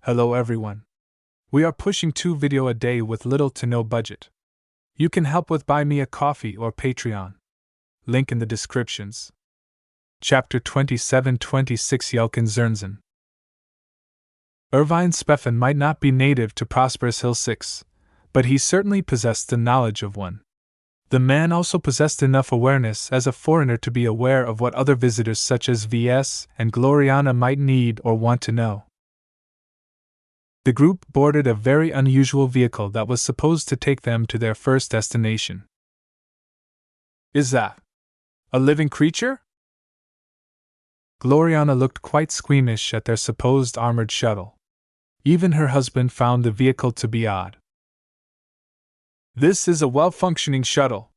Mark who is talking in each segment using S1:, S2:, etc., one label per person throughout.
S1: Hello everyone. We are pushing 2 videos a day with little to no budget. You can help with Buy Me a Coffee or Patreon. Link in the descriptions. Chapter 27-26 Jelkenzernzen. Irvine Speffen might not be native to Prosperous Hill 6, but he certainly possessed the knowledge of one. The man also possessed enough awareness as a foreigner to be aware of what other visitors such as Ves and Gloriana might need or want to know. The group boarded a very unusual vehicle that was supposed to take them to their first destination. Is that a living creature? Gloriana looked quite squeamish at their supposed armored shuttle. Even her husband found the vehicle to be odd. This is a well-functioning shuttle.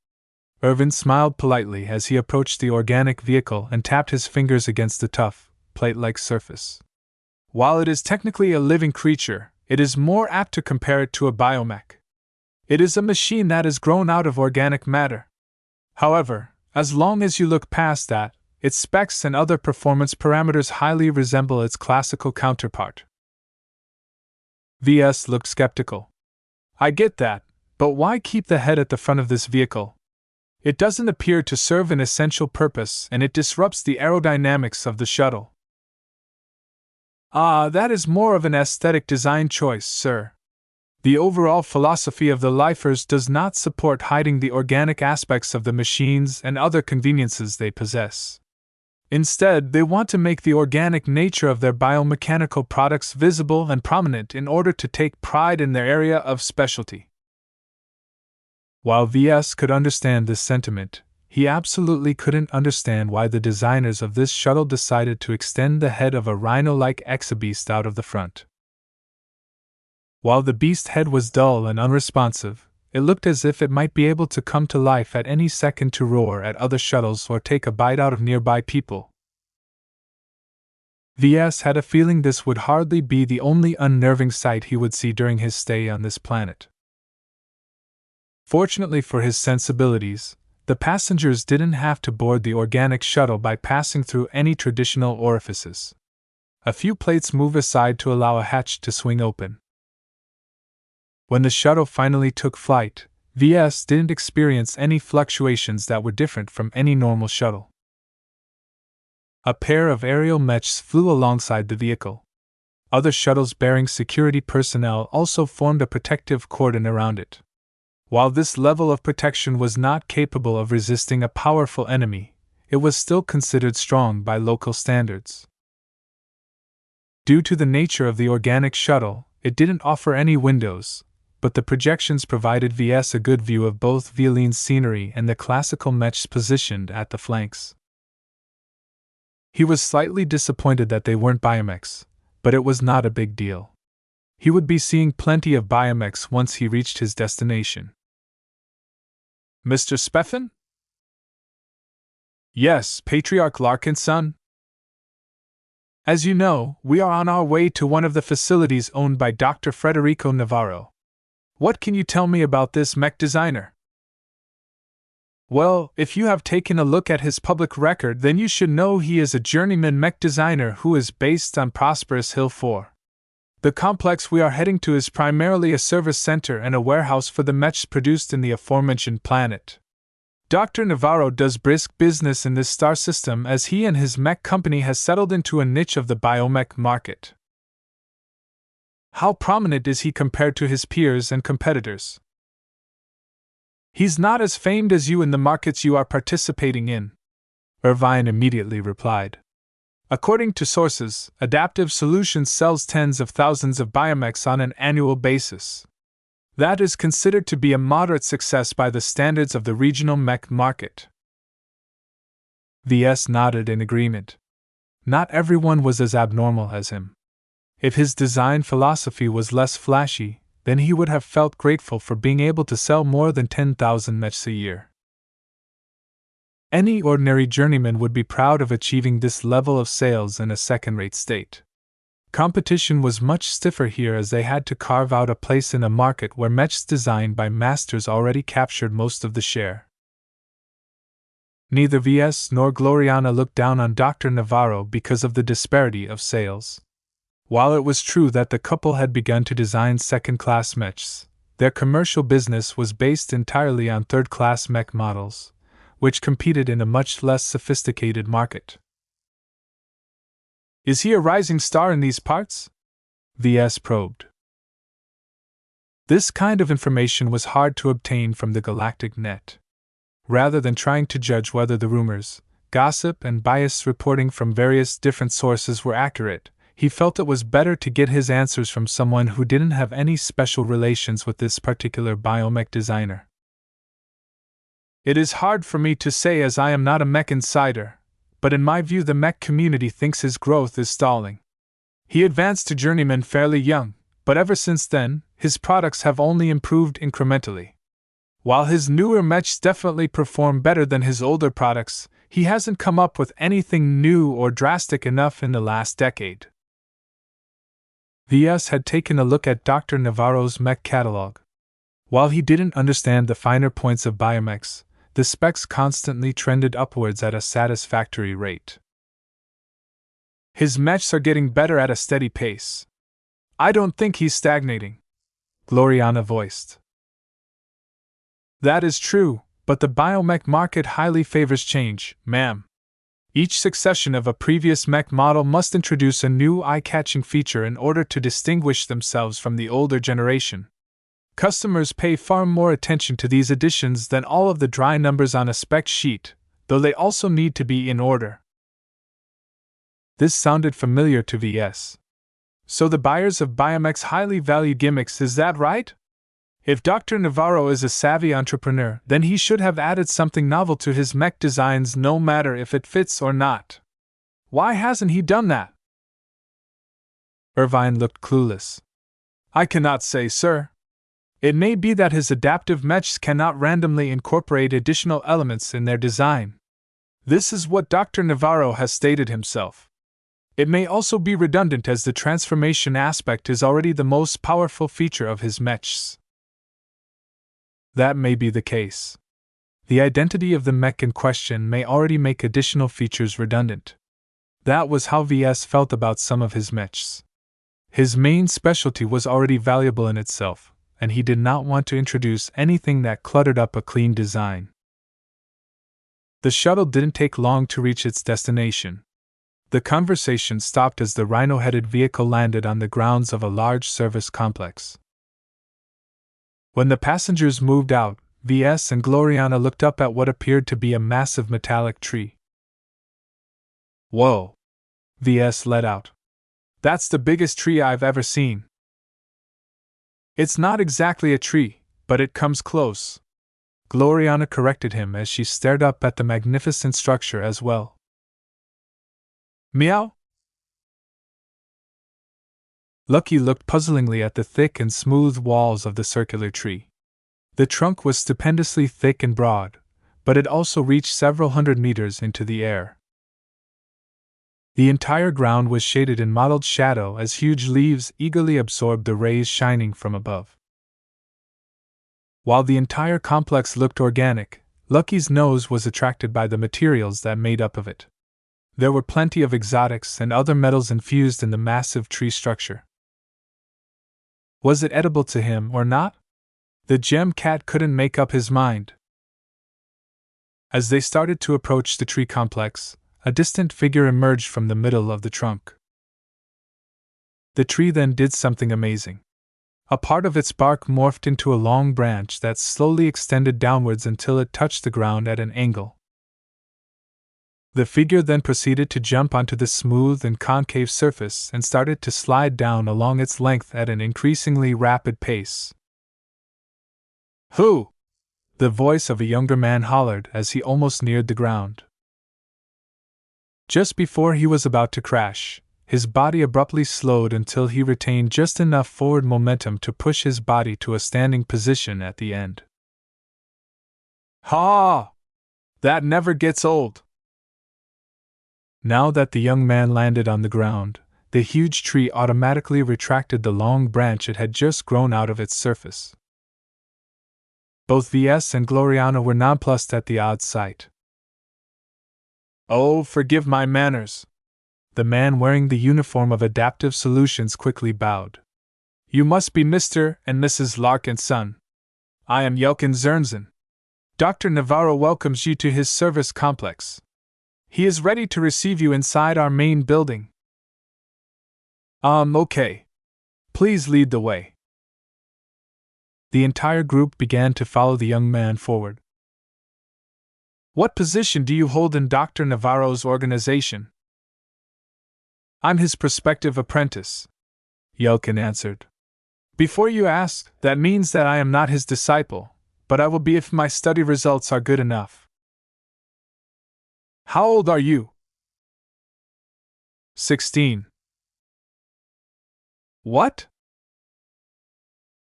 S1: Irvin smiled politely as he approached the organic vehicle and tapped his fingers against the tough, plate-like surface. While it is technically a living creature, it is more apt to compare it to a biomech. It is a machine that has grown out of organic matter. However, as long as you look past that, its specs and other performance parameters highly resemble its classical counterpart. VS looked skeptical. I get that, but why keep the head at the front of this vehicle? It doesn't appear to serve an essential purpose and it disrupts the aerodynamics of the shuttle. That is more of an aesthetic design choice, sir. The overall philosophy of the lifers does not support hiding the organic aspects of the machines and other conveniences they possess. Instead, they want to make the organic nature of their biomechanical products visible and prominent in order to take pride in their area of specialty. While VS could understand this sentiment, he absolutely couldn't understand why the designers of this shuttle decided to extend the head of a rhino-like exobeast out of the front. While the beast head was dull and unresponsive, it looked as if it might be able to come to life at any second to roar at other shuttles or take a bite out of nearby people. VS had a feeling this would hardly be the only unnerving sight he would see during his stay on this planet. Fortunately for his sensibilities, the passengers didn't have to board the organic shuttle by passing through any traditional orifices. A few plates moved aside to allow a hatch to swing open. When the shuttle finally took flight, VS didn't experience any fluctuations that were different from any normal shuttle. A pair of aerial mechs flew alongside the vehicle. Other shuttles bearing security personnel also formed a protective cordon around it. While this level of protection was not capable of resisting a powerful enemy, it was still considered strong by local standards. Due to the nature of the organic shuttle, it didn't offer any windows, but the projections provided VS a good view of both Violine's scenery and the classical mechs positioned at the flanks. He was slightly disappointed that they weren't biomechs, but it was not a big deal. He would be seeing plenty of biomechs once he reached his destination. Mr. Speffen? Yes, Patriarch Larkinson. As you know, we are on our way to one of the facilities owned by Dr. Federico Navarro. What can you tell me about this mech designer? Well, if you have taken a look at his public record, then you should know he is a journeyman mech designer who is based on Prosperous Hill 4. The complex we are heading to is primarily a service center and a warehouse for the mechs produced in the aforementioned planet. Dr. Navarro does brisk business in this star system as he and his mech company has settled into a niche of the biomech market. How prominent is he compared to his peers and competitors? He's not as famed as you in the markets you are participating in, Irvine immediately replied. According to sources, Adaptive Solutions sells tens of thousands of biomechs on an annual basis. That is considered to be a moderate success by the standards of the regional mech market. VS nodded in agreement. Not everyone was as abnormal as him. If his design philosophy was less flashy, then he would have felt grateful for being able to sell more than 10,000 mechs a year. Any ordinary journeyman would be proud of achieving this level of sales in a second-rate state. Competition was much stiffer here as they had to carve out a place in a market where mechs designed by masters already captured most of the share. Neither VS nor Gloriana looked down on Dr. Navarro because of the disparity of sales. While it was true that the couple had begun to design second-class mechs, their commercial business was based entirely on third-class mech models, which competed in a much less sophisticated market. Is he a rising star in these parts? Ves probed. This kind of information was hard to obtain from the galactic net. Rather than trying to judge whether the rumors, gossip, and biased reporting from various different sources were accurate, he felt it was better to get his answers from someone who didn't have any special relations with this particular biomech designer. It is hard for me to say as I am not a mech insider, but in my view the mech community thinks his growth is stalling. He advanced to journeyman fairly young, but ever since then, his products have only improved incrementally. While his newer mechs definitely perform better than his older products, he hasn't come up with anything new or drastic enough in the last decade. Ves had taken a look at Dr. Navarro's mech catalog. While he didn't understand the finer points of biomechs, the specs constantly trended upwards at a satisfactory rate. His mechs are getting better at a steady pace. I don't think he's stagnating, Gloriana voiced. That is true, but the biomech market highly favors change, ma'am. Each succession of a previous mech model must introduce a new eye-catching feature in order to distinguish themselves from the older generation. Customers pay far more attention to these additions than all of the dry numbers on a spec sheet, though they also need to be in order. This sounded familiar to Ves. So the buyers of biomechs highly value gimmicks, is that right? If Dr. Navarro is a savvy entrepreneur, then he should have added something novel to his mech designs no matter if it fits or not. Why hasn't he done that? Irvine looked clueless. I cannot say, sir. It may be that his adaptive mechs cannot randomly incorporate additional elements in their design. This is what Dr. Navarro has stated himself. It may also be redundant as the transformation aspect is already the most powerful feature of his mechs. That may be the case. The identity of the mech in question may already make additional features redundant. That was how Ves felt about some of his mechs. His main specialty was already valuable in itself, and he did not want to introduce anything that cluttered up a clean design. The shuttle didn't take long to reach its destination. The conversation stopped as the rhino-headed vehicle landed on the grounds of a large service complex. When the passengers moved out, Ves and Gloriana looked up at what appeared to be a massive metallic tree. Whoa! Ves let out. That's the biggest tree I've ever seen. It's not exactly a tree, but it comes close. Gloriana corrected him as she stared up at the magnificent structure as well. Meow? Lucky looked puzzlingly at the thick and smooth walls of the circular tree. The trunk was stupendously thick and broad, but it also reached several hundred meters into the air. The entire ground was shaded in mottled shadow as huge leaves eagerly absorbed the rays shining from above. While the entire complex looked organic, Lucky's nose was attracted by the materials that made up of it. There were plenty of exotics and other metals infused in the massive tree structure. Was it edible to him or not? The gem cat couldn't make up his mind. As they started to approach the tree complex, a distant figure emerged from the middle of the trunk. The tree then did something amazing. A part of its bark morphed into a long branch that slowly extended downwards until it touched the ground at an angle. The figure then proceeded to jump onto the smooth and concave surface and started to slide down along its length at an increasingly rapid pace. Who? The voice of a younger man hollered as he almost neared the ground. Just before he was about to crash, his body abruptly slowed until he retained just enough forward momentum to push his body to a standing position at the end. Ha! That never gets old! Now that the young man landed on the ground, the huge tree automatically retracted the long branch it had just grown out of its surface. Both Ves and Gloriana were nonplussed at the odd sight. Oh, forgive my manners! The man wearing the uniform of Adaptive Solutions quickly bowed. You must be Mr. and Mrs. Larkinson. I am Yelkin Zernzen. Dr. Navarro welcomes you to his service complex. He is ready to receive you inside our main building. Okay. Please lead the way. The entire group began to follow the young man forward. What position do you hold in Dr. Navarro's organization? I'm his prospective apprentice, Yelkin answered. Before you ask, that means that I am not his disciple, but I will be if my study results are good enough. How old are you? 16. What?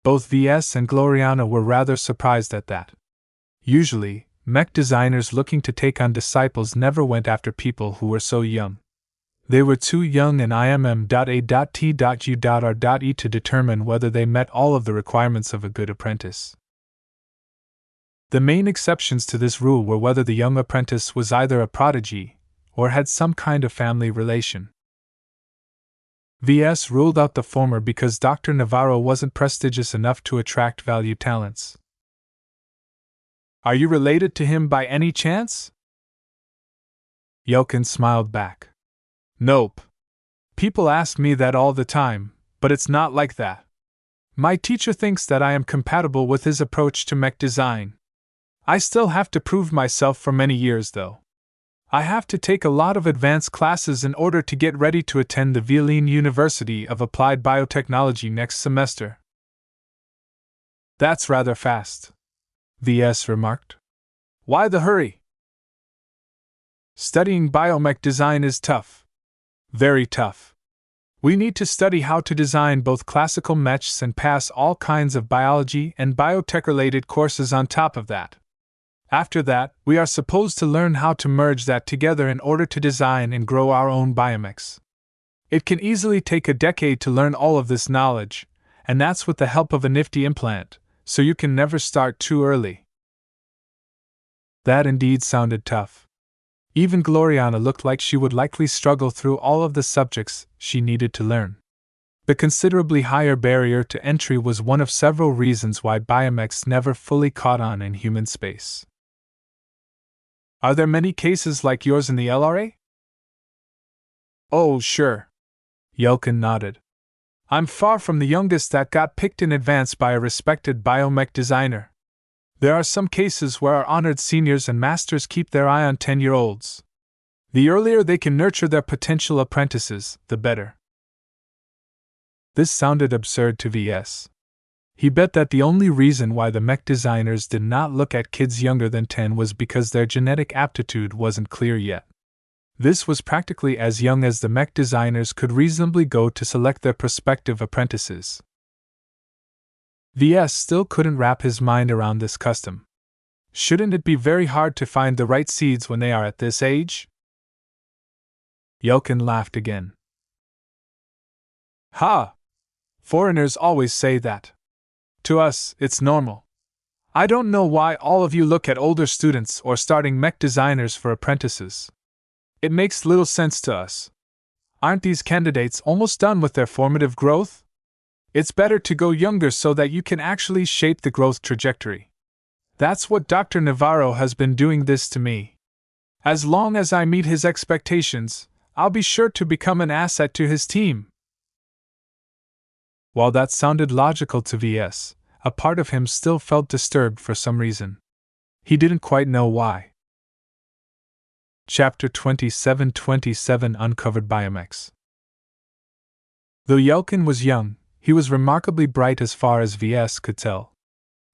S1: Both Ves and Gloriana were rather surprised at that. Usually, mech designers looking to take on disciples never went after people who were so young. They were too young and IMM.A.T.U.R.E to determine whether they met all of the requirements of a good apprentice. The main exceptions to this rule were whether the young apprentice was either a prodigy or had some kind of family relation. Ves ruled out the former because Dr. Navarro wasn't prestigious enough to attract valued talents. Are you related to him by any chance? Yelkin smiled back. Nope. People ask me that all the time, but it's not like that. My teacher thinks that I am compatible with his approach to mech design. I still have to prove myself for many years, though. I have to take a lot of advanced classes in order to get ready to attend the Violin University of Applied Biotechnology next semester. That's rather fast, Ves remarked. Why the hurry? Studying biomech design is tough. Very tough. We need to study how to design both classical mechs and pass all kinds of biology and biotech-related courses on top of that. After that, we are supposed to learn how to merge that together in order to design and grow our own biomechs. It can easily take a decade to learn all of this knowledge, and that's with the help of a nifty implant, so you can never start too early. That indeed sounded tough. Even Gloriana looked like she would likely struggle through all of the subjects she needed to learn. The considerably higher barrier to entry was one of several reasons why biomechs never fully caught on in human space. Are there many cases like yours in the LRA? Oh, sure. Yelkin nodded. I'm far from the youngest that got picked in advance by a respected biomech designer. There are some cases where our honored seniors and masters keep their eye on 10-year-olds. The earlier they can nurture their potential apprentices, the better. This sounded absurd to Ves. He bet that the only reason why the mech designers did not look at kids younger than 10 was because their genetic aptitude wasn't clear yet. This was practically as young as the mech designers could reasonably go to select their prospective apprentices. Ves still couldn't wrap his mind around this custom. Shouldn't it be very hard to find the right seeds when they are at this age? Yelkin laughed again. Ha! Foreigners always say that. To us, it's normal. I don't know why all of you look at older students or starting mech designers for apprentices. It makes little sense to us. Aren't these candidates almost done with their formative growth? It's better to go younger so that you can actually shape the growth trajectory. That's what Dr. Navarro has been doing this to me. As long as I meet his expectations, I'll be sure to become an asset to his team. While that sounded logical to Ves, a part of him still felt disturbed for some reason. He didn't quite know why. Chapter 27 Uncovered Biomechs. Though Yelkin was young, he was remarkably bright as far as Ves could tell.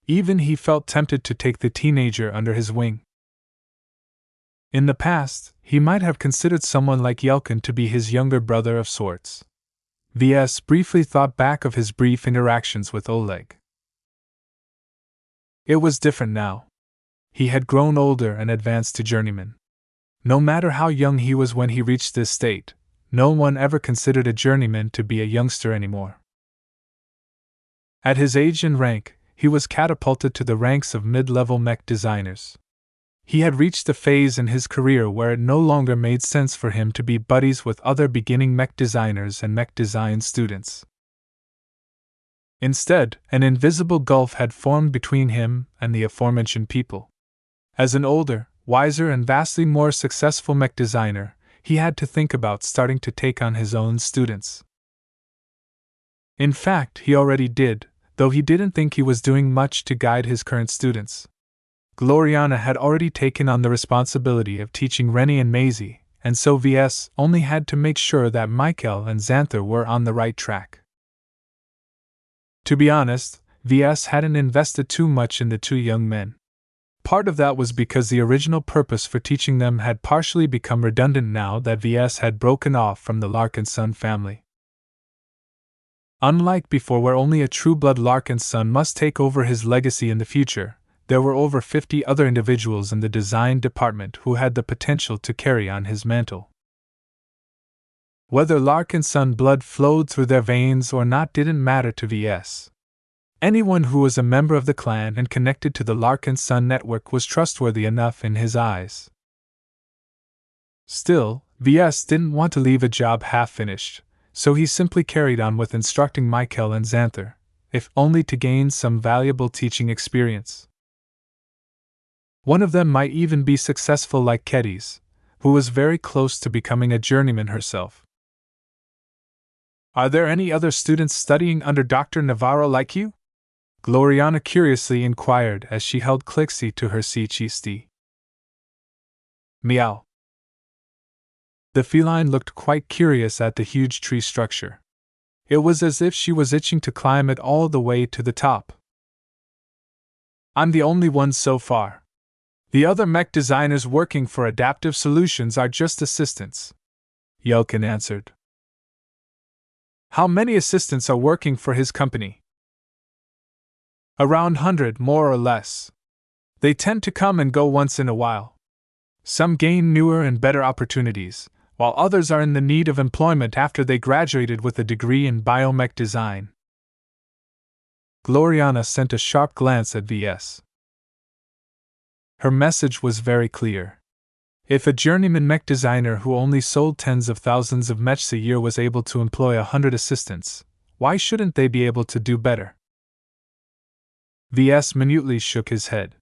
S1: Even he felt tempted to take the teenager under his wing. In the past, he might have considered someone like Yelkin to be his younger brother of sorts. Ves briefly thought back of his brief interactions with Oleg. It was different now. He had grown older and advanced to journeyman. No matter how young he was when he reached this state, no one ever considered a journeyman to be a youngster anymore. At his age and rank, he was catapulted to the ranks of mid-level mech designers. He had reached a phase in his career where it no longer made sense for him to be buddies with other beginning mech designers and mech design students. Instead, an invisible gulf had formed between him and the aforementioned people. As an older, wiser, and vastly more successful mech designer, he had to think about starting to take on his own students. In fact, he already did, though he didn't think he was doing much to guide his current students. Gloriana had already taken on the responsibility of teaching Rennie and Maisie, and so Ves only had to make sure that Michael and Xanther were on the right track. To be honest, Ves hadn't invested too much in the two young men. Part of that was because the original purpose for teaching them had partially become redundant now that Ves had broken off from the Larkinson family. Unlike before, where only a true-blood Larkinson must take over his legacy in the future, there were over 50 other individuals in the design department who had the potential to carry on his mantle. Whether Larkinson blood flowed through their veins or not didn't matter to Ves. Anyone who was a member of the clan and connected to the Larkinson network was trustworthy enough in his eyes. Still, Ves didn't want to leave a job half-finished, so he simply carried on with instructing Michael and Xanther, if only to gain some valuable teaching experience. One of them might even be successful like Kedis, who was very close to becoming a journeyman herself. "Are there any other students studying under Dr. Navarro like you?" Gloriana curiously inquired as she held Clixie to her chiste. Meow. The feline looked quite curious at the huge tree structure. It was as if she was itching to climb it all the way to the top. "I'm the only one so far. The other mech designers working for Adaptive Solutions are just assistants," Yelkin answered. "How many assistants are working for his company?" "Around 100, more or less. They tend to come and go once in a while. Some gain newer and better opportunities, while others are in the need of employment after they graduated with a degree in biomech design." Gloriana sent a sharp glance at Ves. Her message was very clear. If a journeyman mech designer who only sold tens of thousands of mechs a year was able to employ 100 assistants, why shouldn't they be able to do better? Ves minutely shook his head.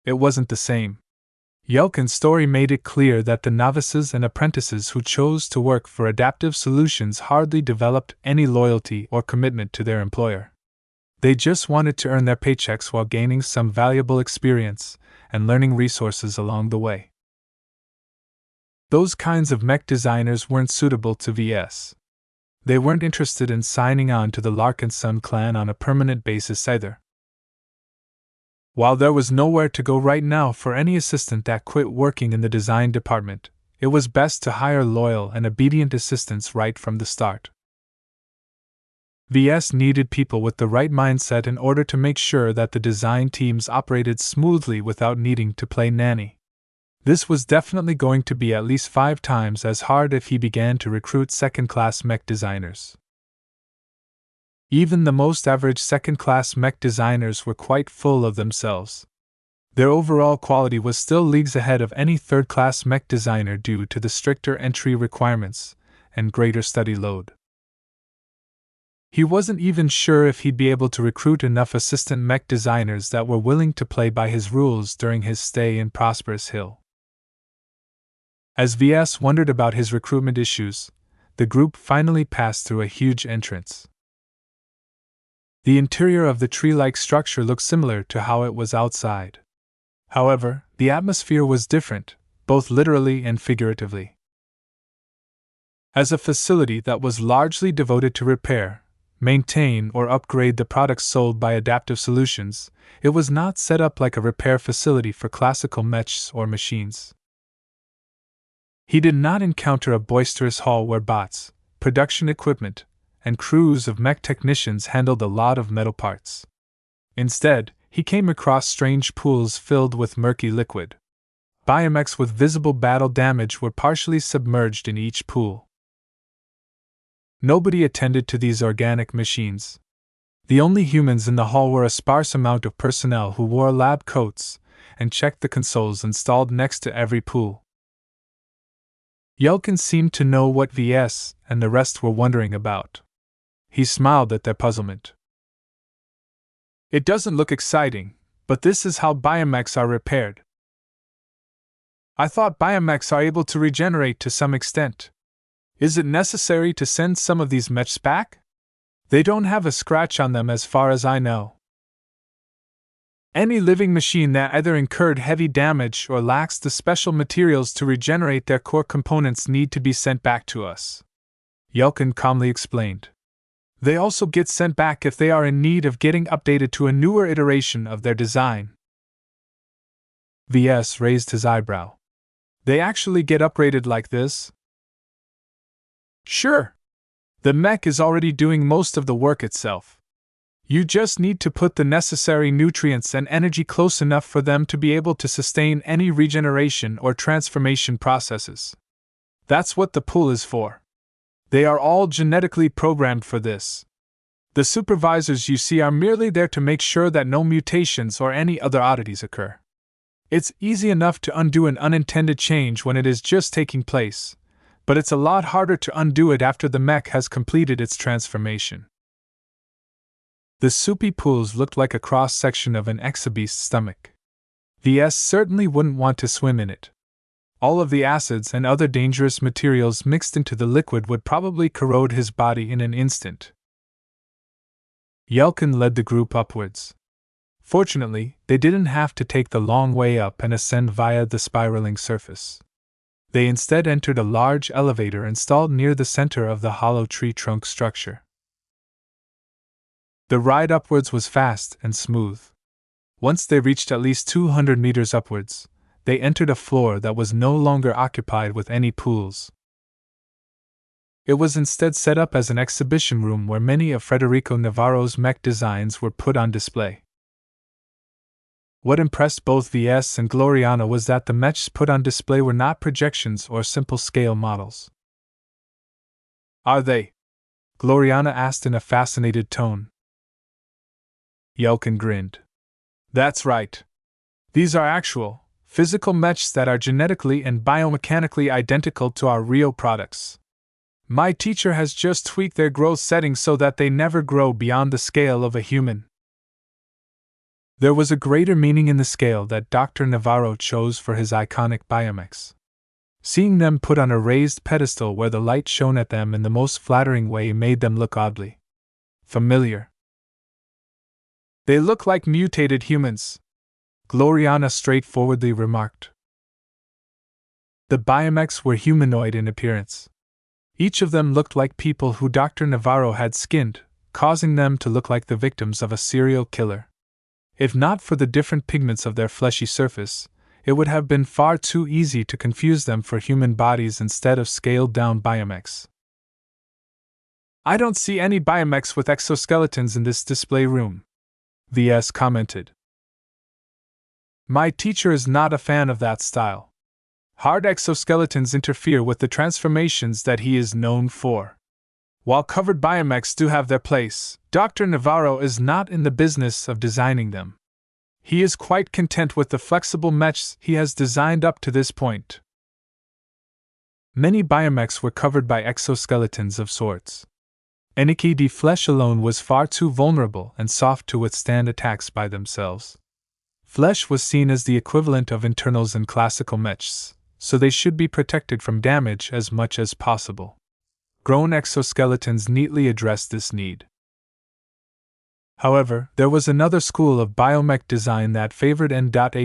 S1: It wasn't the same. Yelkin's story made it clear that the novices and apprentices who chose to work for Adaptive Solutions hardly developed any loyalty or commitment to their employer. They just wanted to earn their paychecks while gaining some valuable experience and learning resources along the way. Those kinds of mech designers weren't suitable to Ves. They weren't interested in signing on to the Larkinson clan on a permanent basis either. While there was nowhere to go right now for any assistant that quit working in the design department, it was best to hire loyal and obedient assistants right from the start. Ves needed people with the right mindset in order to make sure that the design teams operated smoothly without needing to play nanny. This was definitely going to be at least 5 times as hard if he began to recruit second-class mech designers. Even the most average second-class mech designers were quite full of themselves. Their overall quality was still leagues ahead of any third-class mech designer due to the stricter entry requirements and greater study load. He wasn't even sure if he'd be able to recruit enough assistant mech designers that were willing to play by his rules during his stay in Prosperous Hill. As Ves wondered about his recruitment issues, the group finally passed through a huge entrance. The interior of the tree-like structure looked similar to how it was outside. However, the atmosphere was different, both literally and figuratively. As a facility that was largely devoted to repair, maintain, or upgrade the products sold by Adaptive Solutions, it was not set up like a repair facility for classical mechs or machines. He did not encounter a boisterous hall where bots, production equipment, and crews of mech technicians handled a lot of metal parts. Instead, he came across strange pools filled with murky liquid. Biomechs with visible battle damage were partially submerged in each pool. Nobody attended to these organic machines. The only humans in the hall were a sparse amount of personnel who wore lab coats and checked the consoles installed next to every pool. Yelkin seemed to know what Ves and the rest were wondering about. He smiled at their puzzlement. "It doesn't look exciting, but this is how biomechs are repaired. I thought biomechs are able to regenerate to some extent. Is it necessary to send some of these mechs back? They don't have a scratch on them as far as I know. Any living machine that either incurred heavy damage or lacks the special materials to regenerate their core components need to be sent back to us," Yelkin calmly explained. "They also get sent back if they are in need of getting updated to a newer iteration of their design." Ves raised his eyebrow. "They actually get upgraded like this?" "Sure. The mech is already doing most of the work itself. You just need to put the necessary nutrients and energy close enough for them to be able to sustain any regeneration or transformation processes. That's what the pool is for. They are all genetically programmed for this. The supervisors you see are merely there to make sure that no mutations or any other oddities occur. It's easy enough to undo an unintended change when it is just taking place, but it's a lot harder to undo it after the mech has completed its transformation." The soupy pools looked like a cross-section of an exobeast's stomach. Ves certainly wouldn't want to swim in it. All of the acids and other dangerous materials mixed into the liquid would probably corrode his body in an instant. Yelkin led the group upwards. Fortunately, they didn't have to take the long way up and ascend via the spiraling surface. They instead entered a large elevator installed near the center of the hollow tree trunk structure. The ride upwards was fast and smooth. Once they reached at least 200 meters upwards, they entered a floor that was no longer occupied with any pools. It was instead set up as an exhibition room where many of Federico Navarro's mech designs were put on display. What impressed both Ves and Gloriana was that the mechs put on display were not projections or simple scale models. "Are they?" Gloriana asked in a fascinated tone. Yelkin grinned. "That's right. These are actual, physical mechs that are genetically and biomechanically identical to our real products. My teacher has just tweaked their growth settings so that they never grow beyond the scale of a human." There was a greater meaning in the scale that Dr. Navarro chose for his iconic biomechs. Seeing them put on a raised pedestal where the light shone at them in the most flattering way made them look oddly familiar. "They look like mutated humans," Gloriana straightforwardly remarked. The biomechs were humanoid in appearance. Each of them looked like people who Dr. Navarro had skinned, causing them to look like the victims of a serial killer. If not for the different pigments of their fleshy surface, it would have been far too easy to confuse them for human bodies instead of scaled-down biomechs. "I don't see any biomechs with exoskeletons in this display room," Ves commented. "My teacher is not a fan of that style. Hard exoskeletons interfere with the transformations that he is known for. While covered biomechs do have their place, Dr. Navarro is not in the business of designing them. He is quite content with the flexible mechs he has designed up to this point." Many biomechs were covered by exoskeletons of sorts. NKD flesh alone was far too vulnerable and soft to withstand attacks by themselves. Flesh was seen as the equivalent of internals in classical mechs, so they should be protected from damage as much as possible. Grown exoskeletons neatly addressed this need. However, there was another school of biomech design that favored N.A.K.E.D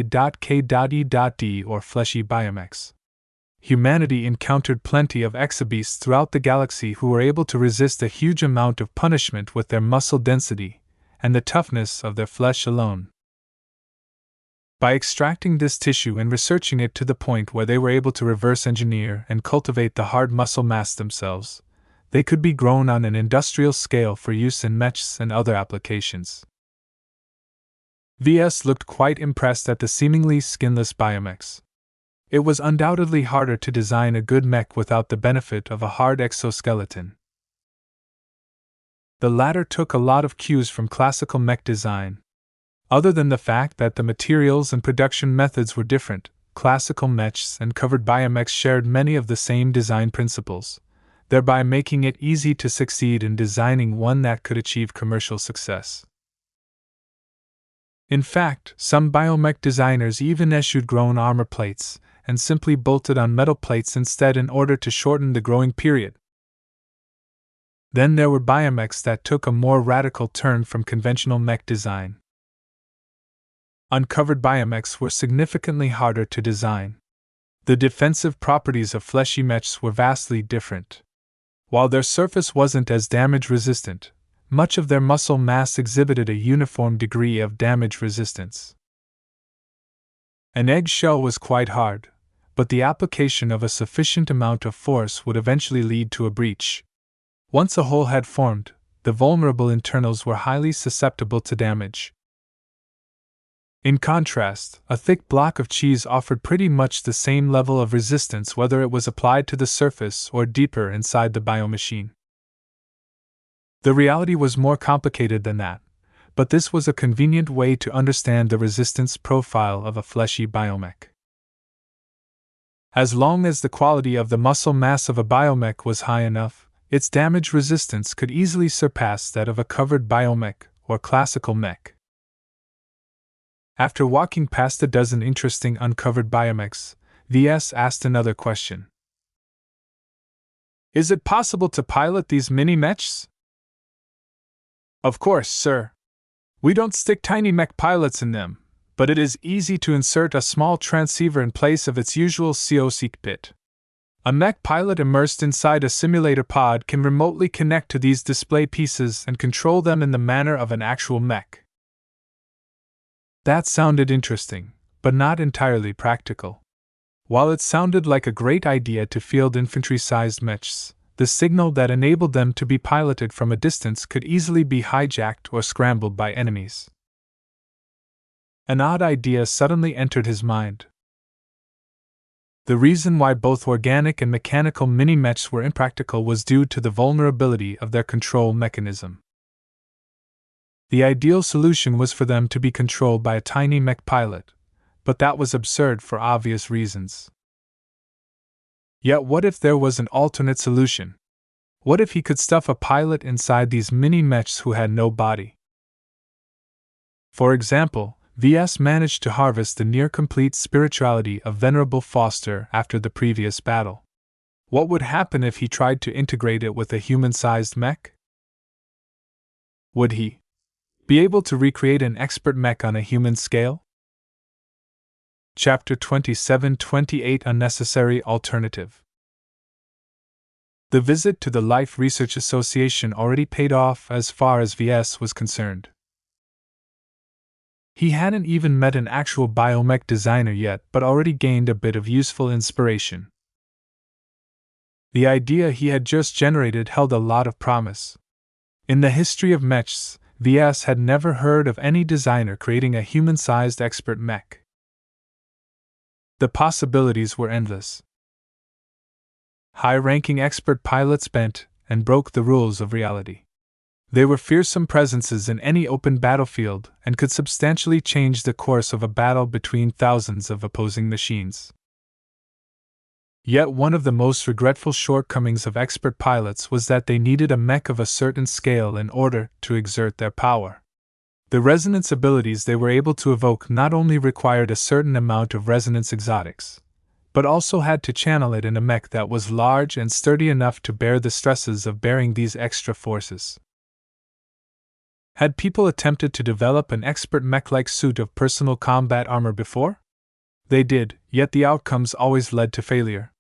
S1: or fleshy biomechs. Humanity encountered plenty of exobeasts throughout the galaxy who were able to resist a huge amount of punishment with their muscle density and the toughness of their flesh alone. By extracting this tissue and researching it to the point where they were able to reverse engineer and cultivate the hard muscle mass themselves, they could be grown on an industrial scale for use in mechs and other applications. Ves looked quite impressed at the seemingly skinless biomechs. It was undoubtedly harder to design a good mech without the benefit of a hard exoskeleton. The latter took a lot of cues from classical mech design. Other than the fact that the materials and production methods were different, classical mechs and covered biomechs shared many of the same design principles, thereby making it easy to succeed in designing one that could achieve commercial success. In fact, some biomech designers even eschewed grown armor plates and simply bolted on metal plates instead in order to shorten the growing period. Then there were biomechs that took a more radical turn from conventional mech design. Uncovered biomechs were significantly harder to design. The defensive properties of fleshy mechs were vastly different. While their surface wasn't as damage-resistant, much of their muscle mass exhibited a uniform degree of damage resistance. An eggshell was quite hard, but the application of a sufficient amount of force would eventually lead to a breach. Once a hole had formed, the vulnerable internals were highly susceptible to damage. In contrast, a thick block of cheese offered pretty much the same level of resistance whether it was applied to the surface or deeper inside the biomachine. The reality was more complicated than that, but this was a convenient way to understand the resistance profile of a fleshy biomech. As long as the quality of the muscle mass of a biomech was high enough, its damage resistance could easily surpass that of a covered biomech or classical mech. After walking past a dozen interesting uncovered biomechs, Ves asked another question. Is it possible to pilot these mini-mechs? Of course, sir. We don't stick tiny mech pilots in them, but it is easy to insert a small transceiver in place of its usual cockpit. A mech pilot immersed inside a simulator pod can remotely connect to these display pieces and control them in the manner of an actual mech. That sounded interesting, but not entirely practical. While it sounded like a great idea to field infantry-sized mechs, the signal that enabled them to be piloted from a distance could easily be hijacked or scrambled by enemies. An odd idea suddenly entered his mind. The reason why both organic and mechanical mini-mechs were impractical was due to the vulnerability of their control mechanism. The ideal solution was for them to be controlled by a tiny mech pilot, but that was absurd for obvious reasons. Yet what if there was an alternate solution? What if he could stuff a pilot inside these mini-mechs who had no body? For example, Ves managed to harvest the near-complete spirituality of Venerable Foster after the previous battle. What would happen if he tried to integrate it with a human-sized mech? Would he be able to recreate an expert mech on a human scale? Chapter 27-28 Unnecessary Alternative. The visit to the Life Research Association already paid off as far as Ves was concerned. He hadn't even met an actual biomech designer yet, but already gained a bit of useful inspiration. The idea he had just generated held a lot of promise. In the history of mechs, Ves had never heard of any designer creating a human-sized expert mech. The possibilities were endless. High-ranking expert pilots bent and broke the rules of reality. They were fearsome presences in any open battlefield and could substantially change the course of a battle between thousands of opposing machines. Yet one of the most regretful shortcomings of expert pilots was that they needed a mech of a certain scale in order to exert their power. The resonance abilities they were able to evoke not only required a certain amount of resonance exotics, but also had to channel it in a mech that was large and sturdy enough to bear the stresses of bearing these extra forces. Had people attempted to develop an expert mech-like suit of personal combat armor before? They did, yet the outcomes always led to failure.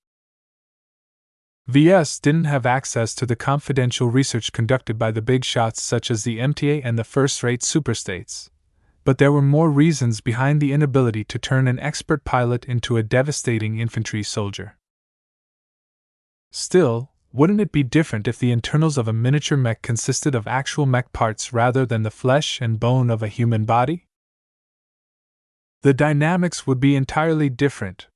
S1: Ves didn't have access to the confidential research conducted by the big shots such as the MTA and the first-rate superstates, but there were more reasons behind the inability to turn an expert pilot into a devastating infantry soldier. Still, wouldn't it be different if the internals of a miniature mech consisted of actual mech parts rather than the flesh and bone of a human body? The dynamics would be entirely different.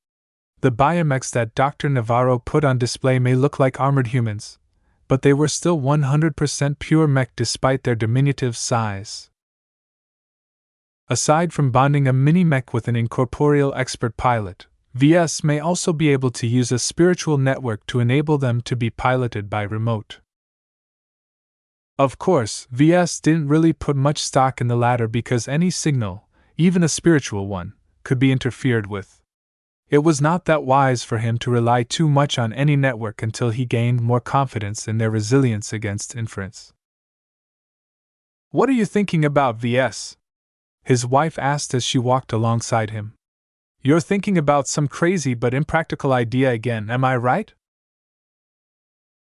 S1: The biomechs that Dr. Navarro put on display may look like armored humans, but they were still 100% pure mech despite their diminutive size. Aside from bonding a mini-mech with an incorporeal expert pilot, VS may also be able to use a spiritual network to enable them to be piloted by remote. Of course, VS didn't really put much stock in the latter because any signal, even a spiritual one, could be interfered with. It was not that wise for him to rely too much on any network until he gained more confidence in their resilience against inference. "What are you thinking about, VS?" his wife asked as she walked alongside him. "You're thinking about some crazy but impractical idea again, am I right?"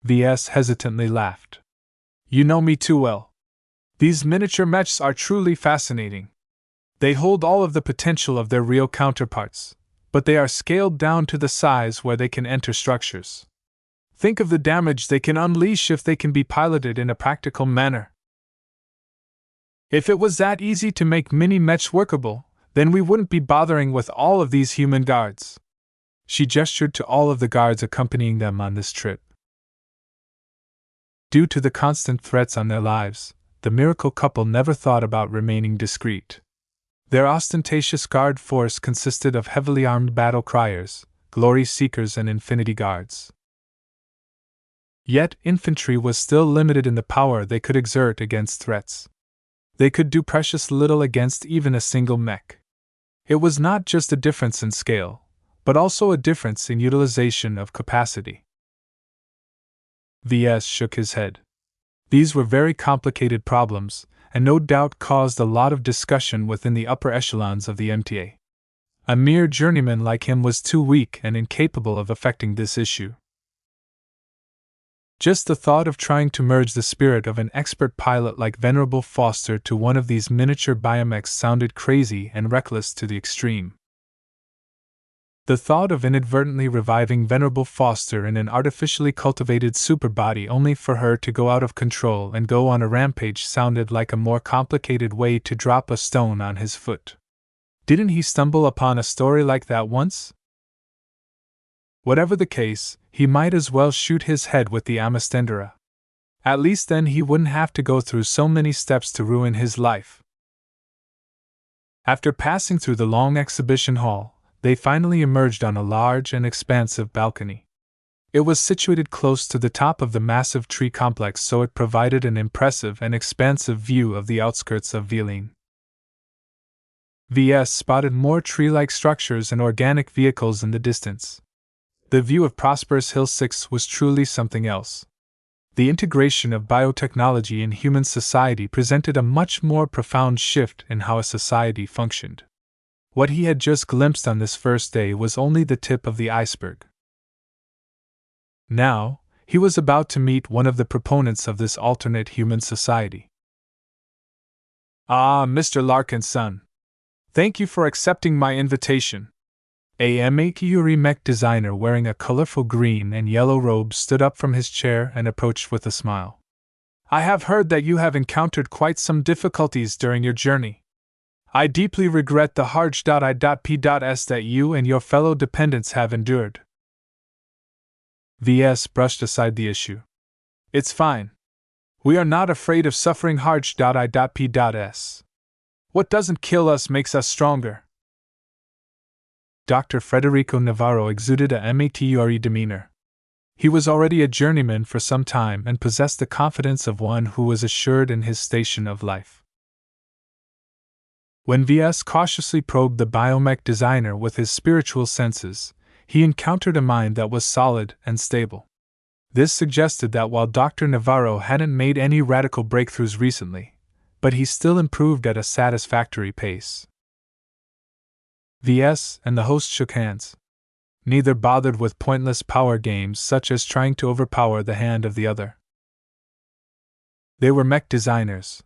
S1: VS hesitantly laughed. "You know me too well. These miniature mechs are truly fascinating. They hold all of the potential of their real counterparts, but they are scaled down to the size where they can enter structures. Think of the damage they can unleash if they can be piloted in a practical manner. If it was that easy to make mini-mechs workable, then we wouldn't be bothering with all of these human guards." She gestured to all of the guards accompanying them on this trip. Due to the constant threats on their lives, the miracle couple never thought about remaining discreet. Their ostentatious guard force consisted of heavily armed battle criers, glory seekers, and infinity guards. Yet, infantry was still limited in the power they could exert against threats. They could do precious little against even a single mech. It was not just a difference in scale, but also a difference in utilization of capacity. VS shook his head. These were very complicated problems, and no doubt caused a lot of discussion within the upper echelons of the MTA. A mere journeyman like him was too weak and incapable of affecting this issue. Just the thought of trying to merge the spirit of an expert pilot like Venerable Foster to one of these miniature biomechs sounded crazy and reckless to the extreme. The thought of inadvertently reviving Venerable Foster in an artificially cultivated superbody only for her to go out of control and go on a rampage sounded like a more complicated way to drop a stone on his foot. Didn't he stumble upon a story like that once? Whatever the case, he might as well shoot his head with the Amastendera. At least then he wouldn't have to go through so many steps to ruin his life. After passing through the long exhibition hall, they finally emerged on a large and expansive balcony. It was situated close to the top of the massive tree complex, so it provided an impressive and expansive view of the outskirts of Villain. VS spotted more tree-like structures and organic vehicles in the distance. The view of prosperous Hill 6 was truly something else. The integration of biotechnology in human society presented a much more profound shift in how a society functioned. What he had just glimpsed on this first day was only the tip of the iceberg. Now, he was about to meet one of the proponents of this alternate human society. "Ah, Mr. Larkinson. Thank you for accepting my invitation." A Mech designer wearing a colorful green and yellow robe stood up from his chair and approached with a smile. "I have heard that you have encountered quite some difficulties during your journey. I deeply regret the harsh.I.P.S. that you and your fellow dependents have endured." VS brushed aside the issue. "It's fine. We are not afraid of suffering harsh.I.P.S. What doesn't kill us makes us stronger." Dr. Federico Navarro exuded a mature demeanor. He was already a journeyman for some time and possessed the confidence of one who was assured in his station of life. When VS cautiously probed the biomech designer with his spiritual senses, he encountered a mind that was solid and stable. This suggested that while Dr. Navarro hadn't made any radical breakthroughs recently, but he still improved at a satisfactory pace. VS and the host shook hands. Neither bothered with pointless power games such as trying to overpower the hand of the other. They were mech designers.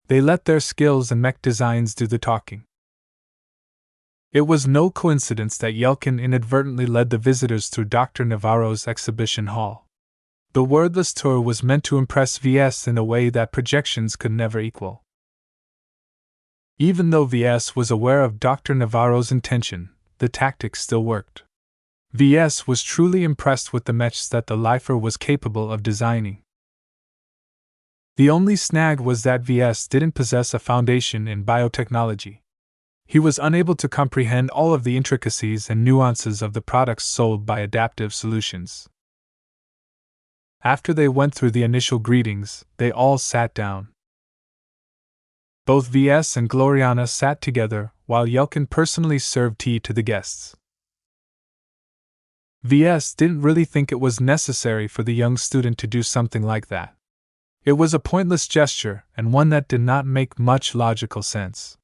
S1: They let their skills and mech designs do the talking. It was no coincidence that Yelkin inadvertently led the visitors through Dr. Navarro's exhibition hall. The wordless tour was meant to impress VS in a way that projections could never equal. Even though VS was aware of Dr. Navarro's intention, the tactics still worked. VS was truly impressed with the mechs that the lifer was capable of designing. The only snag was that Ves didn't possess a foundation in biotechnology. He was unable to comprehend all of the intricacies and nuances of the products sold by Adaptive Solutions. After they went through the initial greetings, they all sat down. Both Ves and Gloriana sat together, while Yelkin personally served tea to the guests. Ves didn't really think it was necessary for the young student to do something like that. It was a pointless gesture, and one that did not make much logical sense.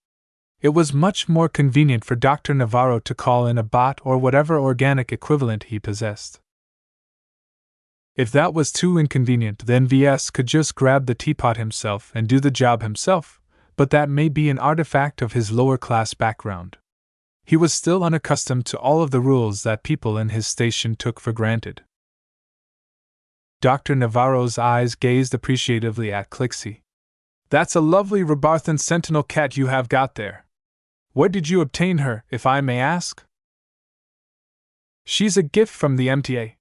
S1: It was much more convenient for Dr. Navarro to call in a bot or whatever organic equivalent he possessed. If that was too inconvenient, then Ves could just grab the teapot himself and do the job himself, but that may be an artifact of his lower-class background. He was still unaccustomed to all of the rules that people in his station took for granted. Dr. Navarro's eyes gazed appreciatively at Clixie. "That's a lovely Rebarthan sentinel cat you have got there. Where did you obtain her, if I may ask?" "She's a gift from the MTA."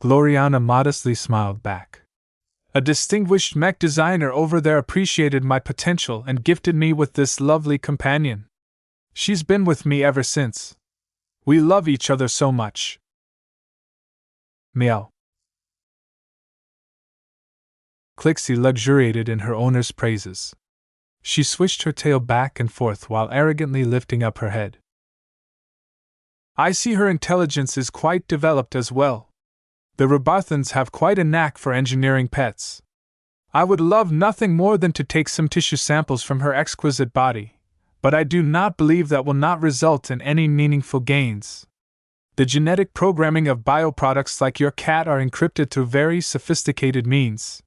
S1: Gloriana modestly smiled back. "A distinguished mech designer over there appreciated my potential and gifted me with this lovely companion. She's been with me ever since. We love each other so much." Meow. Clixie luxuriated in her owner's praises. She swished her tail back and forth while arrogantly lifting up her head. "I see her intelligence is quite developed as well. The Rebarthans have quite a knack for engineering pets. I would love nothing more than to take some tissue samples from her exquisite body, but I do not believe that will not result in any meaningful gains. The genetic programming of bioproducts like your cat are encrypted through very sophisticated means.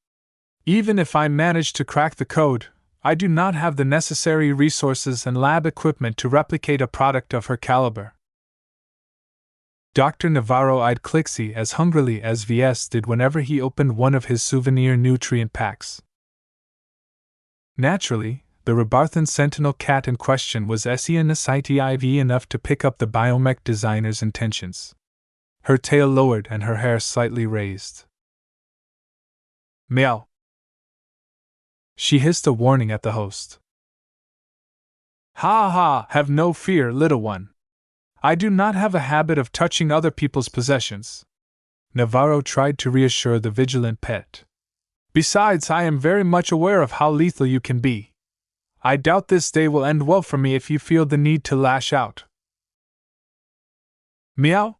S1: Even if I manage to crack the code, I do not have the necessary resources and lab equipment to replicate a product of her caliber." Dr. Navarro eyed Clixie as hungrily as Ves did whenever he opened one of his souvenir nutrient packs. Naturally, the Rebarthan sentinel cat in question was sensitive enough to pick up the biomech designer's intentions. Her tail lowered and her hair slightly raised. "Meow." She hissed a warning at the host. "Ha ha, have no fear, little one. I do not have a habit of touching other people's possessions." Navarro tried to reassure the vigilant pet. "Besides, I am very much aware of how lethal you can be. I doubt this day will end well for me if you feel the need to lash out." Meow?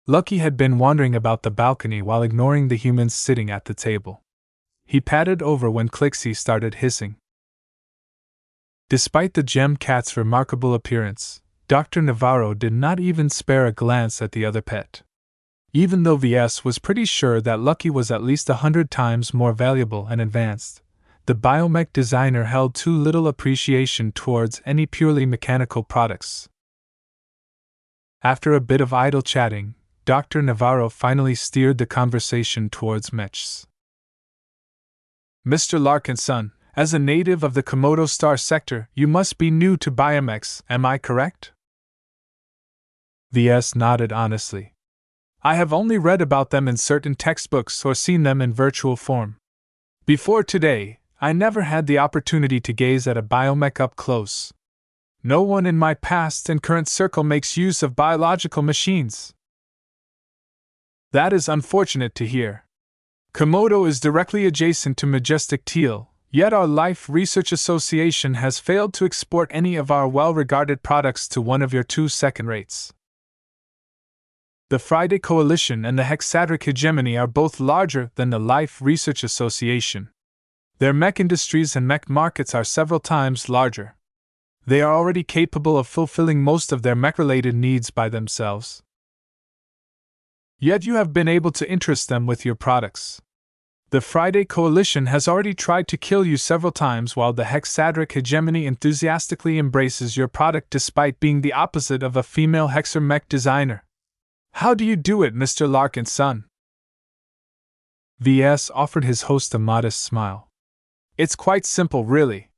S1: Lucky had been wandering about the balcony while ignoring the humans sitting at the table. He padded over when Clixie started hissing. Despite the gem cat's remarkable appearance, Dr. Navarro did not even spare a glance at the other pet. Even though Ves was pretty sure that Lucky was at least 100 times more valuable and advanced, the biomech designer held too little appreciation towards any purely mechanical products. After a bit of idle chatting, Dr. Navarro finally steered the conversation towards mechs. "Mr. Larkinson, as a native of the Komodo Star sector, you must be new to biomechs, am I correct?" Ves nodded honestly. "I have only read about them in certain textbooks or seen them in virtual form. Before today, I never had the opportunity to gaze at a biomech up close. No one in my past and current circle makes use of biological machines." "That is unfortunate to hear. Komodo is directly adjacent to Majestic Teal, yet our Life Research Association has failed to export any of our well-regarded products to one of your two second rates. The Friday Coalition and the Hexadric Hegemony are both larger than the Life Research Association. Their mech industries and mech markets are several times larger. They are already capable of fulfilling most of their mech-related needs by themselves. Yet you have been able to interest them with your products. The Friday Coalition has already tried to kill you several times while the Hexadric Hegemony enthusiastically embraces your product despite being the opposite of a female hexer mech designer. How do you do it, Mr. Larkinson?" Ves offered his host a modest smile. "It's quite simple, really.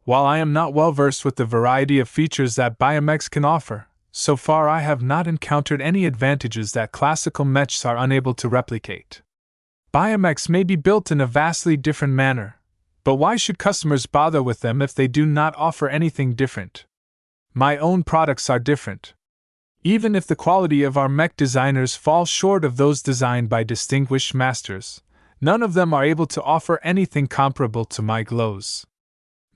S1: While I am not well versed with the variety of features that biomechs can offer, so far I have not encountered any advantages that classical mechs are unable to replicate. Biomechs may be built in a vastly different manner, but why should customers bother with them if they do not offer anything different? My own products are different. Even if the quality of our mech designers falls short of those designed by distinguished masters, none of them are able to offer anything comparable to my glows.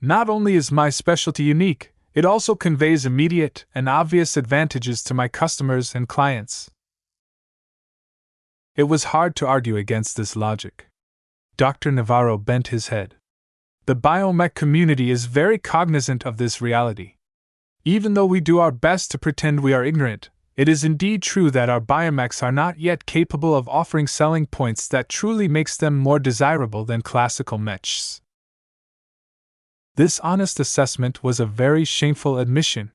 S1: Not only is my specialty unique, it also conveys immediate and obvious advantages to my customers and clients. It was hard to argue against this logic. Dr. Navarro bent his head. The biomech community is very cognizant of this reality. Even though we do our best to pretend we are ignorant, it is indeed true that our biomechs are not yet capable of offering selling points that truly makes them more desirable than classical mechs. This honest assessment was a very shameful admission.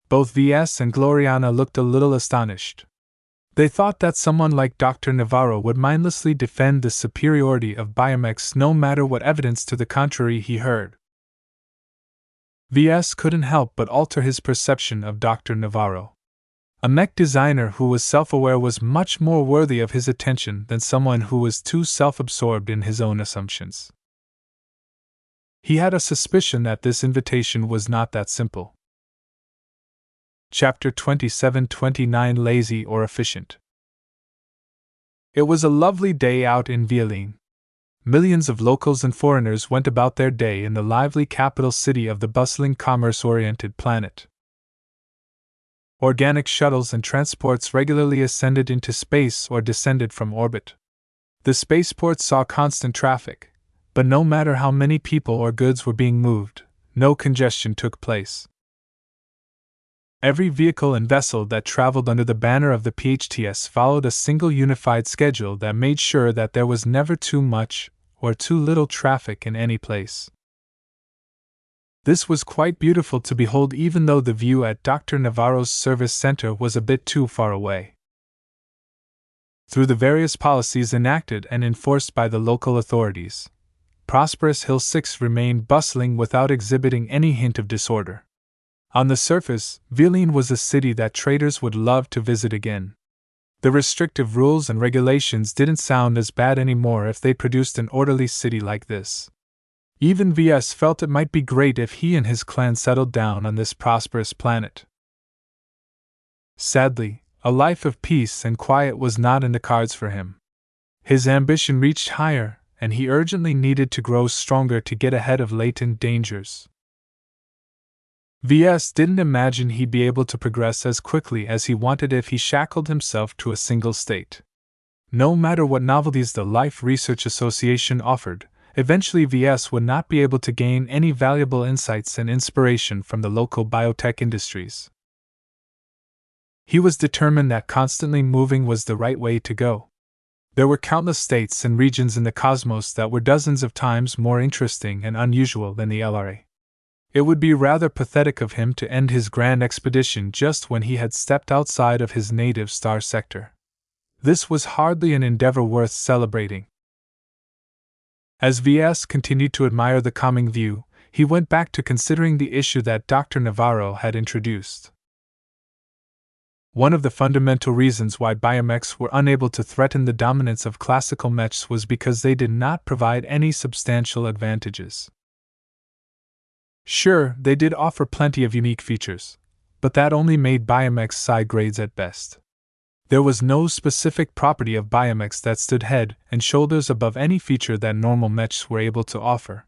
S1: Both Ves and Gloriana looked a little astonished. They thought that someone like Dr. Navarro would mindlessly defend the superiority of biomechs no matter what evidence to the contrary he heard. Ves couldn't help but alter his perception of Dr. Navarro. A mech designer who was self-aware was much more worthy of his attention than someone who was too self-absorbed in his own assumptions. He had a suspicion that this invitation was not that simple. Chapter 27-29 Lazy or Efficient. It was a lovely day out in Villain. Millions of locals and foreigners went about their day in the lively capital city of the bustling commerce-oriented planet. Organic shuttles and transports regularly ascended into space or descended from orbit. The spaceports saw constant traffic, but no matter how many people or goods were being moved, no congestion took place. Every vehicle and vessel that traveled under the banner of the PHTS followed a single unified schedule that made sure that there was never too much or too little traffic in any place. This was quite beautiful to behold, even though the view at Dr. Navarro's service center was a bit too far away. Through the various policies enacted and enforced by the local authorities, prosperous Hill 6 remained bustling without exhibiting any hint of disorder. On the surface, Villain was a city that traders would love to visit again. The restrictive rules and regulations didn't sound as bad anymore if they produced an orderly city like this. Even Ves felt it might be great if he and his clan settled down on this prosperous planet. Sadly, a life of peace and quiet was not in the cards for him. His ambition reached higher, and he urgently needed to grow stronger to get ahead of latent dangers. Ves didn't imagine he'd be able to progress as quickly as he wanted if he shackled himself to a single state. No matter what novelties the Life Research Association offered, eventually Ves would not be able to gain any valuable insights and inspiration from the local biotech industries. He was determined that constantly moving was the right way to go. There were countless states and regions in the cosmos that were dozens of times more interesting and unusual than the LRA. It would be rather pathetic of him to end his grand expedition just when he had stepped outside of his native star sector. This was hardly an endeavor worth celebrating. As Ves continued to admire the calming view, he went back to considering the issue that Dr. Navarro had introduced. One of the fundamental reasons why biomechs were unable to threaten the dominance of classical mechs was because they did not provide any substantial advantages. Sure, they did offer plenty of unique features, but that only made biomechs side grades at best. There was no specific property of biomechs that stood head and shoulders above any feature that normal mechs were able to offer.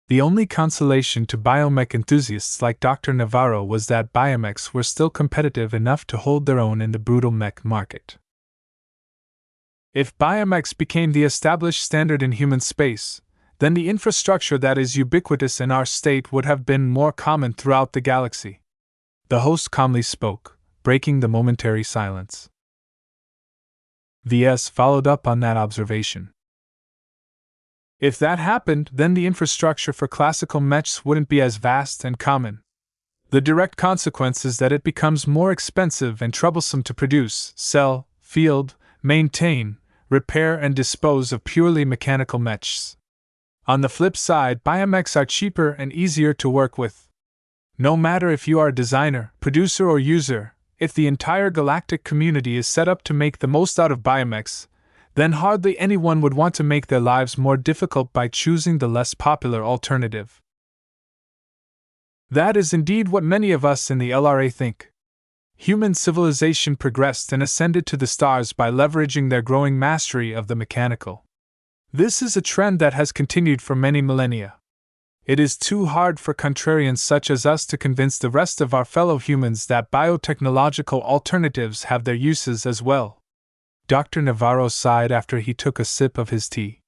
S1: The only consolation to biomech enthusiasts like Dr. Navarro was that biomechs were still competitive enough to hold their own in the brutal mech market. If biomechs became the established standard in human space, then the infrastructure that is ubiquitous in our state would have been more common throughout the galaxy. The host calmly spoke, breaking the momentary silence. Ves followed up on that observation. If that happened, then the infrastructure for classical mechs wouldn't be as vast and common. The direct consequence is that it becomes more expensive and troublesome to produce, sell, field, maintain, repair, and dispose of purely mechanical mechs. On the flip side, biomechs are cheaper and easier to work with. No matter if you are a designer, producer, or user, if the entire galactic community is set up to make the most out of biomechs, then hardly anyone would want to make their lives more difficult by choosing the less popular alternative. That is indeed what many of us in the LRA think. Human civilization progressed and ascended to the stars by leveraging their growing mastery of the mechanical. This is a trend that has continued for many millennia. It is too hard for contrarians such as us to convince the rest of our fellow humans that biotechnological alternatives have their uses as well. Dr. Navarro sighed after he took a sip of his tea.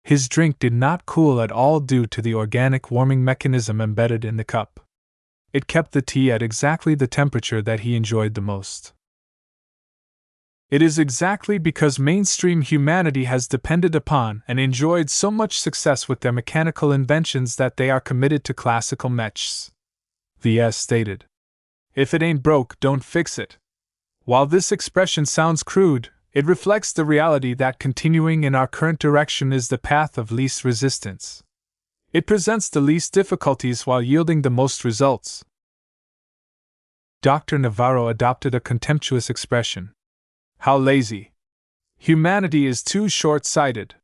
S1: His drink did not cool at all due to the organic warming mechanism embedded in the cup. It kept the tea at exactly the temperature that he enjoyed the most. It is exactly because mainstream humanity has depended upon and enjoyed so much success with their mechanical inventions that they are committed to classical mechs, Ves stated. If it ain't broke, don't fix it. While this expression sounds crude, it reflects the reality that continuing in our current direction is the path of least resistance. It presents the least difficulties while yielding the most results. Dr. Navarro adopted a contemptuous expression. How lazy! Humanity is too short-sighted.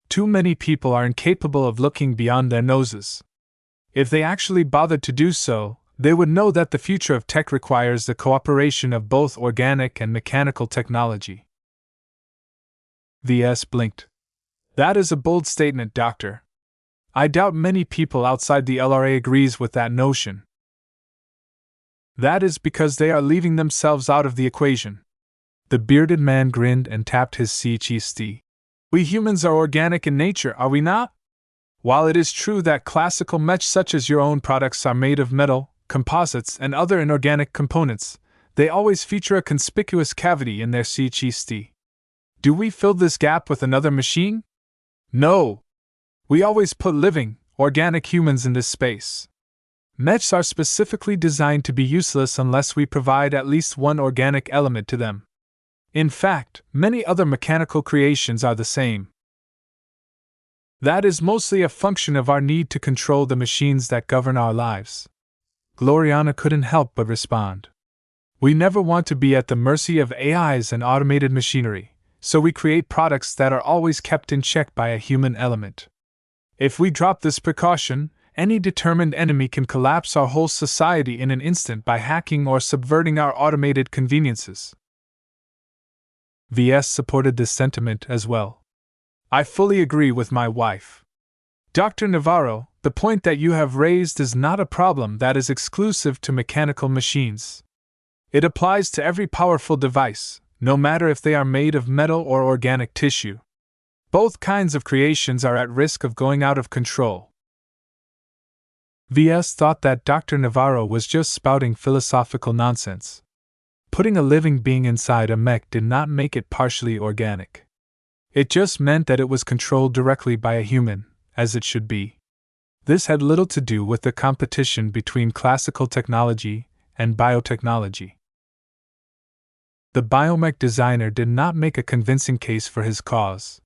S1: Too many people are incapable of looking beyond their noses. If they actually bothered to do so, they would know that the future of tech requires the cooperation of both organic and mechanical technology. Ves blinked. That is a bold statement, Doctor. I doubt many people outside the LRA agrees with that notion. That is because they are leaving themselves out of the equation. The bearded man grinned and tapped his chest. We humans are organic in nature, are we not? While it is true that classical mechs such as your own products are made of metal, composites, and other inorganic components, they always feature a conspicuous cavity in their chest. Do we fill this gap with another machine? No. We always put living, organic humans in this space. Mechs are specifically designed to be useless unless we provide at least one organic element to them. In fact, many other mechanical creations are the same. That is mostly a function of our need to control the machines that govern our lives. Gloriana couldn't help but respond. We never want to be at the mercy of AIs and automated machinery, so we create products that are always kept in check by a human element. If we drop this precaution, any determined enemy can collapse our whole society in an instant by hacking or subverting our automated conveniences. Ves supported this sentiment as well. I fully agree with my wife. Dr. Navarro, the point that you have raised is not a problem that is exclusive to mechanical machines. It applies to every powerful device, no matter if they are made of metal or organic tissue. Both kinds of creations are at risk of going out of control. Ves thought that Dr. Navarro was just spouting philosophical nonsense. Putting a living being inside a mech did not make it partially organic. It just meant that it was controlled directly by a human, as it should be. This had little to do with the competition between classical technology and biotechnology. The biomech designer did not make a convincing case for his cause.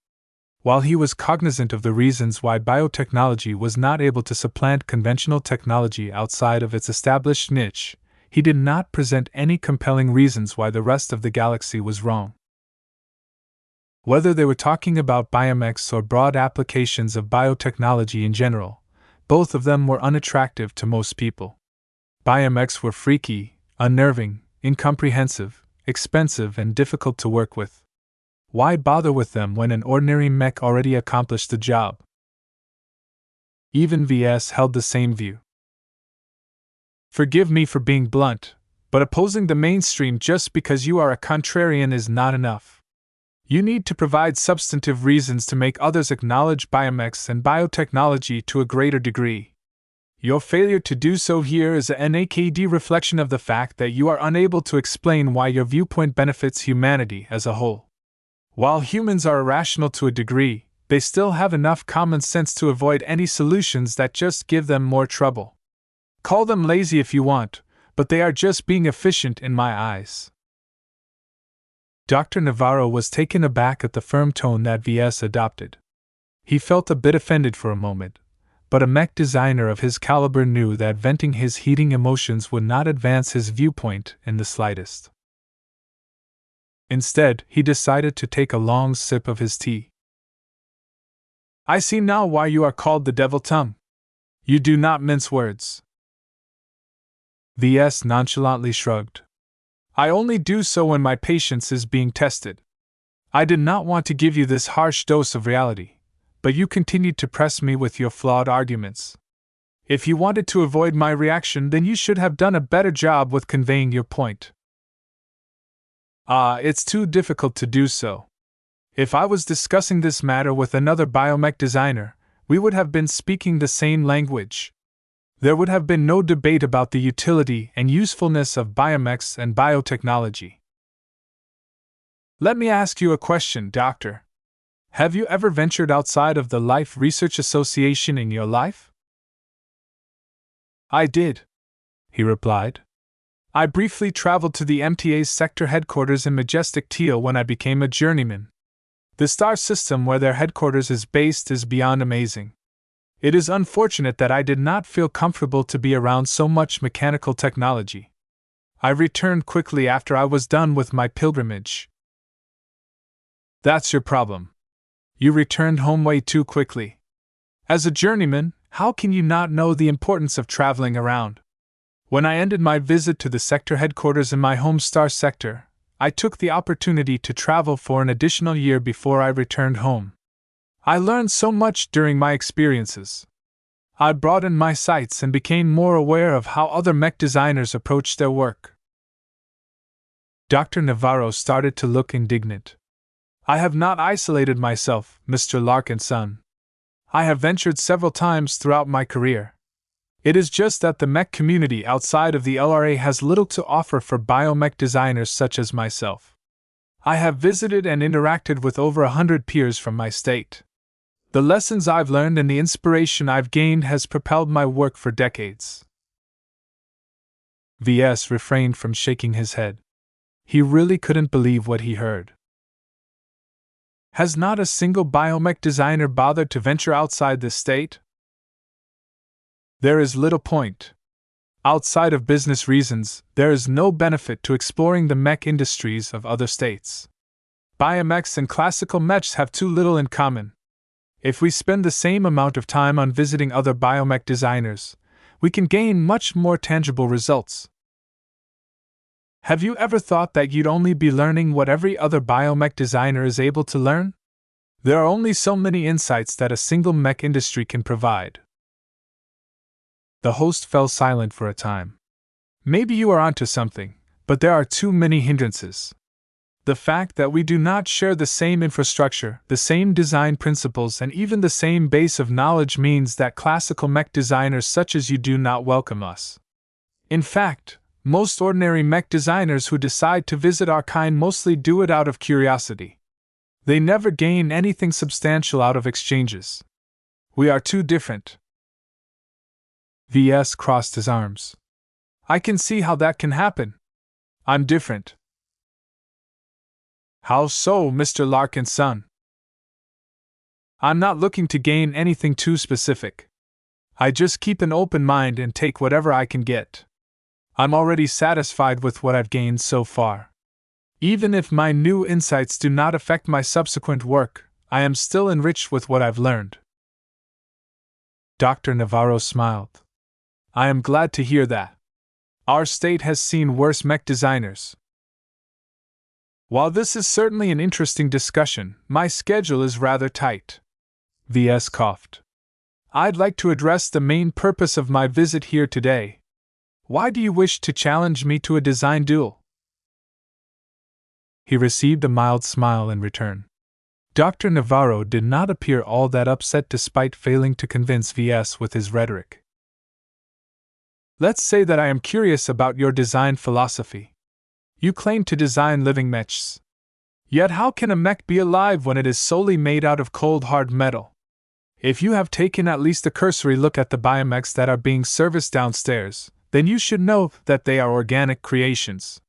S1: While he was cognizant of the reasons why biotechnology was not able to supplant conventional technology outside of its established niche, he did not present any compelling reasons why the rest of the galaxy was wrong. Whether they were talking about biomechs or broad applications of biotechnology in general, both of them were unattractive to most people. Biomechs were freaky, unnerving, incomprehensive, expensive, and difficult to work with. Why bother with them when an ordinary mech already accomplished the job? Even Ves held the same view. Forgive me for being blunt, but opposing the mainstream just because you are a contrarian is not enough. You need to provide substantive reasons to make others acknowledge biomechs and biotechnology to a greater degree. Your failure to do so here is a naked reflection of the fact that you are unable to explain why your viewpoint benefits humanity as a whole. While humans are irrational to a degree, they still have enough common sense to avoid any solutions that just give them more trouble. Call them lazy if you want, but they are just being efficient in my eyes. Dr. Navarro was taken aback at the firm tone that Ves adopted. He felt a bit offended for a moment, but a mech designer of his caliber knew that venting his heating emotions would not advance his viewpoint in the slightest. Instead, he decided to take a long sip of his tea. I see now why you are called the devil tongue. You do not mince words. Ves nonchalantly shrugged. I only do so when my patience is being tested. I did not want to give you this harsh dose of reality, but you continued to press me with your flawed arguments. If you wanted to avoid my reaction, then you should have done a better job with conveying your point. It's too difficult to do so. If I was discussing this matter with another biomech designer, we would have been speaking the same language. There would have been no debate about the utility and usefulness of biomechs and biotechnology. Let me ask you a question, Doctor. Have you ever ventured outside of the Life Research Association in your life? I did, he replied. I briefly traveled to the MTA's sector headquarters in Majestic Teal when I became a journeyman. The star system where their headquarters is based is beyond amazing. It is unfortunate that I did not feel comfortable to be around so much mechanical technology. I returned quickly after I was done with my pilgrimage. That's your problem. You returned home way too quickly. As a journeyman, how can you not know the importance of traveling around? When I ended my visit to the sector headquarters in my home star sector, I took the opportunity to travel for an additional year before I returned home. I learned so much during my experiences. I broadened my sights and became more aware of how other mech designers approach their work. Dr. Navarro started to look indignant. I have not isolated myself, Mr. Larkinson. I have ventured several times throughout my career. It is just that the mech community outside of the LRA has little to offer for biomech designers such as myself. I have visited and interacted with over 100 peers from my state. The lessons I've learned and the inspiration I've gained has propelled my work for decades. Ves refrained from shaking his head. He really couldn't believe what he heard. Has not a single biomech designer bothered to venture outside this state? There is little point. Outside of business reasons, there is no benefit to exploring the mech industries of other states. Biomechs and classical mechs have too little in common. If we spend the same amount of time on visiting other biomech designers, we can gain much more tangible results. Have you ever thought that you'd only be learning what every other biomech designer is able to learn? There are only so many insights that a single mech industry can provide. The host fell silent for a time. Maybe you are onto something, but there are too many hindrances. The fact that we do not share the same infrastructure, the same design principles, and even the same base of knowledge means that classical mech designers such as you do not welcome us. In fact, most ordinary mech designers who decide to visit our kind mostly do it out of curiosity. They never gain anything substantial out of exchanges. We are too different. Ves crossed his arms. I can see how that can happen. I'm different. How so, Mr. Larkinson? I'm not looking to gain anything too specific. I just keep an open mind and take whatever I can get. I'm already satisfied with what I've gained so far. Even if my new insights do not affect my subsequent work, I am still enriched with what I've learned. Dr. Navarro smiled. I am glad to hear that. Our state has seen worse mech designers. While this is certainly an interesting discussion, my schedule is rather tight. Ves coughed. I'd like to address the main purpose of my visit here today. Why do you wish to challenge me to a design duel? He received a mild smile in return. Dr. Navarro did not appear all that upset despite failing to convince Ves with his rhetoric. Let's say that I am curious about your design philosophy. You claim to design living mechs. Yet how can a mech be alive when it is solely made out of cold hard metal? If you have taken at least a cursory look at the biomechs that are being serviced downstairs, then you should know that they are organic creations.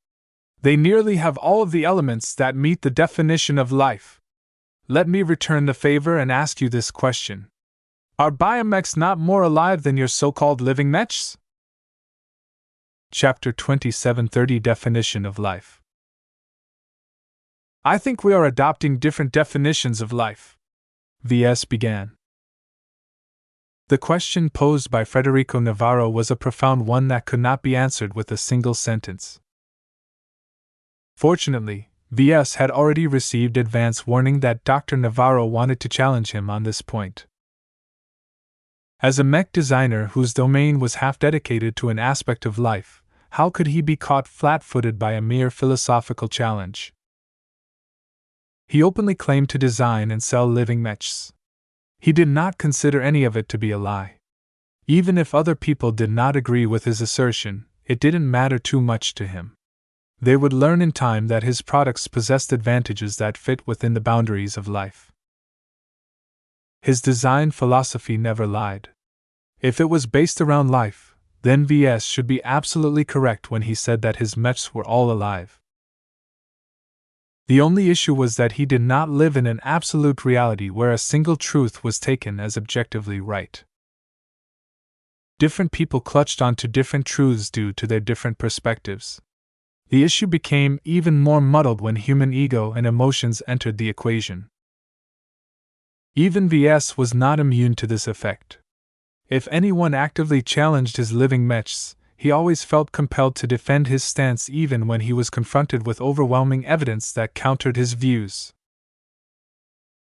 S1: They nearly have all of the elements that meet the definition of life. Let me return the favor and ask you this question. Are biomechs not more alive than your so-called living mechs? Chapter 2730 Definition of Life. I think we are adopting different definitions of life. Ves began. The question posed by Federico Navarro was a profound one that could not be answered with a single sentence. Fortunately, Ves had already received advance warning that Dr. Navarro wanted to challenge him on this point. As a mech designer whose domain was half dedicated to an aspect of life, how could he be caught flat-footed by a mere philosophical challenge? He openly claimed to design and sell living mechs. He did not consider any of it to be a lie. Even if other people did not agree with his assertion, it didn't matter too much to him. They would learn in time that his products possessed advantages that fit within the boundaries of life. His design philosophy never lied. If it was based around life, then Ves should be absolutely correct when he said that his mechs were all alive. The only issue was that he did not live in an absolute reality where a single truth was taken as objectively right. Different people clutched onto different truths due to their different perspectives. The issue became even more muddled when human ego and emotions entered the equation. Even Ves was not immune to this effect. If anyone actively challenged his living mechs, he always felt compelled to defend his stance even when he was confronted with overwhelming evidence that countered his views.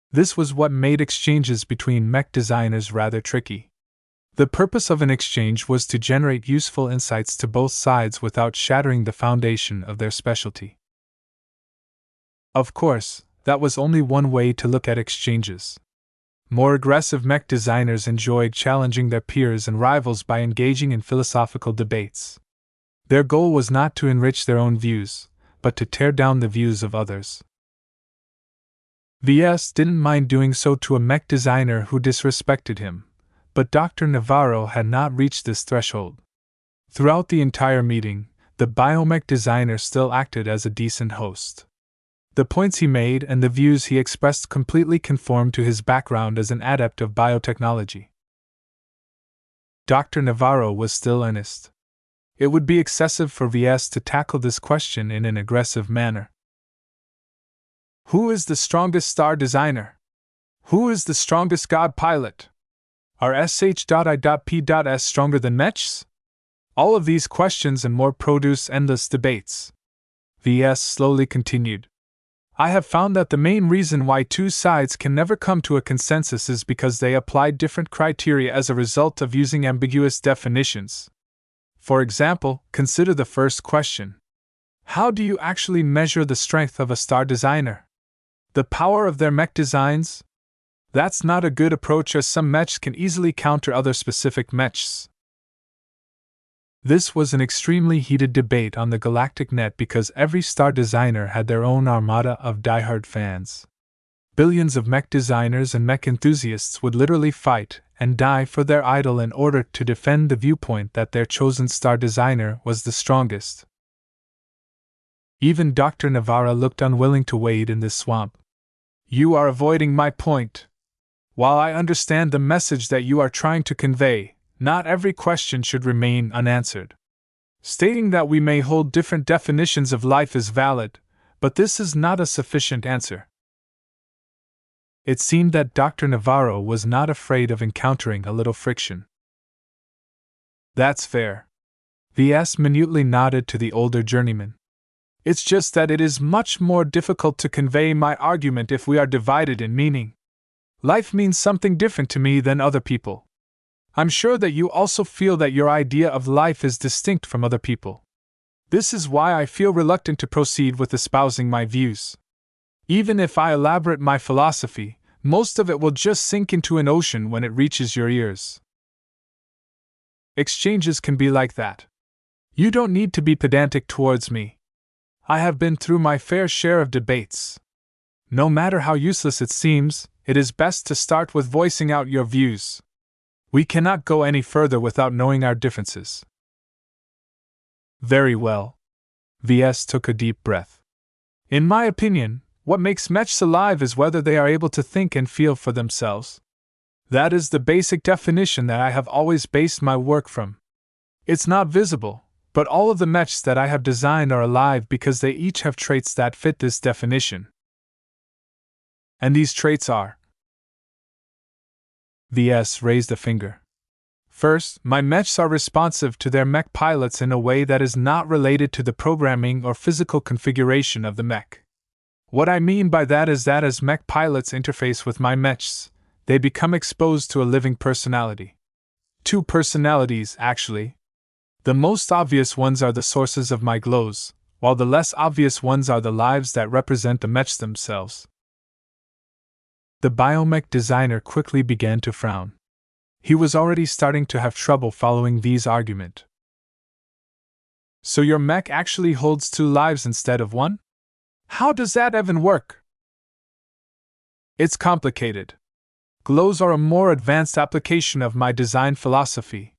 S1: This was what made exchanges between mech designers rather tricky. The purpose of an exchange was to generate useful insights to both sides without shattering the foundation of their specialty. Of course, that was only one way to look at exchanges. More aggressive mech designers enjoyed challenging their peers and rivals by engaging in philosophical debates. Their goal was not to enrich their own views, but to tear down the views of others. Ves didn't mind doing so to a mech designer who disrespected him, but Dr. Navarro had not reached this threshold. Throughout the entire meeting, the biomech designer still acted as a decent host. The points he made and the views he expressed completely conformed to his background as an adept of biotechnology. Dr. Navarro was still earnest. It would be excessive for Ves to tackle this question in an aggressive manner. Who is the strongest star designer? Who is the strongest god pilot? Are sh.I.P.S stronger than mechs? All of these questions and more produce endless debates. Ves slowly continued. I have found that the main reason why two sides can never come to a consensus is because they apply different criteria as a result of using ambiguous definitions. For example, consider the first question. How do you actually measure the strength of a star designer? The power of their mech designs? That's not a good approach, as some mechs can easily counter other specific mechs. This was an extremely heated debate on the galactic net because every star designer had their own armada of diehard fans. Billions of mech designers and mech enthusiasts would literally fight and die for their idol in order to defend the viewpoint that their chosen star designer was the strongest. Even Dr. Navarro looked unwilling to wade in this swamp. You are avoiding my point. While I understand the message that you are trying to convey, not every question should remain unanswered. Stating that we may hold different definitions of life is valid, but this is not a sufficient answer. It seemed that Dr. Navarro was not afraid of encountering a little friction. That's fair. Ves minutely nodded to the older journeyman. It's just that it is much more difficult to convey my argument if we are divided in meaning. Life means something different to me than other people. I'm sure that you also feel that your idea of life is distinct from other people. This is why I feel reluctant to proceed with espousing my views. Even if I elaborate my philosophy, most of it will just sink into an ocean when it reaches your ears. Exchanges can be like that. You don't need to be pedantic towards me. I have been through my fair share of debates. No matter how useless it seems, it is best to start with voicing out your views. We cannot go any further without knowing our differences. Very well. Ves took a deep breath. In my opinion, what makes mechs alive is whether they are able to think and feel for themselves. That is the basic definition that I have always based my work from. It's not visible, But all of the mechs that I have designed are alive because they each have traits that fit this definition. And these traits are. Ves raised a finger. First, my mechs are responsive to their mech pilots in a way that is not related to the programming or physical configuration of the mech. What I mean by that is that as mech pilots interface with my mechs, they become exposed to a living personality. Two personalities, actually. The most obvious ones are the sources of my glows, while the less obvious ones are the lives that represent the mechs themselves. The biomech designer quickly began to frown. He was already starting to have trouble following V's argument. So your mech actually holds two lives instead of one? How does that even work? It's complicated. Glows are a more advanced application of my design philosophy.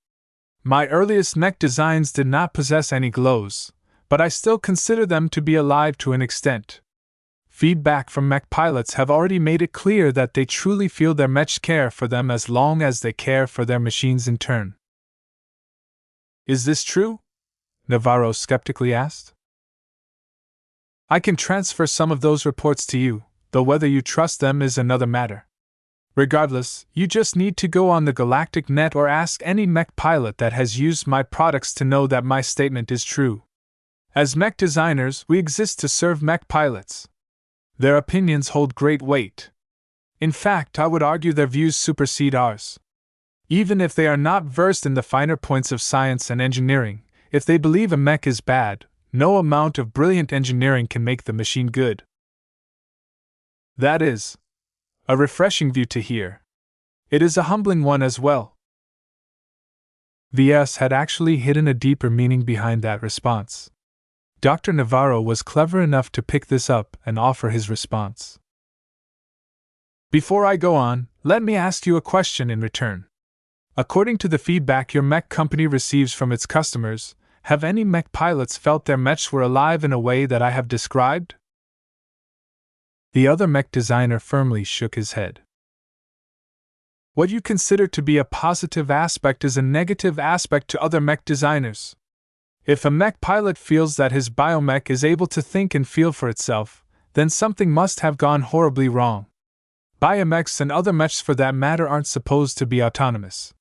S1: My earliest mech designs did not possess any glows, but I still consider them to be alive to an extent. Feedback from mech pilots have already made it clear that they truly feel their mechs care for them as long as they care for their machines in turn. Is this true? Navarro skeptically asked. I can transfer some of those reports to you, though whether you trust them is another matter. Regardless, you just need to go on the galactic net or ask any mech pilot that has used my products to know that my statement is true. As mech designers, we exist to serve mech pilots. Their opinions hold great weight. In fact, I would argue their views supersede ours. Even if they are not versed in the finer points of science and engineering, if they believe a mech is bad, no amount of brilliant engineering can make the machine good. That is a refreshing view to hear. It is a humbling one as well. Ves had actually hidden a deeper meaning behind that response. Dr. Navarro was clever enough to pick this up and offer his response. Before I go on, let me ask you a question in return. According to the feedback your mech company receives from its customers, have any mech pilots felt their mechs were alive in a way that I have described? The other mech designer firmly shook his head. What you consider to be a positive aspect is a negative aspect to other mech designers. If a mech pilot feels that his biomech is able to think and feel for itself, then something must have gone horribly wrong. Biomechs and other mechs for that matter aren't supposed to be autonomous.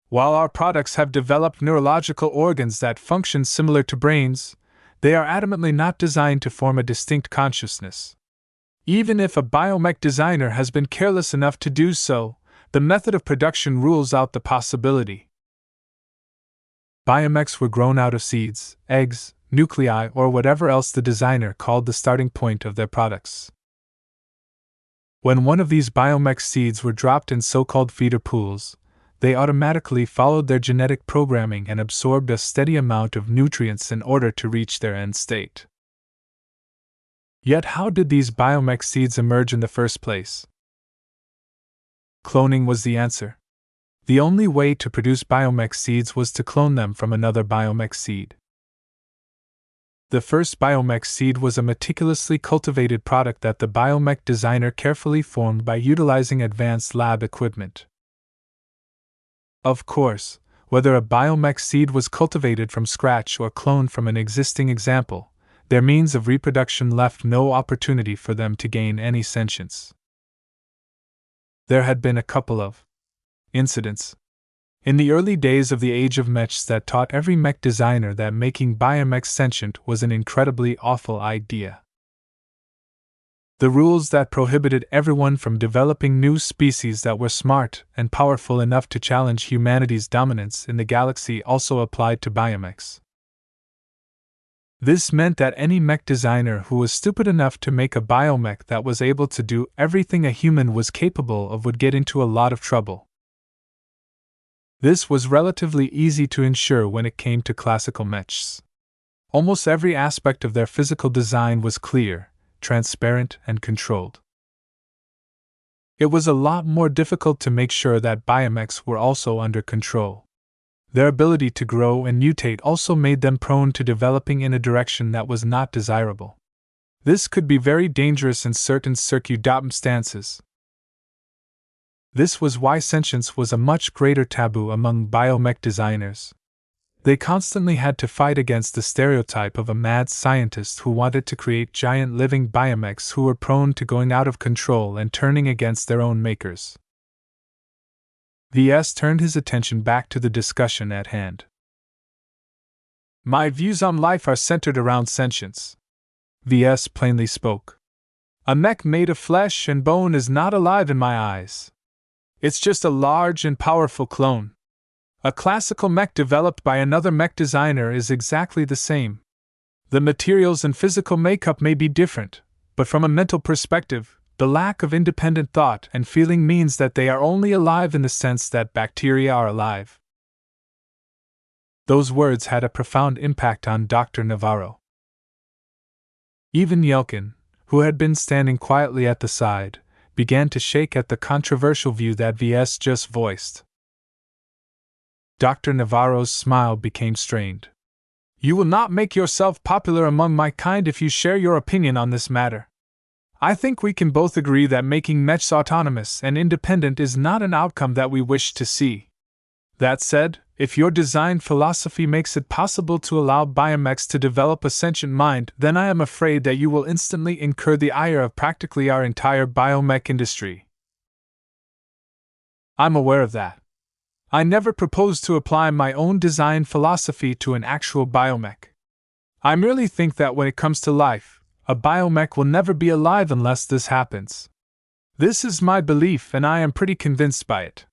S1: While our products have developed neurological organs that function similar to brains, they are adamantly not designed to form a distinct consciousness. Even if a biomech designer has been careless enough to do so, the method of production rules out the possibility. Biomechs were grown out of seeds, eggs, nuclei, or whatever else the designer called the starting point of their products. When one of these biomech seeds were dropped in so-called feeder pools, they automatically followed their genetic programming and absorbed a steady amount of nutrients in order to reach their end state. Yet how did these biomech seeds emerge in the first place? Cloning was the answer. The only way to produce biomech seeds was to clone them from another biomech seed. The first biomech seed was a meticulously cultivated product that the biomech designer carefully formed by utilizing advanced lab equipment. Of course, whether a biomech seed was cultivated from scratch or cloned from an existing example, their means of reproduction left no opportunity for them to gain any sentience. There had been a couple of incidents in the early days of the Age of Mechs that taught every mech designer that making biomechs sentient was an incredibly awful idea. The rules that prohibited everyone from developing new species that were smart and powerful enough to challenge humanity's dominance in the galaxy also applied to biomechs. This meant that any mech designer who was stupid enough to make a biomech that was able to do everything a human was capable of would get into a lot of trouble. This was relatively easy to ensure when it came to classical mechs. Almost every aspect of their physical design was clear, transparent, and controlled. It was a lot more difficult to make sure that biomechs were also under control. Their ability to grow and mutate also made them prone to developing in a direction that was not desirable. This could be very dangerous in certain circumstances. This was why sentience was a much greater taboo among biomech designers. They constantly had to fight against the stereotype of a mad scientist who wanted to create giant living biomechs who were prone to going out of control and turning against their own makers. Ves turned his attention back to the discussion at hand. My views on life are centered around sentience. Ves plainly spoke. A mech made of flesh and bone is not alive in my eyes. It's just a large and powerful clone. A classical mech developed by another mech designer is exactly the same. The materials and physical makeup may be different, but from a mental perspective, the lack of independent thought and feeling means that they are only alive in the sense that bacteria are alive. Those words had a profound impact on Dr. Navarro. Even Yelkin, who had been standing quietly at the side, began to shake at the controversial view that Ves just voiced. Dr. Navarro's smile became strained. You will not make yourself popular among my kind if you share your opinion on this matter. I think we can both agree that making mechs autonomous and independent is not an outcome that we wish to see. That said, if your design philosophy makes it possible to allow biomechs to develop a sentient mind, then I am afraid that you will instantly incur the ire of practically our entire biomech industry. I'm aware of that. I never proposed to apply my own design philosophy to an actual biomech. I merely think that when it comes to life, a biomech will never be alive unless this happens. This is my belief and I am pretty convinced by it.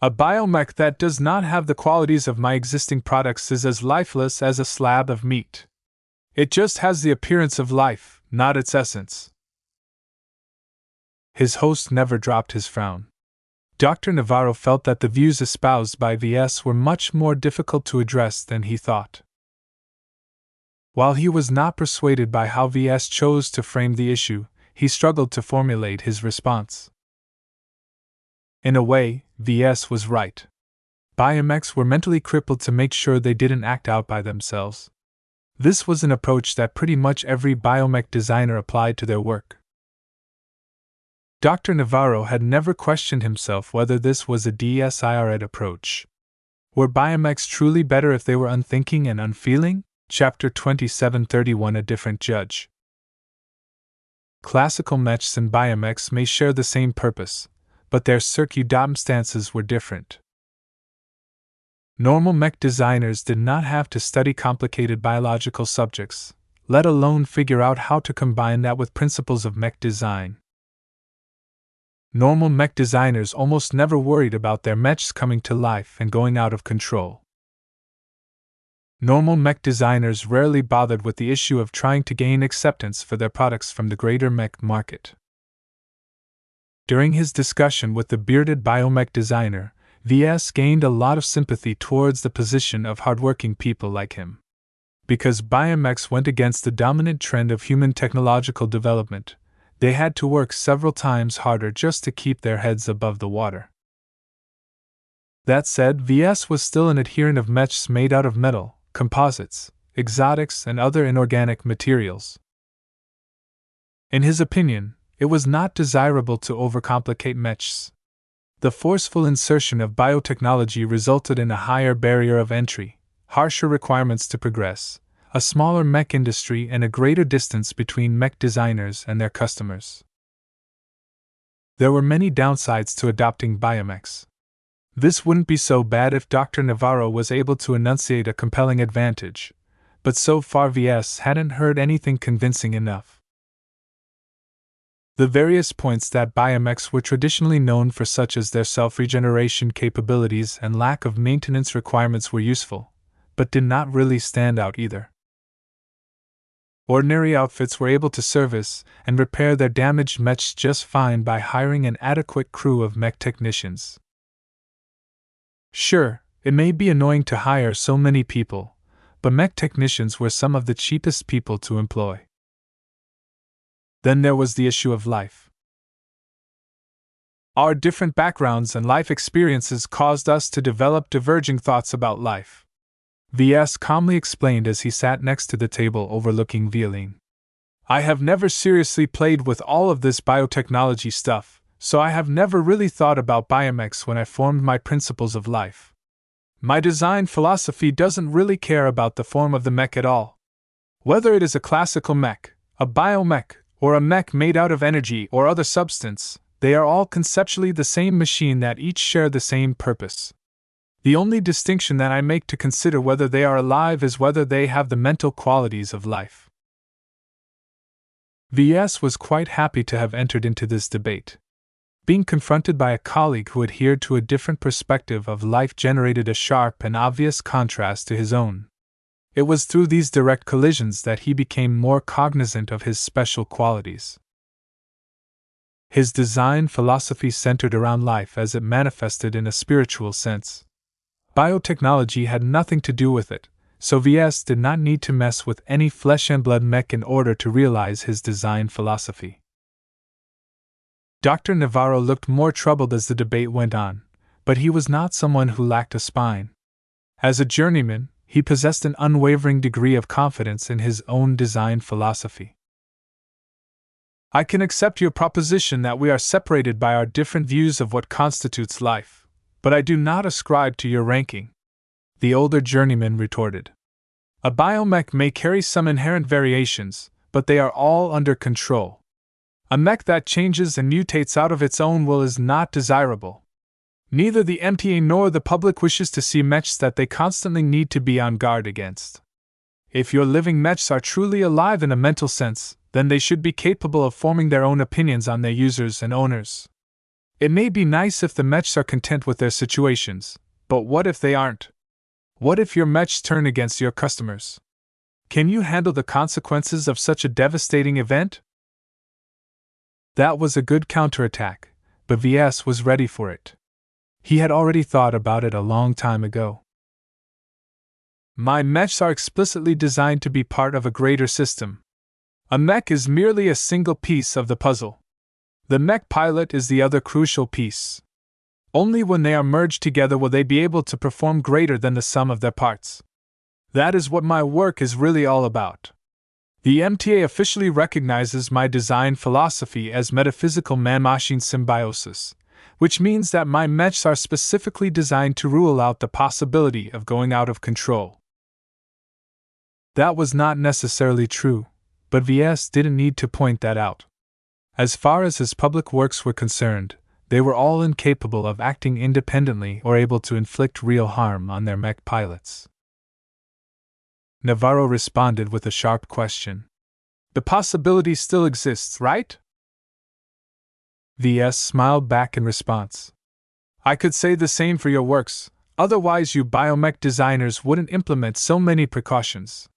S1: A biomech that does not have the qualities of my existing products is as lifeless as a slab of meat. It just has the appearance of life, not its essence. His host never dropped his frown. Dr. Navarro felt that the views espoused by Ves were much more difficult to address than he thought. While he was not persuaded by how Ves chose to frame the issue, he struggled to formulate his response. In a way, Ves was right. Biomechs were mentally crippled to make sure they didn't act out by themselves. This was an approach that pretty much every biomech designer applied to their work. Dr. Navarro had never questioned himself whether this was a desired approach. Were biomechs truly better if they were unthinking and unfeeling? Chapter 2731 A Different Judge. Classical mechs and biomechs may share the same purpose, but their circumstances were different. Normal mech designers did not have to study complicated biological subjects, let alone figure out how to combine that with principles of mech design. Normal mech designers almost never worried about their mechs coming to life and going out of control. Normal mech designers rarely bothered with the issue of trying to gain acceptance for their products from the greater mech market. During his discussion with the bearded biomech designer, Ves gained a lot of sympathy towards the position of hardworking people like him. Because biomechs went against the dominant trend of human technological development, they had to work several times harder just to keep their heads above the water. That said, Ves was still an adherent of mechs made out of metal, composites, exotics, and other inorganic materials. In his opinion, it was not desirable to overcomplicate mechs. The forceful insertion of biotechnology resulted in a higher barrier of entry, harsher requirements to progress, a smaller mech industry, and a greater distance between mech designers and their customers. There were many downsides to adopting biomechs. This wouldn't be so bad if Dr. Navarro was able to enunciate a compelling advantage, but so far Ves hadn't heard anything convincing enough. The various points that biomechs were traditionally known for, such as their self-regeneration capabilities and lack of maintenance requirements, were useful, but did not really stand out either. Ordinary outfits were able to service and repair their damaged mechs just fine by hiring an adequate crew of mech technicians. Sure, it may be annoying to hire so many people, but mech technicians were some of the cheapest people to employ. Then there was the issue of life. Our different backgrounds and life experiences caused us to develop diverging thoughts about life. Ves calmly explained as he sat next to the table overlooking Violin. I have never seriously played with all of this biotechnology stuff, so I have never really thought about biomechs when I formed my principles of life. My design philosophy doesn't really care about the form of the mech at all. Whether it is a classical mech, a biomech, or a mech made out of energy or other substance, they are all conceptually the same machine that each share the same purpose. The only distinction that I make to consider whether they are alive is whether they have the mental qualities of life. Ves was quite happy to have entered into this debate. Being confronted by a colleague who adhered to a different perspective of life generated a sharp and obvious contrast to his own. It was through these direct collisions that he became more cognizant of his special qualities. His design philosophy centered around life as it manifested in a spiritual sense. Biotechnology had nothing to do with it, so Ves did not need to mess with any flesh and blood mech in order to realize his design philosophy. Dr. Navarro looked more troubled as the debate went on, but he was not someone who lacked a spine. As a journeyman, he possessed an unwavering degree of confidence in his own design philosophy. I can accept your proposition that we are separated by our different views of what constitutes life, but I do not ascribe to your ranking, the older journeyman retorted. A biomech may carry some inherent variations, but they are all under control. A mech that changes and mutates out of its own will is not desirable. Neither the MTA nor the public wishes to see mechs that they constantly need to be on guard against. If your living mechs are truly alive in a mental sense, then they should be capable of forming their own opinions on their users and owners. It may be nice if the mechs are content with their situations, but what if they aren't? What if your mechs turn against your customers? Can you handle the consequences of such a devastating event? That was a good counterattack, but Ves was ready for it. He had already thought about it a long time ago. My mechs are explicitly designed to be part of a greater system. A mech is merely a single piece of the puzzle. The mech pilot is the other crucial piece. Only when they are merged together will they be able to perform greater than the sum of their parts. That is what my work is really all about. The MTA officially recognizes my design philosophy as metaphysical man-machine symbiosis, which means that my mechs are specifically designed to rule out the possibility of going out of control. That was not necessarily true, but Ves didn't need to point that out. As far as his public works were concerned, they were all incapable of acting independently or able to inflict real harm on their mech pilots. Navarro responded with a sharp question. The possibility still exists, right? Ves smiled back in response. I could say the same for your works, otherwise you biomech designers wouldn't implement so many precautions.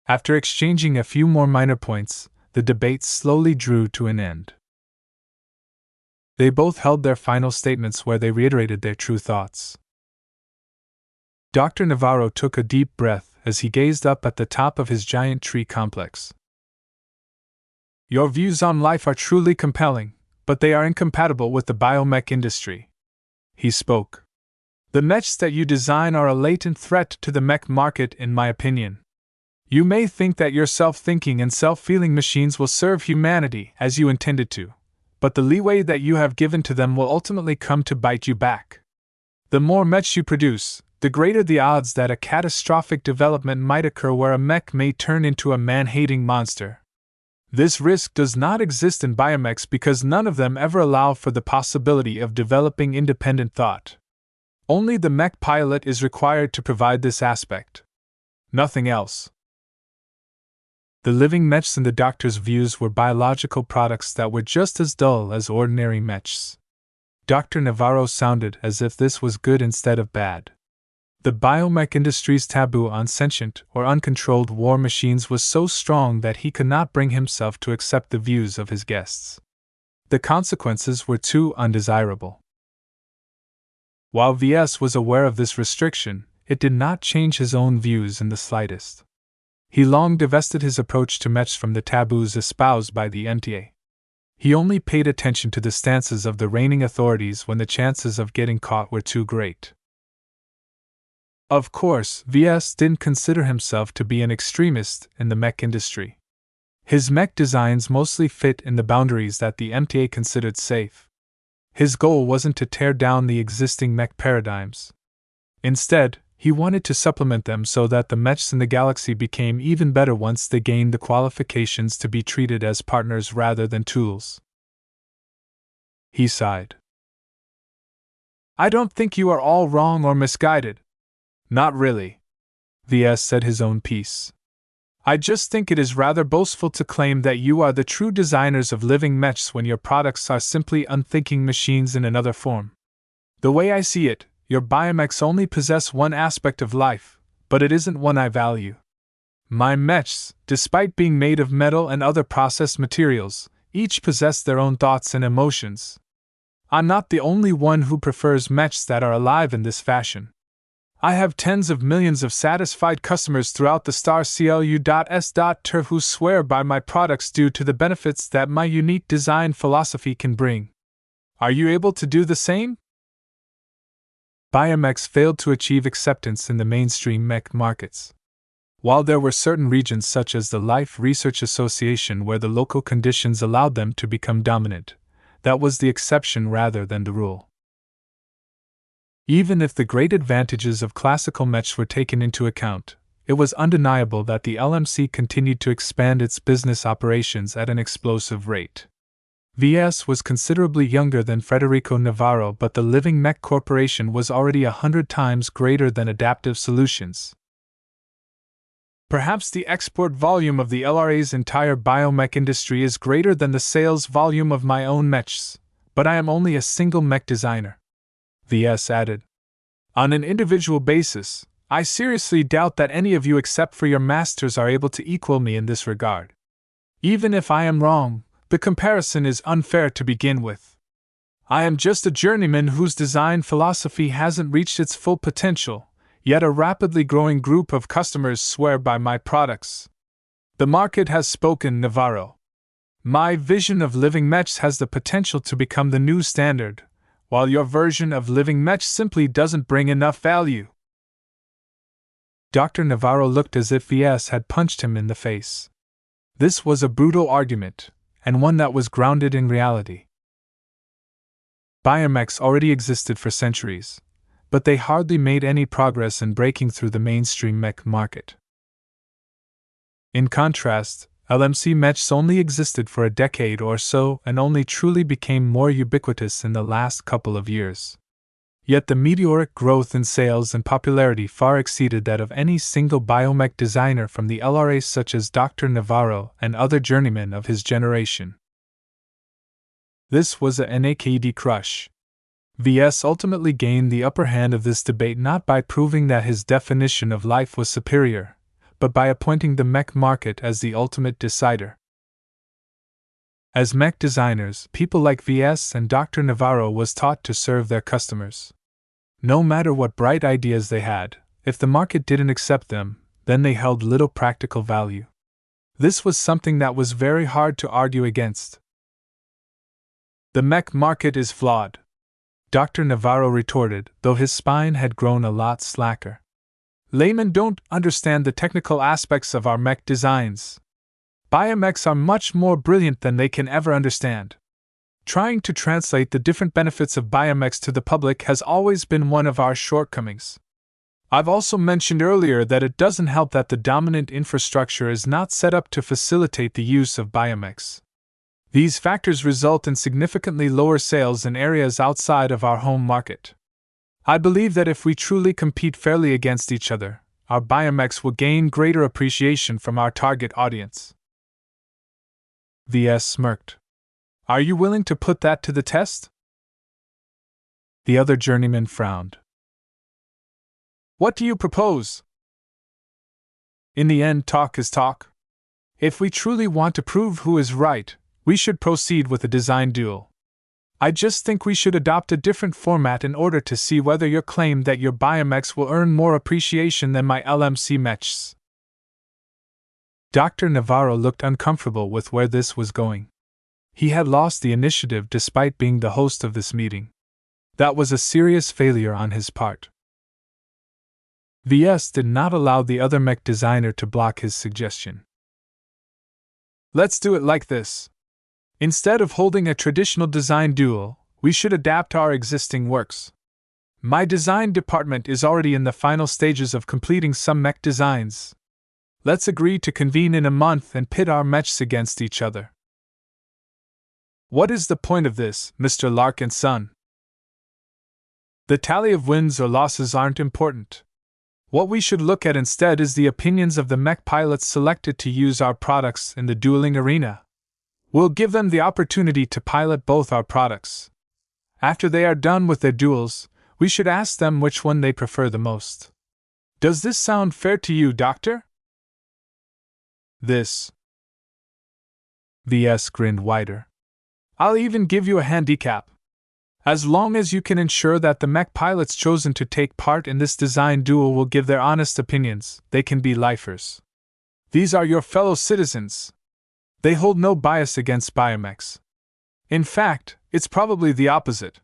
S1: After exchanging a few more minor points, the debate slowly drew to an end. They both held their final statements where they reiterated their true thoughts. Dr. Navarro took a deep breath as he gazed up at the top of his giant tree complex. Your views on life are truly compelling, but they are incompatible with the biomech industry. He spoke. The mechs that you design are a latent threat to the mech market, in my opinion. You may think that your self-thinking and self-feeling machines will serve humanity as you intended to, but the leeway that you have given to them will ultimately come to bite you back. The more mechs you produce, the greater the odds that a catastrophic development might occur where a mech may turn into a man-hating monster. This risk does not exist in biomechs because none of them ever allow for the possibility of developing independent thought. Only the mech pilot is required to provide this aspect. Nothing else. The living mechs in the doctor's views were biological products that were just as dull as ordinary mechs. Dr. Navarro sounded as if this was good instead of bad. The biomech industry's taboo on sentient or uncontrolled war machines was so strong that he could not bring himself to accept the views of his guests. The consequences were too undesirable. While Ves was aware of this restriction, it did not change his own views in the slightest. He long divested his approach to mechs from the taboos espoused by the MTA. He only paid attention to the stances of the reigning authorities when the chances of getting caught were too great. Of course, Ves didn't consider himself to be an extremist in the mech industry. His mech designs mostly fit in the boundaries that the MTA considered safe. His goal wasn't to tear down the existing mech paradigms, Instead, he wanted to supplement them so that the mechs in the galaxy became even better once they gained the qualifications to be treated as partners rather than tools. He sighed. I don't think you are all wrong or misguided. Not really. Ves said his own piece. I just think it is rather boastful to claim that you are the true designers of living mechs when your products are simply unthinking machines in another form. The way I see it, your biomechs only possess one aspect of life, but it isn't one I value. My mechs, despite being made of metal and other processed materials, each possess their own thoughts and emotions. I'm not the only one who prefers mechs that are alive in this fashion. I have tens of millions of satisfied customers throughout the star CLU.S.Ter who swear by my products due to the benefits that my unique design philosophy can bring. Are you able to do the same? Biomechs failed to achieve acceptance in the mainstream mech markets. While there were certain regions such as the Life Research Association where the local conditions allowed them to become dominant, that was the exception rather than the rule. Even if the great advantages of classical mechs were taken into account, it was undeniable that the LMC continued to expand its business operations at an explosive rate. Ves was considerably younger than Federico Navarro, but the Living Mech Corporation was already 100 times greater than Adaptive Solutions. Perhaps the export volume of the LRA's entire biomech industry is greater than the sales volume of my own mechs, but I am only a single mech designer. Ves added. On an individual basis, I seriously doubt that any of you except for your masters are able to equal me in this regard. Even if I am wrong, the comparison is unfair to begin with. I am just a journeyman whose design philosophy hasn't reached its full potential, yet a rapidly growing group of customers swear by my products. The market has spoken, Navarro. My vision of living mechs has the potential to become the new standard, while your version of living mech simply doesn't bring enough value. Dr. Navarro looked as if Ves had punched him in the face. This was a brutal argument, and one that was grounded in reality. Biomechs already existed for centuries, but they hardly made any progress in breaking through the mainstream mech market. In contrast, LMC mechs only existed for a decade or so and only truly became more ubiquitous in the last couple of years. Yet the meteoric growth in sales and popularity far exceeded that of any single biomech designer from the LRA such as Dr. Navarro and other journeymen of his generation. This was a naked crush. Ves ultimately gained the upper hand of this debate not by proving that his definition of life was superior, but by appointing the mech market as the ultimate decider. As mech designers, people like Ves and Dr. Navarro was taught to serve their customers. No matter what bright ideas they had, if the market didn't accept them, then they held little practical value. This was something that was very hard to argue against. The mech market is flawed, Dr. Navarro retorted, though his spine had grown a lot slacker. Laymen don't understand the technical aspects of our mech designs. Biomechs are much more brilliant than they can ever understand. Trying to translate the different benefits of biomechs to the public has always been one of our shortcomings. I've also mentioned earlier that it doesn't help that the dominant infrastructure is not set up to facilitate the use of biomechs. These factors result in significantly lower sales in areas outside of our home market. I believe that if we truly compete fairly against each other, our biomechs will gain greater appreciation from our target audience. Ves smirked. Are you willing to put that to the test? The other journeyman frowned. What do you propose? In the end, talk is talk. If we truly want to prove who is right, we should proceed with a design duel. I just think we should adopt a different format in order to see whether your claim that your biomechs will earn more appreciation than my LMC mechs. Dr. Navarro looked uncomfortable with where this was going. He had lost the initiative despite being the host of this meeting. That was a serious failure on his part. Ves did not allow the other mech designer to block his suggestion. Let's do it like this. Instead of holding a traditional design duel, we should adapt our existing works. My design department is already in the final stages of completing some mech designs. Let's agree to convene in a month and pit our mechs against each other. What is the point of this, Mr. Larkinson? The tally of wins or losses aren't important. What we should look at instead is the opinions of the mech pilots selected to use our products in the dueling arena. We'll give them the opportunity to pilot both our products. After they are done with their duels, we should ask them which one they prefer the most. Does this sound fair to you, Doctor? This. Ves grinned wider. I'll even give you a handicap. As long as you can ensure that the mech pilots chosen to take part in this design duel will give their honest opinions, they can be lifers. These are your fellow citizens. They hold no bias against biomechs. In fact, it's probably the opposite.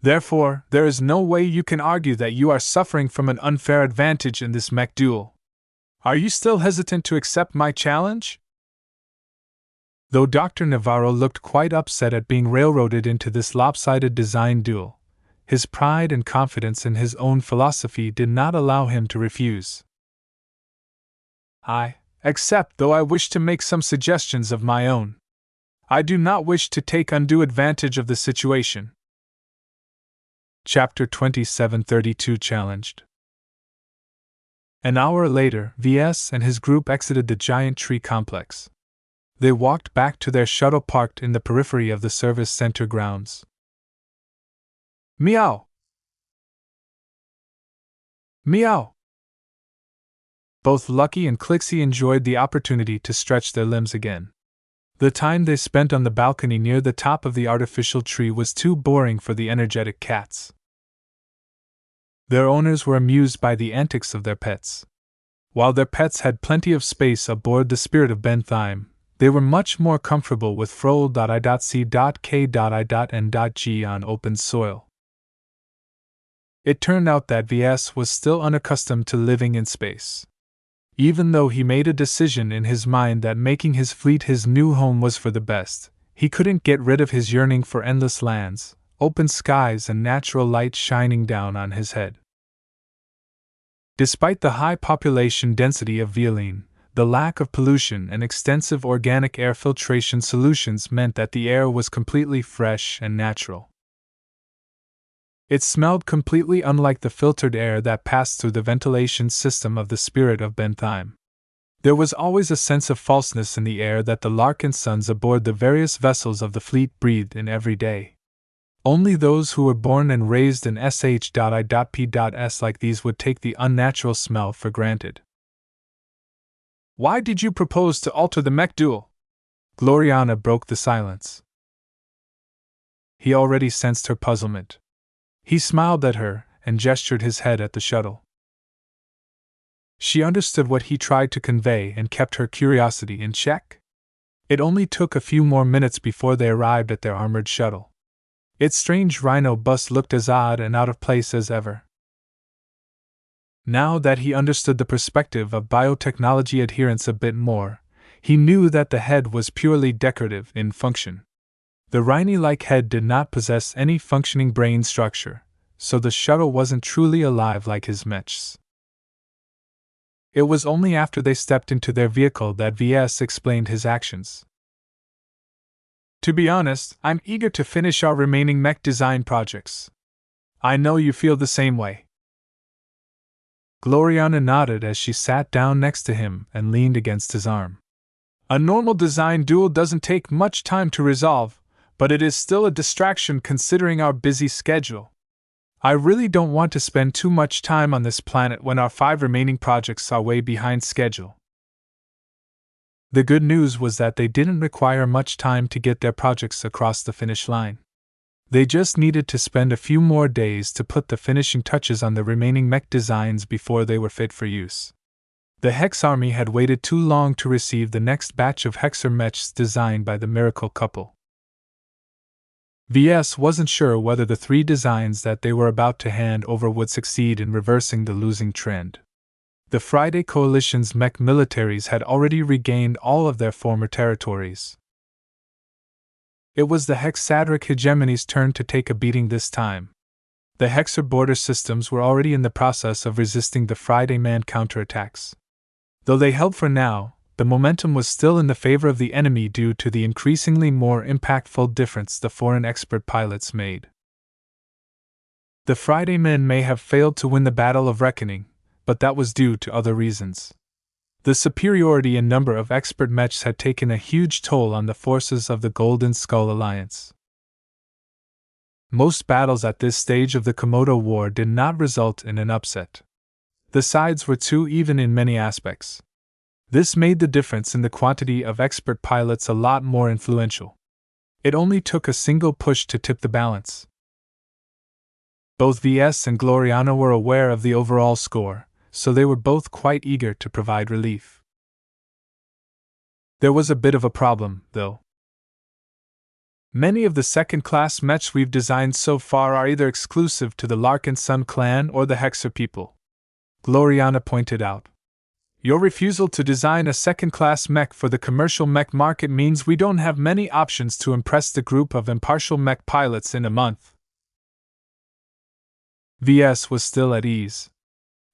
S1: Therefore, there is no way you can argue that you are suffering from an unfair advantage in this mech duel. Are you still hesitant to accept my challenge? Though Dr. Navarro looked quite upset at being railroaded into this lopsided design duel, his pride and confidence in his own philosophy did not allow him to refuse. I accept, though I wish to make some suggestions of my own. I do not wish to take undue advantage of the situation. Chapter 2732 Challenged. An hour later, Ves and his group exited the giant tree complex. They walked back to their shuttle parked in the periphery of the service center grounds. Meow! Meow! Both Lucky and Clixie enjoyed the opportunity to stretch their limbs again. The time they spent on the balcony near the top of the artificial tree was too boring for the energetic cats. Their owners were amused by the antics of their pets. While their pets had plenty of space aboard the Spirit of Bentheim, they were much more comfortable with Froll.I.C.K.I.N.G on open soil. It turned out that Ves was still unaccustomed to living in space. Even though he made a decision in his mind that making his fleet his new home was for the best, he couldn't get rid of his yearning for endless lands, open skies, and natural light shining down on his head. Despite the high population density of Violene, the lack of pollution and extensive organic air filtration solutions meant that the air was completely fresh and natural. It smelled completely unlike the filtered air that passed through the ventilation system of the Spirit of Bentheim. There was always a sense of falseness in the air that the Larkinsons aboard the various vessels of the fleet breathed in every day. Only those who were born and raised in sh.I.P.S like these would take the unnatural smell for granted. Why did you propose to alter the mech duel? Gloriana broke the silence. He already sensed her puzzlement. He smiled at her and gestured his head at the shuttle. She understood what he tried to convey and kept her curiosity in check. It only took a few more minutes before they arrived at their armored shuttle. Its strange rhino bus looked as odd and out of place as ever. Now that he understood the perspective of biotechnology adherence a bit more, he knew that the head was purely decorative in function. The rhino-like head did not possess any functioning brain structure, so the shuttle wasn't truly alive like his mechs. It was only after they stepped into their vehicle that Ves explained his actions. To be honest, I'm eager to finish our remaining mech design projects. I know you feel the same way. Gloriana nodded as she sat down next to him and leaned against his arm. A normal design duel doesn't take much time to resolve, but it is still a distraction considering our busy schedule. I really don't want to spend too much time on this planet when our 5 remaining projects are way behind schedule. The good news was that they didn't require much time to get their projects across the finish line. They just needed to spend a few more days to put the finishing touches on the remaining mech designs before they were fit for use. The Hex Army had waited too long to receive the next batch of Hexer mechs designed by the Miracle Couple. Ves wasn't sure whether the 3 designs that they were about to hand over would succeed in reversing the losing trend. The Friday Coalition's mech militaries had already regained all of their former territories. It was the Hexadric hegemony's turn to take a beating this time. the Hexer border systems were already in the process of resisting the Friday Man counterattacks. Though they held for now, the momentum was still in the favor of the enemy due to the increasingly more impactful difference the foreign expert pilots made. The Friday Men may have failed to win the Battle of Reckoning, but that was due to other reasons. The superiority in number of expert mechs had taken a huge toll on the forces of the Golden Skull Alliance. Most battles at this stage of the Komodo War did not result in an upset. The sides were too even in many aspects. This made the difference in the quantity of expert pilots a lot more influential. It only took a single push to tip the balance. Both Ves and Gloriana were aware of the overall score, so they were both quite eager to provide relief. There was a bit of a problem, though. Many of the second-class mechs we've designed so far are either exclusive to the Larkinson clan or the Hexer people, Gloriana pointed out. Your refusal to design a second-class mech for the commercial mech market means we don't have many options to impress the group of impartial mech pilots in a month. Ves was still at ease.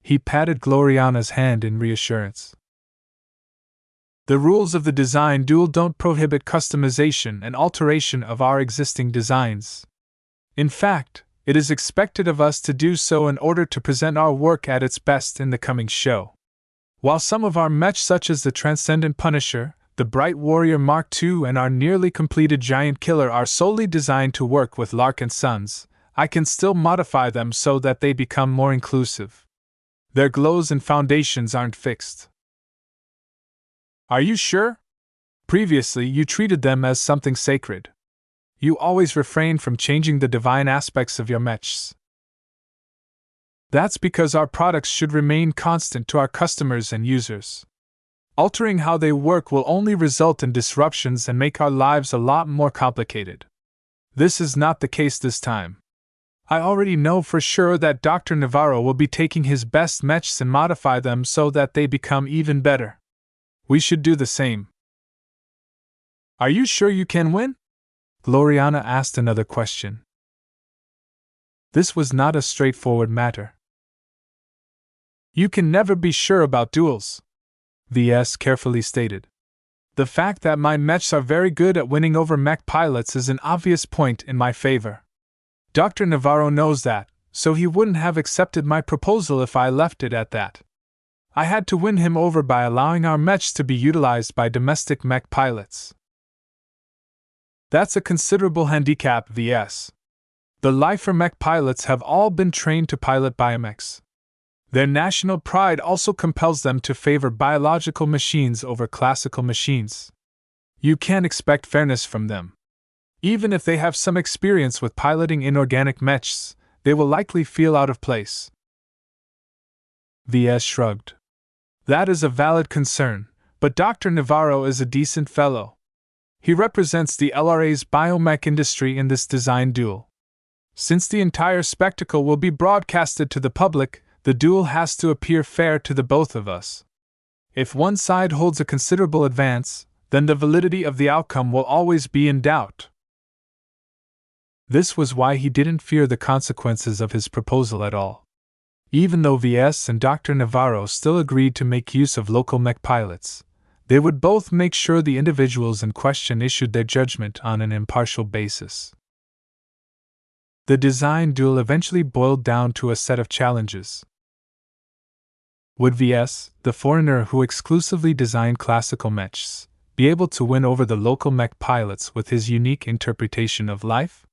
S1: He patted Gloriana's hand in reassurance. The rules of the design duel don't prohibit customization and alteration of our existing designs. In fact, it is expected of us to do so in order to present our work at its best in the coming show. While some of our mechs such as the Transcendent Punisher, the Bright Warrior Mark II and our nearly completed Giant Killer are solely designed to work with Larkinsons, I can still modify them so that they become more inclusive. Their glows and foundations aren't fixed. Are you sure? Previously, you treated them as something sacred. You always refrained from changing the divine aspects of your mechs. That's because our products should remain constant to our customers and users. Altering how they work will only result in disruptions and make our lives a lot more complicated. This is not the case this time. I already know for sure that Dr. Navarro will be taking his best mechs and modify them so that they become even better. We should do the same. Are you sure you can win? Gloriana asked another question. This was not a straightforward matter. You can never be sure about duels, Ves carefully stated. The fact that my mechs are very good at winning over mech pilots is an obvious point in my favor. Dr. Navarro knows that, so he wouldn't have accepted my proposal if I left it at that. I had to win him over by allowing our mechs to be utilized by domestic mech pilots. That's a considerable handicap, Ves. The Lifer mech pilots have all been trained to pilot biomechs. Their national pride also compels them to favor biological machines over classical machines. You can't expect fairness from them. Even if they have some experience with piloting inorganic mechs, they will likely feel out of place. Ves shrugged. That is a valid concern, but Dr. Navarro is a decent fellow. He represents the LRA's biomech industry in this design duel. Since the entire spectacle will be broadcasted to the public, the duel has to appear fair to the both of us. If one side holds a considerable advance, then the validity of the outcome will always be in doubt. This was why he didn't fear the consequences of his proposal at all. Even though Ves and Dr. Navarro still agreed to make use of local mech pilots, they would both make sure the individuals in question issued their judgment on an impartial basis. The design duel eventually boiled down to a set of challenges. Would Ves, the foreigner who exclusively designed classical mechs, be able to win over the local mech pilots with his unique interpretation of life?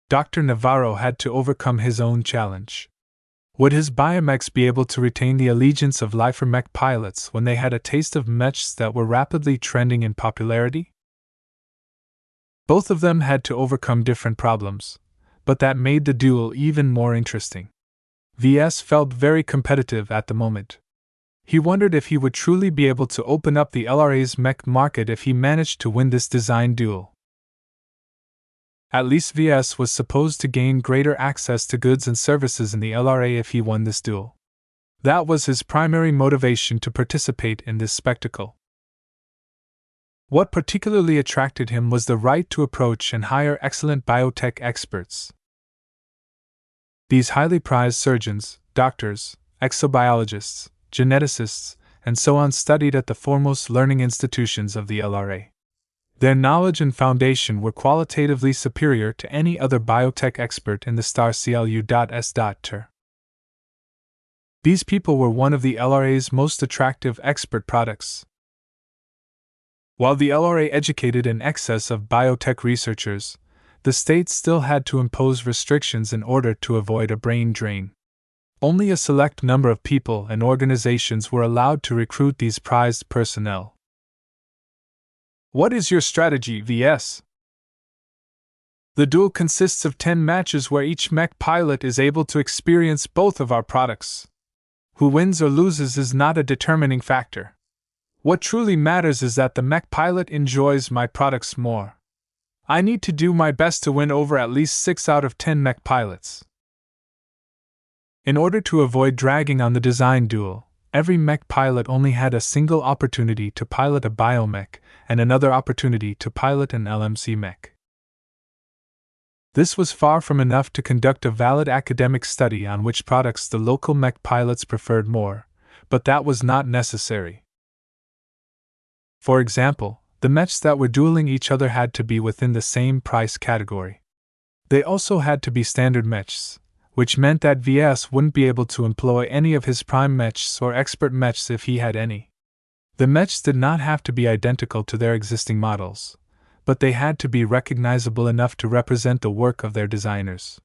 S1: Dr. Navarro had to overcome his own challenge. Would his biomechs be able to retain the allegiance of Lifer mech pilots when they had a taste of mechs that were rapidly trending in popularity? Both of them had to overcome different problems, but that made the duel even more interesting. Ves felt very competitive at the moment. He wondered if he would truly be able to open up the LRA's mech market if he managed to win this design duel. At least Ves was supposed to gain greater access to goods and services in the LRA if he won this duel. That was his primary motivation to participate in this spectacle. What particularly attracted him was the right to approach and hire excellent biotech experts. These highly prized surgeons, doctors, exobiologists, geneticists, and so on studied at the foremost learning institutions of the LRA. Their knowledge and foundation were qualitatively superior to any other biotech expert in the star CLU.S.ter. These people were one of the LRA's most attractive expert products. While the LRA educated in excess of biotech researchers, the state still had to impose restrictions in order to avoid a brain drain. Only a select number of people and organizations were allowed to recruit these prized personnel. What is your strategy, Ves? The duel consists of 10 matches where each mech pilot is able to experience both of our products. Who wins or loses is not a determining factor. What truly matters is that the mech pilot enjoys my products more. I need to do my best to win over at least 6 out of 10 mech pilots. In order to avoid dragging on the design duel, every mech pilot only had a single opportunity to pilot a biomech and another opportunity to pilot an LMC mech. This was far from enough to conduct a valid academic study on which products the local mech pilots preferred more, but that was not necessary. For example, the mechs that were dueling each other had to be within the same price category. They also had to be standard mechs, which meant that Ves wouldn't be able to employ any of his prime mechs or expert mechs if he had any. The mechs did not have to be identical to their existing models, but they had to be recognizable enough to represent the work of their designers.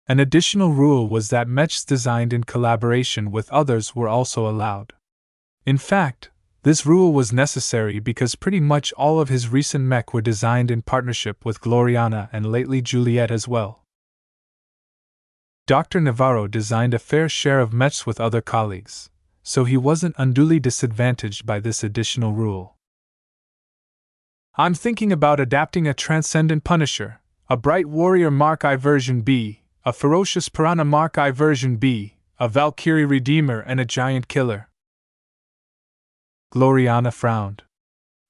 S1: An additional rule was that mechs designed in collaboration with others were also allowed. In fact, this rule was necessary because pretty much all of his recent mech were designed in partnership with Gloriana and lately Juliet as well. Dr. Navarro designed a fair share of mechs with other colleagues, so he wasn't unduly disadvantaged by this additional rule. I'm thinking about adapting a Transcendent Punisher, a Bright Warrior Mark I version B, a Ferocious Piranha Mark I version B, a Valkyrie Redeemer, and a Giant Killer. Gloriana frowned.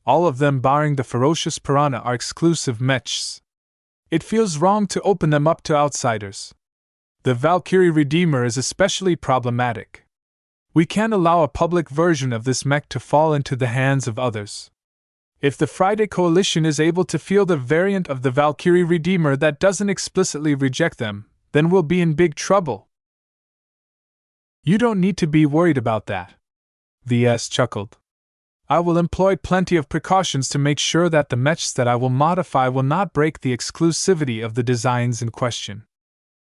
S1: All of them barring the Ferocious Piranha are exclusive mechs. It feels wrong to open them up to outsiders. The Valkyrie Redeemer is especially problematic. We can't allow a public version of this mech to fall into the hands of others. If the Friday Coalition is able to field a variant of the Valkyrie Redeemer that doesn't explicitly reject them, then we'll be in big trouble. You don't need to be worried about that. Ves chuckled. I will employ plenty of precautions to make sure that the mechs that I will modify will not break the exclusivity of the designs in question.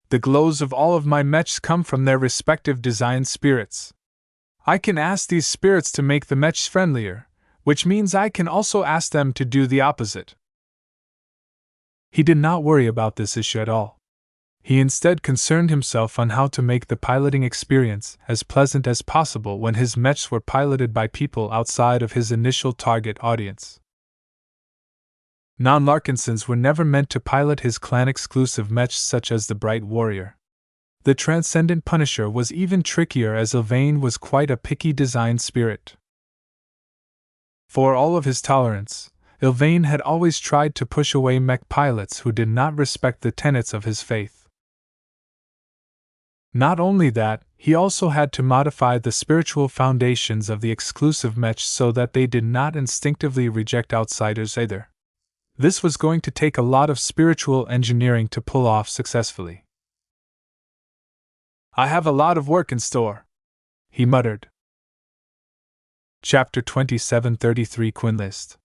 S1: The glows of all of my mechs come from their respective design spirits. I can ask these spirits to make the mechs friendlier, which means I can also ask them to do the opposite. He did not worry about this issue at all. He instead concerned himself on how to make the piloting experience as pleasant as possible when his mechs were piloted by people outside of his initial target audience. Non-Larkinsons were never meant to pilot his clan-exclusive mechs such as the Bright Warrior. The Transcendent Punisher was even trickier as Ylvain was quite a picky design spirit. For all of his tolerance, Ylvain had always tried to push away mech pilots who did not respect the tenets of his faith. Not only that, he also had to modify the spiritual foundations of the exclusive mechs so that they did not instinctively reject outsiders either. This was going to take a lot of spiritual engineering to pull off successfully. I have a lot of work in store, he muttered. Chapter 2733 Quinlist.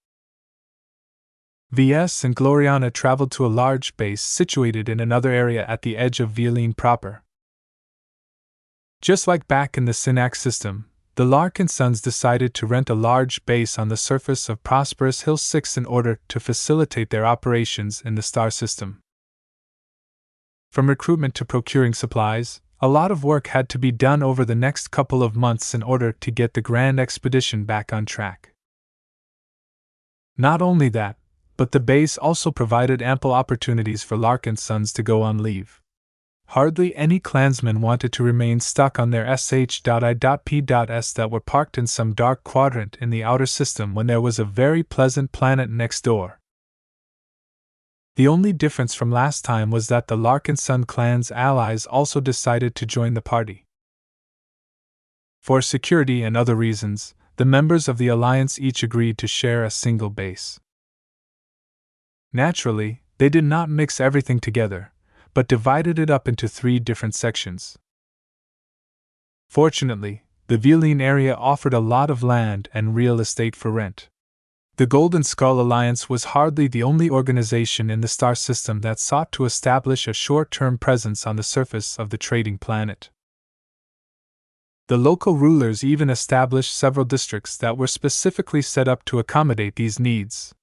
S1: Ves and Gloriana traveled to a large base situated in another area at the edge of Violene proper. Just like back in the Synnax system, the Larkinsons decided to rent a large base on the surface of Prosperous Hill 6 in order to facilitate their operations in the star system. From recruitment to procuring supplies, a lot of work had to be done over the next couple of months in order to get the grand expedition back on track. Not only that, but the base also provided ample opportunities for Larkinsons to go on leave. Hardly any clansmen wanted to remain stuck on their sh.i.p.s that were parked in some dark quadrant in the outer system when there was a very pleasant planet next door. The only difference from last time was that the Larkinson clan's allies also decided to join the party. For security and other reasons, the members of the alliance each agreed to share a single base. Naturally, they did not mix everything together, but divided it up into 3 different sections. Fortunately, the Villain area offered a lot of land and real estate for rent. The Golden Skull Alliance was hardly the only organization in the star system that sought to establish a short-term presence on the surface of the trading planet. The local rulers even established several districts that were specifically set up to accommodate these needs.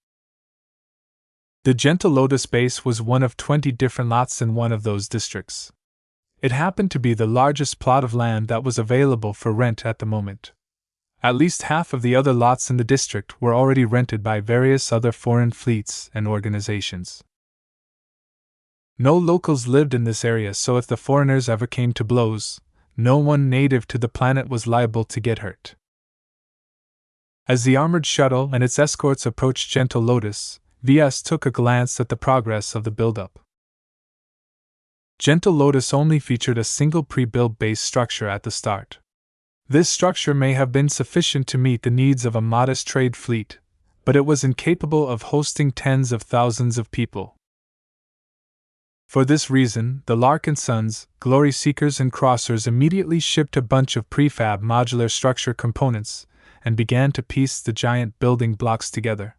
S1: The Gentle Lotus base was one of 20 different lots in one of those districts. It happened to be the largest plot of land that was available for rent at the moment. At least half of the other lots in the district were already rented by various other foreign fleets and organizations. No locals lived in this area, so if the foreigners ever came to blows, no one native to the planet was liable to get hurt. As the armored shuttle and its escorts approached Gentle Lotus, Ves took a glance at the progress of the buildup. Gentle Lotus only featured a single pre-built base structure at the start. This structure may have been sufficient to meet the needs of a modest trade fleet, but it was incapable of hosting tens of thousands of people. For this reason, the Larkinsons, Glory Seekers and Crossers immediately shipped a bunch of prefab modular structure components and began to piece the giant building blocks together.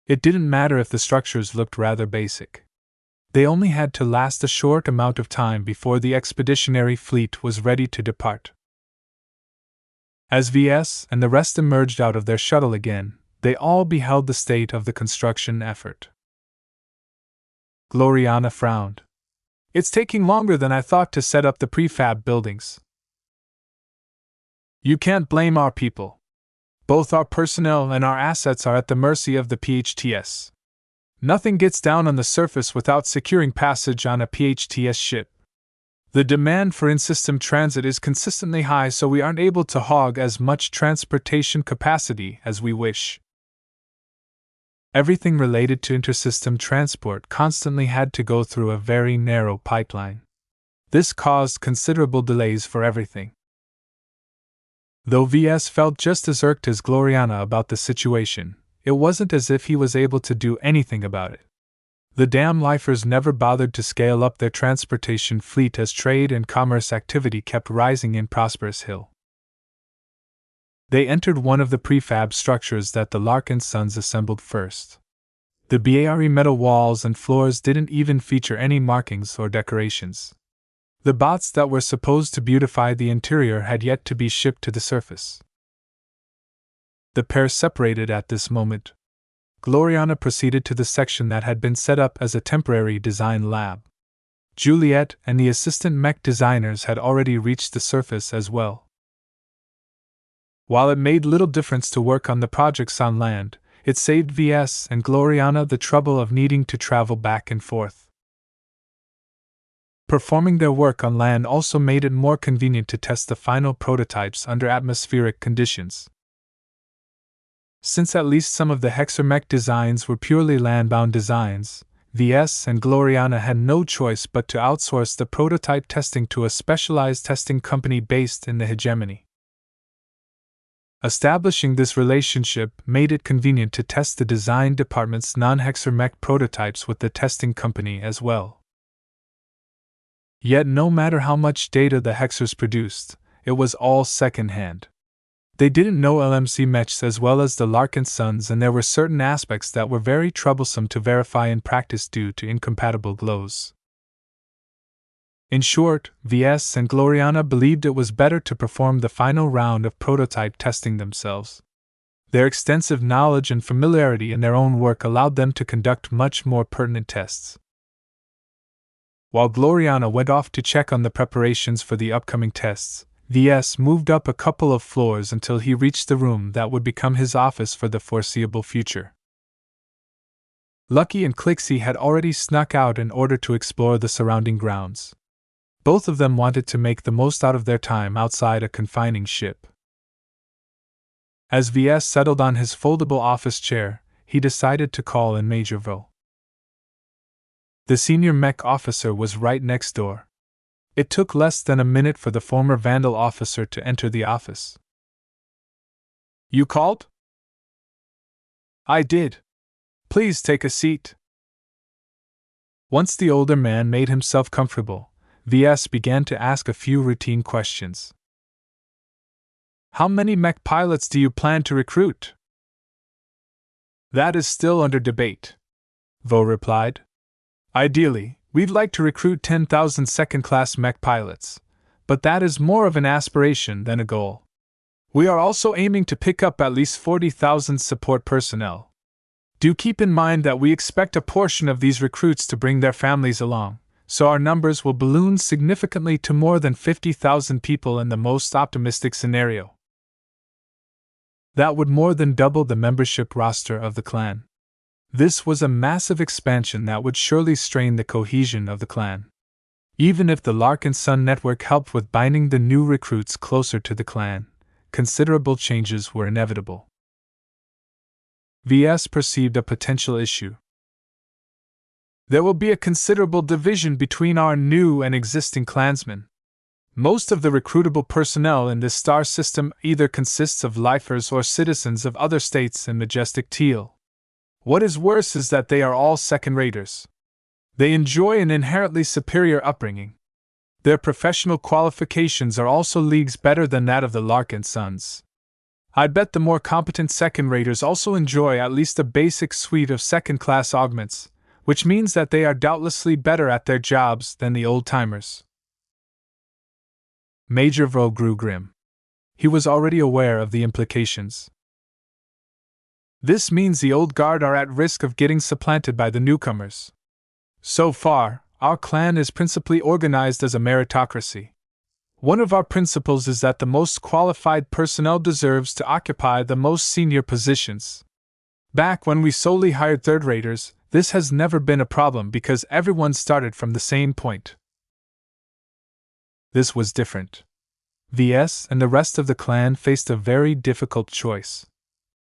S1: It didn't matter if the structures looked rather basic. They only had to last a short amount of time before the expeditionary fleet was ready to depart. As Ves and the rest emerged out of their shuttle again, they all beheld the state of the construction effort. Gloriana frowned. "It's taking longer than I thought to set up the prefab buildings." "You can't blame our people. Both our personnel and our assets are at the mercy of the PHTS. Nothing gets down on the surface without securing passage on a PHTS ship. The demand for in-system transit is consistently high, so we aren't able to hog as much transportation capacity as we wish. Everything related to intersystem transport constantly had to go through a very narrow pipeline. This caused considerable delays for everything. Though Ves felt just as irked as Gloriana about the situation, it wasn't as if he was able to do anything about it. The damn lifers never bothered to scale up their transportation fleet as trade and commerce activity kept rising in Prosperous Hill. They entered one of the prefab structures that the Larkinsons assembled first. The BARE metal walls and floors didn't even feature any markings or decorations. The bots that were supposed to beautify the interior had yet to be shipped to the surface. The pair separated at this moment. Gloriana proceeded to the section that had been set up as a temporary design lab. Juliet and the assistant mech designers had already reached the surface as well. While it made little difference to work on the projects on land, it saved Ves and Gloriana the trouble of needing to travel back and forth. Performing their work on land also made it more convenient to test the final prototypes under atmospheric conditions. Since at least some of the Mech designs were purely land-bound designs, Ves and Gloriana had no choice but to outsource the prototype testing to a specialized testing company based in the hegemony. Establishing this relationship made it convenient to test the design department's non-Mech prototypes with the testing company as well. Yet no matter how much data the Hexers produced, it was all second-hand. They didn't know LMC Mechs as well as the Larkinsons, and there were certain aspects that were very troublesome to verify in practice due to incompatible glows. In short, Ves and Gloriana believed it was better to perform the final round of prototype testing themselves. Their extensive knowledge and familiarity in their own work allowed them to conduct much more pertinent tests. While Gloriana went off to check on the preparations for the upcoming tests, Ves moved up a couple of floors until he reached the room that would become his office for the foreseeable future. Lucky and Clixie had already snuck out in order to explore the surrounding grounds. Both of them wanted to make the most out of their time outside a confining ship. As Ves settled on his foldable office chair, he decided to call in Majorville. The senior mech officer was right next door. It took less than a minute for the former Vandal officer to enter the office. You called? I did. Please take a seat. Once the older man made himself comfortable, Ves began to ask a few routine questions. How many mech pilots do you plan to recruit? That is still under debate, Vo replied. Ideally, we'd like to recruit 10,000 second-class mech pilots, but that is more of an aspiration than a goal. We are also aiming to pick up at least 40,000 support personnel. Do keep in mind that we expect a portion of these recruits to bring their families along, so our numbers will balloon significantly to more than 50,000 people in the most optimistic scenario. That would more than double the membership roster of the clan. This was a massive expansion that would surely strain the cohesion of the clan. Even if the Larkinson network helped with binding the new recruits closer to the clan, considerable changes were inevitable. Ves perceived a potential issue. There will be a considerable division between our new and existing clansmen. Most of the recruitable personnel in this star system either consists of lifers or citizens of other states in Majestic Teal. What is worse is that they are all second-raters. They enjoy an inherently superior upbringing. Their professional qualifications are also leagues better than that of the Larkinsons. I bet the more competent second-raters also enjoy at least a basic suite of second-class augments, which means that they are doubtlessly better at their jobs than the old-timers. Major Vo grew grim. He was already aware of the implications. This means the old guard are at risk of getting supplanted by the newcomers. So far, our clan is principally organized as a meritocracy. One of our principles is that the most qualified personnel deserves to occupy the most senior positions. Back when we solely hired third-raters, this has never been a problem because everyone started from the same point. This was different. Ves and the rest of the clan faced a very difficult choice.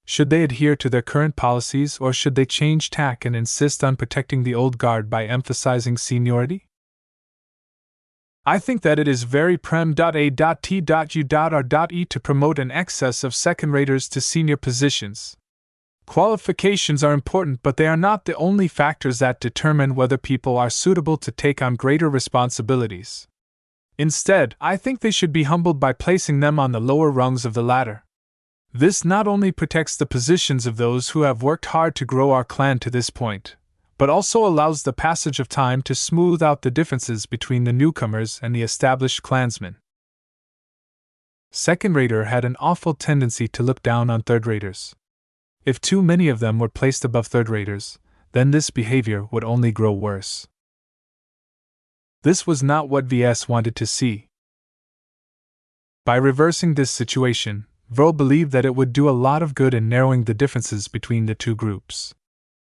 S1: Should they adhere to their current policies or should they change tack and insist on protecting the old guard by emphasizing seniority? I think that it is very prem.a.t.u.r.e to promote an excess of second-raters to senior positions. Qualifications are important, but they are not the only factors that determine whether people are suitable to take on greater responsibilities. Instead, I think they should be humbled by placing them on the lower rungs of the ladder. This not only protects the positions of those who have worked hard to grow our clan to this point, but also allows the passage of time to smooth out the differences between the newcomers and the established clansmen. Second-rater had an awful tendency to look down on third-raters. If too many of them were placed above third-raters, then this behavior would only grow worse. This was not what Ves wanted to see. By reversing this situation, Vo believed that it would do a lot of good in narrowing the differences between the two groups.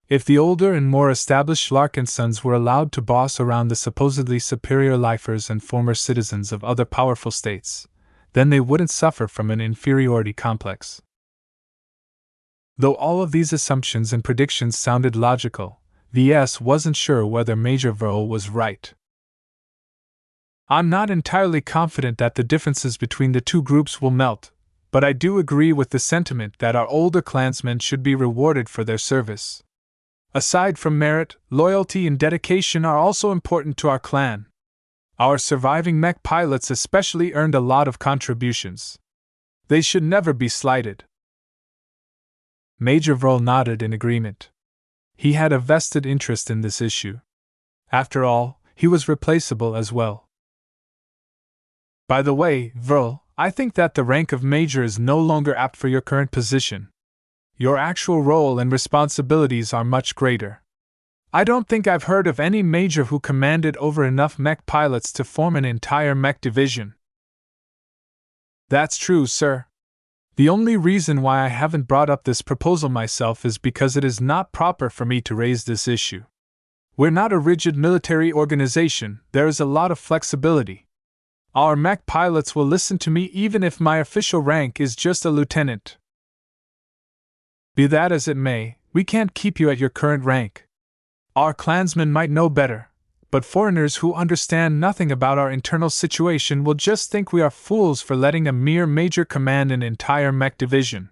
S1: If the older and more established Larkinsons were allowed to boss around the supposedly superior lifers and former citizens of other powerful states, then they wouldn't suffer from an inferiority complex. Though all of these assumptions and predictions sounded logical, Ves wasn't sure whether Major Vo was right. I'm not entirely confident that the differences between the two groups will melt, but I do agree with the sentiment that our older clansmen should be rewarded for their service. Aside from merit, loyalty and dedication are also important to our clan. Our surviving mech pilots especially earned a lot of contributions. They should never be slighted. Major Vrol nodded in agreement. He had a vested interest in this issue. After all, he was replaceable as well. By the way, Vrol, I think that the rank of major is no longer apt for your current position. Your actual role and responsibilities are much greater. I don't think I've heard of any major who commanded over enough mech pilots to form an entire mech division. That's true, sir. The only reason why I haven't brought up this proposal myself is because it is not proper for me to raise this issue. We're not a rigid military organization, there is a lot of flexibility. Our mech pilots will listen to me even if my official rank is just a lieutenant. Be that as it may, we can't keep you at your current rank. Our clansmen might know better, but foreigners who understand nothing about our internal situation will just think we are fools for letting a mere major command an entire mech division.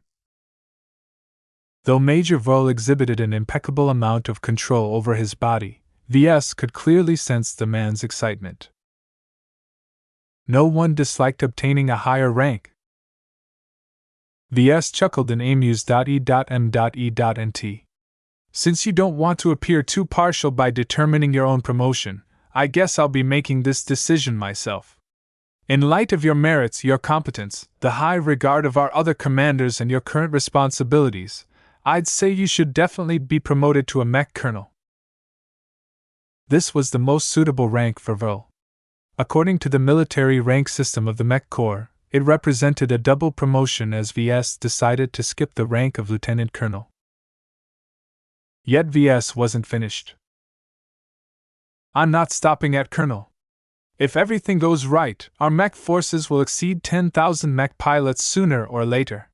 S1: Though Major Vol exhibited an impeccable amount of control over his body, Ves could clearly sense the man's excitement. No one disliked obtaining a higher rank. Ves chuckled and amuse.e.m.e.nt. Since you don't want to appear too partial by determining your own promotion, I guess I'll be making this decision myself. In light of your merits, your competence, the high regard of our other commanders, and your current responsibilities, I'd say you should definitely be promoted to a mech colonel. This was the most suitable rank for Vol. According to the military rank system of the Mech Corps, it represented a double promotion, as Ves decided to skip the rank of lieutenant colonel. Yet Ves wasn't finished. I'm not stopping at colonel. If everything goes right, our mech forces will exceed 10,000 mech pilots sooner or later.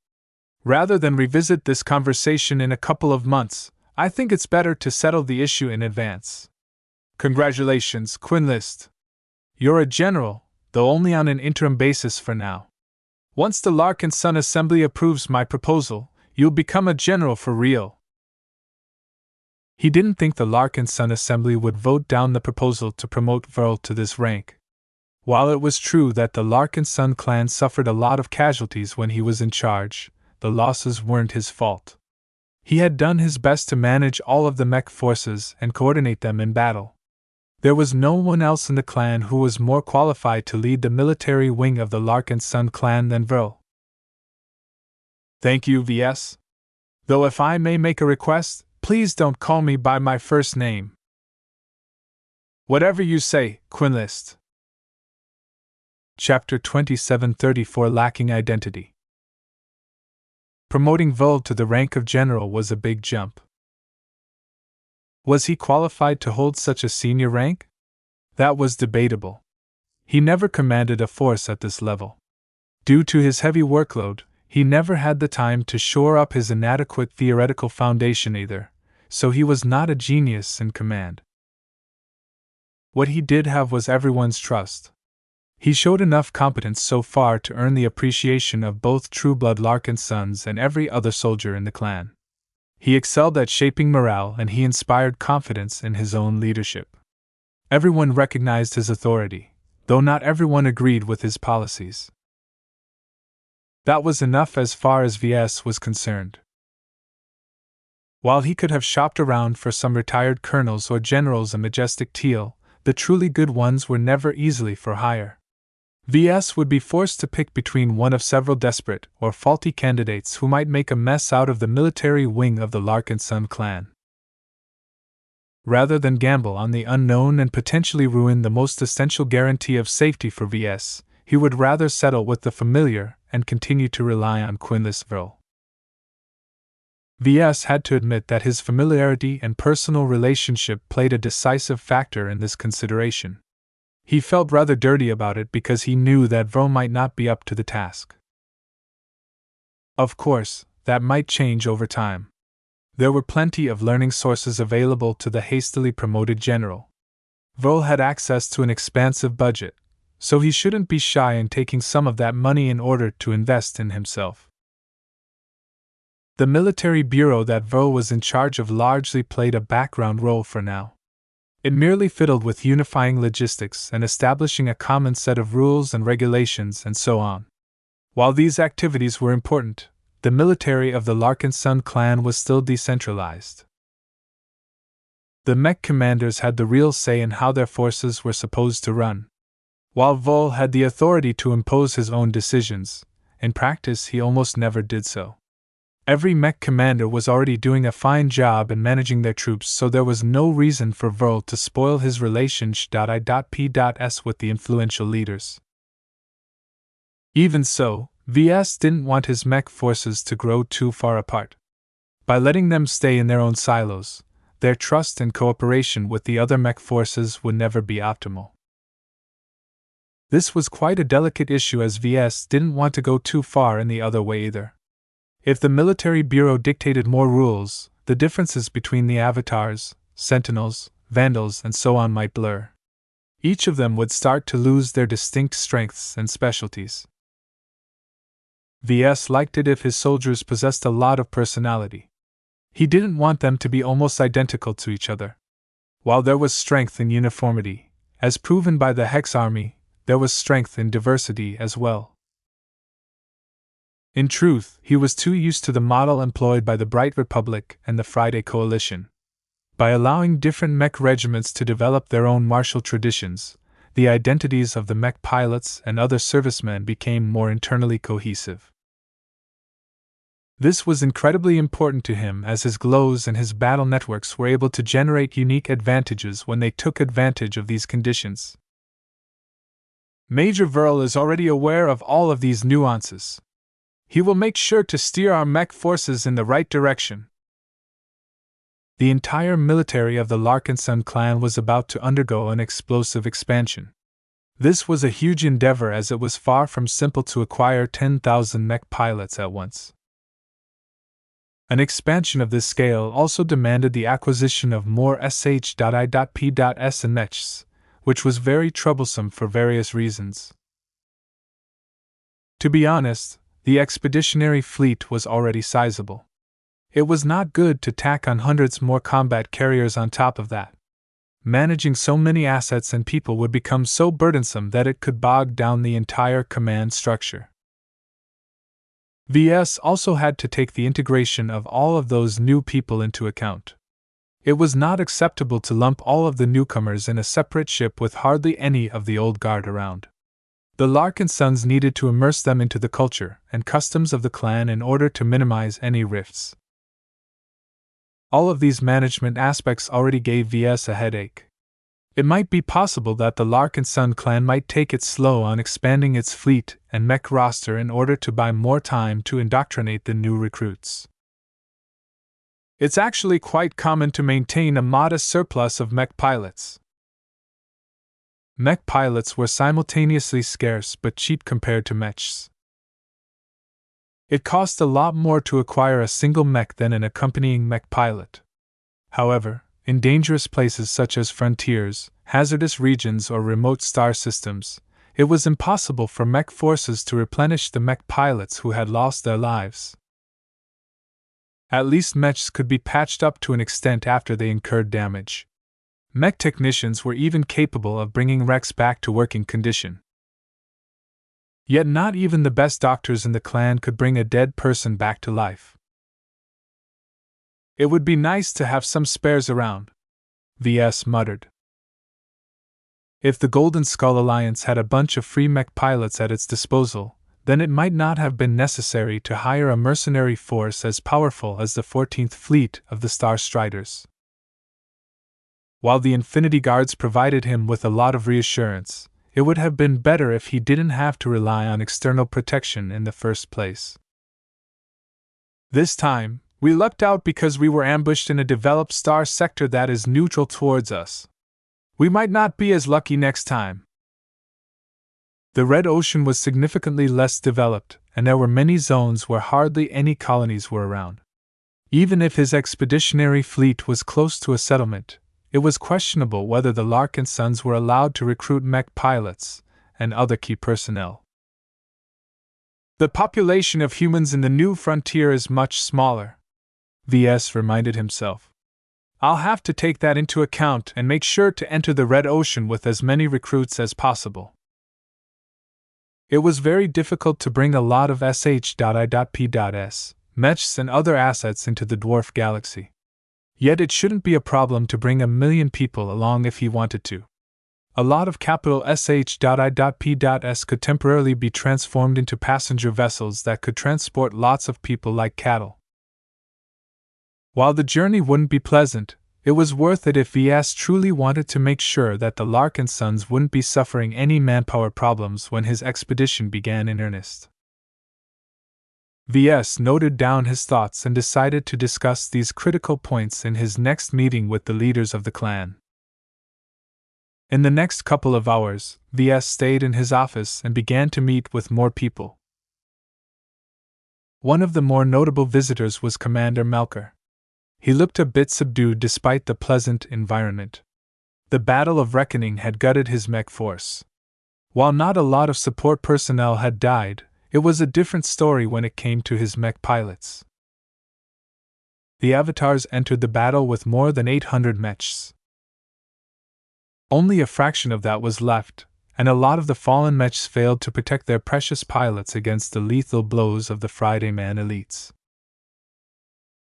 S1: Rather than revisit this conversation in a couple of months, I think it's better to settle the issue in advance. Congratulations, Quinlist. You're a general, though only on an interim basis for now. Once the Larkinson Assembly approves my proposal, you'll become a general for real. He didn't think the Larkinson Assembly would vote down the proposal to promote Verl to this rank. While it was true that the Larkinson clan suffered a lot of casualties when he was in charge, the losses weren't his fault. He had done his best to manage all of the mech forces and coordinate them in battle. There was no one else in the clan who was more qualified to lead the military wing of the Larkinson clan than Verl. Thank you, Ves. Though if I may make a request, please don't call me by my first name. Whatever you say, Quinlist. Chapter 2734 Lacking Identity. Promoting Vol to the rank of general was a big jump. Was he qualified to hold such a senior rank? That was debatable. He never commanded a force at this level. Due to his heavy workload, he never had the time to shore up his inadequate theoretical foundation either, so he was not a genius in command. What he did have was everyone's trust. He showed enough competence so far to earn the appreciation of both Trueblood Larkinsons and every other soldier in the clan. He excelled at shaping morale, and he inspired confidence in his own leadership. Everyone recognized his authority, though not everyone agreed with his policies. That was enough as far as Ves was concerned. While he could have shopped around for some retired colonels or generals in majestic teal, the truly good ones were never easily for hire. Ves would be forced to pick between one of several desperate or faulty candidates who might make a mess out of the military wing of the Larkinson clan. Rather than gamble on the unknown and potentially ruin the most essential guarantee of safety for Ves, he would rather settle with the familiar and continue to rely on Quinlist Verl. Ves had to admit that his familiarity and personal relationship played a decisive factor in this consideration. He felt rather dirty about it because he knew that Verl might not be up to the task. Of course, that might change over time. There were plenty of learning sources available to the hastily promoted general. Verl had access to an expansive budget, so he shouldn't be shy in taking some of that money in order to invest in himself. The military bureau that Verl was in charge of largely played a background role for now. It merely fiddled with unifying logistics and establishing a common set of rules and regulations and so on. While these activities were important, the military of the Larkinson clan was still decentralized. The mech commanders had the real say in how their forces were supposed to run. While Vol had the authority to impose his own decisions, in practice he almost never did so. Every mech commander was already doing a fine job in managing their troops, so there was no reason for Verl to spoil his relations.I.P.S with the influential leaders. Even so, Ves didn't want his mech forces to grow too far apart. By letting them stay in their own silos, their trust and cooperation with the other mech forces would never be optimal. This was quite a delicate issue, as Ves didn't want to go too far in the other way either. If the military bureau dictated more rules, the differences between the avatars, sentinels, vandals, and so on might blur. Each of them would start to lose their distinct strengths and specialties. Ves liked it if his soldiers possessed a lot of personality. He didn't want them to be almost identical to each other. While there was strength in uniformity, as proven by the Hex army, there was strength in diversity as well. In truth, he was too used to the model employed by the Bright Republic and the Friday Coalition. By allowing different mech regiments to develop their own martial traditions, the identities of the mech pilots and other servicemen became more internally cohesive. This was incredibly important to him as his glows and his battle networks were able to generate unique advantages when they took advantage of these conditions. Major Verl is already aware of all of these nuances. He will make sure to steer our mech forces in the right direction. The entire military of the Larkinson clan was about to undergo an explosive expansion. This was a huge endeavor as it was far from simple to acquire 10,000 mech pilots at once. An expansion of this scale also demanded the acquisition of more sh.i.p.s and mechs, which was very troublesome for various reasons. To be honest, the expeditionary fleet was already sizable. It was not good to tack on hundreds more combat carriers on top of that. Managing so many assets and people would become so burdensome that it could bog down the entire command structure. Ves also had to take the integration of all of those new people into account. It was not acceptable to lump all of the newcomers in a separate ship with hardly any of the old guard around. The Larkinsons needed to immerse them into the culture and customs of the clan in order to minimize any rifts. All of these management aspects already gave Ves a headache. It might be possible that the Larkinson clan might take it slow on expanding its fleet and mech roster in order to buy more time to indoctrinate the new recruits. It's actually quite common to maintain a modest surplus of mech pilots. Mech pilots were simultaneously scarce but cheap compared to mechs. It cost a lot more to acquire a single mech than an accompanying mech pilot. However, in dangerous places such as frontiers, hazardous regions, or remote star systems, it was impossible for mech forces to replenish the mech pilots who had lost their lives. At least mechs could be patched up to an extent after they incurred damage. Mech technicians were even capable of bringing wrecks back to working condition. Yet not even the best doctors in the clan could bring a dead person back to life. It would be nice to have some spares around, Ves muttered. If the Golden Skull Alliance had a bunch of free mech pilots at its disposal, then it might not have been necessary to hire a mercenary force as powerful as the 14th Fleet of the Star Striders. While the Infinity Guards provided him with a lot of reassurance, it would have been better if he didn't have to rely on external protection in the first place. This time, we lucked out because we were ambushed in a developed star sector that is neutral towards us. We might not be as lucky next time. The Red Ocean was significantly less developed, and there were many zones where hardly any colonies were around. Even if his expeditionary fleet was close to a settlement, it was questionable whether the Larkinsons were allowed to recruit mech pilots and other key personnel. The population of humans in the new frontier is much smaller, Ves reminded himself. I'll have to take that into account and make sure to enter the Red Ocean with as many recruits as possible. It was very difficult to bring a lot of sh.i.p.s, mechs, and other assets into the dwarf galaxy. Yet it shouldn't be a problem to bring 1 million people along if he wanted to. A lot of capital sh.i.p.s could temporarily be transformed into passenger vessels that could transport lots of people like cattle. While the journey wouldn't be pleasant, it was worth it if Ves truly wanted to make sure that the Larkinsons wouldn't be suffering any manpower problems when his expedition began in earnest. Ves noted down his thoughts and decided to discuss these critical points in his next meeting with the leaders of the clan. In the next couple of hours, Ves stayed in his office and began to meet with more people. One of the more notable visitors was Commander Melker. He looked a bit subdued despite the pleasant environment. The Battle of Reckoning had gutted his mech force. While not a lot of support personnel had died, it was a different story when it came to his mech pilots. The avatars entered the battle with more than 800 mechs. Only a fraction of that was left, and a lot of the fallen mechs failed to protect their precious pilots against the lethal blows of the Friday Man elites.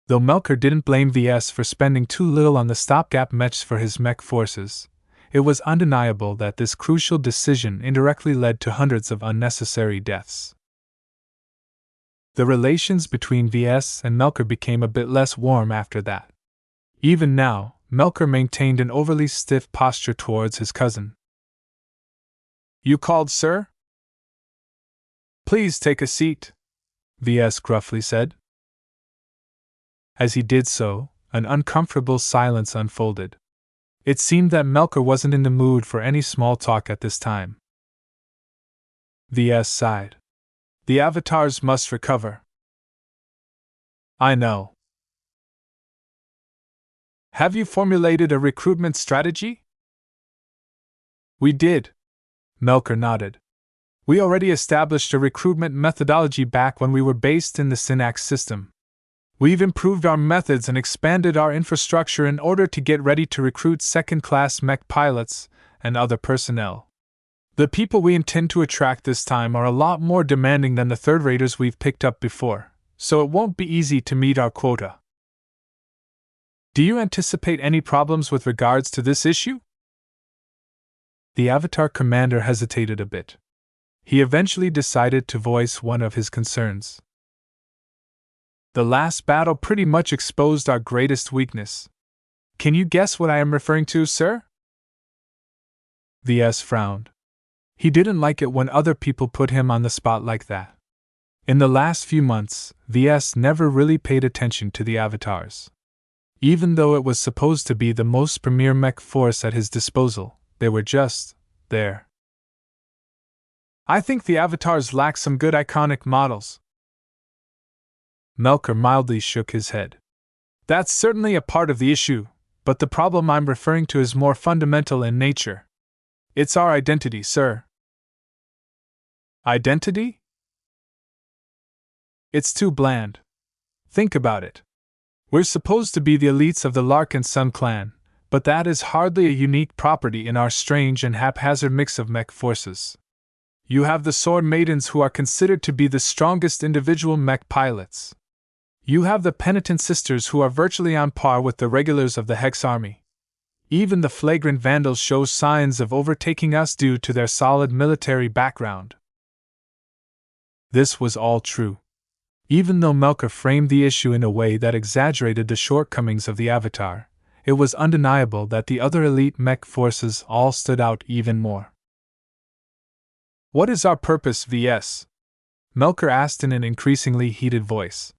S1: Though Melker didn't blame VS for spending too little on the stopgap mechs for his mech forces, it was undeniable that this crucial decision indirectly led to hundreds of unnecessary deaths. The relations between VS and Melker became a bit less warm after that. Even now, Melker maintained an overly stiff posture towards his cousin. "You called, sir?" "Please take a seat," VS gruffly said. As he did so, an uncomfortable silence unfolded. It seemed that Melker wasn't in the mood for any small talk at this time. VS sighed. "The avatars must recover." "I know." "Have you formulated a recruitment strategy?" "We did." Melker nodded. "We already established a recruitment methodology back when we were based in the Synapse system. We've improved our methods and expanded our infrastructure in order to get ready to recruit second-class mech pilots and other personnel. The people we intend to attract this time are a lot more demanding than the third-raters we've picked up before, so it won't be easy to meet our quota." "Do you anticipate any problems with regards to this issue?" The Avatar commander hesitated a bit. He eventually decided to voice one of his concerns. "The last battle pretty much exposed our greatest weakness. Can you guess what I am referring to, sir?" VS frowned. He didn't like it when other people put him on the spot like that. In the last few months, VS never really paid attention to the avatars. Even though it was supposed to be the most premier mech force at his disposal, they were just there. "I think the avatars lack some good iconic models." Melker mildly shook his head. "That's certainly a part of the issue, but the problem I'm referring to is more fundamental in nature. It's our identity, sir." "Identity?" "It's too bland. Think about it. We're supposed to be the elites of the Larkinson clan, but that is hardly a unique property in our strange and haphazard mix of mech forces. You have the Sword Maidens, who are considered to be the strongest individual mech pilots. You have the Penitent Sisters, who are virtually on par with the regulars of the Hex army. Even the flagrant Vandals show signs of overtaking us due to their solid military background." This was all true. Even though Melker framed the issue in a way that exaggerated the shortcomings of the Avatar, it was undeniable that the other elite mech forces all stood out even more. "What is our purpose, VS?" Melker asked in an increasingly heated voice.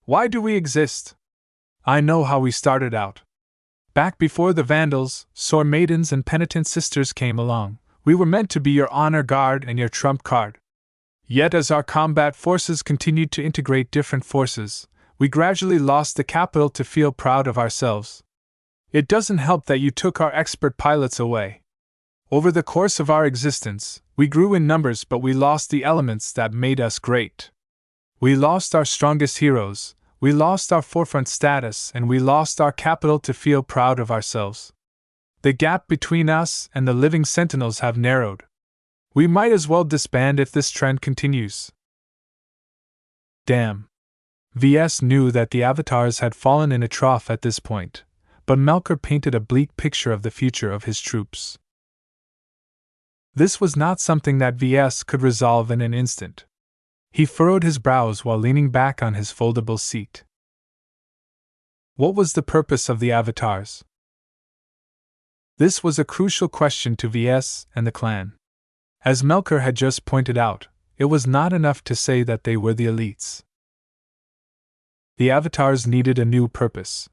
S1: "Why do we exist? I know how we started out. Back before the Vandals, Sword Maidens, and Penitent Sisters came along, we were meant to be your honor guard and your trump card. Yet as our combat forces continued to integrate different forces, we gradually lost the capital to feel proud of ourselves. It doesn't help that you took our expert pilots away. Over the course of our existence, we grew in numbers, but we lost the elements that made us great. We lost our strongest heroes, we lost our forefront status, and we lost our capital to feel proud of ourselves. The gap between us and the living sentinels have narrowed. We might as well disband if this trend continues." Damn. VS knew that the avatars had fallen in a trough at this point, but Melker painted a bleak picture of the future of his troops. This was not something that VS could resolve in an instant. He furrowed his brows while leaning back on his foldable seat. What was the purpose of the avatars? This was a crucial question to VS and the clan. As Melker had just pointed out, it was not enough to say that they were the elites. The avatars needed a new purpose.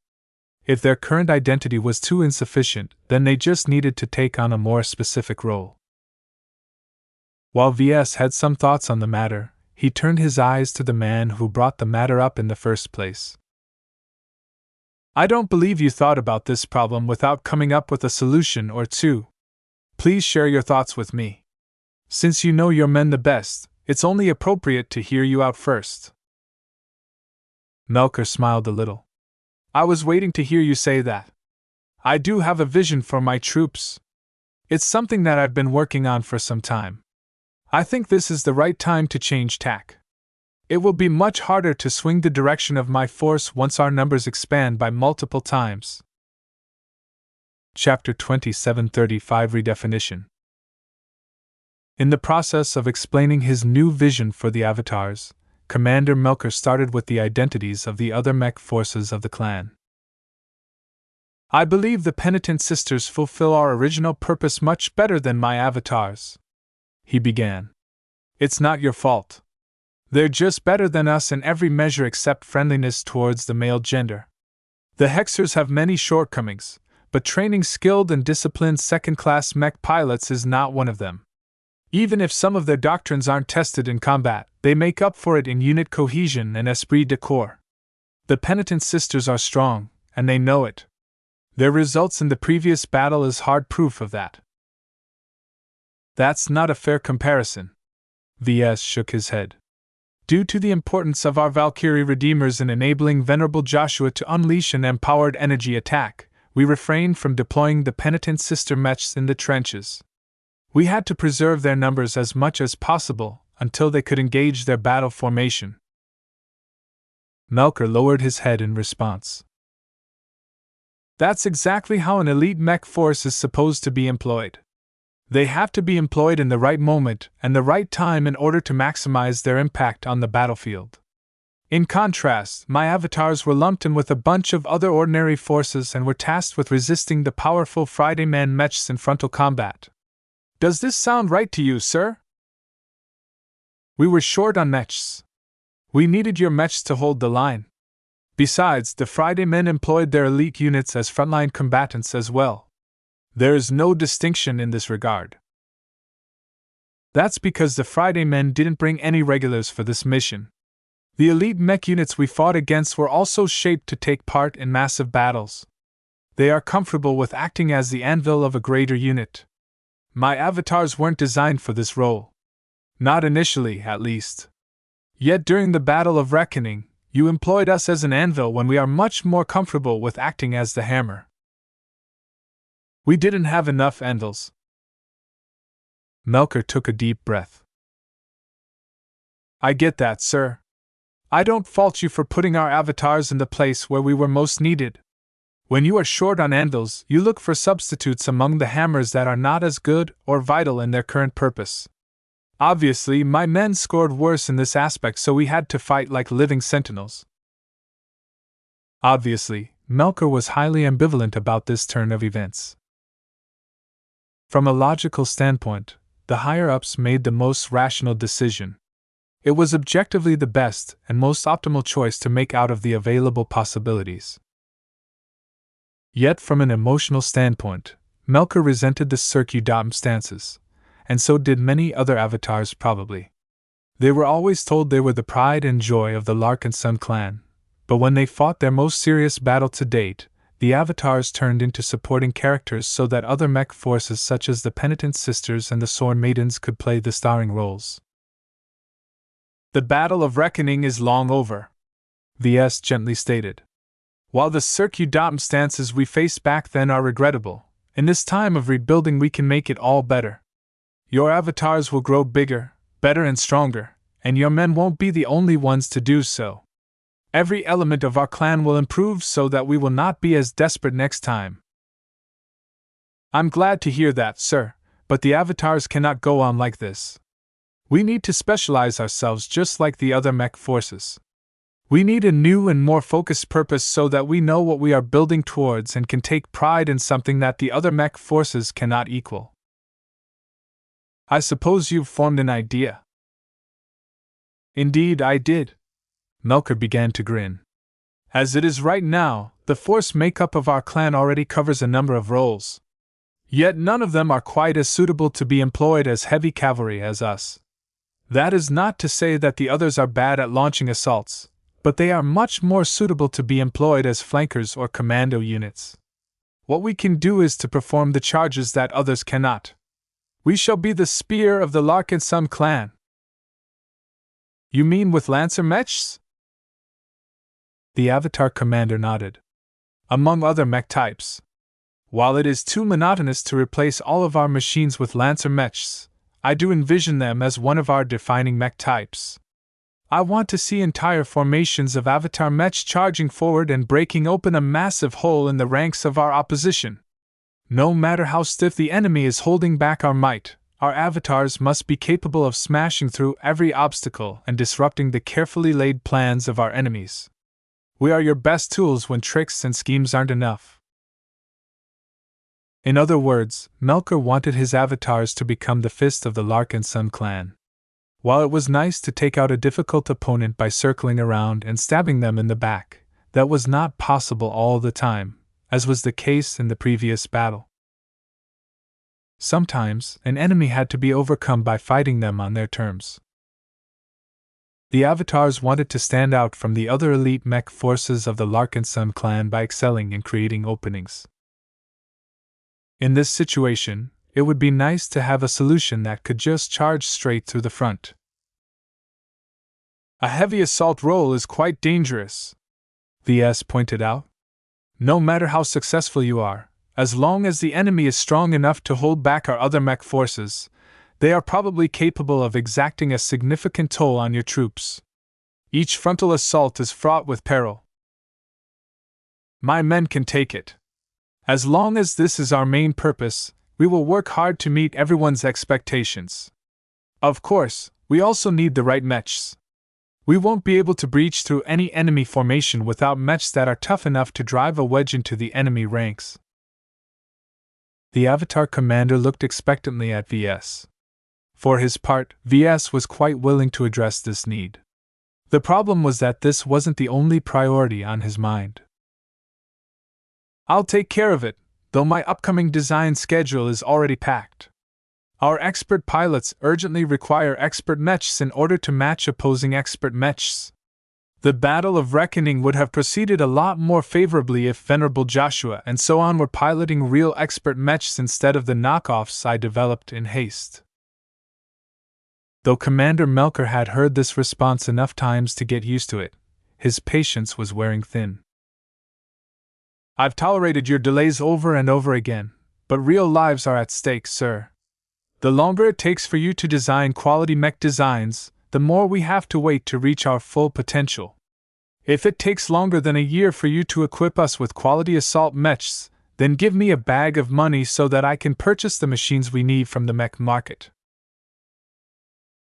S1: If their current identity was too insufficient, then they just needed to take on a more specific role. While VS had some thoughts on the matter, he turned his eyes to the man who brought the matter up in the first place. I don't believe you thought about this problem without coming up with a solution or two. Please share your thoughts with me. Since you know your men the best, it's only appropriate to hear you out first. Melker smiled a little. I was waiting to hear you say that. I do have a vision for my troops. It's something that I've been working on for some time. I think this is the right time to change tack. It will be much harder to swing the direction of my force once our numbers expand by multiple times. Chapter 2735 Redefinition. In the process of explaining his new vision for the avatars, Commander Melker started with the identities of the other mech forces of the clan. I believe the penitent sisters fulfill our original purpose much better than my avatars, he began. It's not your fault. They're just better than us in every measure except friendliness towards the male gender. The Hexers have many shortcomings, but training skilled and disciplined second-class mech pilots is not one of them. Even if some of their doctrines aren't tested in combat, they make up for it in unit cohesion and esprit de corps. The penitent sisters are strong, and they know it. Their results in the previous battle is hard proof of that. That's not a fair comparison. Ves shook his head. Due to the importance of our Valkyrie Redeemers in enabling Venerable Joshua to unleash an empowered energy attack, we refrained from deploying the penitent sister mechs in the trenches. We had to preserve their numbers as much as possible until they could engage their battle formation. Melker lowered his head in response. That's exactly how an elite mech force is supposed to be employed. They have to be employed in the right moment and the right time in order to maximize their impact on the battlefield. In contrast, my avatars were lumped in with a bunch of other ordinary forces and were tasked with resisting the powerful Friday Man mechs in frontal combat. Does this sound right to you, sir? We were short on mechs. We needed your mechs to hold the line. Besides, the Friday men employed their elite units as frontline combatants as well. There is no distinction in this regard. That's because the Friday men didn't bring any regulars for this mission. The elite mech units we fought against were also shaped to take part in massive battles. They are comfortable with acting as the anvil of a greater unit. My avatars weren't designed for this role. Not initially, at least. Yet during the Battle of Reckoning, you employed us as an anvil when we are much more comfortable with acting as the hammer. We didn't have enough anvils. Melker took a deep breath. I get that, sir. I don't fault you for putting our avatars in the place where we were most needed. When you are short on anvils, you look for substitutes among the hammers that are not as good or vital in their current purpose. Obviously, my men scored worse in this aspect, so we had to fight like living sentinels. Obviously, Melker was highly ambivalent about this turn of events. From a logical standpoint, the higher-ups made the most rational decision. It was objectively the best and most optimal choice to make out of the available possibilities. Yet from an emotional standpoint, Melker resented the circumstances, and so did many other avatars probably. They were always told they were the pride and joy of the Larkinson clan, but when they fought their most serious battle to date, the avatars turned into supporting characters so that other mech forces such as the Penitent Sisters and the Sword Maidens could play the starring roles. The Battle of Reckoning is long over, Ves gently stated. While the circumstances we faced back then are regrettable, in this time of rebuilding we can make it all better. Your avatars will grow bigger, better and stronger, and your men won't be the only ones to do so. Every element of our clan will improve so that we will not be as desperate next time. I'm glad to hear that, sir, but the avatars cannot go on like this. We need to specialize ourselves just like the other mech forces. We need a new and more focused purpose so that we know what we are building towards and can take pride in something that the other mech forces cannot equal. I suppose you've formed an idea. Indeed, I did. Melker began to grin. As it is right now, the force makeup of our clan already covers a number of roles. Yet none of them are quite as suitable to be employed as heavy cavalry as us. That is not to say that the others are bad at launching assaults, but they are much more suitable to be employed as flankers or commando units. What we can do is to perform the charges that others cannot. We shall be the spear of the Larkinson clan. You mean with Lancer Mechs? The Avatar commander nodded. Among other mech types. While it is too monotonous to replace all of our machines with Lancer Mechs, I do envision them as one of our defining mech types. I want to see entire formations of Avatar Mechs charging forward and breaking open a massive hole in the ranks of our opposition. No matter how stiff the enemy is holding back our might, our avatars must be capable of smashing through every obstacle and disrupting the carefully laid plans of our enemies. We are your best tools when tricks and schemes aren't enough. In other words, Melker wanted his avatars to become the fist of the Larkinson clan. While it was nice to take out a difficult opponent by circling around and stabbing them in the back, that was not possible all the time, as was the case in the previous battle. Sometimes, an enemy had to be overcome by fighting them on their terms. The avatars wanted to stand out from the other elite mech forces of the Larkinson clan by excelling in creating openings. In this situation, it would be nice to have a solution that could just charge straight through the front. A heavy assault role is quite dangerous, Ves pointed out. No matter how successful you are, as long as the enemy is strong enough to hold back our other mech forces, they are probably capable of exacting a significant toll on your troops. Each frontal assault is fraught with peril. My men can take it. As long as this is our main purpose, we will work hard to meet everyone's expectations. Of course, we also need the right mechs. We won't be able to breach through any enemy formation without mechs that are tough enough to drive a wedge into the enemy ranks. The Avatar commander looked expectantly at Ves. For his part, Ves was quite willing to address this need. The problem was that this wasn't the only priority on his mind. I'll take care of it, though my upcoming design schedule is already packed. Our expert pilots urgently require expert mechs in order to match opposing expert mechs. The Battle of Reckoning would have proceeded a lot more favorably if Venerable Joshua and so on were piloting real expert mechs instead of the knockoffs I developed in haste. Though Commander Melker had heard this response enough times to get used to it, his patience was wearing thin. I've tolerated your delays over and over again, but real lives are at stake, sir. The longer it takes for you to design quality mech designs, the more we have to wait to reach our full potential. If it takes longer than a year for you to equip us with quality assault mechs, then give me a bag of money so that I can purchase the machines we need from the mech market.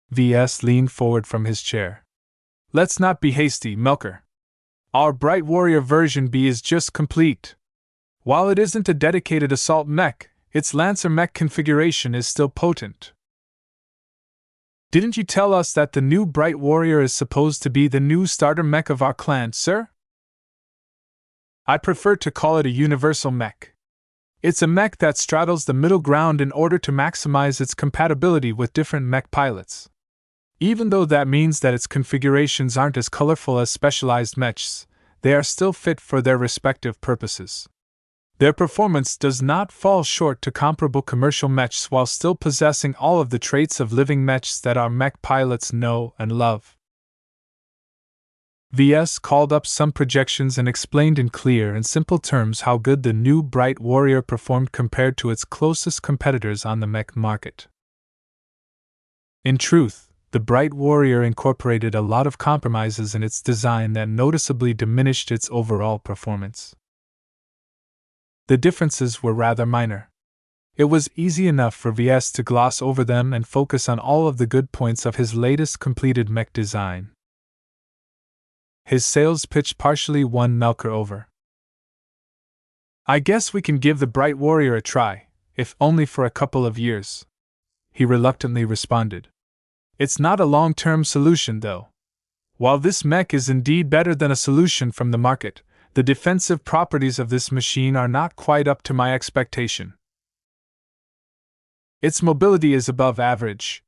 S1: Ves leaned forward from his chair. Let's not be hasty, Melker. Our Bright Warrior version B is just complete. While it isn't a dedicated assault mech, its Lancer mech configuration is still potent. Didn't you tell us that the new Bright Warrior is supposed to be the new starter mech of our clan, sir? I prefer to call it a universal mech. It's a mech that straddles the middle ground in order to maximize its compatibility with different mech pilots. Even though that means that its configurations aren't as colorful as specialized mechs, they are still fit for their respective purposes. Their performance does not fall short to comparable commercial mechs while still possessing all of the traits of living mechs that our mech pilots know and love. Ves called up some projections and explained in clear and simple terms how good the new Bright Warrior performed compared to its closest competitors on the mech market. In truth, the Bright Warrior incorporated a lot of compromises in its design that noticeably diminished its overall performance. The differences were rather minor. It was easy enough for Ves to gloss over them and focus on all of the good points of his latest completed mech design. His sales pitch partially won Melker over. I guess we can give the Bright Warrior a try, if only for a couple of years, he reluctantly responded. It's not a long-term solution, though. While this mech is indeed better than a solution from the market, the defensive properties of this machine are not quite up to my expectation. Its mobility is above average.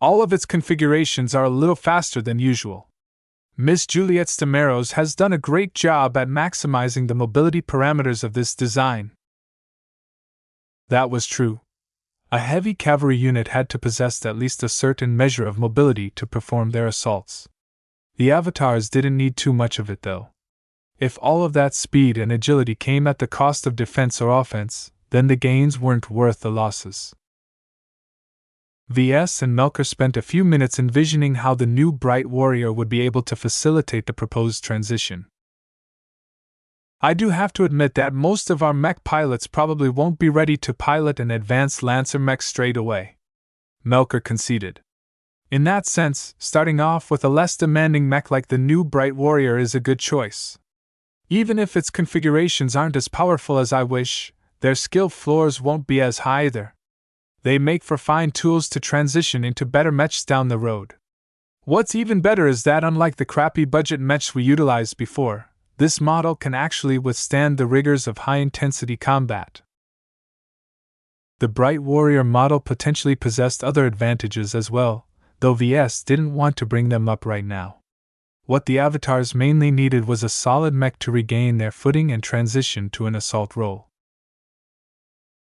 S1: All of its configurations are a little faster than usual. Miss Juliet Stamaros has done a great job at maximizing the mobility parameters of this design. That was true. A heavy cavalry unit had to possess at least a certain measure of mobility to perform their assaults. The avatars didn't need too much of it, though. If all of that speed and agility came at the cost of defense or offense, then the gains weren't worth the losses. Ves and Melker spent a few minutes envisioning how the new Bright Warrior would be able to facilitate the proposed transition. I do have to admit that most of our mech pilots probably won't be ready to pilot an advanced Lancer mech straight away, Melker conceded. In that sense, starting off with a less demanding mech like the new Bright Warrior is a good choice. Even if its configurations aren't as powerful as I wish, their skill floors won't be as high either. They make for fine tools to transition into better mechs down the road. What's even better is that unlike the crappy budget mechs we utilized before, this model can actually withstand the rigors of high-intensity combat. The Bright Warrior model potentially possessed other advantages as well, though Ves didn't want to bring them up right now. What the avatars mainly needed was a solid mech to regain their footing and transition to an assault role.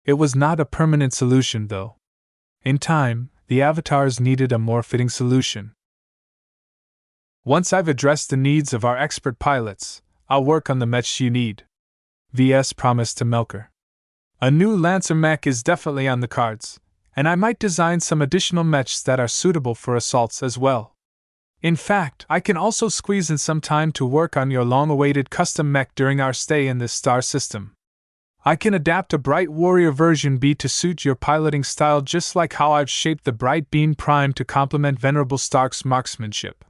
S1: It was not a permanent solution, though. In time, the avatars needed a more fitting solution. Once I've addressed the needs of our expert pilots, I'll work on the mechs you need, Ves promised to Melker. A new Lancer mech is definitely on the cards, and I might design some additional mechs that are suitable for assaults as well. In fact, I can also squeeze in some time to work on your long-awaited custom mech during our stay in this star system. I can adapt a Bright Warrior version B to suit your piloting style, just like how I've shaped the Bright Beam Prime to complement Venerable Stark's marksmanship.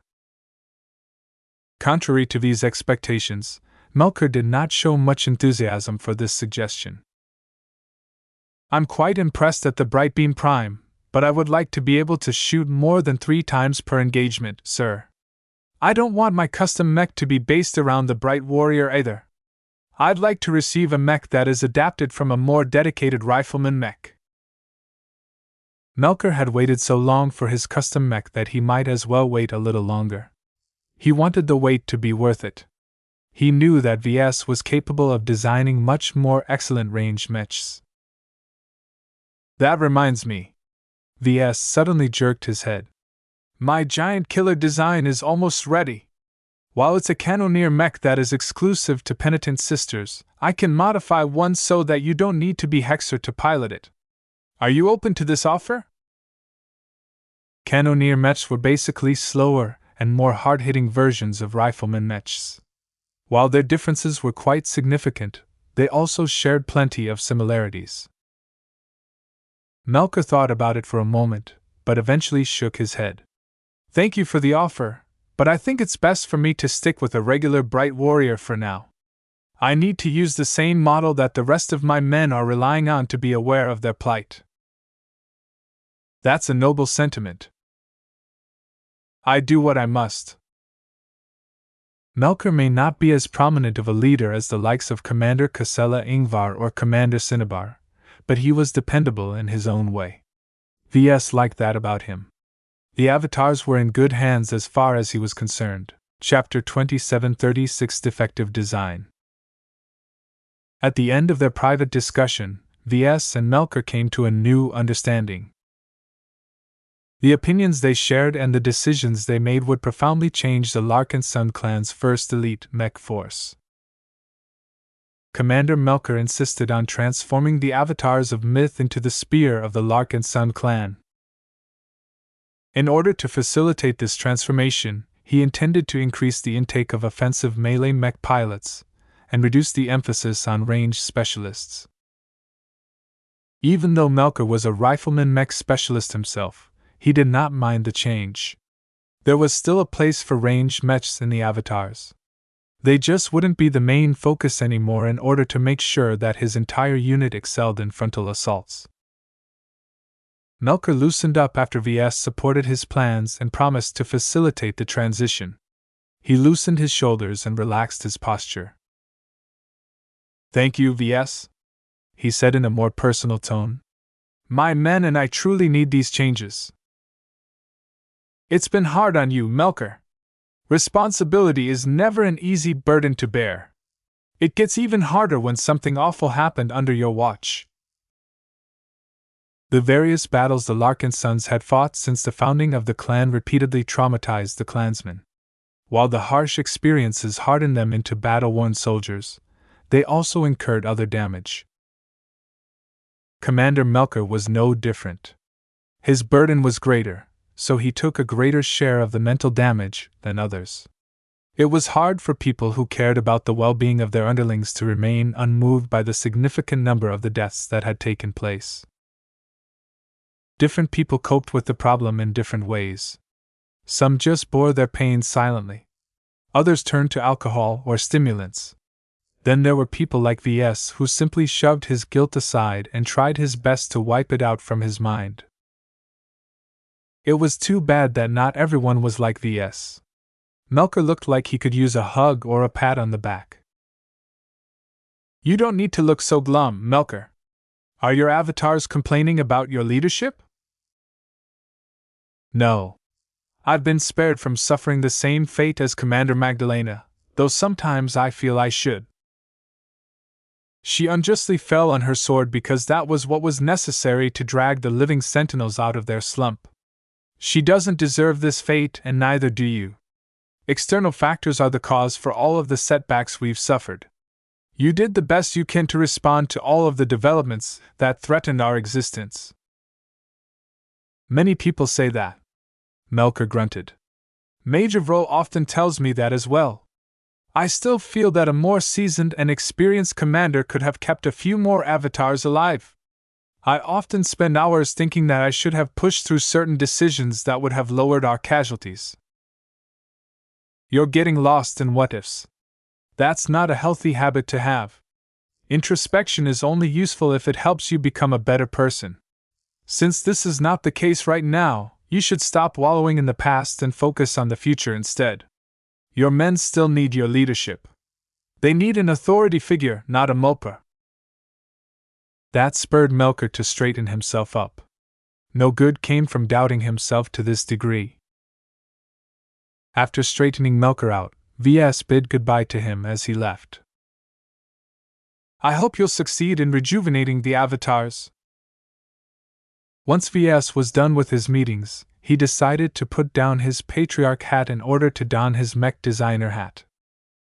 S1: Contrary to these expectations, Melker did not show much enthusiasm for this suggestion. I'm quite impressed at the Bright Beam Prime, but I would like to be able to shoot more than 3 times per engagement, sir. I don't want my custom mech to be based around the Bright Warrior either. I'd like to receive a mech that is adapted from a more dedicated rifleman mech. Melker had waited so long for his custom mech that he might as well wait a little longer. He wanted the wait to be worth it. He knew that Ves was capable of designing much more excellent ranged mechs. That reminds me. Ves suddenly jerked his head. My giant killer design is almost ready. While it's a cannoneer mech that is exclusive to Penitent Sisters, I can modify one so that you don't need to be Hexer to pilot it. Are you open to this offer? Cannoneer mechs were basically slower and more hard-hitting versions of rifleman mechs. While their differences were quite significant, they also shared plenty of similarities. Melker thought about it for a moment, but eventually shook his head. Thank you for the offer, but I think it's best for me to stick with a regular Bright Warrior for now. I need to use the same model that the rest of my men are relying on to be aware of their plight. That's a noble sentiment. I do what I must. Melker may not be as prominent of a leader as the likes of Commander Casella Ingvar or Commander Cinnabar, but he was dependable in his own way. Ves liked that about him. The avatars were in good hands as far as he was concerned. Chapter 2736 Defective Design. At the end of their private discussion, Ves and Melker came to a new understanding. The opinions they shared and the decisions they made would profoundly change the Larkinson clan's first elite mech force. Commander Melker insisted on transforming the avatars of myth into the spear of the Larkinson clan. In order to facilitate this transformation, he intended to increase the intake of offensive melee mech pilots and reduce the emphasis on ranged specialists. Even though Melker was a rifleman mech specialist himself, he did not mind the change. There was still a place for ranged mechs in the avatars. They just wouldn't be the main focus anymore in order to make sure that his entire unit excelled in frontal assaults. Melker loosened up after Ves supported his plans and promised to facilitate the transition. He loosened his shoulders and relaxed his posture. Thank you, Ves, he said in a more personal tone. My men and I truly need these changes. It's been hard on you, Melker. Responsibility is never an easy burden to bear. It gets even harder when something awful happened under your watch. The various battles the Larkinsons had fought since the founding of the clan repeatedly traumatized the clansmen. While the harsh experiences hardened them into battle-worn soldiers, they also incurred other damage. Commander Melker was no different. His burden was greater, so he took a greater share of the mental damage than others. It was hard for people who cared about the well-being of their underlings to remain unmoved by the significant number of the deaths that had taken place. Different people coped with the problem in different ways. Some just bore their pain silently. Others turned to alcohol or stimulants. Then there were people like Ves who simply shoved his guilt aside and tried his best to wipe it out from his mind. It was too bad that not everyone was like Ves. Melker looked like he could use a hug or a pat on the back. You don't need to look so glum, Melker. Are your avatars complaining about your leadership? No. I've been spared from suffering the same fate as Commander Magdalena, though sometimes I feel I should. She unjustly fell on her sword because that was what was necessary to drag the living sentinels out of their slump. She doesn't deserve this fate, and neither do you. External factors are the cause for all of the setbacks we've suffered. You did the best you can to respond to all of the developments that threatened our existence. Many people say that. Melker grunted. Major Vro often tells me that as well. I still feel that a more seasoned and experienced commander could have kept a few more avatars alive. I often spend hours thinking that I should have pushed through certain decisions that would have lowered our casualties. You're getting lost in what-ifs. That's not a healthy habit to have. Introspection is only useful if it helps you become a better person. Since this is not the case right now, you should stop wallowing in the past and focus on the future instead. Your men still need your leadership. They need an authority figure, not a moper. That spurred Melker to straighten himself up. No good came from doubting himself to this degree. After straightening Melker out, Ves bid goodbye to him as he left. I hope you'll succeed in rejuvenating the avatars. Once Ves was done with his meetings, he decided to put down his patriarch hat in order to don his mech designer hat.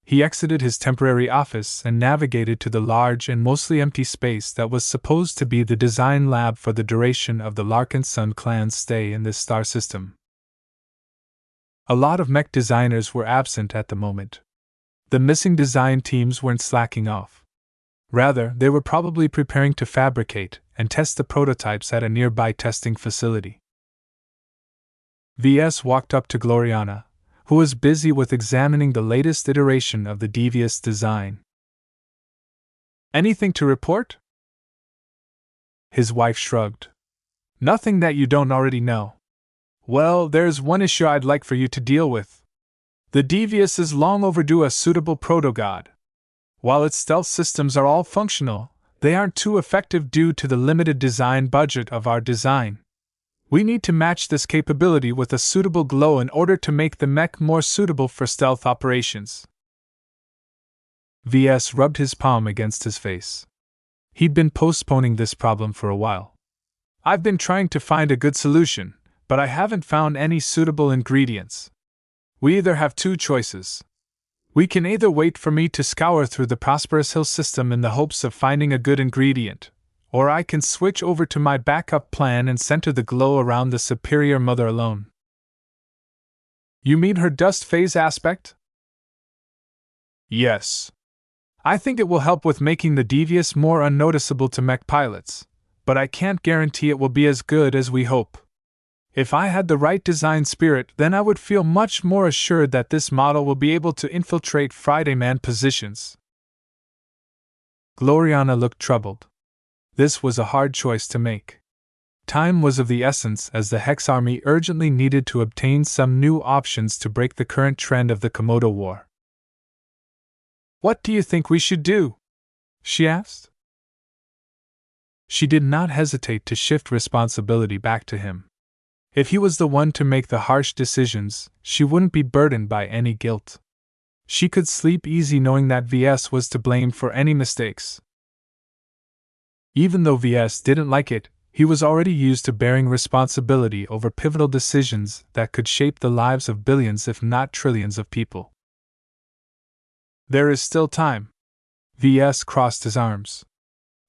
S1: He exited his temporary office and navigated to the large and mostly empty space that was supposed to be the design lab for the duration of the Larkinson clan's stay in this star system. A lot of mech designers were absent at the moment. The missing design teams weren't slacking off. Rather, they were probably preparing to fabricate and test the prototypes at a nearby testing facility. Ves walked up to Gloriana, who was busy with examining the latest iteration of the devious design. Anything to report? His wife shrugged. Nothing that you don't already know. Well, there's one issue I'd like for you to deal with. The Devious is long overdue a suitable proto-god. While its stealth systems are all functional, they aren't too effective due to the limited design budget of our design. We need to match this capability with a suitable glow in order to make the mech more suitable for stealth operations. Ves rubbed his palm against his face. He'd been postponing this problem for a while. I've been trying to find a good solution, but I haven't found any suitable ingredients. We either have two choices. We can either wait for me to scour through the Prosperous Hill system in the hopes of finding a good ingredient, or I can switch over to my backup plan and center the glow around the Superior Mother alone. You mean her dust phase aspect? Yes. I think it will help with making the Devious more unnoticeable to mech pilots, but I can't guarantee it will be as good as we hope. If I had the right design spirit, then I would feel much more assured that this model will be able to infiltrate Friday Man positions. Gloriana looked troubled. This was a hard choice to make. Time was of the essence as the Hex Army urgently needed to obtain some new options to break the current trend of the Komodo War. What do you think we should do? She asked. She did not hesitate to shift responsibility back to him. If he was the one to make the harsh decisions, she wouldn't be burdened by any guilt. She could sleep easy knowing that VS was to blame for any mistakes. Even though VS didn't like it, he was already used to bearing responsibility over pivotal decisions that could shape the lives of billions if not trillions of people. There is still time. VS crossed his arms.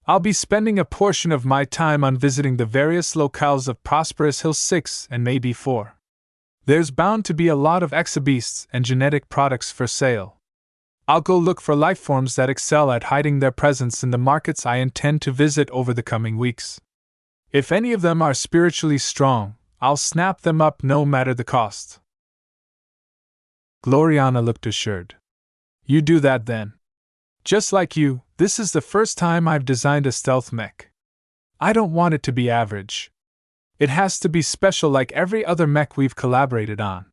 S1: I'll be spending a portion of my time on visiting the various locales of Prosperous Hill 6 and maybe 4. There's bound to be a lot of exobeasts and genetic products for sale. I'll go look for lifeforms that excel at hiding their presence in the markets I intend to visit over the coming weeks. If any of them are spiritually strong, I'll snap them up no matter the cost. Gloriana looked assured. You do that then. Just like you, this is the first time I've designed a stealth mech. I don't want it to be average. It has to be special like every other mech we've collaborated on.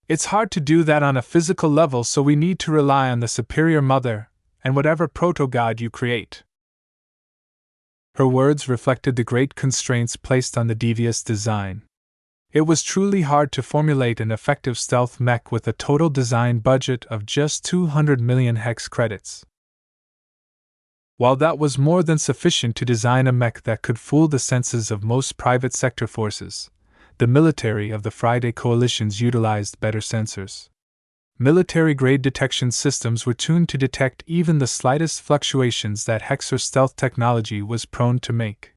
S1: It's hard to do that on a physical level, so we need to rely on the superior mother and whatever proto-god you create. Her words reflected the great constraints placed on the devious design. It was truly hard to formulate an effective stealth mech with a total design budget of just 200 million hex credits. While that was more than sufficient to design a mech that could fool the senses of most private sector forces, the military of the Friday coalitions utilized better sensors. Military-grade detection systems were tuned to detect even the slightest fluctuations that Hexer stealth technology was prone to make.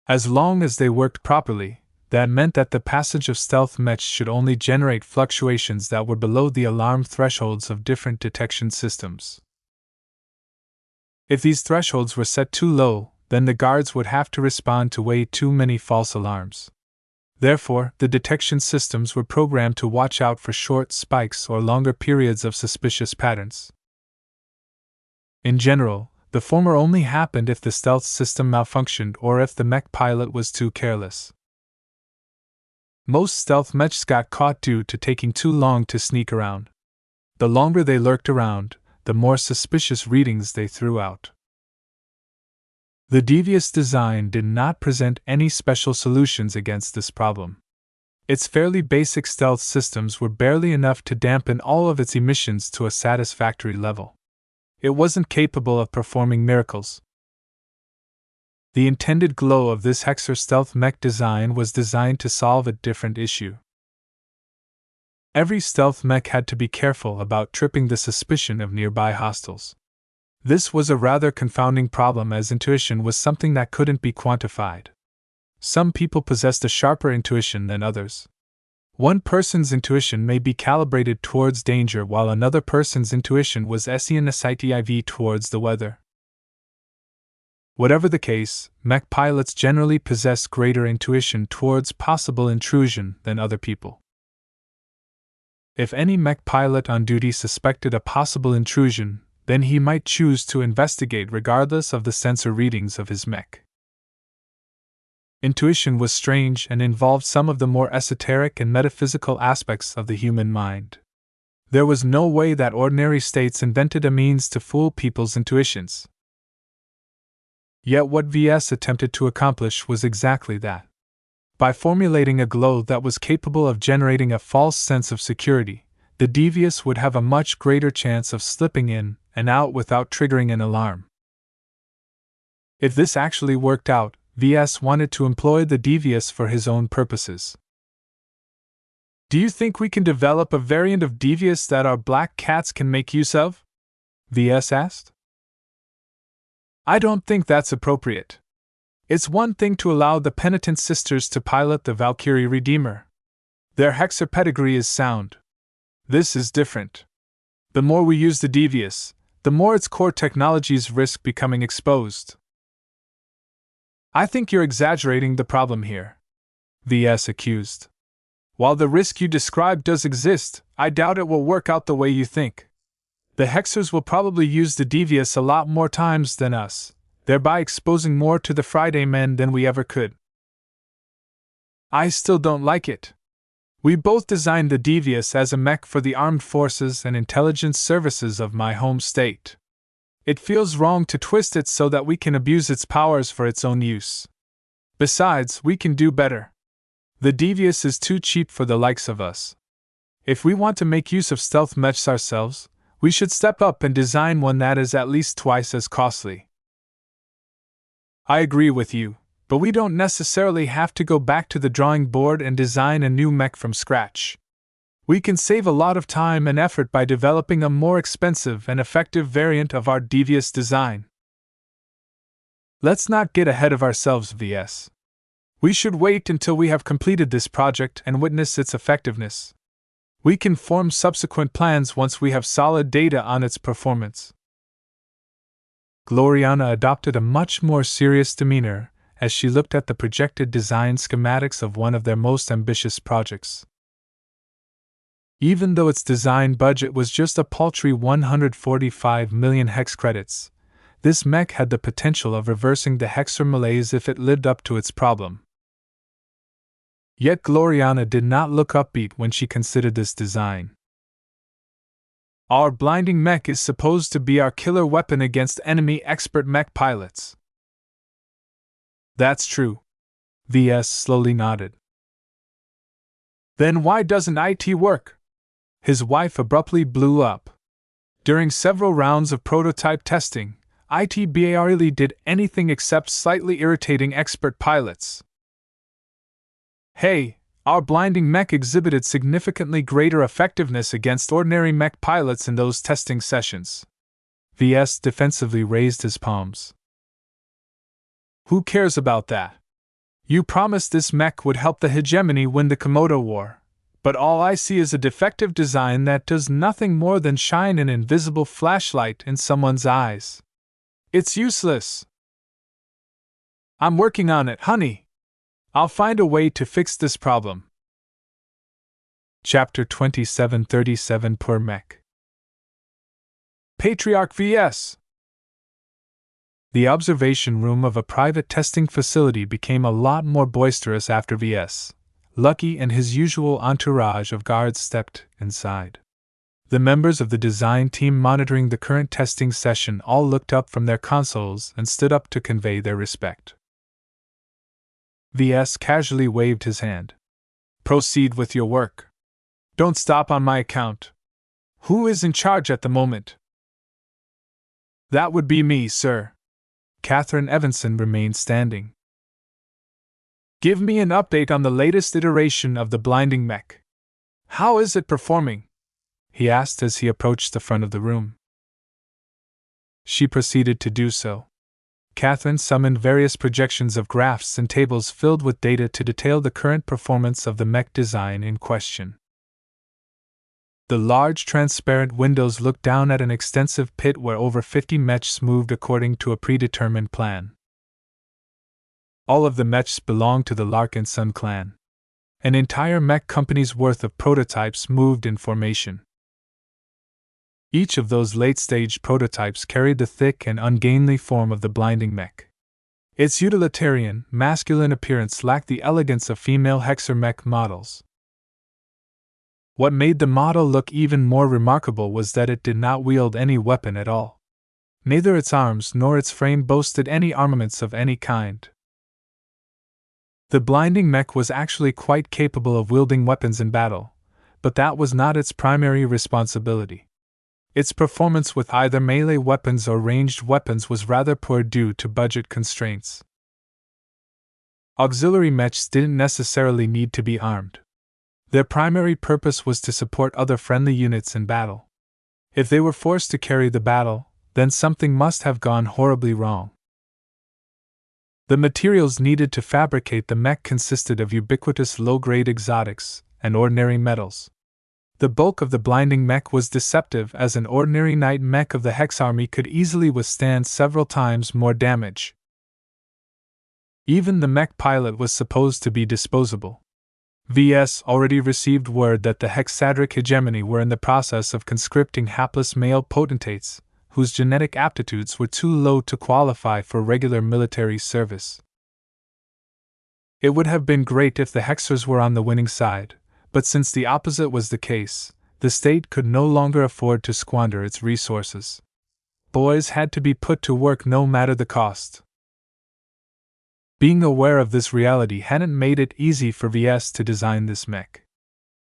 S1: As long as they worked properly, that meant that the passage of stealth mechs should only generate fluctuations that were below the alarm thresholds of different detection systems. If these thresholds were set too low, then the guards would have to respond to way too many false alarms. Therefore, the detection systems were programmed to watch out for short spikes or longer periods of suspicious patterns. In general, the former only happened if the stealth system malfunctioned or if the mech pilot was too careless. Most stealth mechs got caught due to taking too long to sneak around. The longer they lurked around, the more suspicious readings they threw out. The devious design did not present any special solutions against this problem. Its fairly basic stealth systems were barely enough to dampen all of its emissions to a satisfactory level. It wasn't capable of performing miracles. The intended glow of this Hexer stealth mech design was designed to solve a different issue. Every stealth mech had to be careful about tripping the suspicion of nearby hostiles. This was a rather confounding problem, as intuition was something that couldn't be quantified. Some people possessed a sharper intuition than others. One person's intuition may be calibrated towards danger while another person's intuition was SENSITIV towards the weather. Whatever the case, mech pilots generally possess greater intuition towards possible intrusion than other people. If any mech pilot on duty suspected a possible intrusion, then he might choose to investigate regardless of the sensor readings of his mech. Intuition was strange and involved some of the more esoteric and metaphysical aspects of the human mind. There was no way that ordinary states invented a means to fool people's intuitions. Yet what VS attempted to accomplish was exactly that. By formulating a glow that was capable of generating a false sense of security, the devious would have a much greater chance of slipping in and out without triggering an alarm. If this actually worked out, VS wanted to employ the devious for his own purposes. Do you think we can develop a variant of devious that our black cats can make use of? VS asked. I don't think that's appropriate. It's one thing to allow the penitent sisters to pilot the Valkyrie Redeemer. Their Hexer pedigree is sound. This is different. The more we use the devious, the more its core technologies risk becoming exposed. I think you're exaggerating the problem here, VS accused. While the risk you described does exist, I doubt it will work out the way you think. The Hexers will probably use the devious a lot more times than us, thereby exposing more to the Friday men than we ever could. I still don't like it. We both designed the devious as a mech for the armed forces and intelligence services of my home state. It feels wrong to twist it so that we can abuse its powers for its own use. Besides, we can do better. The Devious is too cheap for the likes of us. If we want to make use of stealth mechs ourselves, we should step up and design one that is at least twice as costly. I agree with you, but we don't necessarily have to go back to the drawing board and design a new mech from scratch. We can save a lot of time and effort by developing a more expensive and effective variant of our Devious design. Let's not get ahead of ourselves, VS. We should wait until we have completed this project and witness its effectiveness. We can form subsequent plans once we have solid data on its performance. Gloriana adopted a much more serious demeanor as she looked at the projected design schematics of one of their most ambitious projects. Even though its design budget was just a paltry 145 million hex credits, this mech had the potential of reversing the hexer malaise if it lived up to its problem. Yet Gloriana did not look upbeat when she considered this design. Our blinding mech is supposed to be our killer weapon against enemy expert mech pilots. That's true. VS slowly nodded. Then why doesn't IT work? His wife abruptly blew up. During several rounds of prototype testing, IT barely did anything except slightly irritating expert pilots. Hey, our blinding mech exhibited significantly greater effectiveness against ordinary mech pilots in those testing sessions. VS defensively raised his palms. Who cares about that? You promised this mech would help the hegemony win the Komodo War, but all I see is a defective design that does nothing more than shine an invisible flashlight in someone's eyes. It's useless. I'm working on it, honey. I'll find a way to fix this problem. Chapter 2737 Per Mech. Patriarch VS. The observation room of a private testing facility became a lot more boisterous after VS, Lucky, and his usual entourage of guards stepped inside. The members of the design team monitoring the current testing session all looked up from their consoles and stood up to convey their respect. VS casually waved his hand. Proceed with your work. Don't stop on my account. Who is in charge at the moment? That would be me, sir. Catherine Evanson remained standing. Give me an update on the latest iteration of the blinding mech. How is it performing? He asked as he approached the front of the room. She proceeded to do so. Catherine summoned various projections of graphs and tables filled with data to detail the current performance of the mech design in question. The large transparent windows looked down at an extensive pit where over 50 mechs moved according to a predetermined plan. All of the mechs belonged to the Larkinson clan. An entire mech company's worth of prototypes moved in formation. Each of those late-stage prototypes carried the thick and ungainly form of the blinding mech. Its utilitarian, masculine appearance lacked the elegance of female hexer mech models. What made the model look even more remarkable was that it did not wield any weapon at all. Neither its arms nor its frame boasted any armaments of any kind. The blinding mech was actually quite capable of wielding weapons in battle, but that was not its primary responsibility. Its performance with either melee weapons or ranged weapons was rather poor due to budget constraints. Auxiliary mechs didn't necessarily need to be armed. Their primary purpose was to support other friendly units in battle. If they were forced to carry the battle, then something must have gone horribly wrong. The materials needed to fabricate the mech consisted of ubiquitous low-grade exotics and ordinary metals. The bulk of the blinding mech was deceptive, as an ordinary knight mech of the Hex Army could easily withstand several times more damage. Even the mech pilot was supposed to be disposable. VS already received word that the Hexadric hegemony were in the process of conscripting hapless male potentates, whose genetic aptitudes were too low to qualify for regular military service. It would have been great if the Hexers were on the winning side, but since the opposite was the case, the state could no longer afford to squander its resources. Boys had to be put to work no matter the cost. Being aware of this reality hadn't made it easy for Ves to design this mech.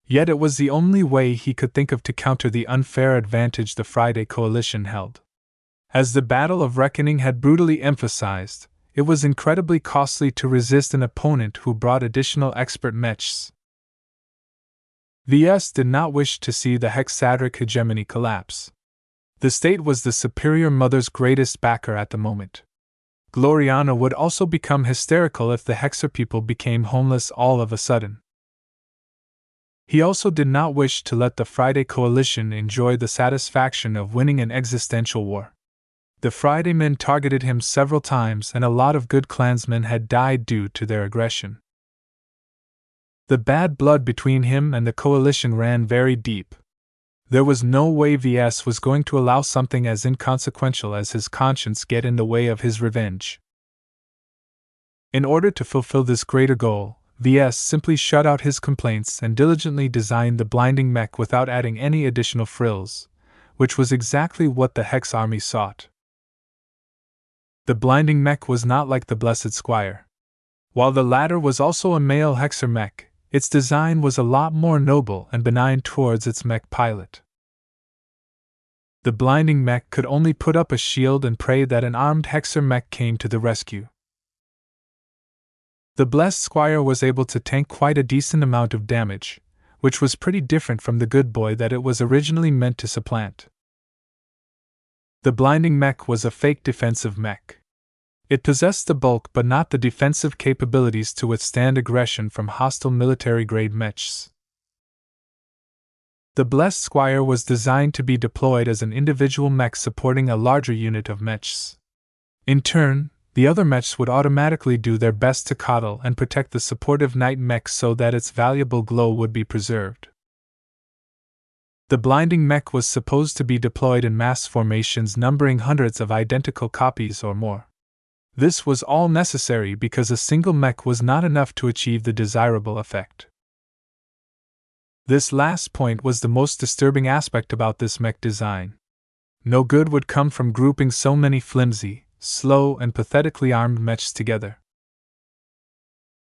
S1: Yet it was the only way he could think of to counter the unfair advantage the Friday Coalition held. As the Battle of Reckoning had brutally emphasized, it was incredibly costly to resist an opponent who brought additional expert mechs. Ves did not wish to see the hexadric hegemony collapse. The state was the superior mother's greatest backer at the moment. Gloriana would also become hysterical if the Hexer people became homeless all of a sudden. He also did not wish to let the Friday Coalition enjoy the satisfaction of winning an existential war. The Friday men targeted him several times, and a lot of good clansmen had died due to their aggression. The bad blood between him and the Coalition ran very deep. There was no way Ves was going to allow something as inconsequential as his conscience get in the way of his revenge. In order to fulfill this greater goal, Ves simply shut out his complaints and diligently designed the blinding mech without adding any additional frills, which was exactly what the Hex army sought. The blinding mech was not like the Blessed Squire. While the latter was also a male Hexer mech, its design was a lot more noble and benign towards its mech pilot. The blinding mech could only put up a shield and pray that an armed Hexer mech came to the rescue. The Blessed Squire was able to tank quite a decent amount of damage, which was pretty different from the good boy that it was originally meant to supplant. The blinding mech was a fake defensive mech. It possessed the bulk but not the defensive capabilities to withstand aggression from hostile military-grade mechs. The Blessed Squire was designed to be deployed as an individual mech supporting a larger unit of mechs. In turn, the other mechs would automatically do their best to coddle and protect the supportive Knight mech so that its valuable glow would be preserved. The blinding mech was supposed to be deployed in mass formations numbering hundreds of identical copies or more. This was all necessary because a single mech was not enough to achieve the desirable effect. This last point was the most disturbing aspect about this mech design. No good would come from grouping so many flimsy, slow, and pathetically armed mechs together.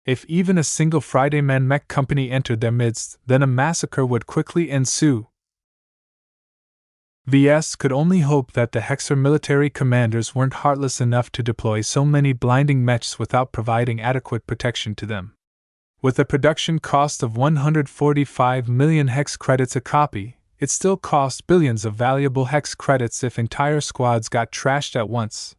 S1: If even a single Friday Man mech company entered their midst, then a massacre would quickly ensue. Ves could only hope that the Hexer military commanders weren't heartless enough to deploy so many blinding mechs without providing adequate protection to them. With a production cost of 145 million hex credits a copy, it still cost billions of valuable hex credits if entire squads got trashed at once.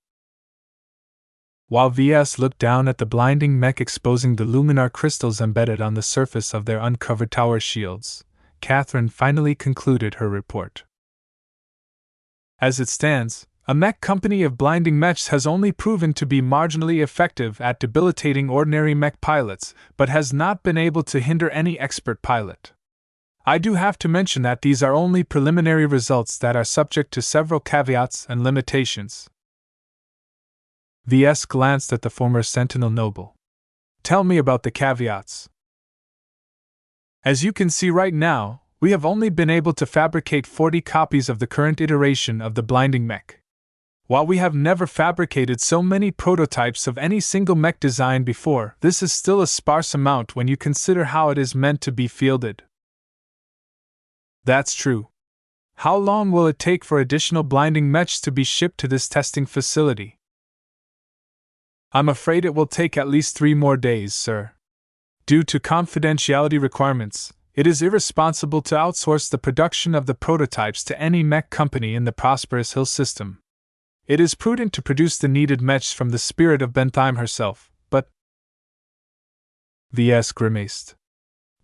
S1: While Ves looked down at the blinding mech exposing the luminar crystals embedded on the surface of their uncovered tower shields, Catherine finally concluded her report. As it stands, a mech company of blinding mechs has only proven to be marginally effective at debilitating ordinary mech pilots, but has not been able to hinder any expert pilot. I do have to mention that these are only preliminary results that are subject to several caveats and limitations. Ves glanced at the former Sentinel noble. Tell me about the caveats. As you can see right now, we have only been able to fabricate 40 copies of the current iteration of the blinding mech. While we have never fabricated so many prototypes of any single mech design before, this is still a sparse amount when you consider how it is meant to be fielded. That's true. How long will it take for additional blinding mechs to be shipped to this testing facility? I'm afraid it will take at least 3 more days, sir. Due to confidentiality requirements, it is irresponsible to outsource the production of the prototypes to any mech company in the Prosperous Hill system. It is prudent to produce the needed mechs from the spirit of Bentheim herself, but... Ves grimaced.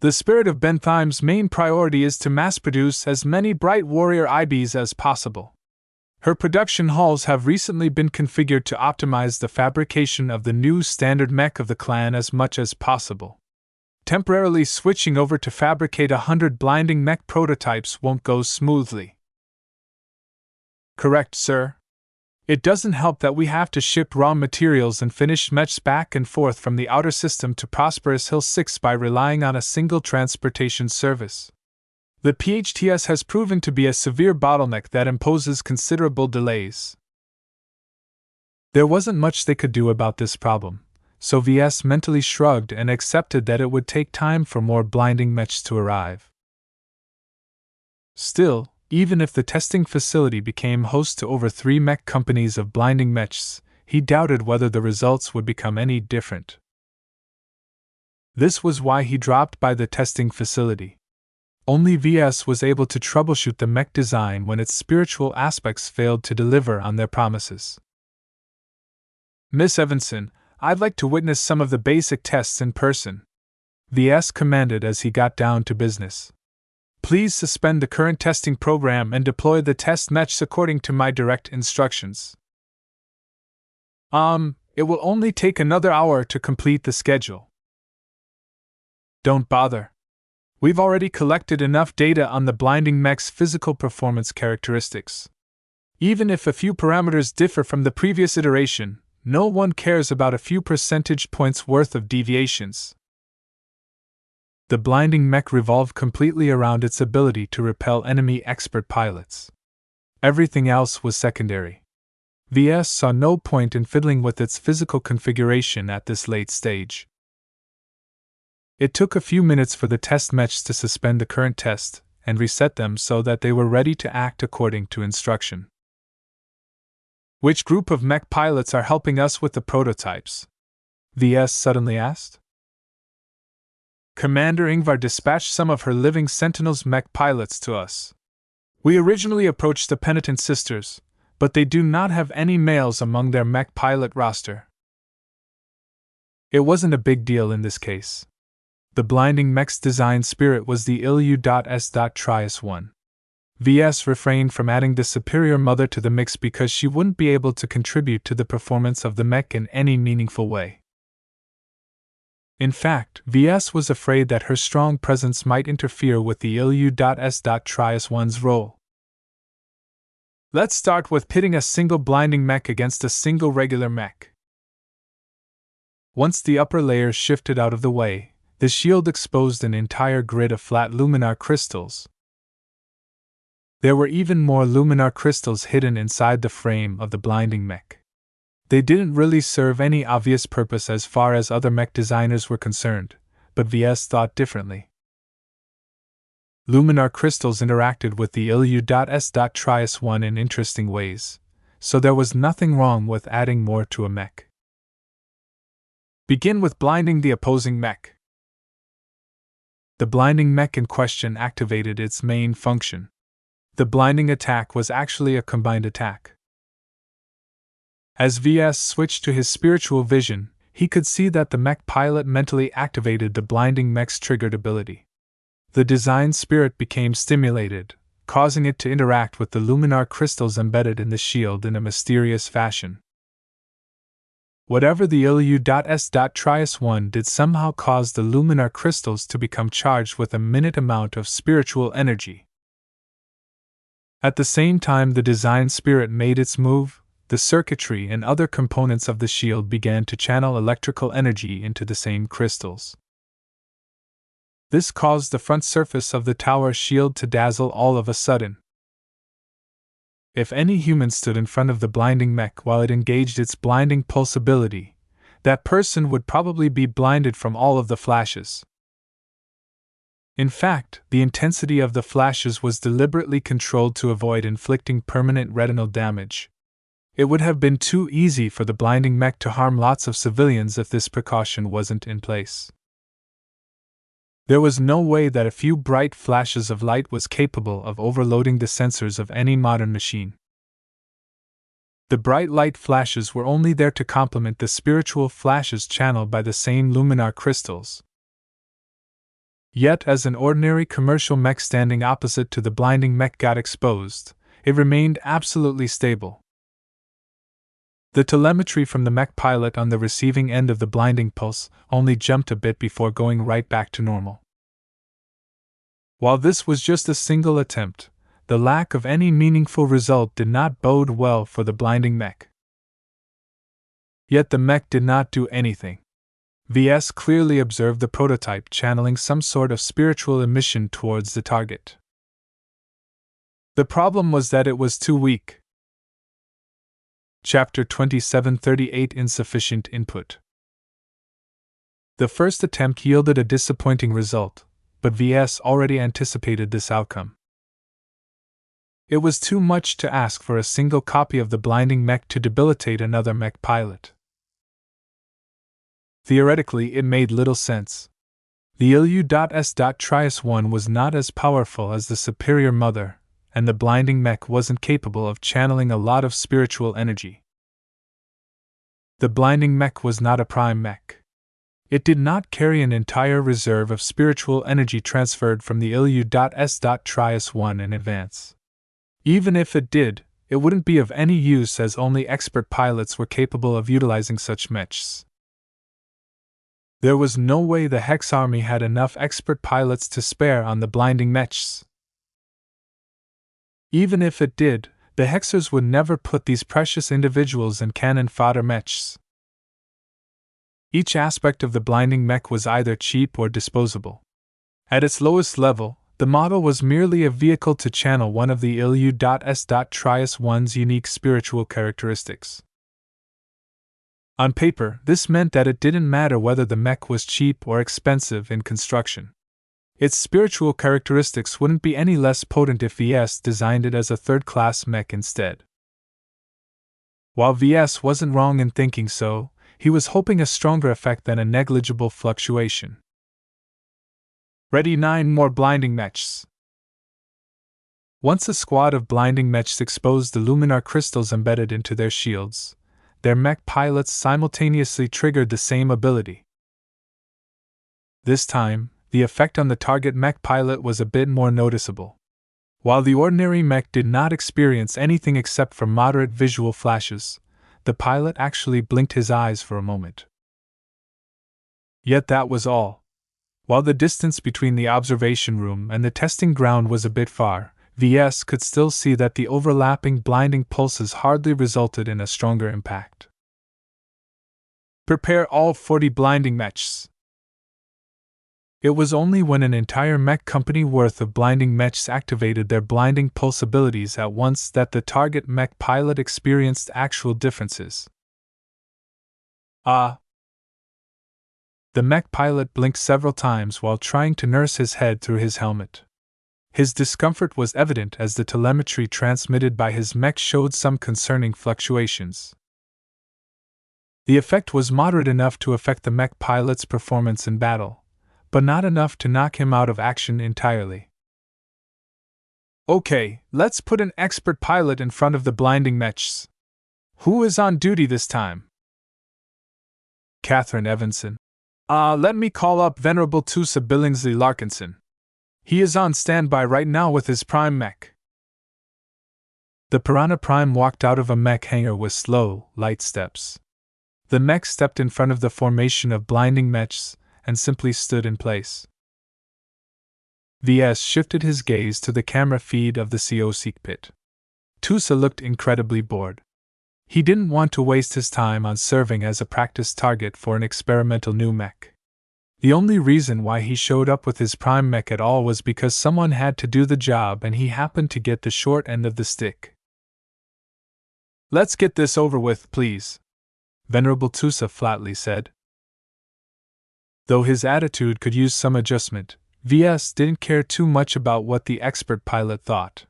S1: The spirit of Bentheim's main priority is to mass-produce as many bright warrior IBs as possible. Her production halls have recently been configured to optimize the fabrication of the new standard mech of the clan as much as possible. Temporarily switching over to fabricate 100 blinding mech prototypes won't go smoothly. Correct, sir. It doesn't help that we have to ship raw materials and finished mechs back and forth from the outer system to Prosperous Hill 6 by relying on a single transportation service. The PHTS has proven to be a severe bottleneck that imposes considerable delays. There wasn't much they could do about this problem, so Ves mentally shrugged and accepted that it would take time for more blinding mechs to arrive. Still, even if the testing facility became host to over 3 mech companies of blinding mechs, he doubted whether the results would become any different. This was why he dropped by the testing facility. Only Ves was able to troubleshoot the mech design when its spiritual aspects failed to deliver on their promises. "Miss Evanson, I'd like to witness some of the basic tests in person," Ves commanded as he got down to business. "Please suspend the current testing program and deploy the test mechs according to my direct instructions." It will only take another hour to complete the schedule." "Don't bother. We've already collected enough data on the blinding mech's physical performance characteristics. Even if a few parameters differ from the previous iteration, no one cares about a few percentage points worth of deviations." The blinding mech revolved completely around its ability to repel enemy expert pilots. Everything else was secondary. Ves saw no point in fiddling with its physical configuration at this late stage. It took a few minutes for the test mechs to suspend the current test and reset them so that they were ready to act according to instruction. "Which group of mech pilots are helping us with the prototypes?" Ves suddenly asked. "Commander Ingvar dispatched some of her living Sentinels mech pilots to us. We originally approached the Penitent Sisters, but they do not have any males among their mech pilot roster." It wasn't a big deal in this case. The blinding mech's design spirit was the ILU.S.Trias-1. Ves refrained from adding the superior mother to the mix because she wouldn't be able to contribute to the performance of the mech in any meaningful way. In fact, Ves was afraid that her strong presence might interfere with the ILU.S.Trias-1's role. "Let's start with pitting a single blinding mech against a single regular mech." Once the upper layer shifted out of the way, the shield exposed an entire grid of flat luminar crystals. There were even more luminar crystals hidden inside the frame of the blinding mech. They didn't really serve any obvious purpose as far as other mech designers were concerned, but Ves thought differently. Luminar crystals interacted with the ILU.S.Trias-1 in interesting ways, so there was nothing wrong with adding more to a mech. "Begin with blinding the opposing mech." The blinding mech in question activated its main function. The blinding attack was actually a combined attack. As Ves switched to his spiritual vision, he could see that the mech pilot mentally activated the blinding mech's triggered ability. The design spirit became stimulated, causing it to interact with the luminar crystals embedded in the shield in a mysterious fashion. Whatever the ILU.S.Trias-1 did somehow caused the luminar crystals to become charged with a minute amount of spiritual energy. At the same time the design spirit made its move, the circuitry and other components of the shield began to channel electrical energy into the same crystals. This caused the front surface of the tower shield to dazzle all of a sudden. If any human stood in front of the blinding mech while it engaged its blinding pulse ability, that person would probably be blinded from all of the flashes. In fact, the intensity of the flashes was deliberately controlled to avoid inflicting permanent retinal damage. It would have been too easy for the blinding mech to harm lots of civilians if this precaution wasn't in place. There was no way that a few bright flashes of light was capable of overloading the sensors of any modern machine. The bright light flashes were only there to complement the spiritual flashes channeled by the same luminar crystals. Yet as an ordinary commercial mech standing opposite to the blinding mech got exposed, it remained absolutely stable. The telemetry from the mech pilot on the receiving end of the blinding pulse only jumped a bit before going right back to normal. While this was just a single attempt, the lack of any meaningful result did not bode well for the blinding mech. Yet the mech did not do anything. Ves clearly observed the prototype channeling some sort of spiritual emission towards the target. The problem was that it was too weak. Chapter 2738 Insufficient Input. The first attempt yielded a disappointing result, but VS already anticipated this outcome. It was too much to ask for a single copy of the blinding mech to debilitate another mech pilot. Theoretically, it made little sense. The ILU.S.Trias-1 was not as powerful as the superior mother, and the blinding mech wasn't capable of channeling a lot of spiritual energy. The blinding mech was not a prime mech. It did not carry an entire reserve of spiritual energy transferred from the ILU.S.Trias-1 in advance. Even if it did, it wouldn't be of any use as only expert pilots were capable of utilizing such mechs. There was no way the Hex army had enough expert pilots to spare on the blinding mechs. Even if it did, the Hexers would never put these precious individuals in cannon fodder mechs. Each aspect of the blinding mech was either cheap or disposable. At its lowest level, the model was merely a vehicle to channel one of the ILU.S.Trias-1's unique spiritual characteristics. On paper, this meant that it didn't matter whether the mech was cheap or expensive in construction. Its spiritual characteristics wouldn't be any less potent if VS designed it as a third-class mech instead. While VS wasn't wrong in thinking so, he was hoping a stronger effect than a negligible fluctuation. Ready 9 more blinding mechs. Once a squad of blinding mechs exposed the luminar crystals embedded into their shields, their mech pilots simultaneously triggered the same ability. This time, the effect on the target mech pilot was a bit more noticeable. While the ordinary mech did not experience anything except for moderate visual flashes, the pilot actually blinked his eyes for a moment. Yet that was all. While the distance between the observation room and the testing ground was a bit far, VS could still see that the overlapping blinding pulses hardly resulted in a stronger impact. Prepare all 40 blinding mechs. It was only when an entire mech company worth of blinding mechs activated their blinding pulse abilities at once that the target mech pilot experienced actual differences. Ah! The mech pilot blinked several times while trying to nurse his head through his helmet. His discomfort was evident as the telemetry transmitted by his mech showed some concerning fluctuations. The effect was moderate enough to affect the mech pilot's performance in battle, but not enough to knock him out of action entirely. Okay, let's put an expert pilot in front of the blinding mechs. Who is on duty this time? Catherine Evanson. Let me call up Venerable Tusa Billingsley Larkinson. He is on standby right now with his prime mech. The Piranha Prime walked out of a mech hangar with slow, light steps. The mech stepped in front of the formation of blinding mechs and simply stood in place. VS shifted his gaze to the camera feed of the CO pit. Tusa looked incredibly bored. He didn't want to waste his time on serving as a practice target for an experimental new mech. The only reason why he showed up with his prime mech at all was because someone had to do the job and he happened to get the short end of the stick. Let's get this over with, please, Venerable Tusa flatly said. Though his attitude could use some adjustment, VS didn't care too much about what the expert pilot thought.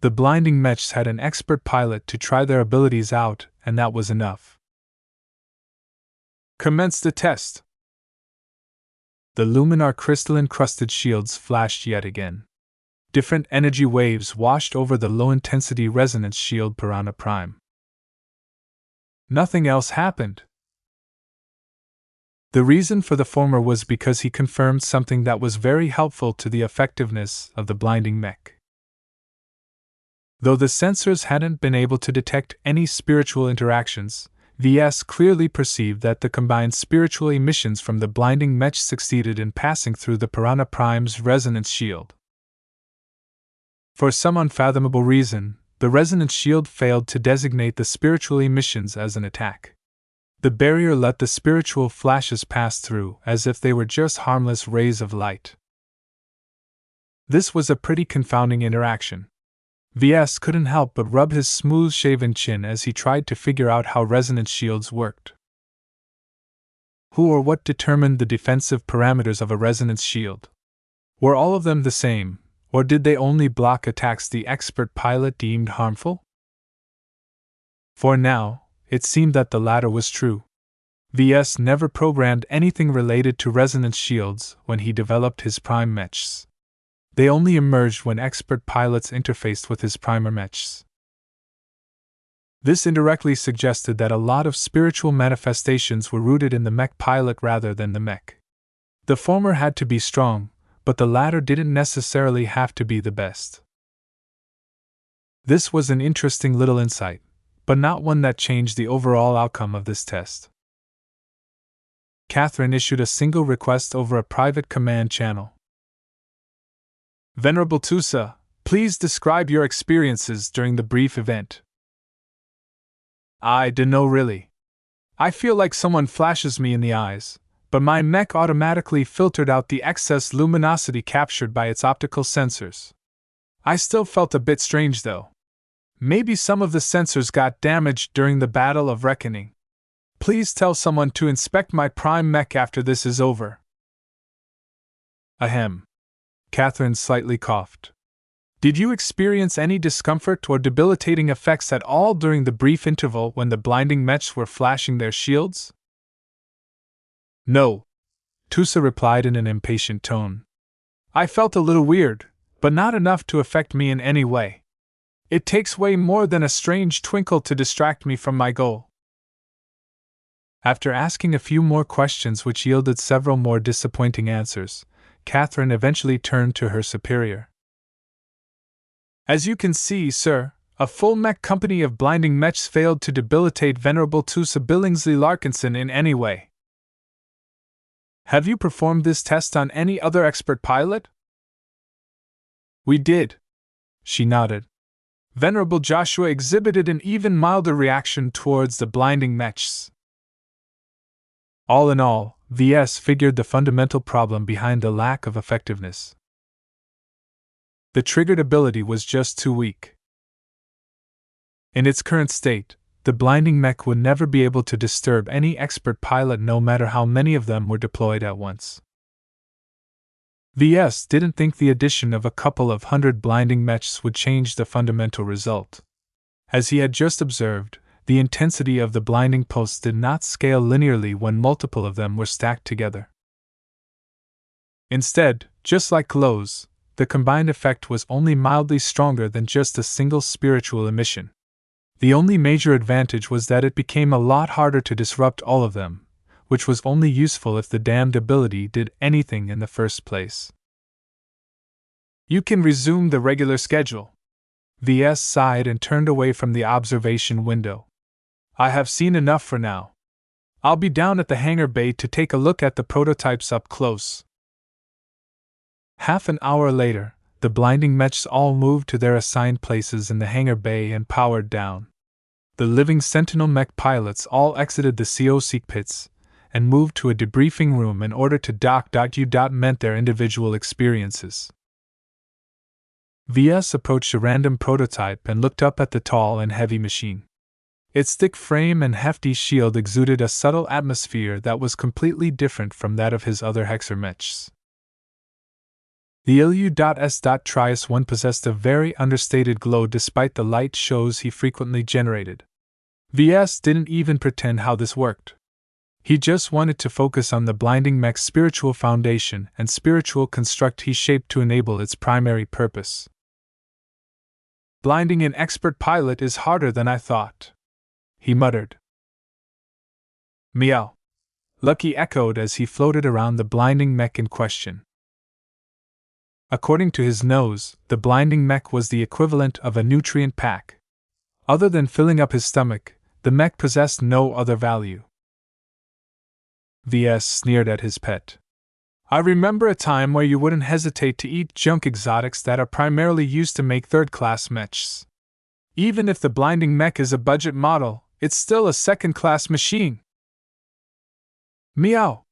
S1: The blinding mechs had an expert pilot to try their abilities out, and that was enough. Commence the test. The luminar crystal-encrusted shields flashed yet again. Different energy waves washed over the low-intensity resonance shield Piranha Prime. Nothing else happened. The reason for the former was because he confirmed something that was very helpful to the effectiveness of the blinding mech. Though the sensors hadn't been able to detect any spiritual interactions, VS clearly perceived that the combined spiritual emissions from the blinding mech succeeded in passing through the Piranha Prime's resonance shield. For some unfathomable reason, the resonance shield failed to designate the spiritual emissions as an attack. The barrier let the spiritual flashes pass through as if they were just harmless rays of light. This was a pretty confounding interaction. VS couldn't help but rub his smooth-shaven chin as he tried to figure out how resonance shields worked. Who or what determined the defensive parameters of a resonance shield? Were all of them the same, or did they only block attacks the expert pilot deemed harmful? For now, it seemed that the latter was true. Ves never programmed anything related to resonance shields when he developed his prime mechs. They only emerged when expert pilots interfaced with his primer mechs. This indirectly suggested that a lot of spiritual manifestations were rooted in the mech pilot rather than the mech. The former had to be strong, but the latter didn't necessarily have to be the best. This was an interesting little insight, but not one that changed the overall outcome of this test. Catherine issued a single request over a private command channel. Venerable Tusa, please describe your experiences during the brief event. I dunno really. I feel like someone flashes me in the eyes, but my mech automatically filtered out the excess luminosity captured by its optical sensors. I still felt a bit strange though. Maybe some of the sensors got damaged during the Battle of Reckoning. Please tell someone to inspect my prime mech after this is over. Ahem. Catherine slightly coughed. Did you experience any discomfort or debilitating effects at all during the brief interval when the blinding mechs were flashing their shields? No, Tusa replied in an impatient tone. I felt a little weird, but not enough to affect me in any way. It takes way more than a strange twinkle to distract me from my goal. After asking a few more questions which yielded several more disappointing answers, Catherine eventually turned to her superior. As you can see, sir, a full mech company of blinding mechs failed to debilitate Venerable Tusa Billingsley Larkinson in any way. Have you performed this test on any other expert pilot? We did. She nodded. Venerable Joshua exhibited an even milder reaction towards the blinding mechs. All in all, Ves figured the fundamental problem behind the lack of effectiveness. The triggered ability was just too weak. In its current state, the blinding mech would never be able to disturb any expert pilot no matter how many of them were deployed at once. Ves didn't think the addition of a couple of hundred blinding mechs would change the fundamental result. As he had just observed, the intensity of the blinding pulse did not scale linearly when multiple of them were stacked together. Instead, just like glows, the combined effect was only mildly stronger than just a single spiritual emission. The only major advantage was that it became a lot harder to disrupt all of them, which was only useful if the damned ability did anything in the first place. You can resume the regular schedule. Ves sighed and turned away from the observation window. I have seen enough for now. I'll be down at the hangar bay to take a look at the prototypes up close. Half an hour later, the blinding mechs all moved to their assigned places in the hangar bay and powered down. The living Sentinel mech pilots all exited the CO pits and moved to a debriefing room in order to document their individual experiences. Ves approached a random prototype and looked up at the tall and heavy machine. Its thick frame and hefty shield exuded a subtle atmosphere that was completely different from that of his other Hexer mechs. The Ilu.S.Trias-1 possessed a very understated glow despite the light shows he frequently generated. Ves didn't even pretend how this worked. He just wanted to focus on the blinding mech's spiritual foundation and spiritual construct he shaped to enable its primary purpose. Blinding an expert pilot is harder than I thought, he muttered. Meow. Lucky echoed as he floated around the blinding mech in question. According to his nose, the blinding mech was the equivalent of a nutrient pack. Other than filling up his stomach, the mech possessed no other value. Ves sneered at his pet. I remember a time where you wouldn't hesitate to eat junk exotics that are primarily used to make third-class mechs. Even if the blinding mech is a budget model, it's still a second-class machine. Meow.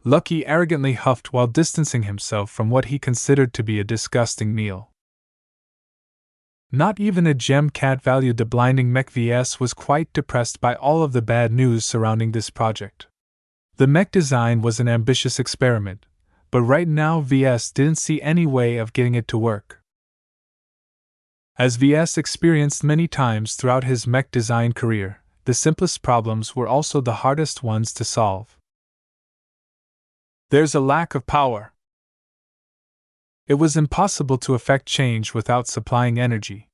S1: Lucky arrogantly huffed while distancing himself from what he considered to be a disgusting meal. Not even a gem cat valued the blinding mech. Ves was quite depressed by all of the bad news surrounding this project. The mech design was an ambitious experiment, but right now VS didn't see any way of getting it to work. As VS experienced many times throughout his mech design career, the simplest problems were also the hardest ones to solve. There's a lack of power. It was impossible to effect change without supplying energy.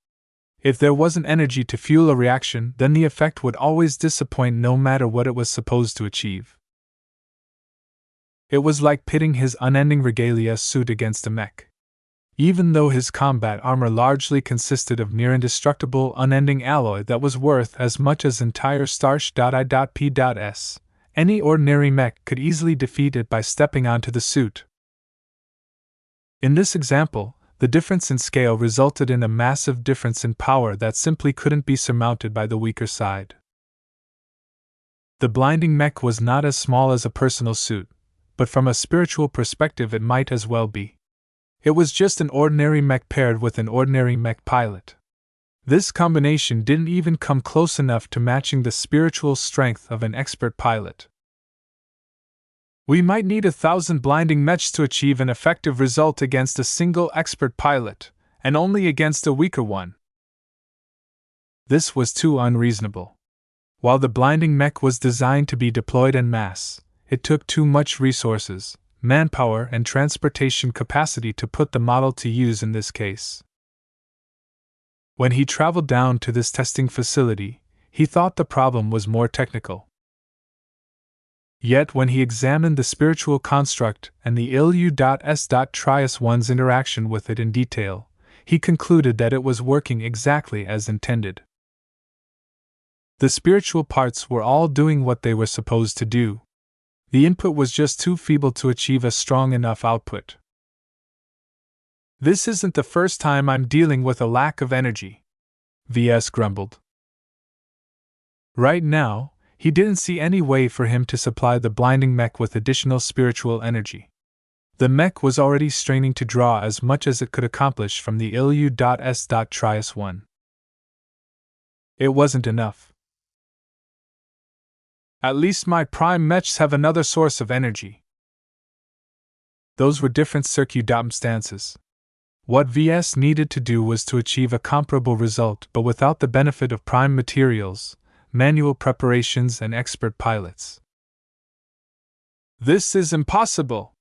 S1: If there wasn't energy to fuel a reaction, then the effect would always disappoint no matter what it was supposed to achieve. It was like pitting his unending regalia suit against a mech. Even though his combat armor largely consisted of near-indestructible unending alloy that was worth as much as entire starch.I.P.S, any ordinary mech could easily defeat it by stepping onto the suit. In this example, the difference in scale resulted in a massive difference in power that simply couldn't be surmounted by the weaker side. The blinding mech was not as small as a personal suit, but from a spiritual perspective it might as well be. It was just an ordinary mech paired with an ordinary mech pilot. This combination didn't even come close enough to matching the spiritual strength of an expert pilot. We might need 1,000 blinding mechs to achieve an effective result against a single expert pilot, and only against a weaker one. This was too unreasonable. While the blinding mech was designed to be deployed en masse, it took too much resources, manpower, and transportation capacity to put the model to use in this case. When he traveled down to this testing facility, he thought the problem was more technical. Yet when he examined the spiritual construct and the ILU.S.Trias-1's interaction with it in detail, he concluded that it was working exactly as intended. The spiritual parts were all doing what they were supposed to do. The input was just too feeble to achieve a strong enough output. This isn't the first time I'm dealing with a lack of energy, VS grumbled. Right now, he didn't see any way for him to supply the blinding mech with additional spiritual energy. The mech was already straining to draw as much as it could accomplish from the ILU.S.Trias-1. It wasn't enough. At least my prime mechs have another source of energy. Those were different circumstances. What VS needed to do was to achieve a comparable result but without the benefit of prime materials, manual preparations, and expert pilots. This is impossible!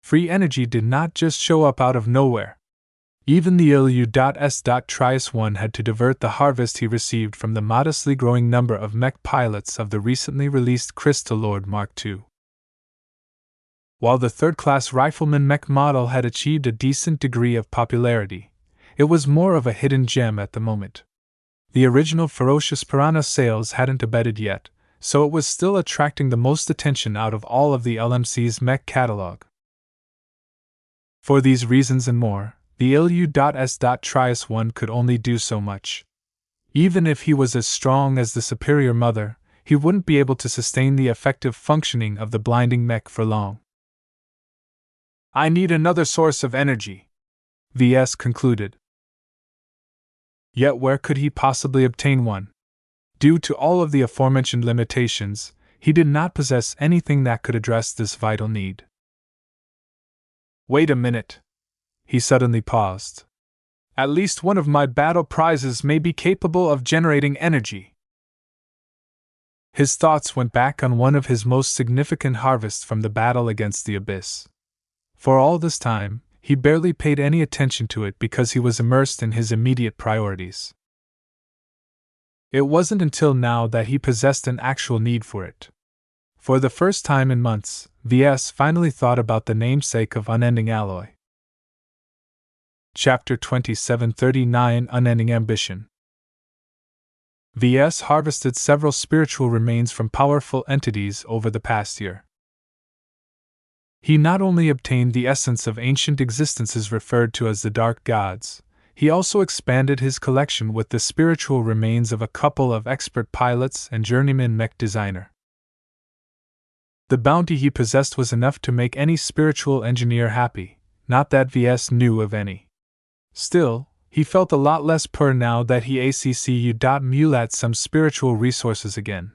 S1: Free energy did not just show up out of nowhere. Even the ILU.S.Trias-1 had to divert the harvest he received from the modestly growing number of mech pilots of the recently released Crystal Lord Mark II. While the third-class rifleman mech model had achieved a decent degree of popularity, it was more of a hidden gem at the moment. The original Ferocious Piranha sales hadn't abated yet, so it was still attracting the most attention out of all of the LMC's mech catalog. For these reasons and more, the ILU.S.Trias-1 could only do so much. Even if he was as strong as the superior mother, he wouldn't be able to sustain the effective functioning of the blinding mech for long. I need another source of energy, VS concluded. Yet where could he possibly obtain one? Due to all of the aforementioned limitations, he did not possess anything that could address this vital need. Wait a minute. He suddenly paused. At least one of my battle prizes may be capable of generating energy. His thoughts went back on one of his most significant harvests from the battle against the Abyss. For all this time, he barely paid any attention to it because he was immersed in his immediate priorities. It wasn't until now that he possessed an actual need for it. For the first time in months, VS finally thought about the namesake of unending alloy. Chapter 2739 Unending Ambition. VS harvested several spiritual remains from powerful entities over the past year. He not only obtained the essence of ancient existences referred to as the Dark Gods, he also expanded his collection with the spiritual remains of a couple of expert pilots and journeyman mech designer. The bounty he possessed was enough to make any spiritual engineer happy, not that VS knew of any. Still, he felt a lot less purr now that he accu.mule at some spiritual resources again.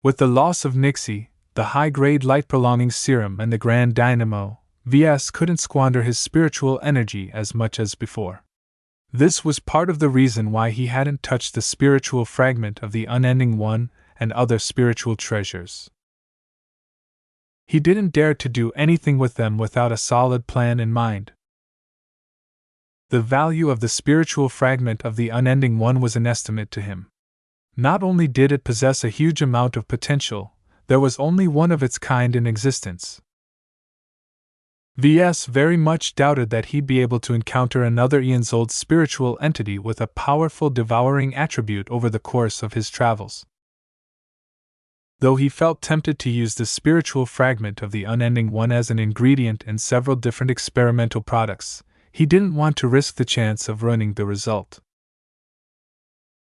S1: With the loss of Nixie, the high-grade light-prolonging serum, and the grand dynamo, Ves couldn't squander his spiritual energy as much as before. This was part of the reason why he hadn't touched the spiritual fragment of the Unending One and other spiritual treasures. He didn't dare to do anything with them without a solid plan in mind. The value of the spiritual fragment of the Unending One was an estimate to him. Not only did it possess a huge amount of potential, there was only one of its kind in existence. Ves very much doubted that he'd be able to encounter another eons-old spiritual entity with a powerful devouring attribute over the course of his travels. Though he felt tempted to use the spiritual fragment of the Unending One as an ingredient in several different experimental products, he didn't want to risk the chance of ruining the result.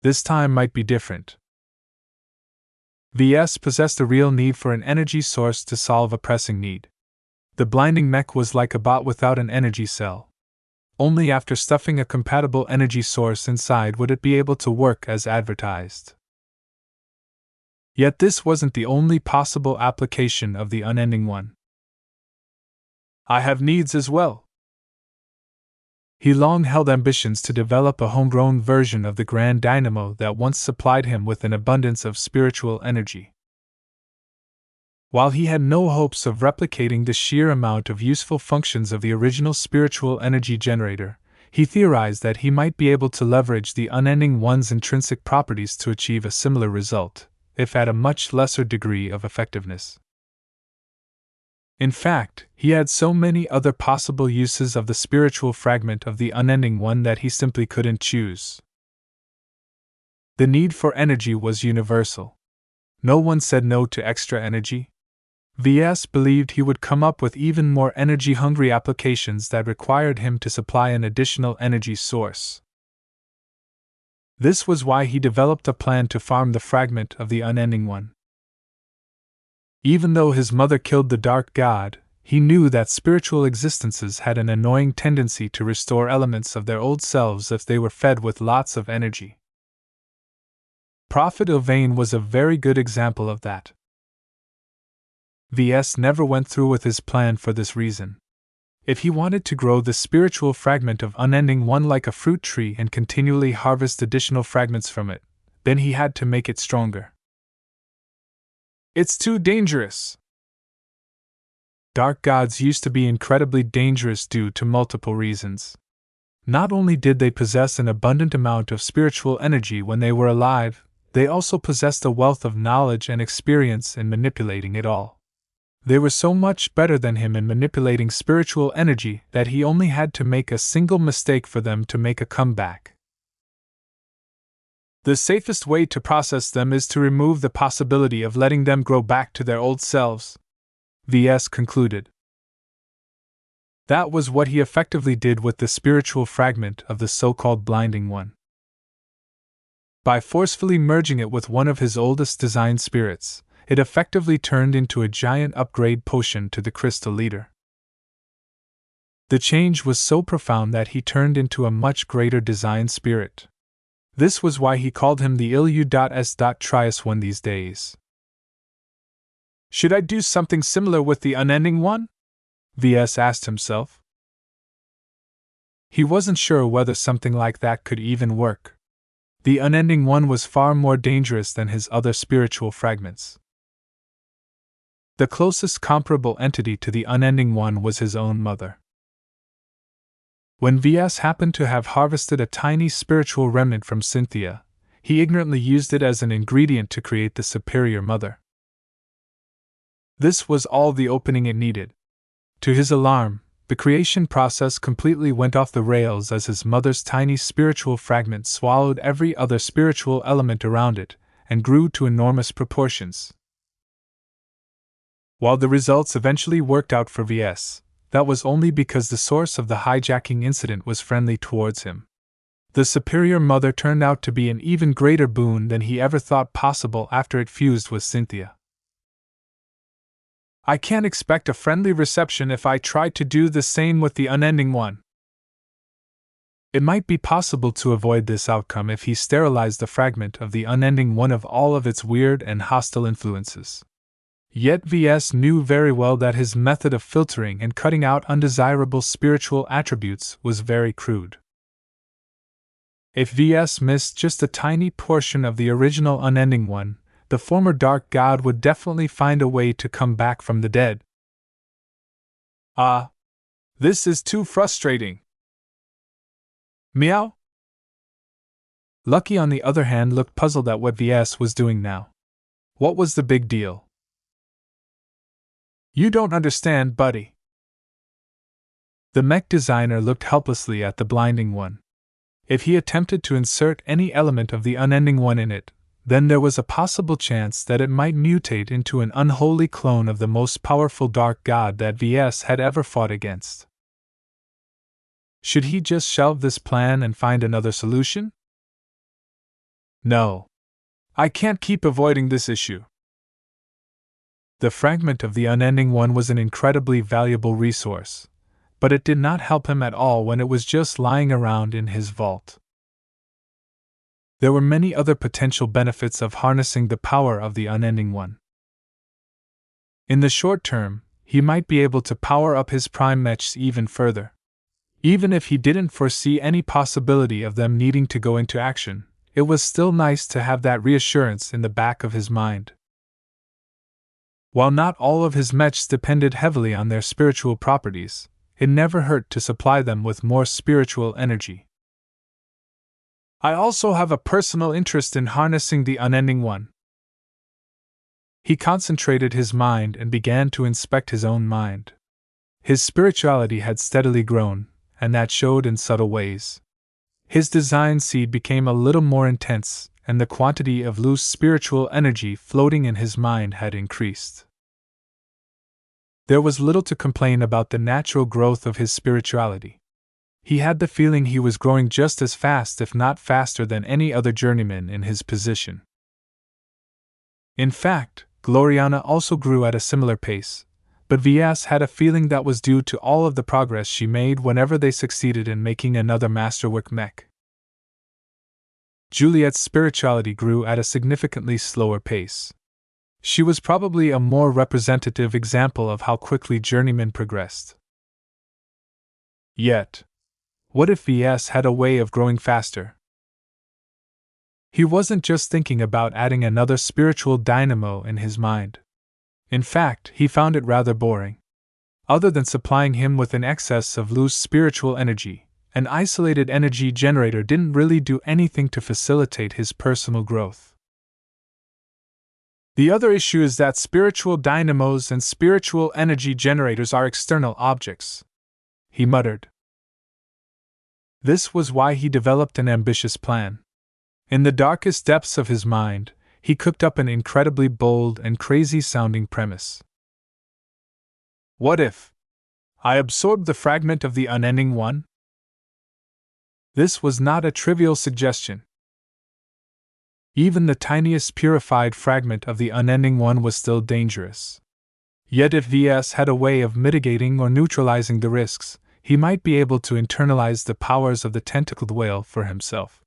S1: This time might be different. Ves possessed a real need for an energy source to solve a pressing need. The blinding mech was like a bot without an energy cell. Only after stuffing a compatible energy source inside would it be able to work as advertised. Yet this wasn't the only possible application of the Unending One. I have needs as well. He long held ambitions to develop a homegrown version of the Grand Dynamo that once supplied him with an abundance of spiritual energy. While he had no hopes of replicating the sheer amount of useful functions of the original spiritual energy generator, he theorized that he might be able to leverage the Unending One's intrinsic properties to achieve a similar result, if at a much lesser degree of effectiveness. In fact, he had so many other possible uses of the spiritual fragment of the Unending One that he simply couldn't choose. The need for energy was universal. No one said no to extra energy. Ves believed he would come up with even more energy-hungry applications that required him to supply an additional energy source. This was why he developed a plan to farm the fragment of the Unending One. Even though his mother killed the Dark God, he knew that spiritual existences had an annoying tendency to restore elements of their old selves if they were fed with lots of energy. Prophet Ilvain was a very good example of that. Ves never went through with his plan for this reason. If he wanted to grow the spiritual fragment of Unending One like a fruit tree and continually harvest additional fragments from it, then he had to make it stronger. It's too dangerous. Dark gods used to be incredibly dangerous due to multiple reasons. Not only did they possess an abundant amount of spiritual energy when they were alive, they also possessed a wealth of knowledge and experience in manipulating it all. They were so much better than him in manipulating spiritual energy that he only had to make a single mistake for them to make a comeback. The safest way to process them is to remove the possibility of letting them grow back to their old selves, Ves concluded. That was what he effectively did with the spiritual fragment of the so-called Blinding One. By forcefully merging it with one of his oldest design spirits, it effectively turned into a giant upgrade potion to the crystal leader. The change was so profound that he turned into a much greater design spirit. This was why he called him the Ilu.S. One these days. Should I do something similar with the Unending One? Ves asked himself. He wasn't sure whether something like that could even work. The Unending One was far more dangerous than his other spiritual fragments. The closest comparable entity to the Unending One was his own mother. When Ves happened to have harvested a tiny spiritual remnant from Cynthia, he ignorantly used it as an ingredient to create the superior mother. This was all the opening it needed. To his alarm, the creation process completely went off the rails as his mother's tiny spiritual fragment swallowed every other spiritual element around it and grew to enormous proportions. While the results eventually worked out for Ves, that was only because the source of the hijacking incident was friendly towards him. The superior mother turned out to be an even greater boon than he ever thought possible after it fused with Cynthia. I can't expect a friendly reception if I try to do the same with the Unending One. It might be possible to avoid this outcome if he sterilized the fragment of the unending one of all of its weird and hostile influences. Yet Ves knew very well that his method of filtering and cutting out undesirable spiritual attributes was very crude. If Ves missed just a tiny portion of the original unending one, the former dark god would definitely find a way to come back from the dead. Ah! This is too frustrating! Meow? Lucky, on the other hand, looked puzzled at what Ves was doing now. What was the big deal? You don't understand, buddy. The mech designer looked helplessly at the blinding one. If he attempted to insert any element of the unending one in it, then there was a possible chance that it might mutate into an unholy clone of the most powerful dark god that Ves had ever fought against. Should he just shelve this plan and find another solution? No. I can't keep avoiding this issue. The fragment of the unending one was an incredibly valuable resource, but it did not help him at all when it was just lying around in his vault. There were many other potential benefits of harnessing the power of the unending one. In the short term, he might be able to power up his prime mechs even further. Even if he didn't foresee any possibility of them needing to go into action, it was still nice to have that reassurance in the back of his mind. While not all of his mechs depended heavily on their spiritual properties, it never hurt to supply them with more spiritual energy. I also have a personal interest in harnessing the unending one. He concentrated his mind and began to inspect his own mind. His spirituality had steadily grown, and that showed in subtle ways. His design seed became a little more intense, and the quantity of loose spiritual energy floating in his mind had increased. There was little to complain about the natural growth of his spirituality. He had the feeling he was growing just as fast, if not faster, than any other journeyman in his position. In fact, Gloriana also grew at a similar pace, but Ves had a feeling that was due to all of the progress she made whenever they succeeded in making another masterwork mech. Juliet's spirituality grew at a significantly slower pace. She was probably a more representative example of how quickly journeymen progressed. Yet, what if Ves had a way of growing faster? He wasn't just thinking about adding another spiritual dynamo in his mind. In fact, he found it rather boring. Other than supplying him with an excess of loose spiritual energy, an isolated energy generator didn't really do anything to facilitate his personal growth. The other issue is that spiritual dynamos and spiritual energy generators are external objects, he muttered. This was why he developed an ambitious plan. In the darkest depths of his mind, he cooked up an incredibly bold and crazy-sounding premise. What if I absorbed the fragment of the unending one? This was not a trivial suggestion. Even the tiniest purified fragment of the unending one was still dangerous. Yet if Ves had a way of mitigating or neutralizing the risks, he might be able to internalize the powers of the tentacled whale for himself.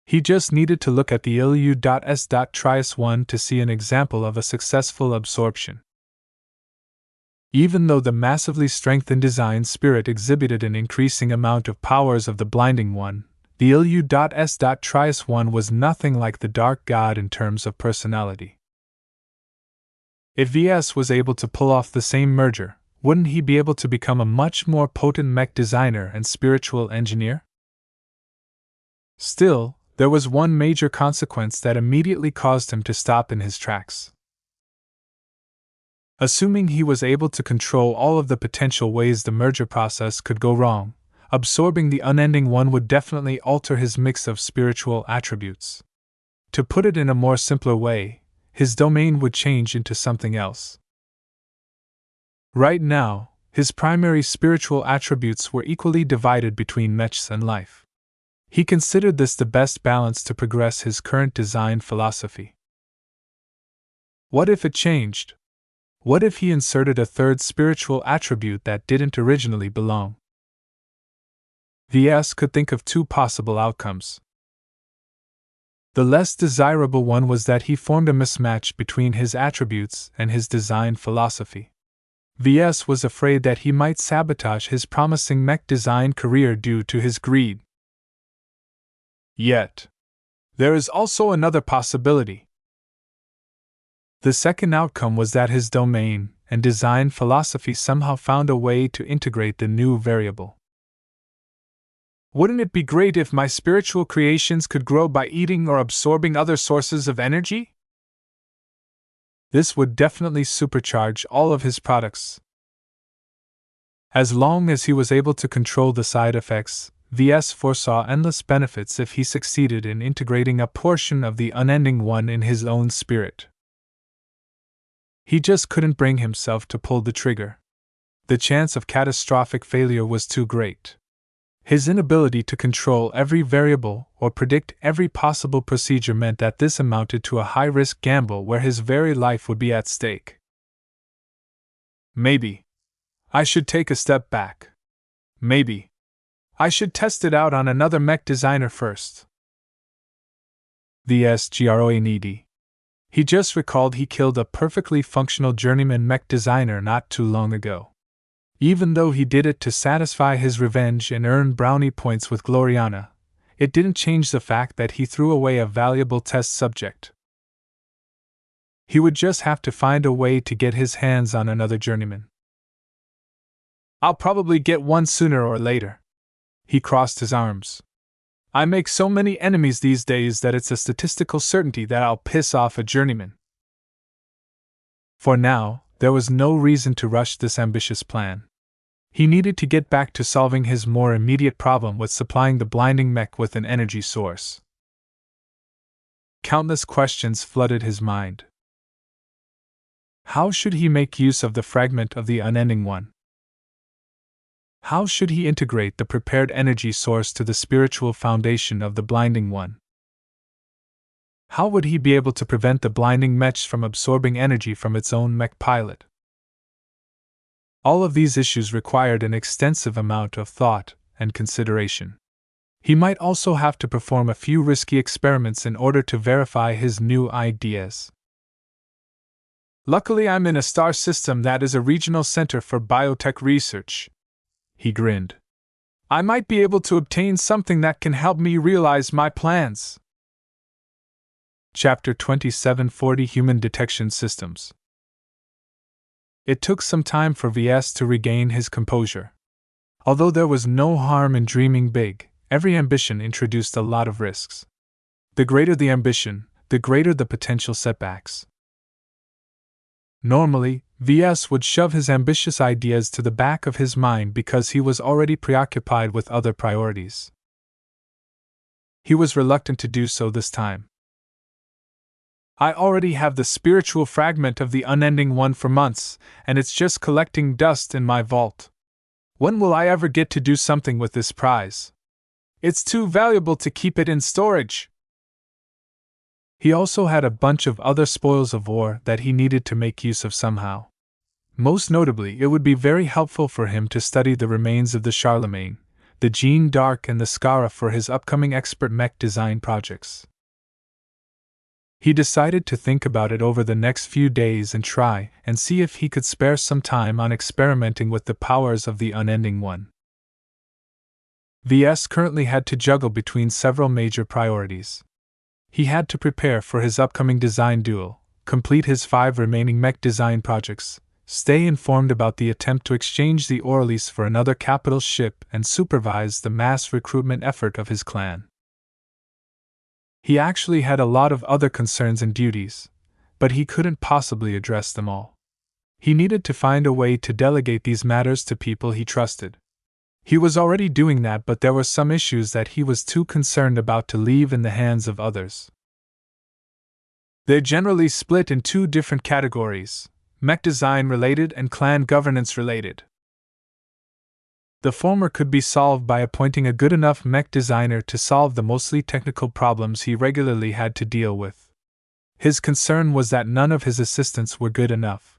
S1: He just needed to look at the ILU.S.Trias-1 to see an example of a successful absorption. Even though the massively strengthened design spirit exhibited an increasing amount of powers of the blinding one, the ILU.S.Trias-1 was nothing like the dark god in terms of personality. If Ves was able to pull off the same merger, wouldn't he be able to become a much more potent mech designer and spiritual engineer? Still, there was one major consequence that immediately caused him to stop in his tracks. Assuming he was able to control all of the potential ways the merger process could go wrong, absorbing the unending one would definitely alter his mix of spiritual attributes. To put it in a more simpler way, his domain would change into something else. Right now, his primary spiritual attributes were equally divided between mechs and life. He considered this the best balance to progress his current design philosophy. What if it changed? What if he inserted a third spiritual attribute that didn't originally belong? Ves could think of two possible outcomes. The less desirable one was that he formed a mismatch between his attributes and his design philosophy. Ves was afraid that he might sabotage his promising mech design career due to his greed. Yet, there is also another possibility. The second outcome was that his domain and design philosophy somehow found a way to integrate the new variable. Wouldn't it be great if my spiritual creations could grow by eating or absorbing other sources of energy? This would definitely supercharge all of his products. As long as he was able to control the side effects, Ves foresaw endless benefits if he succeeded in integrating a portion of the unending one in his own spirit. He just couldn't bring himself to pull the trigger. The chance of catastrophic failure was too great. His inability to control every variable or predict every possible procedure meant that this amounted to a high-risk gamble where his very life would be at stake. Maybe I should take a step back. Maybe I should test it out on another mech designer first. Ves Larkinson. He just recalled he killed a perfectly functional journeyman mech designer not too long ago. Even though he did it to satisfy his revenge and earn brownie points with Gloriana, it didn't change the fact that he threw away a valuable test subject. He would just have to find a way to get his hands on another journeyman. I'll probably get one sooner or later. He crossed his arms. I make so many enemies these days that it's a statistical certainty that I'll piss off a journeyman. For now, there was no reason to rush this ambitious plan. He needed to get back to solving his more immediate problem with supplying the blinding mech with an energy source. Countless questions flooded his mind. How should he make use of the fragment of the unending one? How should he integrate the prepared energy source to the spiritual foundation of the blinding one? How would he be able to prevent the blinding mech from absorbing energy from its own mech pilot? All of these issues required an extensive amount of thought and consideration. He might also have to perform a few risky experiments in order to verify his new ideas. Luckily, I'm in a star system that is a regional center for biotech research. He grinned. I might be able to obtain something that can help me realize my plans. Chapter 2740 Human Detection Systems. It took some time for Ves to regain his composure. Although there was no harm in dreaming big, every ambition introduced a lot of risks. The greater the ambition, the greater the potential setbacks. Normally, Ves would shove his ambitious ideas to the back of his mind because he was already preoccupied with other priorities. He was reluctant to do so this time. I already have the spiritual fragment of the unending one for months, and it's just collecting dust in my vault. When will I ever get to do something with this prize? It's too valuable to keep it in storage. He also had a bunch of other spoils of war that he needed to make use of somehow. Most notably, it would be very helpful for him to study the remains of the Charlemagne, the Jeanne d'Arc and the Scara for his upcoming expert mech design projects. He decided to think about it over the next few days and try and see if he could spare some time on experimenting with the powers of the unending one. Ves currently had to juggle between several major priorities. He had to prepare for his upcoming design duel, complete his 5 remaining mech design projects, stay informed about the attempt to exchange the Orleans for another capital ship, and supervise the mass recruitment effort of his clan. He actually had a lot of other concerns and duties, but he couldn't possibly address them all. He needed to find a way to delegate these matters to people he trusted. He was already doing that, but there were some issues that he was too concerned about to leave in the hands of others. They're generally split in 2 different categories: mech design related and clan governance related. The former could be solved by appointing a good enough mech designer to solve the mostly technical problems he regularly had to deal with. His concern was that none of his assistants were good enough.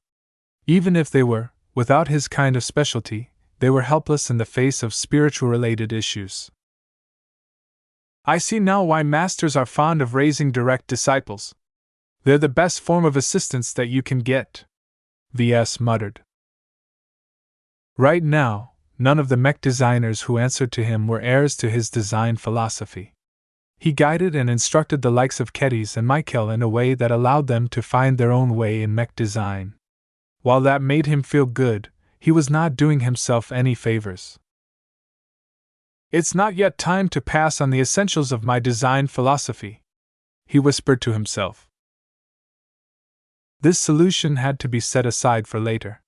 S1: Even if they were, without his kind of specialty, they were helpless in the face of spiritual-related issues. I see now why masters are fond of raising direct disciples. They're the best form of assistance that you can get, Ves muttered. Right now, none of the mech designers who answered to him were heirs to his design philosophy. He guided and instructed the likes of Kedis and Michael in a way that allowed them to find their own way in mech design. While that made him feel good, he was not doing himself any favors. It's not yet time to pass on the essentials of my design philosophy, he whispered to himself. This solution had to be set aside for later.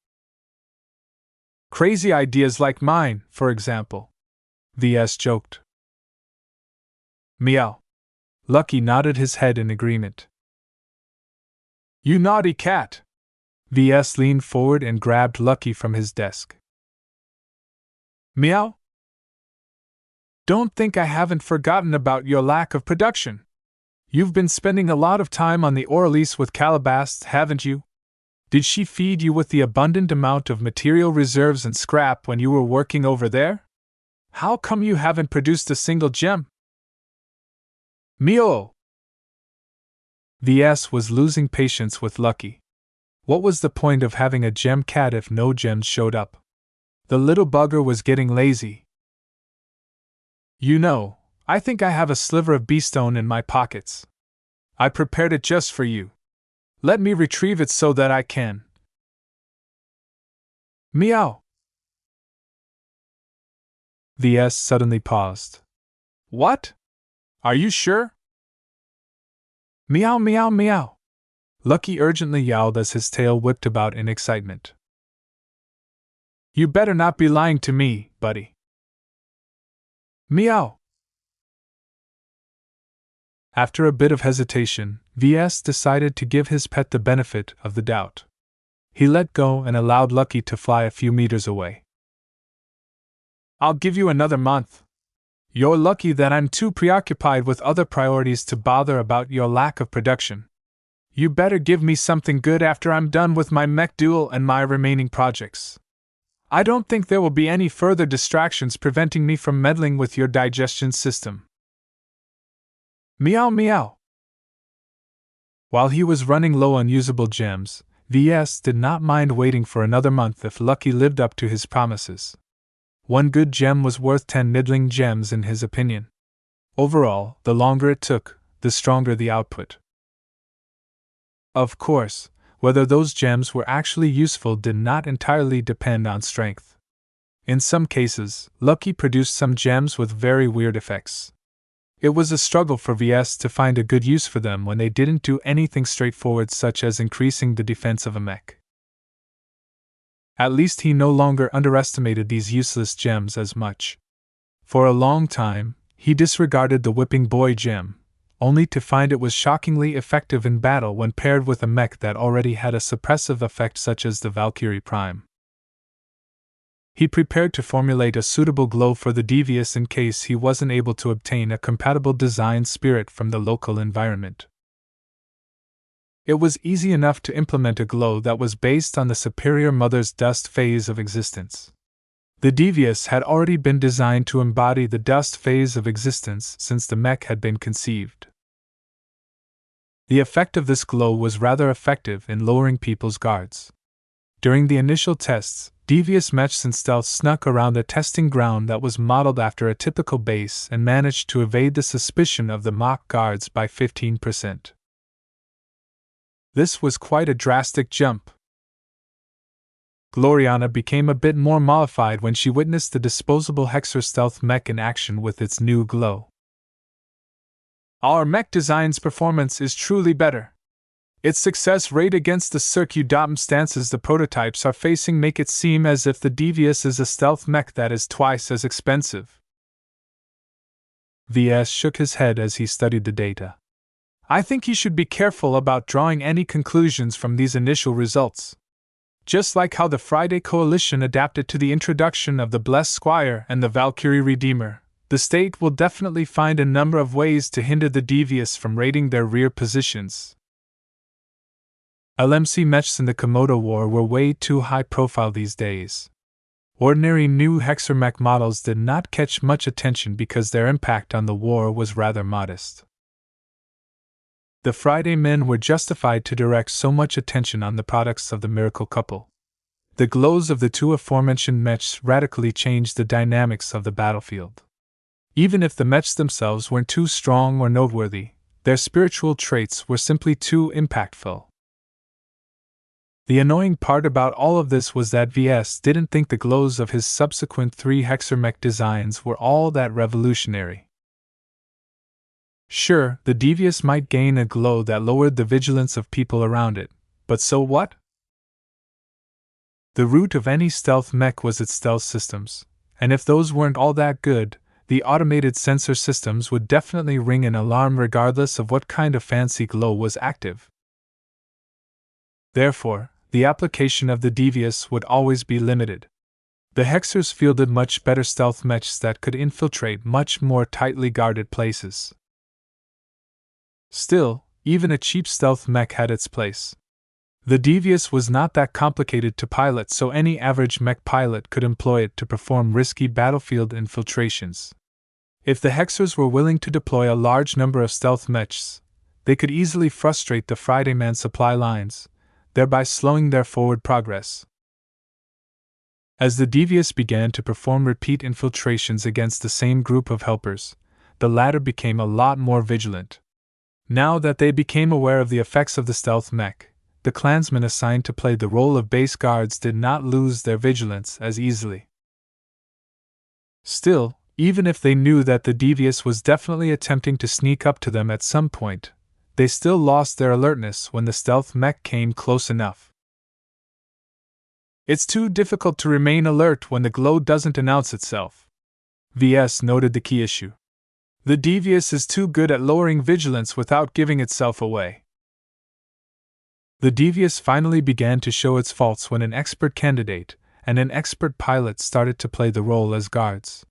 S1: Crazy ideas like mine, for example, Ves joked. Meow. Lucky nodded his head in agreement. You naughty cat! Ves leaned forward and grabbed Lucky from his desk. Meow? Don't think I haven't forgotten about your lack of production. You've been spending a lot of time on the Oralise with Calabast, haven't you? Did she feed you with the abundant amount of material reserves and scrap when you were working over there? How come you haven't produced a single gem? Meow! Ves was losing patience with Lucky. What was the point of having a gem cat if no gems showed up? The little bugger was getting lazy. You know, I think I have a sliver of beastone in my pockets. I prepared it just for you. Let me retrieve it so that I can. Meow! Ves suddenly paused. What? Are you sure? Meow, meow, meow! Lucky urgently yowled as his tail whipped about in excitement. You better not be lying to me, buddy. Meow! After a bit of hesitation, Ves decided to give his pet the benefit of the doubt. He let go and allowed Lucky to fly a few meters away. I'll give you another month. You're lucky that I'm too preoccupied with other priorities to bother about your lack of production. You better give me something good after I'm done with my mech duel and my remaining projects. I don't think there will be any further distractions preventing me from meddling with your digestion system. Meow meow! While he was running low on usable gems, Ves did not mind waiting for another month if Lucky lived up to his promises. One good gem was worth 10 middling gems in his opinion. Overall, the longer it took, the stronger the output. Of course, whether those gems were actually useful did not entirely depend on strength. In some cases, Lucky produced some gems with very weird effects. It was a struggle for Ves to find a good use for them when they didn't do anything straightforward such as increasing the defense of a mech. At least he no longer underestimated these useless gems as much. For a long time, he disregarded the Whipping Boy gem, only to find it was shockingly effective in battle when paired with a mech that already had a suppressive effect such as the Valkyrie Prime. He prepared to formulate a suitable glow for the Devious in case he wasn't able to obtain a compatible design spirit from the local environment. It was easy enough to implement a glow that was based on the Superior Mother's dust phase of existence. The Devious had already been designed to embody the dust phase of existence since the mech had been conceived. The effect of this glow was rather effective in lowering people's guards. During the initial tests, Devious mechs and stealth snuck around the testing ground that was modeled after a typical base and managed to evade the suspicion of the mock guards by 15%. This was quite a drastic jump. Gloriana became a bit more mollified when she witnessed the disposable Hexer stealth mech in action with its new glow. Our mech design's performance is truly better. Its success rate against the circumstances the prototypes are facing make it seem as if the Devious is a stealth mech that is twice as expensive. Ves shook his head as he studied the data. I think you should be careful about drawing any conclusions from these initial results. Just like how the Friday Coalition adapted to the introduction of the Blessed Squire and the Valkyrie Redeemer, the state will definitely find a number of ways to hinder the Devious from raiding their rear positions. LMC mechs in the Komodo War were way too high profile these days. Ordinary new Hexer-Mech models did not catch much attention because their impact on the war was rather modest. The Friday men were justified to direct so much attention on the products of the miracle couple. The glows of the two aforementioned mechs radically changed the dynamics of the battlefield. Even if the mechs themselves weren't too strong or noteworthy, their spiritual traits were simply too impactful. The annoying part about all of this was that Ves didn't think the glows of his subsequent 3 Hexer-Mech designs were all that revolutionary. Sure, the Devious might gain a glow that lowered the vigilance of people around it, but so what? The root of any stealth mech was its stealth systems, and if those weren't all that good, the automated sensor systems would definitely ring an alarm regardless of what kind of fancy glow was active. Therefore, the application of the Devious would always be limited. The Hexers fielded much better stealth mechs that could infiltrate much more tightly guarded places. Still, even a cheap stealth mech had its place. The Devious was not that complicated to pilot, so any average mech pilot could employ it to perform risky battlefield infiltrations. If the Hexers were willing to deploy a large number of stealth mechs, they could easily frustrate the Friday Man supply lines, thereby slowing their forward progress. As the Devious began to perform repeat infiltrations against the same group of helpers, the latter became a lot more vigilant. Now that they became aware of the effects of the stealth mech, the clansmen assigned to play the role of base guards did not lose their vigilance as easily. Still, even if they knew that the Devious was definitely attempting to sneak up to them at some point, they still lost their alertness when the stealth mech came close enough. It's too difficult to remain alert when the glow doesn't announce itself. Ves noted the key issue. The Devious is too good at lowering vigilance without giving itself away. The Devious finally began to show its faults when an expert candidate and an expert pilot started to play the role as guards.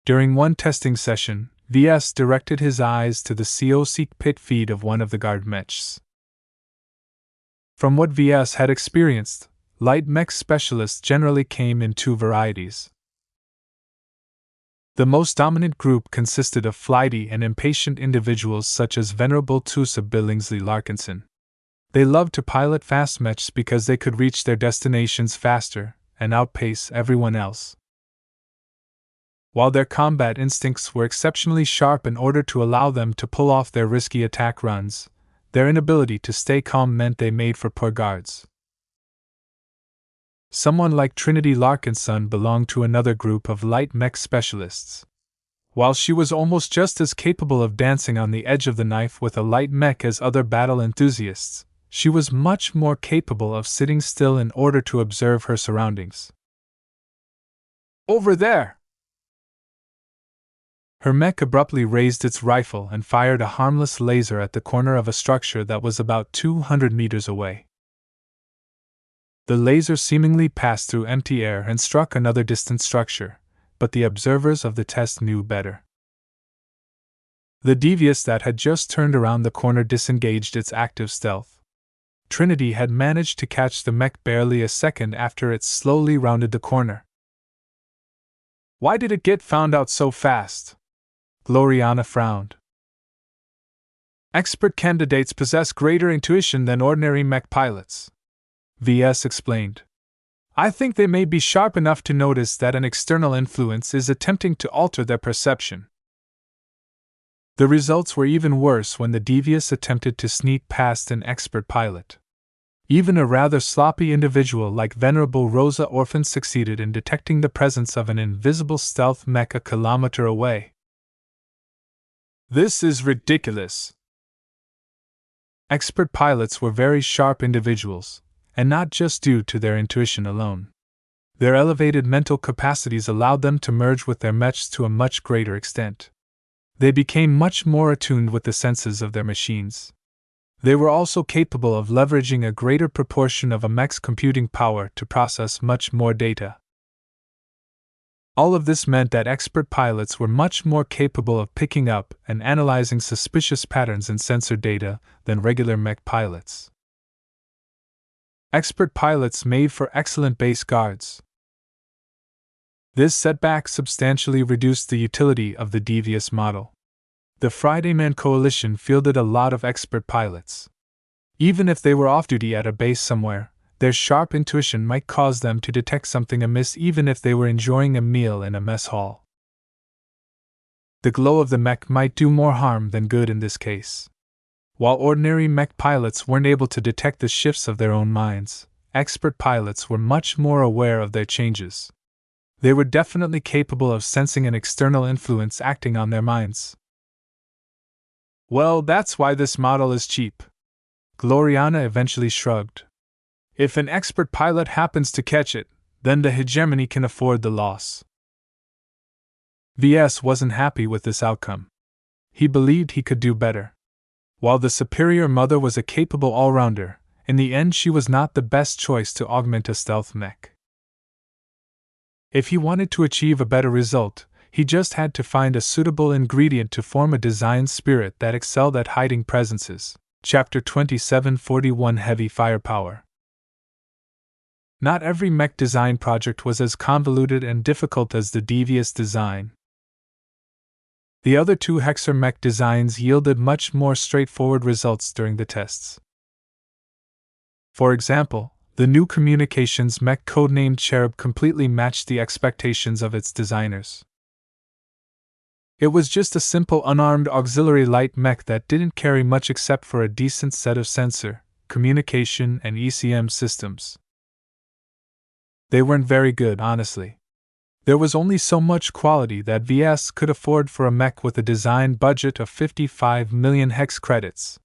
S1: During one testing session, Ves directed his eyes to the CO-seek pit feed of one of the guard mechs. From what Ves had experienced, light mech specialists generally came in 2 varieties. The most dominant group consisted of flighty and impatient individuals such as Venerable Tusa Billingsley Larkinson. They loved to pilot fast mechs because they could reach their destinations faster and outpace everyone else. While their combat instincts were exceptionally sharp in order to allow them to pull off their risky attack runs, their inability to stay calm meant they made for poor guards. Someone like Trinity Larkinson belonged to another group of light mech specialists. While she was almost just as capable of dancing on the edge of the knife with a light mech as other battle enthusiasts, she was much more capable of sitting still in order to observe her surroundings. "Over there!" Her mech abruptly raised its rifle and fired a harmless laser at the corner of a structure that was about 200 meters away. The laser seemingly passed through empty air and struck another distant structure, but the observers of the test knew better. The Devious that had just turned around the corner disengaged its active stealth. Trinity had managed to catch the mech barely a second after it slowly rounded the corner. "Why did it get found out so fast?" Gloriana frowned. "Expert candidates possess greater intuition than ordinary mech pilots," Ves explained. "I think they may be sharp enough to notice that an external influence is attempting to alter their perception." The results were even worse when the Devious attempted to sneak past an expert pilot. Even a rather sloppy individual like Venerable Rosa Orphan succeeded in detecting the presence of an invisible stealth mech a kilometer away. "This is ridiculous." Expert pilots were very sharp individuals, and not just due to their intuition alone. Their elevated mental capacities allowed them to merge with their mechs to a much greater extent. They became much more attuned with the senses of their machines. They were also capable of leveraging a greater proportion of a mech's computing power to process much more data. All of this meant that expert pilots were much more capable of picking up and analyzing suspicious patterns in sensor data than regular mech pilots. Expert pilots made for excellent base guards, This setback substantially reduced the utility of the devious model. The Friday Man Coalition fielded a lot of expert pilots. Even if they were off duty at a base somewhere, their sharp intuition might cause them to detect something amiss even if they were enjoying a meal in a mess hall. The glow of the mech might do more harm than good in this case. While ordinary mech pilots weren't able to detect the shifts of their own minds, expert pilots were much more aware of their changes. They were definitely capable of sensing an external influence acting on their minds. Well, that's why this model is cheap. Gloriana eventually shrugged. If an expert pilot happens to catch it, then the hegemony can afford the loss. Ves wasn't happy with this outcome. He believed he could do better. While the superior mother was a capable all-rounder, in the end she was not the best choice to augment a stealth mech. If he wanted to achieve a better result, he just had to find a suitable ingredient to form a design spirit that excelled at hiding presences. Chapter 2741 Heavy Firepower. Not every mech design project was as convoluted and difficult as the devious design. The other two Hexer mech designs yielded much more straightforward results during the tests. For example, the new communications mech codenamed Cherub completely matched the expectations of its designers. It was just a simple unarmed auxiliary light mech that didn't carry much except for a decent set of sensor, communication, and ECM systems. They weren't very good, honestly. There was only so much quality that VS could afford for a mech with a design budget of 55 million hex credits.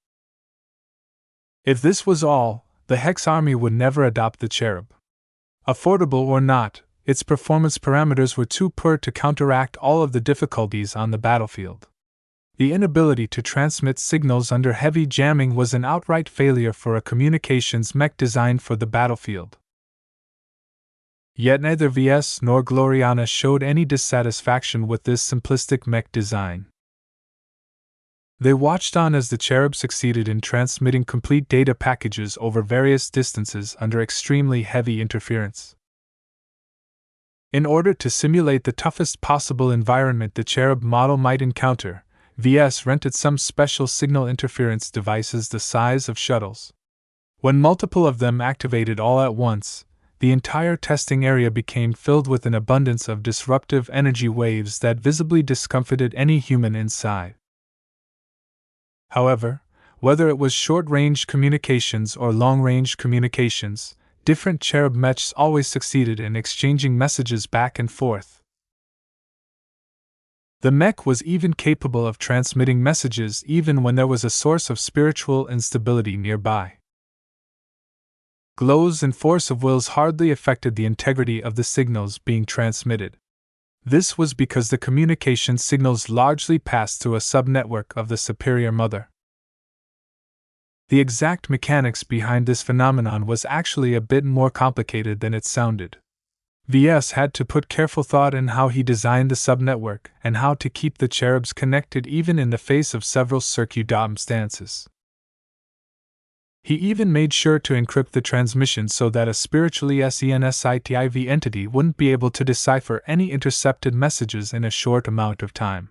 S1: If this was all, the Hex Army would never adopt the Cherub. Affordable or not, its performance parameters were too poor to counteract all of the difficulties on the battlefield. The inability to transmit signals under heavy jamming was an outright failure for a communications mech designed for the battlefield. Yet neither VS nor Gloriana showed any dissatisfaction with this simplistic mech design. They watched on as the Cherub succeeded in transmitting complete data packages over various distances under extremely heavy interference. In order to simulate the toughest possible environment the Cherub model might encounter, VS rented some special signal interference devices the size of shuttles. When multiple of them activated all at once, the entire testing area became filled with an abundance of disruptive energy waves that visibly discomfited any human inside. However, whether it was short-range communications or long-range communications, different Cherub mechs always succeeded in exchanging messages back and forth. The mech was even capable of transmitting messages even when there was a source of spiritual instability nearby. Glows and force of wills hardly affected the integrity of the signals being transmitted. This was because the communication signals largely passed through a subnetwork of the superior mother. The exact mechanics behind this phenomenon was actually a bit more complicated than it sounded. VS had to put careful thought in how he designed the subnetwork and how to keep the Cherubs connected even in the face of several circumstances. He even made sure to encrypt the transmission so that a spiritually sensitive entity wouldn't be able to decipher any intercepted messages in a short amount of time.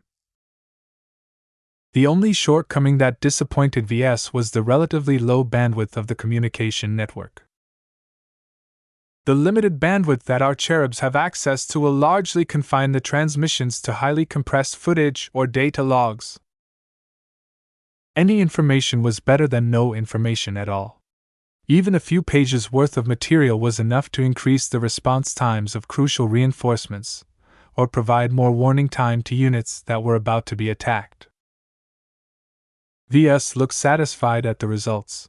S1: The only shortcoming that disappointed VS was the relatively low bandwidth of the communication network. The limited bandwidth that our Cherubs have access to will largely confine the transmissions to highly compressed footage or data logs. Any information was better than no information at all. Even a few pages worth of material was enough to increase the response times of crucial reinforcements, or provide more warning time to units that were about to be attacked. VS looked satisfied at the results.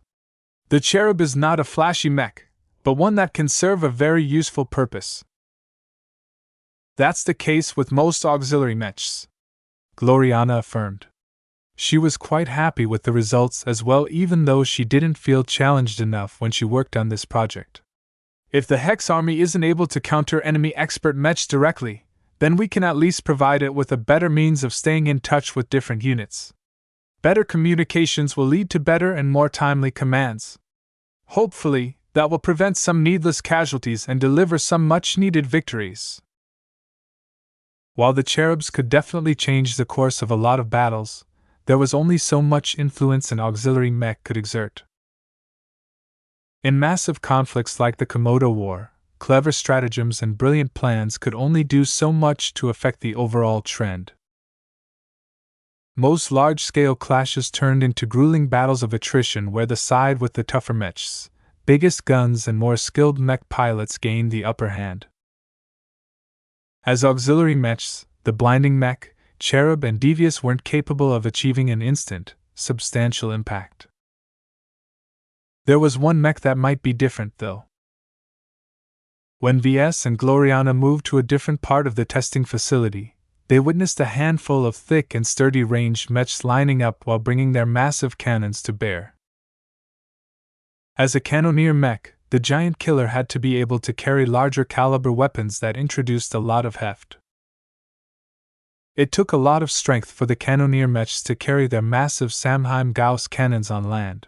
S1: The Cherub is not a flashy mech, but one that can serve a very useful purpose. That's the case with most auxiliary mechs, Gloriana affirmed. She was quite happy with the results as well, even though she didn't feel challenged enough when she worked on this project. If the Hex Army isn't able to counter enemy expert mechs directly, then we can at least provide it with a better means of staying in touch with different units. Better communications will lead to better and more timely commands. Hopefully, that will prevent some needless casualties and deliver some much-needed victories. While the cherubs could definitely change the course of a lot of battles, there was only so much influence an auxiliary mech could exert. In massive conflicts like the Komodo War, clever stratagems and brilliant plans could only do so much to affect the overall trend. Most large-scale clashes turned into grueling battles of attrition where the side with the tougher mechs, biggest guns and more skilled mech pilots gained the upper hand. As auxiliary mechs, the blinding mech, cherub and devious weren't capable of achieving an instant, substantial impact. There was one mech that might be different, though. When Ves and Gloriana moved to a different part of the testing facility, they witnessed a handful of thick and sturdy ranged mechs lining up while bringing their massive cannons to bear. As a cannoneer mech, the giant killer had to be able to carry larger caliber weapons that introduced a lot of heft. It took a lot of strength for the cannoneer mechs to carry their massive Samheim Gauss cannons on land.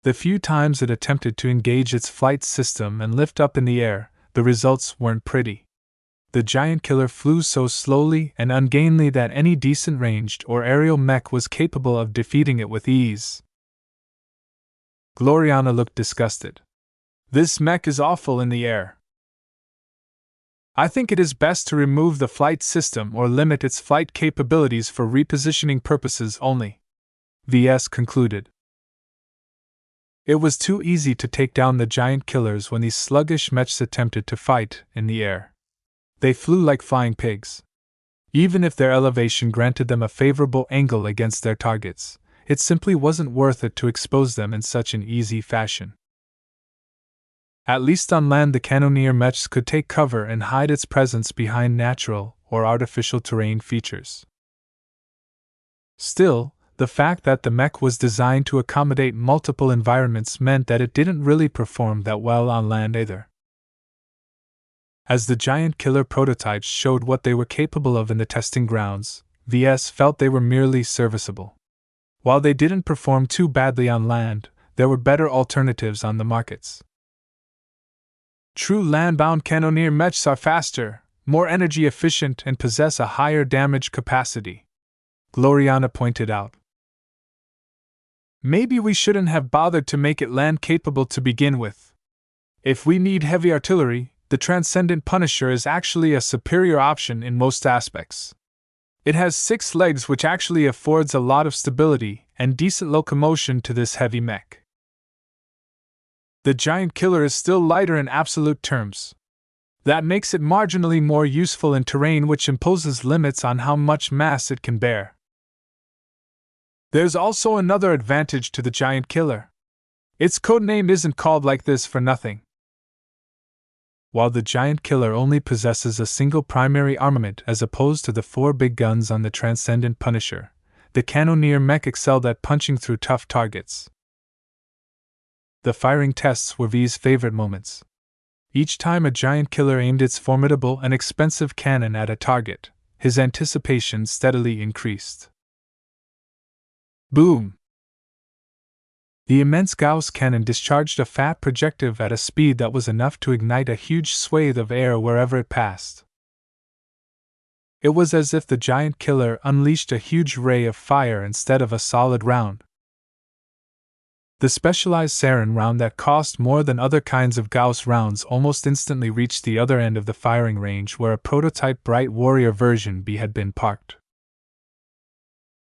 S1: The few times it attempted to engage its flight system and lift up in the air, the results weren't pretty. The giant killer flew so slowly and ungainly that any decent ranged or aerial mech was capable of defeating it with ease. Gloriana looked disgusted. "This mech is awful in the air. I think it is best to remove the flight system or limit its flight capabilities for repositioning purposes only," Ves concluded. It was too easy to take down the giant killers when these sluggish mechs attempted to fight in the air. They flew like flying pigs. Even if their elevation granted them a favorable angle against their targets, it simply wasn't worth it to expose them in such an easy fashion. At least on land the cannoneer mechs could take cover and hide its presence behind natural or artificial terrain features. Still, the fact that the mech was designed to accommodate multiple environments meant that it didn't really perform that well on land either. As the giant killer prototypes showed what they were capable of in the testing grounds, Ves felt they were merely serviceable. While they didn't perform too badly on land, there were better alternatives on the markets. True land-bound cannoneer mechs are faster, more energy efficient, and possess a higher damage capacity, Gloriana pointed out. Maybe we shouldn't have bothered to make it land-capable to begin with. If we need heavy artillery, the Transcendent Punisher is actually a superior option in most aspects. It has 6 legs, which actually affords a lot of stability and decent locomotion to this heavy mech. The giant killer is still lighter in absolute terms. That makes it marginally more useful in terrain which imposes limits on how much mass it can bear. There's also another advantage to the giant killer. Its codename isn't called like this for nothing. While the giant killer only possesses a single primary armament as opposed to the 4 big guns on the Transcendent Punisher, the cannoneer mech excelled at punching through tough targets. The firing tests were V's favorite moments. Each time a giant killer aimed its formidable and expensive cannon at a target, his anticipation steadily increased. Boom! The immense Gauss cannon discharged a fat projectile at a speed that was enough to ignite a huge swathe of air wherever it passed. It was as if the giant killer unleashed a huge ray of fire instead of a solid round. The specialized sarin round that cost more than other kinds of Gauss rounds almost instantly reached the other end of the firing range where a prototype Bright Warrior version B had been parked.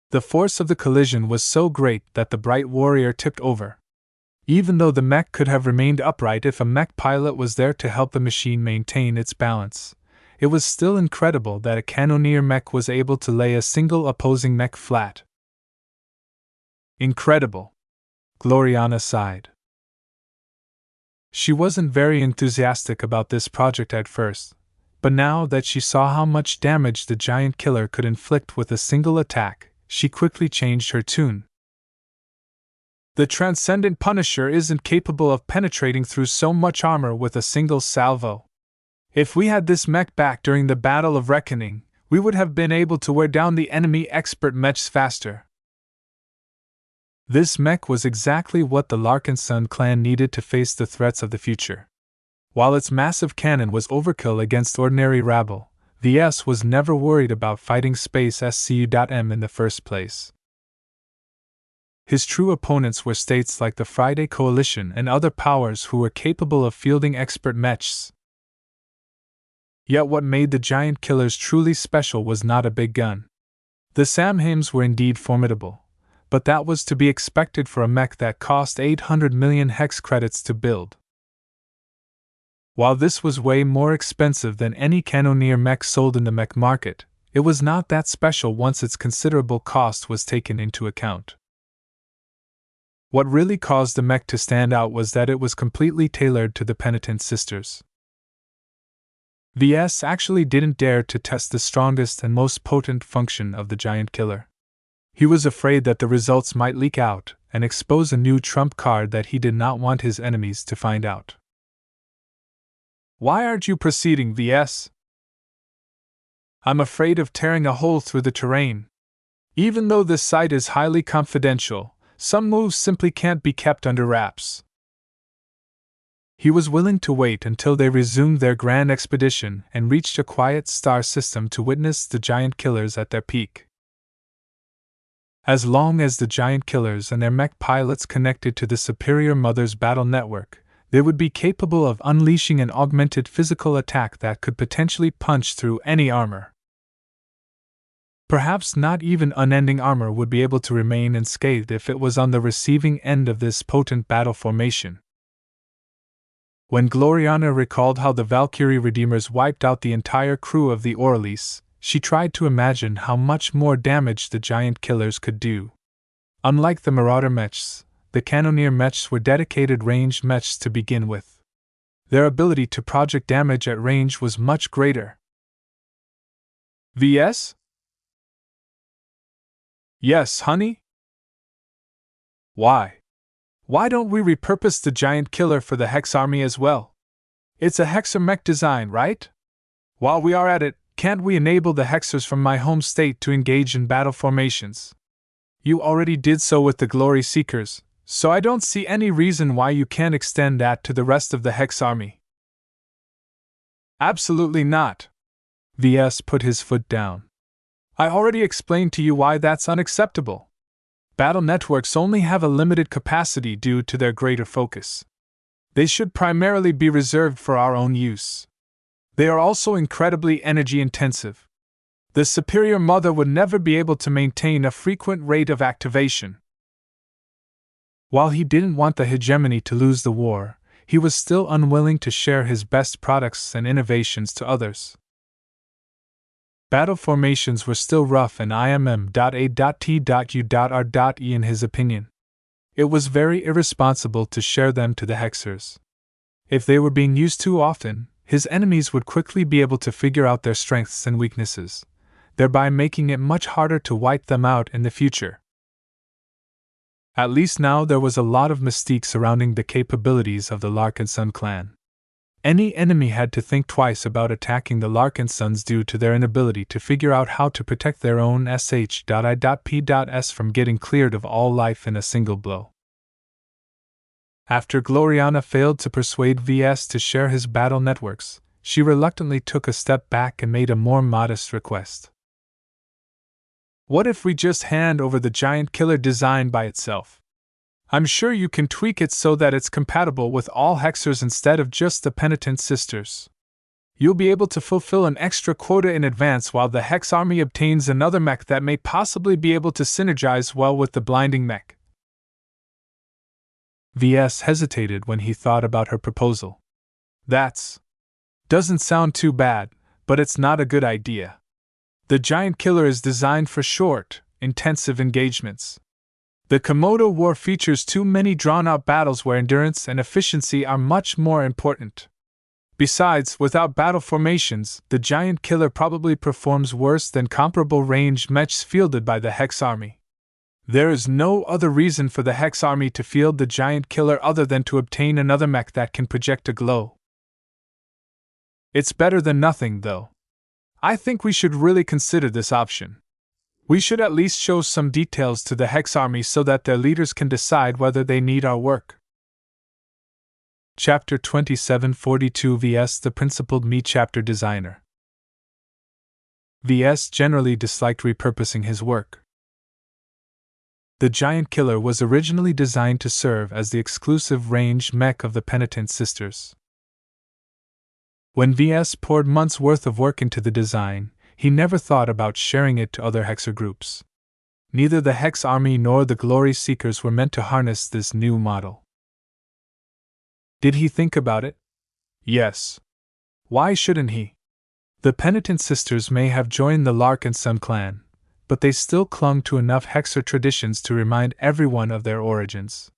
S1: The force of the collision was so great that the Bright Warrior tipped over. Even though the mech could have remained upright if a mech pilot was there to help the machine maintain its balance, it was still incredible that a cannoneer mech was able to lay a single opposing mech flat. Incredible, Gloriana sighed. She wasn't very enthusiastic about this project at first, but now that she saw how much damage the giant killer could inflict with a single attack, she quickly changed her tune. The Transcendent Punisher isn't capable of penetrating through so much armor with a single salvo. If we had this mech back during the Battle of Reckoning, we would have been able to wear down the enemy expert mechs faster. This mech was exactly what the Larkinson clan needed to face the threats of the future. While its massive cannon was overkill against ordinary rabble, Ves was never worried about fighting Space SCU.M in the first place. His true opponents were states like the Friday Coalition and other powers who were capable of fielding expert mechs. Yet what made the giant killers truly special was not a big gun. The Samheims were indeed formidable, but that was to be expected for a mech that cost 800 million hex credits to build. While this was way more expensive than any cannoneer mech sold in the mech market, it was not that special once its considerable cost was taken into account. What really caused the mech to stand out was that it was completely tailored to the penitent sisters. Ves actually didn't dare to test the strongest and most potent function of the giant killer. He was afraid that the results might leak out and expose a new trump card that he did not want his enemies to find out. Why aren't you proceeding, Ves? I'm afraid of tearing a hole through the terrain. Even though this site is highly confidential, some moves simply can't be kept under wraps. He was willing to wait until they resumed their grand expedition and reached a quiet star system to witness the giant killers at their peak. As long as the giant killers and their mech pilots connected to the Superior Mother's battle network, they would be capable of unleashing an augmented physical attack that could potentially punch through any armor. Perhaps not even unending armor would be able to remain unscathed if it was on the receiving end of this potent battle formation. When Gloriana recalled how the Valkyrie Redeemers wiped out the entire crew of the Orlis, she tried to imagine how much more damage the giant killers could do. Unlike the Marauder mechs, the Cannoneer mechs were dedicated ranged mechs to begin with. Their ability to project damage at range was much greater. Ves? Yes, honey? Why? Why don't we repurpose the giant killer for the Hex army as well? It's a Hexer mech design, right? While we are at it, can't we enable the Hexers from my home state to engage in battle formations? You already did so with the Glory Seekers, so I don't see any reason why you can't extend that to the rest of the Hex army. Absolutely not. Ves put his foot down. I already explained to you why that's unacceptable. Battle networks only have a limited capacity due to their greater focus. They should primarily be reserved for our own use. They are also incredibly energy intensive. The Superior Mother would never be able to maintain a frequent rate of activation. While he didn't want the hegemony to lose the war, he was still unwilling to share his best products and innovations to others. Battle formations were still rough and IMM.A.T.U.R.E in his opinion. It was very irresponsible to share them to the Hexers. If they were being used too often, his enemies would quickly be able to figure out their strengths and weaknesses, thereby making it much harder to wipe them out in the future. At least now there was a lot of mystique surrounding the capabilities of the Larkinson clan. Any enemy had to think twice about attacking the Larkinsons due to their inability to figure out how to protect their own sh.I.P.S from getting cleared of all life in a single blow. After Gloriana failed to persuade Ves to share his battle networks, she reluctantly took a step back and made a more modest request. What if we just hand over the giant killer design by itself? I'm sure you can tweak it so that it's compatible with all Hexers instead of just the Penitent Sisters. You'll be able to fulfill an extra quota in advance while the Hex army obtains another mech that may possibly be able to synergize well with the blinding mech. Ves hesitated when he thought about her proposal. Doesn't sound too bad, but it's not a good idea. The giant killer is designed for short, intensive engagements. The Komodo War features too many drawn-out battles where endurance and efficiency are much more important. Besides, without battle formations, the giant killer probably performs worse than comparable ranged mechs fielded by the Hex army. There is no other reason for the Hex army to field the giant killer other than to obtain another mech that can project a glow. It's better than nothing, though. I think we should really consider this option. We should at least show some details to the Hex army so that their leaders can decide whether they need our work. Chapter 2742 vs. The Principled Me Chapter Designer. Ves generally disliked repurposing his work. The giant killer was originally designed to serve as the exclusive ranged mech of the penitent sisters. When Ves poured months' worth of work into the design, he never thought about sharing it to other Hexer groups. Neither the Hex Army nor the Glory Seekers were meant to harness this new model. Did he think about it? Yes. Why shouldn't he? The penitent sisters may have joined the Larkinson clan, but they still clung to enough Hexer traditions to remind everyone of their origins.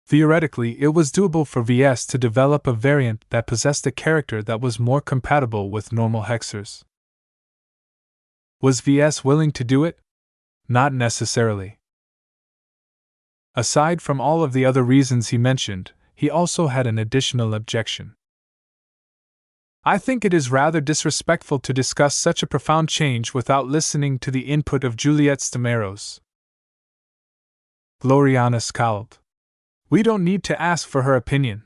S1: Theoretically, it was doable for Ves to develop a variant that possessed a character that was more compatible with normal Hexers. Was Ves willing to do it? Not necessarily. Aside from all of the other reasons he mentioned, he also had an additional objection. I think it is rather disrespectful to discuss such a profound change without listening to the input of Juliet Stamaros. Gloriana scowled. We don't need to ask for her opinion.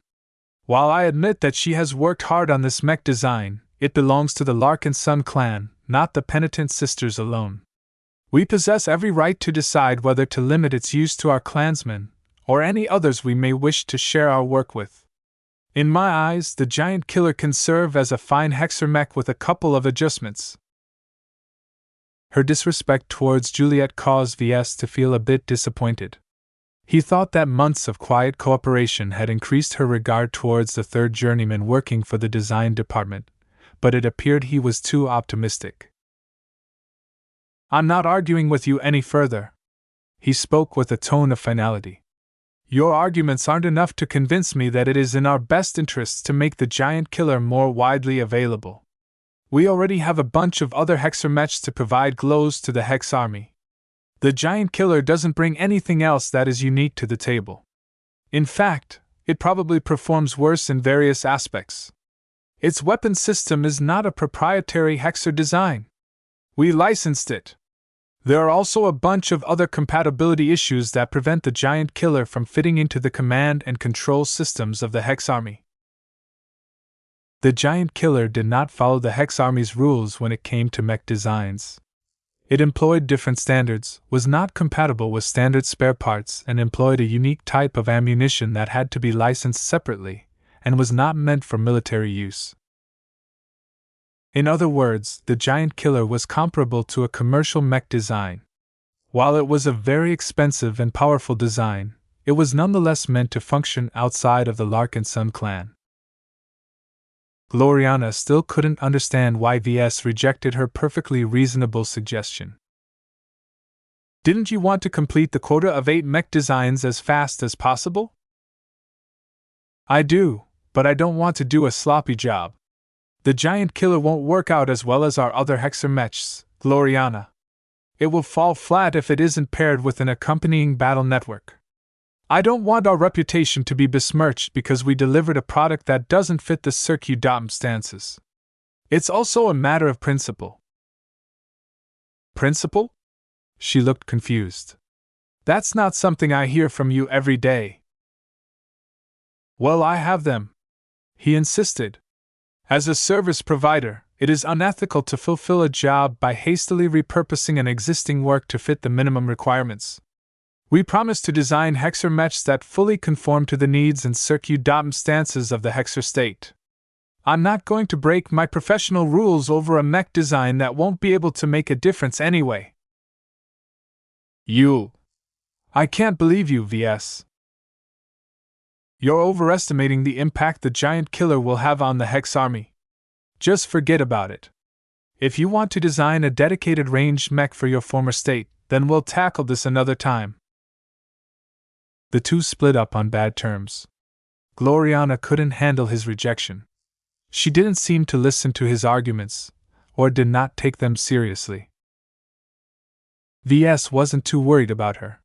S1: While I admit that she has worked hard on this mech design, it belongs to the Larkinson clan, not the penitent sisters alone. We possess every right to decide whether to limit its use to our clansmen, or any others we may wish to share our work with. In my eyes, the giant killer can serve as a fine Hexer mech with a couple of adjustments. Her disrespect towards Juliet caused Ves to feel a bit disappointed. He thought that months of quiet cooperation had increased her regard towards the third journeyman working for the design department, but it appeared he was too optimistic. I'm not arguing with you any further. He spoke with a tone of finality. Your arguments aren't enough to convince me that it is in our best interests to make the giant killer more widely available. We already have a bunch of other Hexer mechs to provide glows to the Hex Army. The giant killer doesn't bring anything else that is unique to the table. In fact, it probably performs worse in various aspects. Its weapon system is not a proprietary Hexer design. We licensed it. There are also a bunch of other compatibility issues that prevent the giant killer from fitting into the command and control systems of the Hex Army. The giant killer did not follow the Hex Army's rules when it came to mech designs. It employed different standards, was not compatible with standard spare parts, and employed a unique type of ammunition that had to be licensed separately, and was not meant for military use. In other words, the giant killer was comparable to a commercial mech design. While it was a very expensive and powerful design, it was nonetheless meant to function outside of the Larkinson clan. Gloriana still couldn't understand why Ves rejected her perfectly reasonable suggestion. Didn't you want to complete the quota of 8 mech designs as fast as possible? I do, but I don't want to do a sloppy job. The giant killer won't work out as well as our other Hexer mechs, Gloriana. It will fall flat if it isn't paired with an accompanying battle network. I don't want our reputation to be besmirched because we delivered a product that doesn't fit the circumstances. It's also a matter of principle. Principle? She looked confused. That's not something I hear from you every day. Well, I have them. He insisted. As a service provider, it is unethical to fulfill a job by hastily repurposing an existing work to fit the minimum requirements. We promise to design Hexer mechs that fully conform to the needs and circumstances of the Hexer state. I'm not going to break my professional rules over a mech design that won't be able to make a difference anyway. I can't believe you, Ves. You're overestimating the impact the giant killer will have on the Hex Army. Just forget about it. If you want to design a dedicated ranged mech for your former state, then we'll tackle this another time. The two split up on bad terms. Gloriana couldn't handle his rejection. She didn't seem to listen to his arguments, or did not take them seriously. Ves wasn't too worried about her.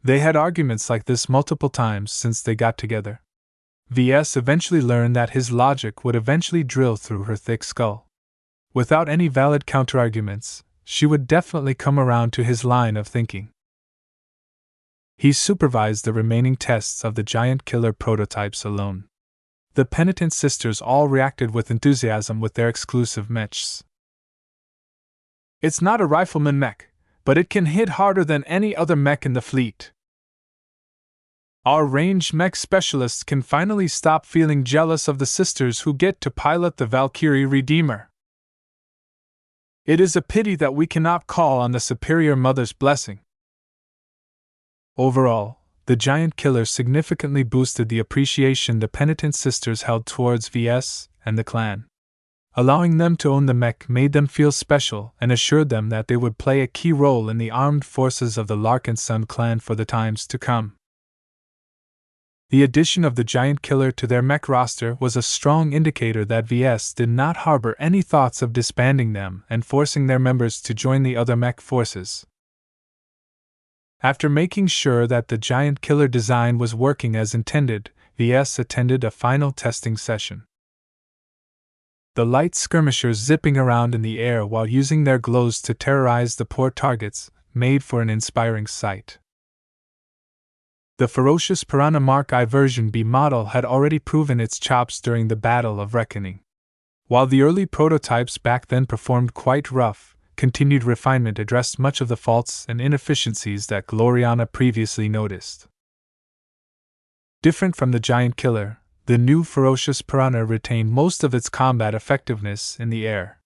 S1: They had arguments like this multiple times since they got together. Ves eventually learned that his logic would eventually drill through her thick skull. Without any valid counterarguments, she would definitely come around to his line of thinking. He supervised the remaining tests of the giant killer prototypes alone. The penitent sisters all reacted with enthusiasm with their exclusive mechs. It's not a rifleman mech, but it can hit harder than any other mech in the fleet. Our ranged mech specialists can finally stop feeling jealous of the sisters who get to pilot the Valkyrie Redeemer. It is a pity that we cannot call on the superior mother's blessing. Overall, the giant killer significantly boosted the appreciation the penitent sisters held towards Ves and the clan. Allowing them to own the mech made them feel special and assured them that they would play a key role in the armed forces of the Larkinson clan for the times to come. The addition of the giant killer to their mech roster was a strong indicator that Ves did not harbor any thoughts of disbanding them and forcing their members to join the other mech forces. After making sure that the giant killer design was working as intended, Ves attended a final testing session. The light skirmishers zipping around in the air while using their glows to terrorize the poor targets made for an inspiring sight. The ferocious Piranha Mark I version B model had already proven its chops during the Battle of Reckoning. While the early prototypes back then performed quite rough, continued refinement addressed much of the faults and inefficiencies that Gloriana previously noticed. Different from the giant killer, the new ferocious Piranha retained most of its combat effectiveness in the air.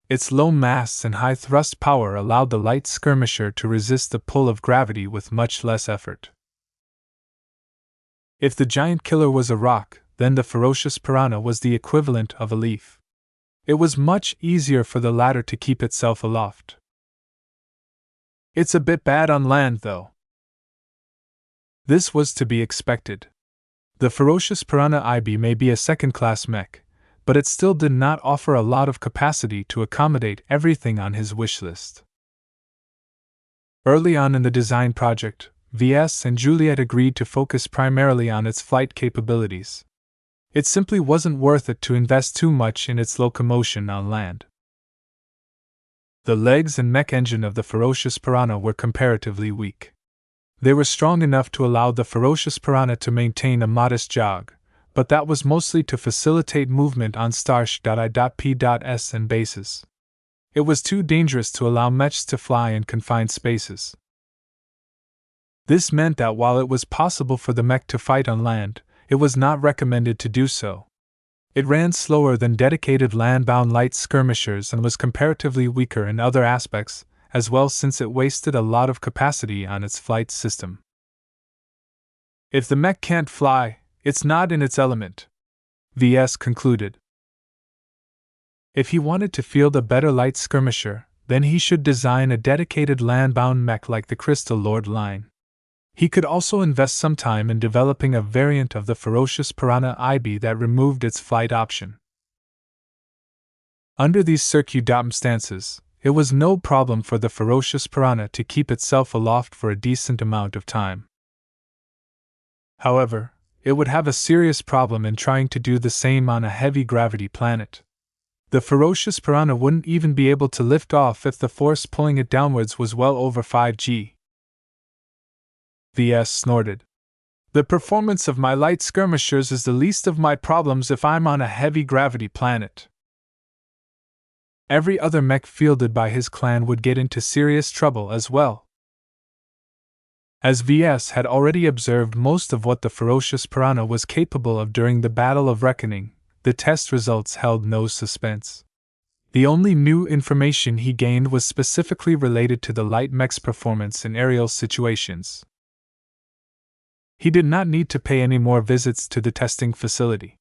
S1: Its low mass and high thrust power allowed the light skirmisher to resist the pull of gravity with much less effort. If the giant killer was a rock, then the ferocious Piranha was the equivalent of a leaf. It was much easier for the latter to keep itself aloft. It's a bit bad on land, though. This was to be expected. The ferocious Piranha IB may be a second-class mech, but it still did not offer a lot of capacity to accommodate everything on his wish list. Early on in the design project, Ves and Juliet agreed to focus primarily on its flight capabilities. It simply wasn't worth it to invest too much in its locomotion on land. The legs and mech engine of the ferocious Piranha were comparatively weak. They were strong enough to allow the ferocious Piranha to maintain a modest jog, but that was mostly to facilitate movement on *I.P.S and bases. It was too dangerous to allow mechs to fly in confined spaces. This meant that while it was possible for the mech to fight on land, it was not recommended to do so. It ran slower than dedicated land-bound light skirmishers and was comparatively weaker in other aspects, as well, since it wasted a lot of capacity on its flight system. If the mech can't fly, it's not in its element, Ves concluded. If he wanted to field a better light skirmisher, then he should design a dedicated land-bound mech like the Crystal Lord line. He could also invest some time in developing a variant of the ferocious Piranha IB that removed its flight option. Under these circumstances, it was no problem for the ferocious Piranha to keep itself aloft for a decent amount of time. However, it would have a serious problem in trying to do the same on a heavy-gravity planet. The ferocious Piranha wouldn't even be able to lift off if the force pulling it downwards was well over 5g. Ves snorted. The performance of my light skirmishers is the least of my problems if I'm on a heavy-gravity planet. Every other mech fielded by his clan would get into serious trouble as well. As Ves had already observed most of what the ferocious Piranha was capable of during the Battle of Reckoning, the test results held no suspense. The only new information he gained was specifically related to the light mech's performance in aerial situations. He did not need to pay any more visits to the testing facility.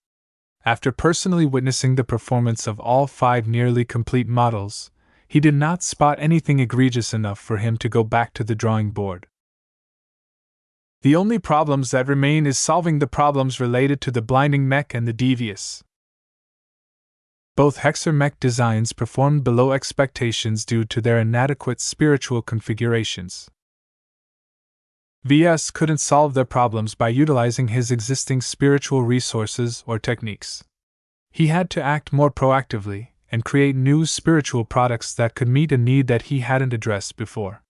S1: After personally witnessing the performance of all 5 nearly complete models, he did not spot anything egregious enough for him to go back to the drawing board. The only problems that remain is solving the problems related to the blinding mech and the devious. Both Hexer mech designs performed below expectations due to their inadequate spiritual configurations. Ves couldn't solve their problems by utilizing his existing spiritual resources or techniques. He had to act more proactively and create new spiritual products that could meet a need that he hadn't addressed before.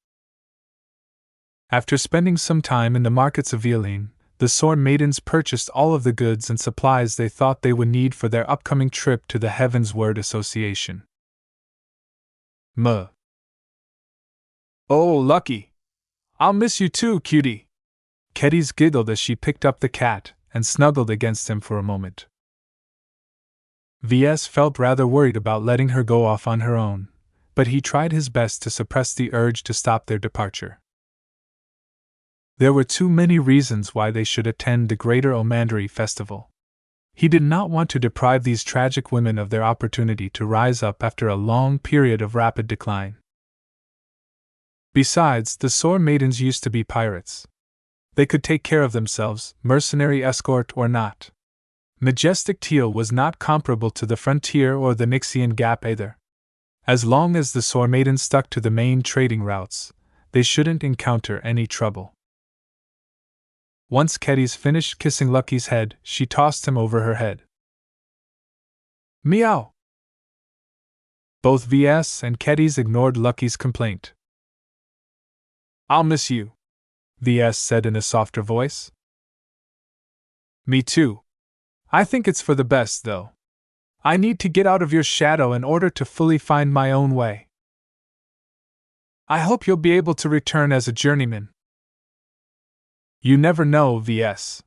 S1: After spending some time in the markets of Violene, the Sword Maidens purchased all of the goods and supplies they thought they would need for their upcoming trip to the Heaven's Word Association. Oh, Lucky! I'll miss you too, cutie! Keddies giggled as she picked up the cat and snuggled against him for a moment. Ves felt rather worried about letting her go off on her own, but he tried his best to suppress the urge to stop their departure. There were too many reasons why they should attend the Greater Omandry Festival. He did not want to deprive these tragic women of their opportunity to rise up after a long period of rapid decline. Besides, the Soar Maidens used to be pirates. They could take care of themselves, mercenary escort or not. Majestic Teal was not comparable to the Frontier or the Nixian Gap either. As long as the Soar Maidens stuck to the main trading routes, they shouldn't encounter any trouble. Once Keddies finished kissing Lucky's head, she tossed him over her head. Meow! Both Ves and Keddies ignored Lucky's complaint. I'll miss you, Ves said in a softer voice. Me too. I think it's for the best, though. I need to get out of your shadow in order to fully find my own way. I hope you'll be able to return as a journeyman. You never know, Ves.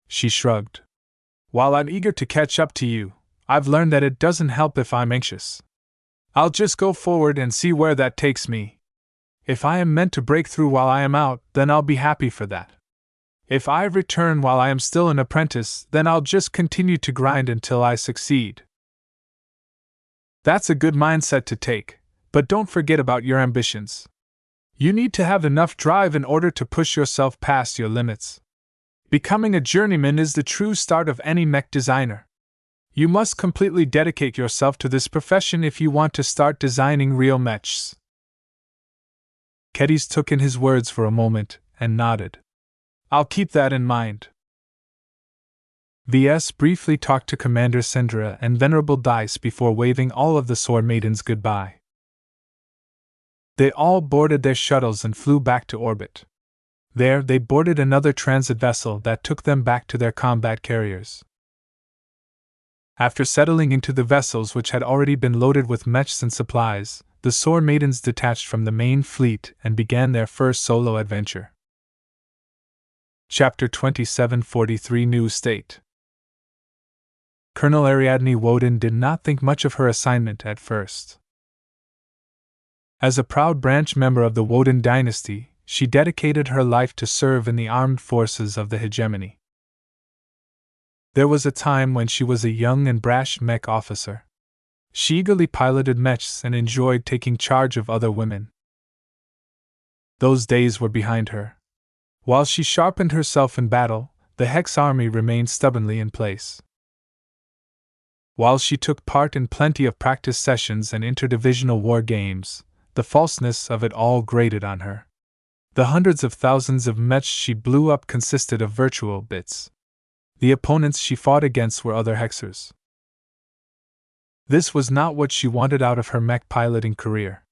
S1: She shrugged. While I'm eager to catch up to you, I've learned that it doesn't help if I'm anxious. I'll just go forward and see where that takes me. If I am meant to break through while I am out, then I'll be happy for that. If I return while I am still an apprentice, then I'll just continue to grind until I succeed. That's a good mindset to take, but don't forget about your ambitions. You need to have enough drive in order to push yourself past your limits. Becoming a journeyman is the true start of any mech designer. You must completely dedicate yourself to this profession if you want to start designing real mechs. Keddies took in his words for a moment and nodded. I'll keep that in mind. Ves briefly talked to Commander Sendra and Venerable Dice before waving all of the Soar Maidens goodbye. They all boarded their shuttles and flew back to orbit. There, they boarded another transit vessel that took them back to their combat carriers. After settling into the vessels which had already been loaded with mechs and supplies, the Soar Maidens detached from the main fleet and began their first solo adventure. Chapter 2743 New State. Colonel Ariadne Woden did not think much of her assignment at first. As a proud branch member of the Woden dynasty, she dedicated her life to serve in the armed forces of the hegemony. There was a time when she was a young and brash mech officer. She eagerly piloted mechs and enjoyed taking charge of other women. Those days were behind her. While she sharpened herself in battle, the Hex army remained stubbornly in place. While she took part in plenty of practice sessions and interdivisional war games, the falseness of it all grated on her. The hundreds of thousands of mechs she blew up consisted of virtual bits. The opponents she fought against were other Hexers. This was not what she wanted out of her mech piloting career.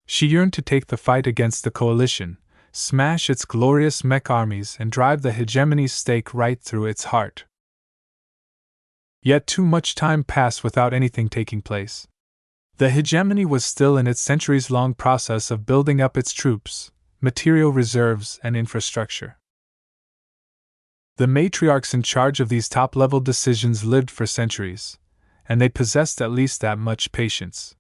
S1: She yearned to take the fight against the Coalition, smash its glorious mech armies and drive the hegemony's stake right through its heart. Yet too much time passed without anything taking place. The hegemony was still in its centuries-long process of building up its troops, material reserves, and infrastructure. The matriarchs in charge of these top-level decisions lived for centuries, and they possessed at least that much patience.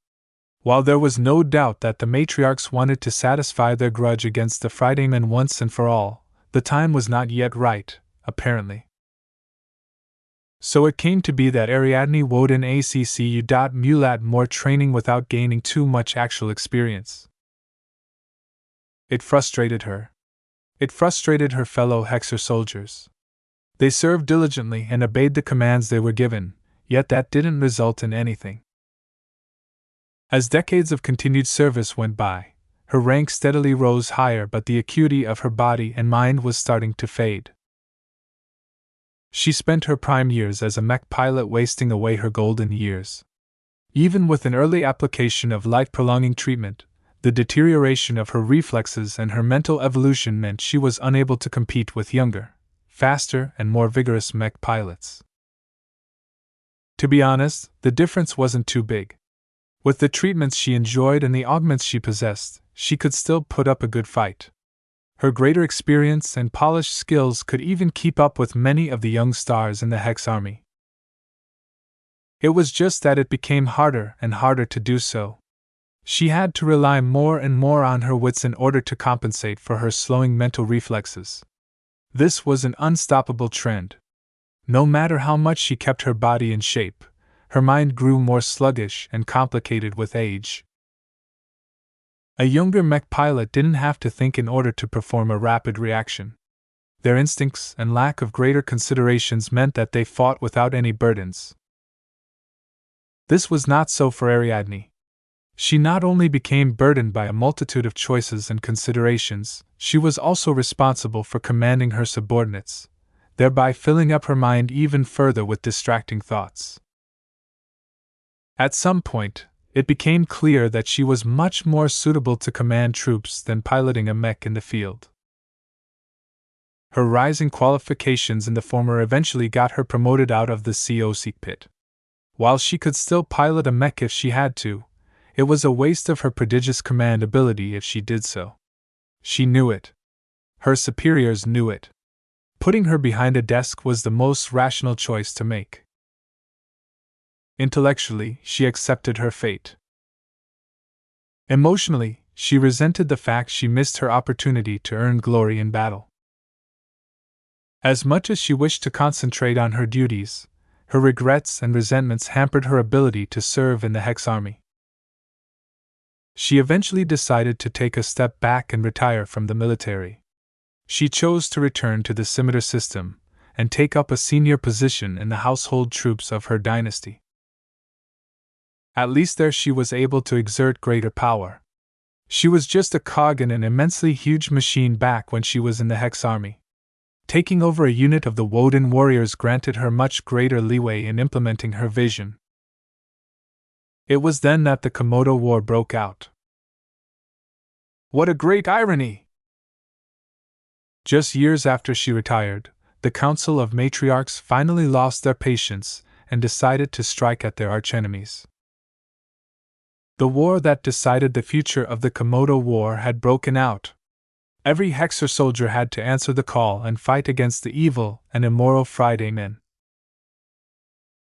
S1: While there was no doubt that the matriarchs wanted to satisfy their grudge against the Fridaymen once and for all, the time was not yet right, apparently. So it came to be that Ariadne Woden ACCU. Mulat more training without gaining too much actual experience. It frustrated her. It frustrated her fellow Hexer soldiers. They served diligently and obeyed the commands they were given, yet that didn't result in anything. As decades of continued service went by, her rank steadily rose higher, but the acuity of her body and mind was starting to fade. She spent her prime years as a mech pilot wasting away her golden years. Even with an early application of life-prolonging treatment, the deterioration of her reflexes and her mental evolution meant she was unable to compete with younger, faster, and more vigorous mech pilots. To be honest, the difference wasn't too big. With the treatments she enjoyed and the augments she possessed, she could still put up a good fight. Her greater experience and polished skills could even keep up with many of the young stars in the Hex army. It was just that it became harder and harder to do so. She had to rely more and more on her wits in order to compensate for her slowing mental reflexes. This was an unstoppable trend. No matter how much she kept her body in shape, her mind grew more sluggish and complicated with age. A younger mech pilot didn't have to think in order to perform a rapid reaction. Their instincts and lack of greater considerations meant that they fought without any burdens. This was not so for Ariadne. She not only became burdened by a multitude of choices and considerations, she was also responsible for commanding her subordinates, thereby filling up her mind even further with distracting thoughts. At some point, it became clear that she was much more suitable to command troops than piloting a mech in the field. Her rising qualifications in the former eventually got her promoted out of the COC pit. While she could still pilot a mech if she had to, it was a waste of her prodigious command ability if she did so. She knew it. Her superiors knew it. Putting her behind a desk was the most rational choice to make. Intellectually, she accepted her fate. Emotionally, she resented the fact she missed her opportunity to earn glory in battle. As much as she wished to concentrate on her duties, her regrets and resentments hampered her ability to serve in the Hex army. She eventually decided to take a step back and retire from the military. She chose to return to the scimitar system and take up a senior position in the household troops of her dynasty. At least there she was able to exert greater power. She was just a cog in an immensely huge machine back when she was in the Hex army. Taking over a unit of the Woden warriors granted her much greater leeway in implementing her vision. It was then that the Komodo War broke out. What a great irony! Just years after she retired, the Council of Matriarchs finally lost their patience and decided to strike at their archenemies. The war that decided the future of the Komodo War had broken out. Every Hexer soldier had to answer the call and fight against the evil and immoral Friday men.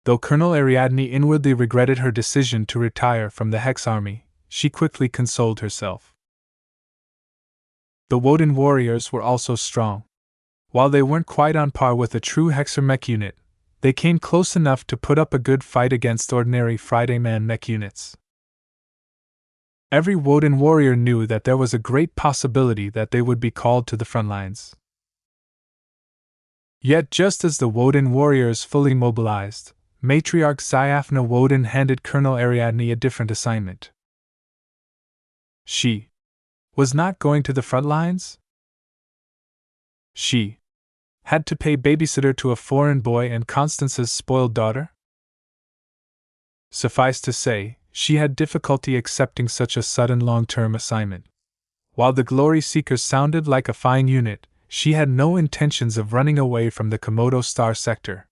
S1: Though Colonel Ariadne inwardly regretted her decision to retire from the Hex army, she quickly consoled herself. The Woden warriors were also strong. While they weren't quite on par with a true Hexer mech unit, they came close enough to put up a good fight against ordinary Friday man mech units. Every Woden warrior knew that there was a great possibility that they would be called to the front lines. Yet just as the Woden warriors fully mobilized, Matriarch Ziafna Woden handed Colonel Ariadne a different assignment. She was not going to the front lines? She had to pay babysitter to a foreign boy and Constance's spoiled daughter? Suffice to say, she had difficulty accepting such a sudden long-term assignment. While the Glory Seekers sounded like a fine unit, she had no intentions of running away from the Komodo Star sector.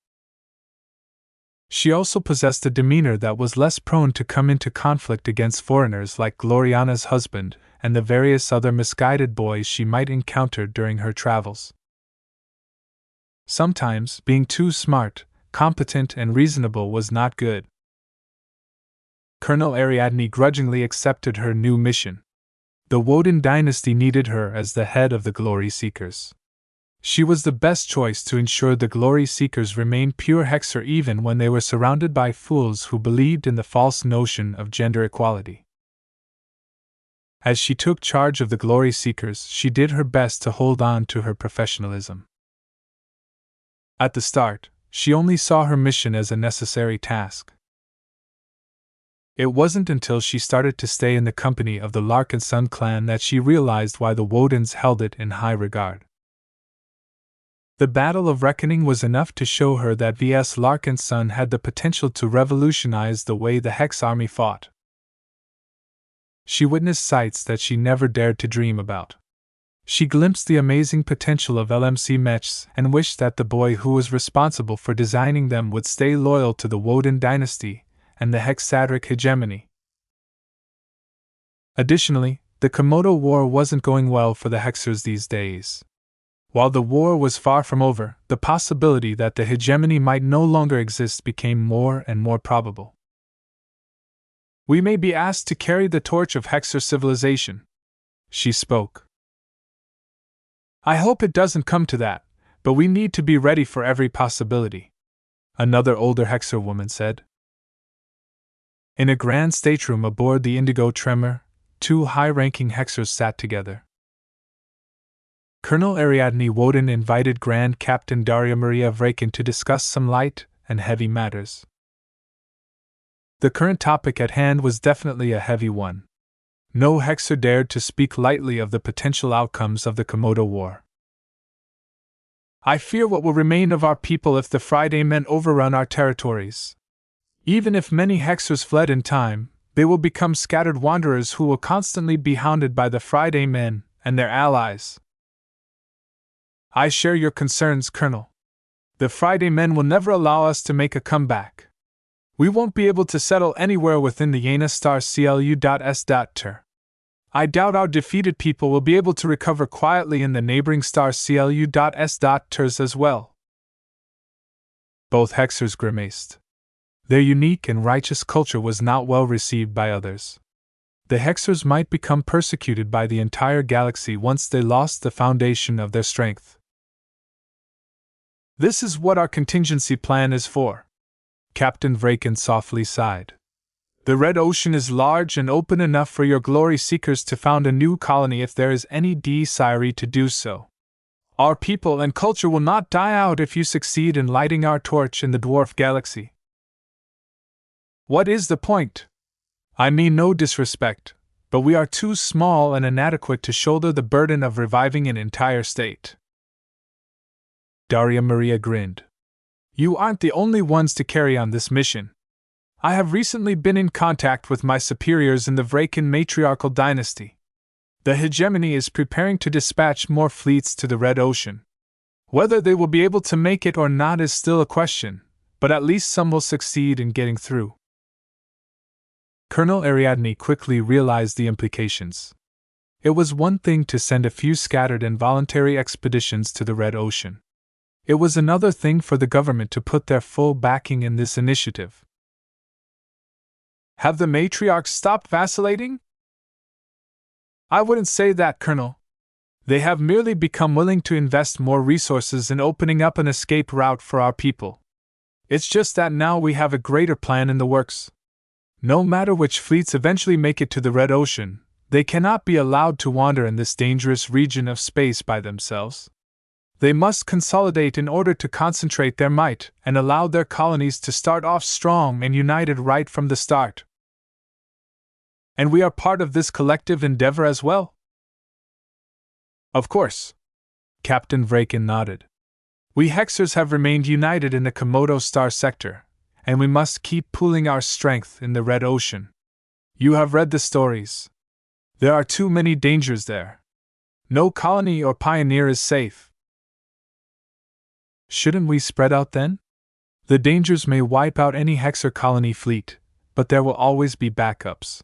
S1: She also possessed a demeanor that was less prone to come into conflict against foreigners like Gloriana's husband and the various other misguided boys she might encounter during her travels. Sometimes, being too smart, competent, and reasonable was not good. Colonel Ariadne grudgingly accepted her new mission. The Woden dynasty needed her as the head of the Glory Seekers. She was the best choice to ensure the Glory Seekers remained pure Hexer even when they were surrounded by fools who believed in the false notion of gender equality. As she took charge of the Glory Seekers, she did her best to hold on to her professionalism. At the start, she only saw her mission as a necessary task. It wasn't until she started to stay in the company of the Larkinson clan that she realized why the Wodens held it in high regard. The Battle of Reckoning was enough to show her that Ves Larkinson had the potential to revolutionize the way the Hex army fought. She witnessed sights that she never dared to dream about. She glimpsed the amazing potential of LMC Mechs and wished that the boy who was responsible for designing them would stay loyal to the Woden dynasty and the Hexadric hegemony. Additionally, the Komodo War wasn't going well for the Hexers these days. While the war was far from over, the possibility that the hegemony might no longer exist became more and more probable. "We may be asked to carry the torch of Hexer civilization," she spoke. "I hope it doesn't come to that, but we need to be ready for every possibility," another older Hexer woman said. In a grand stateroom aboard the Indigo Tremor, two high-ranking Hexers sat together. Colonel Ariadne Woden invited Grand Captain Daria Maria Vrakin to discuss some light and heavy matters. The current topic at hand was definitely a heavy one. No Hexer dared to speak lightly of the potential outcomes of the Komodo War. "I fear what will remain of our people if the Friday men overrun our territories. Even if many Hexers fled in time, they will become scattered wanderers who will constantly be hounded by the Friday men and their allies." "I share your concerns, Colonel. The Friday men will never allow us to make a comeback. We won't be able to settle anywhere within the Yana star CLU.S.Ter. I doubt our defeated people will be able to recover quietly in the neighboring star CLU.S.Ters as well." Both Hexers grimaced. Their unique and righteous culture was not well received by others. The Hexers might become persecuted by the entire galaxy once they lost the foundation of their strength. "This is what our contingency plan is for," Captain Vrakin softly sighed. "The Red Ocean is large and open enough for your glory seekers to found a new colony if there is any desire to do so. Our people and culture will not die out if you succeed in lighting our torch in the dwarf galaxy." "What is the point? I mean no disrespect, but we are too small and inadequate to shoulder the burden of reviving an entire state." Daria Maria grinned. "You aren't the only ones to carry on this mission. I have recently been in contact with my superiors in the Vrakin matriarchal dynasty. The hegemony is preparing to dispatch more fleets to the Red Ocean. Whether they will be able to make it or not is still a question, but at least some will succeed in getting through." Colonel Ariadne quickly realized the implications. It was one thing to send a few scattered and voluntary expeditions to the Red Ocean. It was another thing for the government to put their full backing in this initiative. "Have the matriarchs stopped vacillating?" "I wouldn't say that, Colonel. They have merely become willing to invest more resources in opening up an escape route for our people. It's just that now we have a greater plan in the works. No matter which fleets eventually make it to the Red Ocean, they cannot be allowed to wander in this dangerous region of space by themselves. They must consolidate in order to concentrate their might and allow their colonies to start off strong and united right from the start. And we are part of this collective endeavor as well?" "Of course." Captain Vrakin nodded. "We Hexers have remained united in the Komodo star sector, and we must keep pooling our strength in the Red Ocean. You have read the stories. There are too many dangers there. No colony or pioneer is safe." "Shouldn't we spread out then? The dangers may wipe out any Hexer colony fleet, but there will always be backups."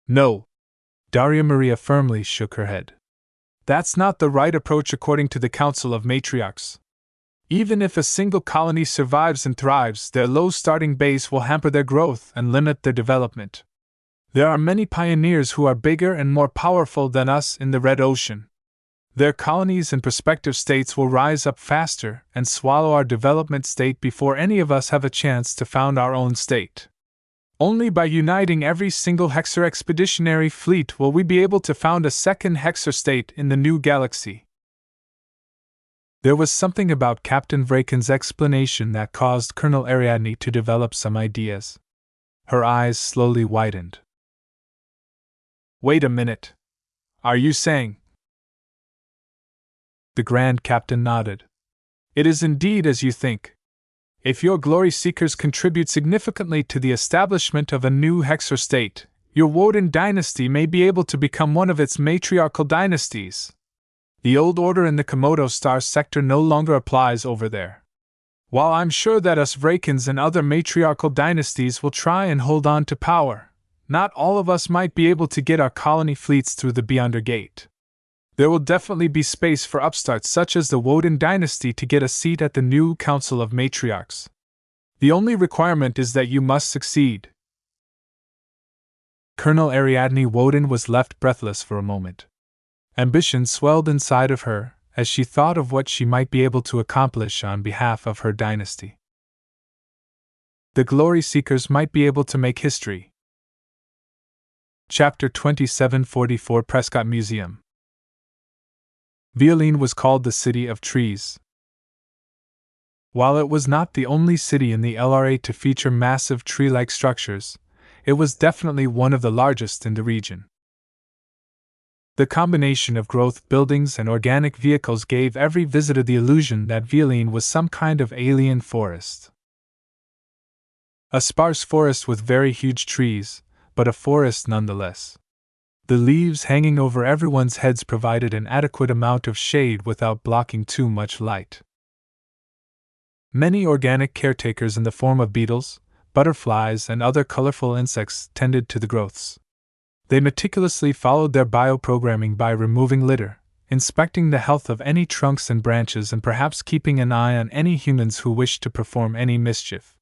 S1: "No." Daria Maria firmly shook her head. "That's not the right approach according to the Council of Matriarchs. Even if a single colony survives and thrives, their low starting base will hamper their growth and limit their development. There are many pioneers who are bigger and more powerful than us in the Red Ocean. Their colonies and prospective states will rise up faster and swallow our development state before any of us have a chance to found our own state. Only by uniting every single Hexer expeditionary fleet will we be able to found a second Hexer state in the new galaxy." There was something about Captain Vrakin's explanation that caused Colonel Ariadne to develop some ideas. Her eyes slowly widened. "Wait a minute. Are you saying—" The Grand Captain nodded. "It is indeed as you think. If your glory seekers contribute significantly to the establishment of a new Hexer state, your Woden dynasty may be able to become one of its matriarchal dynasties. The old order in the Komodo star sector no longer applies over there. While I'm sure that us Vrakins and other matriarchal dynasties will try and hold on to power, not all of us might be able to get our colony fleets through the Beyonder Gate. There will definitely be space for upstarts such as the Woden dynasty to get a seat at the new Council of Matriarchs. The only requirement is that you must succeed. Colonel Ariadne Woden was left breathless for a moment. Ambition swelled inside of her as she thought of what she might be able to accomplish on behalf of her dynasty. The Glory Seekers might be able to make history. Chapter 2744 Prescott Museum. Violine was called the City of Trees. While it was not the only city in the LRA to feature massive tree-like structures, it was definitely one of the largest in the region. The combination of growth buildings and organic vehicles gave every visitor the illusion that Violine was some kind of alien forest. A sparse forest with very huge trees, but a forest nonetheless. The leaves hanging over everyone's heads provided an adequate amount of shade without blocking too much light. Many organic caretakers in the form of beetles, butterflies, and other colorful insects tended to the growths. They meticulously followed their bioprogramming by removing litter, inspecting the health of any trunks and branches, and perhaps keeping an eye on any humans who wished to perform any mischief.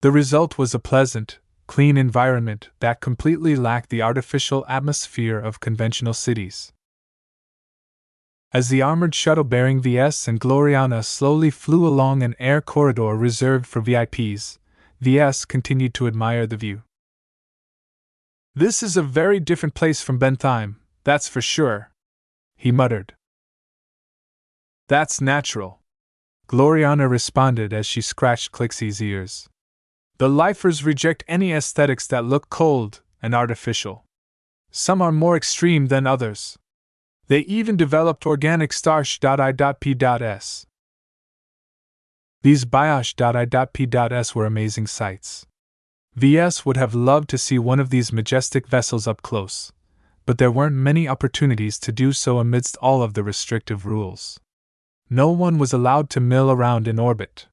S1: The result was a pleasant, clean environment that completely lacked the artificial atmosphere of conventional cities. As the armored shuttle bearing Ves and Gloriana slowly flew along an air corridor reserved for VIPs, Ves continued to admire the view. "This is a very different place from Bentheim, that's for sure," he muttered. "That's natural," Gloriana responded as she scratched Clixie's ears. "The lifers reject any aesthetics that look cold and artificial. Some are more extreme than others. They even developed organic starch.I.P.S. These biosh.I.P.S were amazing sights. VS would have loved to see one of these majestic vessels up close, but there weren't many opportunities to do so amidst all of the restrictive rules. No one was allowed to mill around in orbit.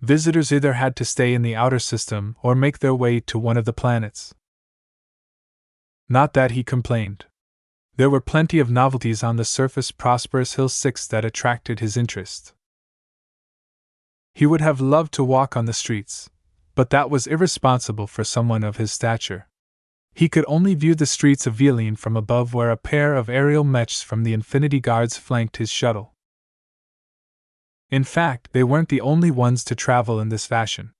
S1: Visitors either had to stay in the outer system or make their way to one of the planets. Not that he complained. There were plenty of novelties on the surface Prosperous Hill 6 that attracted his interest. He would have loved to walk on the streets, but that was irresponsible for someone of his stature. He could only view the streets of Violine from above, where a pair of aerial mechs from the Infinity Guards flanked his shuttle. In fact, they weren't the only ones to travel in this fashion.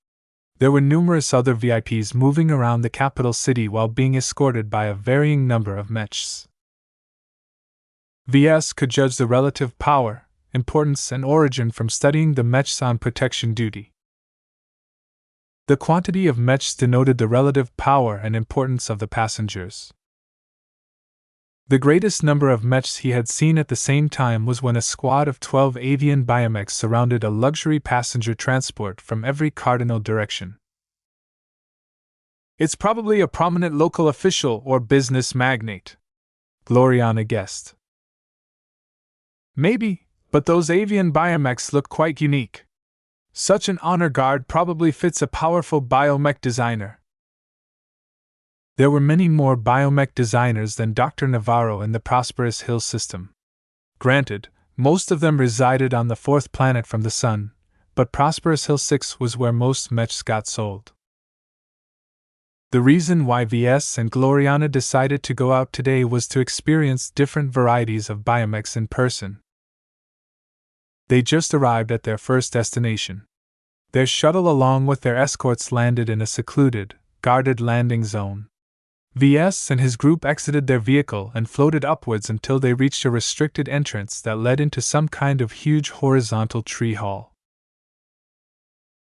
S1: There were numerous other VIPs moving around the capital city while being escorted by a varying number of mechs. VS could judge the relative power, importance, and origin from studying the mechs on protection duty. The quantity of mechs denoted the relative power and importance of the passengers. The greatest number of mechs he had seen at the same time was when a squad of 12 avian biomechs surrounded a luxury passenger transport from every cardinal direction. "It's probably a prominent local official or business magnate," Gloriana guessed. "Maybe, but those avian biomechs look quite unique. Such an honor guard probably fits a powerful biomech designer." There were many more biomech designers than Dr. Navarro in the Prosperous Hill system. Granted, most of them resided on the fourth planet from the Sun, but Prosperous Hill 6 was where most mechs got sold. The reason why VS and Gloriana decided to go out today was to experience different varieties of biomechs in person. They just arrived at their first destination. Their shuttle along with their escorts landed in a secluded, guarded landing zone. VS and his group exited their vehicle and floated upwards until they reached a restricted entrance that led into some kind of huge horizontal tree hall.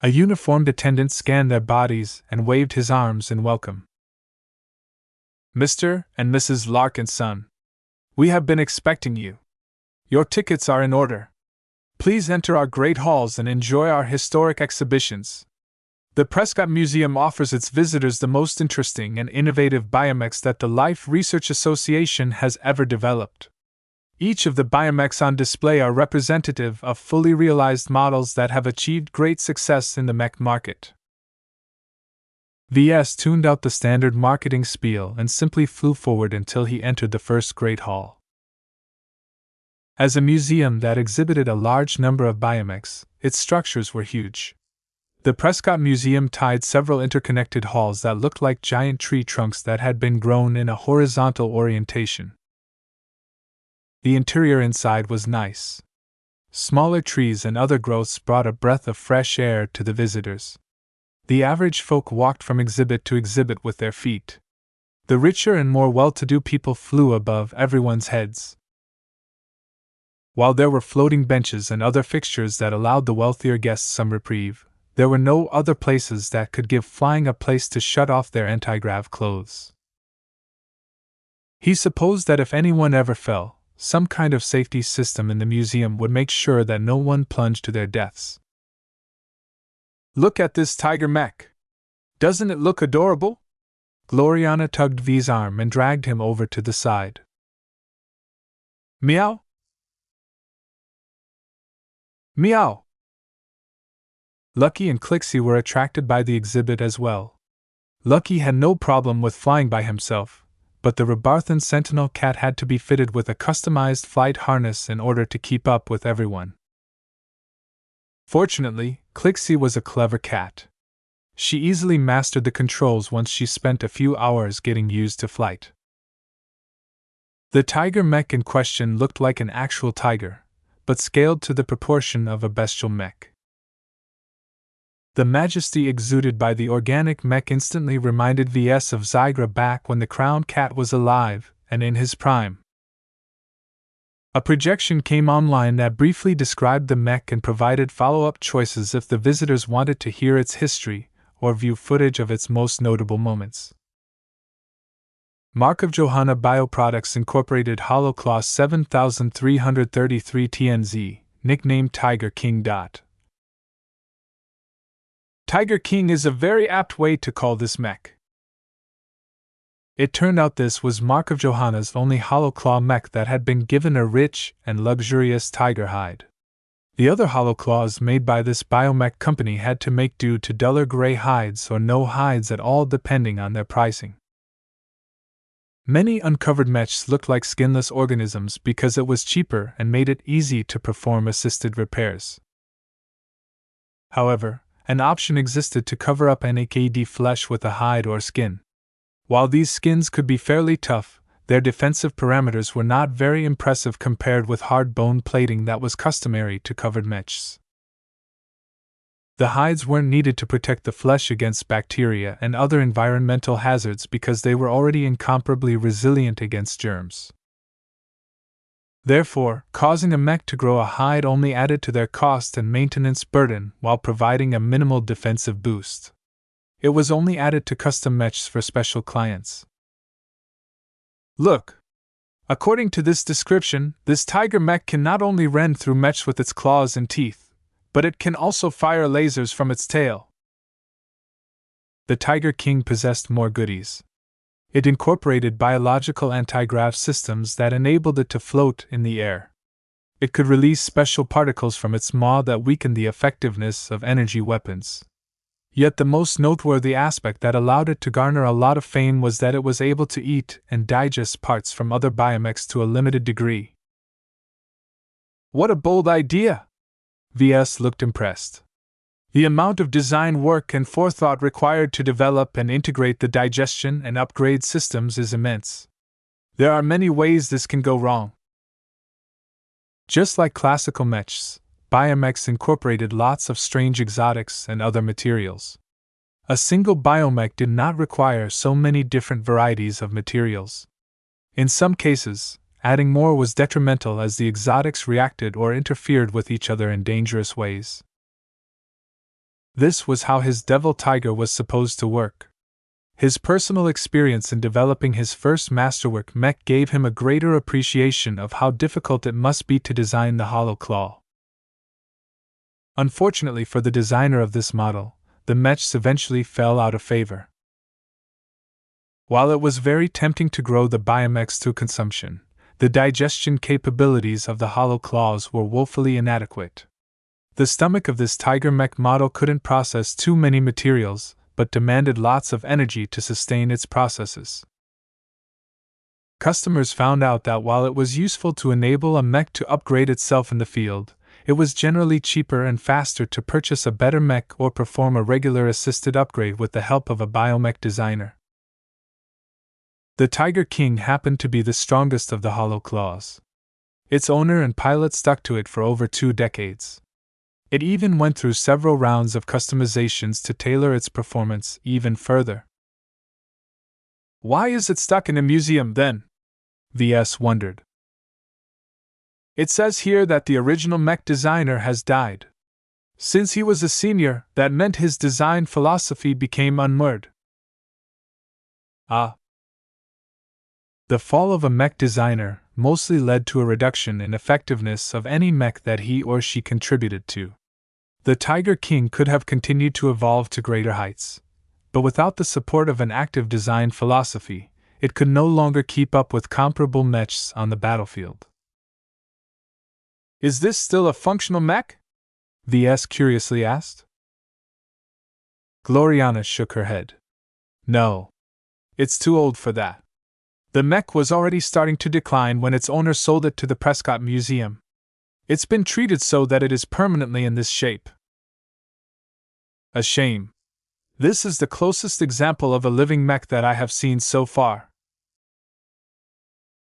S1: A uniformed attendant scanned their bodies and waved his arms in welcome. "Mr. and Mrs. Larkinson, we have been expecting you. Your tickets are in order. Please enter our great halls and enjoy our historic exhibitions. The Prescott Museum offers its visitors the most interesting and innovative biomechs that the Life Research Association has ever developed. Each of the biomechs on display are representative of fully realized models that have achieved great success in the mech market." VS tuned out the standard marketing spiel and simply flew forward until he entered the first great hall. As a museum that exhibited a large number of biomechs, its structures were huge. The Prescott Museum tied several interconnected halls that looked like giant tree trunks that had been grown in a horizontal orientation. The interior inside was nice. Smaller trees and other growths brought a breath of fresh air to the visitors. The average folk walked from exhibit to exhibit with their feet. The richer and more well-to-do people flew above everyone's heads. While there were floating benches and other fixtures that allowed the wealthier guests some reprieve, there were no other places that could give flying a place to shut off their anti-grav clothes. He supposed that if anyone ever fell, some kind of safety system in the museum would make sure that no one plunged to their deaths. "Look at this tiger mech. Doesn't it look adorable?" Gloriana tugged V's arm and dragged him over to the side. "Meow? Meow!" Lucky and Clixie were attracted by the exhibit as well. Lucky had no problem with flying by himself, but the Rebarthan Sentinel cat had to be fitted with a customized flight harness in order to keep up with everyone. Fortunately, Clixie was a clever cat. She easily mastered the controls once she spent a few hours getting used to flight. The tiger mech in question looked like an actual tiger, but scaled to the proportion of a bestial mech. The majesty exuded by the organic mech instantly reminded VS of Zygra back when the crowned cat was alive and in his prime. A projection came online that briefly described the mech and provided follow-up choices if the visitors wanted to hear its history or view footage of its most notable moments. Mark of Johanna Bioproducts Incorporated HoloClaw 7333 TNZ, nicknamed Tiger King. Tiger King is a very apt way to call this mech. It turned out this was Mark of Johanna's only hollow-claw mech that had been given a rich and luxurious tiger hide. The other hollow-claws made by this biomech company had to make do to duller gray hides or no hides at all depending on their pricing. Many uncovered mechs looked like skinless organisms because it was cheaper and made it easy to perform assisted repairs. However, an option existed to cover up naked flesh with a hide or skin. While these skins could be fairly tough, their defensive parameters were not very impressive compared with hard bone plating that was customary to covered mechs. The hides weren't needed to protect the flesh against bacteria and other environmental hazards because they were already incomparably resilient against germs. Therefore, causing a mech to grow a hide only added to their cost and maintenance burden while providing a minimal defensive boost. It was only added to custom mechs for special clients. Look! According to this description, this tiger mech can not only rend through mechs with its claws and teeth, but it can also fire lasers from its tail. The Tiger King possessed more goodies. It incorporated biological anti-grav systems that enabled it to float in the air. It could release special particles from its maw that weakened the effectiveness of energy weapons. Yet the most noteworthy aspect that allowed it to garner a lot of fame was that it was able to eat and digest parts from other biomechs to a limited degree. What a bold idea! VS looked impressed. The amount of design work and forethought required to develop and integrate the digestion and upgrade systems is immense. There are many ways this can go wrong. Just like classical mechs, biomechs incorporated lots of strange exotics and other materials. A single biomech did not require so many different varieties of materials. In some cases, adding more was detrimental as the exotics reacted or interfered with each other in dangerous ways. This was how his Devil Tiger was supposed to work. His personal experience in developing his first masterwork mech gave him a greater appreciation of how difficult it must be to design the hollow claw. Unfortunately for the designer of this model, the mechs eventually fell out of favor. While it was very tempting to grow the biomechs through consumption, the digestion capabilities of the hollow claws were woefully inadequate. The stomach of this tiger mech model couldn't process too many materials, but demanded lots of energy to sustain its processes. Customers found out that while it was useful to enable a mech to upgrade itself in the field, it was generally cheaper and faster to purchase a better mech or perform a regular assisted upgrade with the help of a biomech designer. The Tiger King happened to be the strongest of the hollow claws. Its owner and pilot stuck to it for over 2 decades. It even went through several rounds of customizations to tailor its performance even further. Why is it stuck in a museum then? Ves wondered. It says here that the original mech designer has died. Since he was a senior, that meant his design philosophy became unmoored. Ah. The fall of a mech designer mostly led to a reduction in effectiveness of any mech that he or she contributed to. The Tiger King could have continued to evolve to greater heights, but without the support of an active design philosophy, it could no longer keep up with comparable mechs on the battlefield. Is this still a functional mech? Ves curiously asked. Gloriana shook her head. No. It's too old for that. The mech was already starting to decline when its owner sold it to the Prescott Museum. It's been treated so that it is permanently in this shape. A shame. This is the closest example of a living mech that I have seen so far.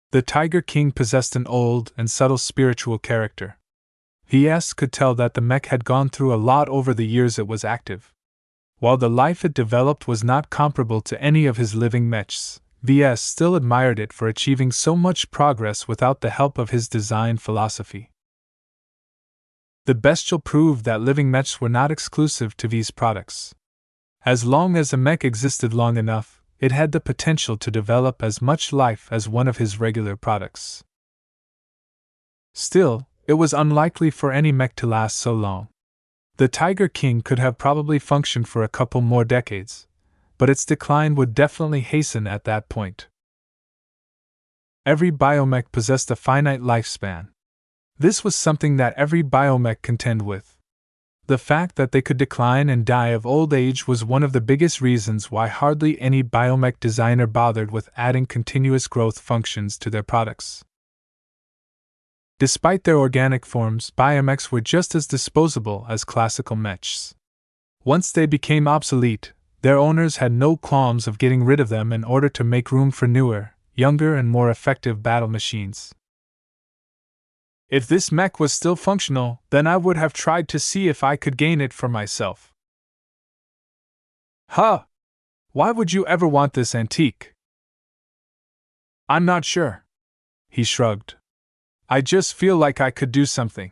S1: The Tiger King possessed an old and subtle spiritual character. Ves could tell that the mech had gone through a lot over the years it was active. While the life it developed was not comparable to any of his living mechs, Ves still admired it for achieving so much progress without the help of his design philosophy. The bestial proved that living mechs were not exclusive to these products. As long as a mech existed long enough, it had the potential to develop as much life as one of his regular products. Still, it was unlikely for any mech to last so long. The Tiger King could have probably functioned for a couple more decades, but its decline would definitely hasten at that point. Every biomech possessed a finite lifespan. This was something that every biomech contended with. The fact that they could decline and die of old age was one of the biggest reasons why hardly any biomech designer bothered with adding continuous growth functions to their products. Despite their organic forms, biomechs were just as disposable as classical mechs. Once they became obsolete, their owners had no qualms of getting rid of them in order to make room for newer, younger, and more effective battle machines. If this mech was still functional, then I would have tried to see if I could gain it for myself. Huh! Why would you ever want this antique? I'm not sure. He shrugged. I just feel like I could do something.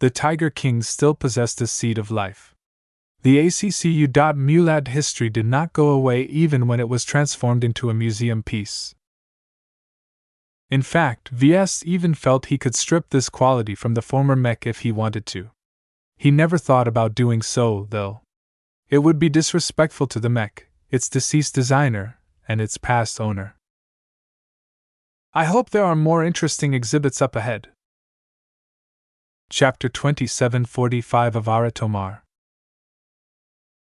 S1: The Tiger King still possessed a seed of life. The ACCU.Mulad history did not go away even when it was transformed into a museum piece. In fact, Ves even felt he could strip this quality from the former mech if he wanted to. He never thought about doing so, though. It would be disrespectful to the mech, its deceased designer, and its past owner. I hope there are more interesting exhibits up ahead. Chapter 2745 of Aratomar.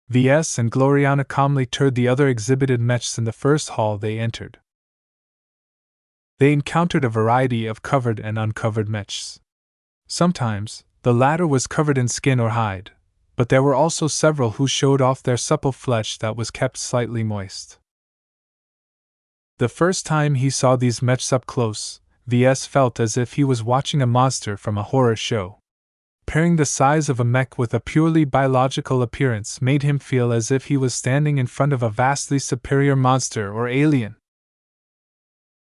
S1: Ves and Gloriana calmly toured the other exhibited mechs in the first hall they entered. They encountered a variety of covered and uncovered mechs. Sometimes, the latter was covered in skin or hide, but there were also several who showed off their supple flesh that was kept slightly moist. The first time he saw these mechs up close, Ves felt as if he was watching a monster from a horror show. Pairing the size of a mech with a purely biological appearance made him feel as if he was standing in front of a vastly superior monster or alien.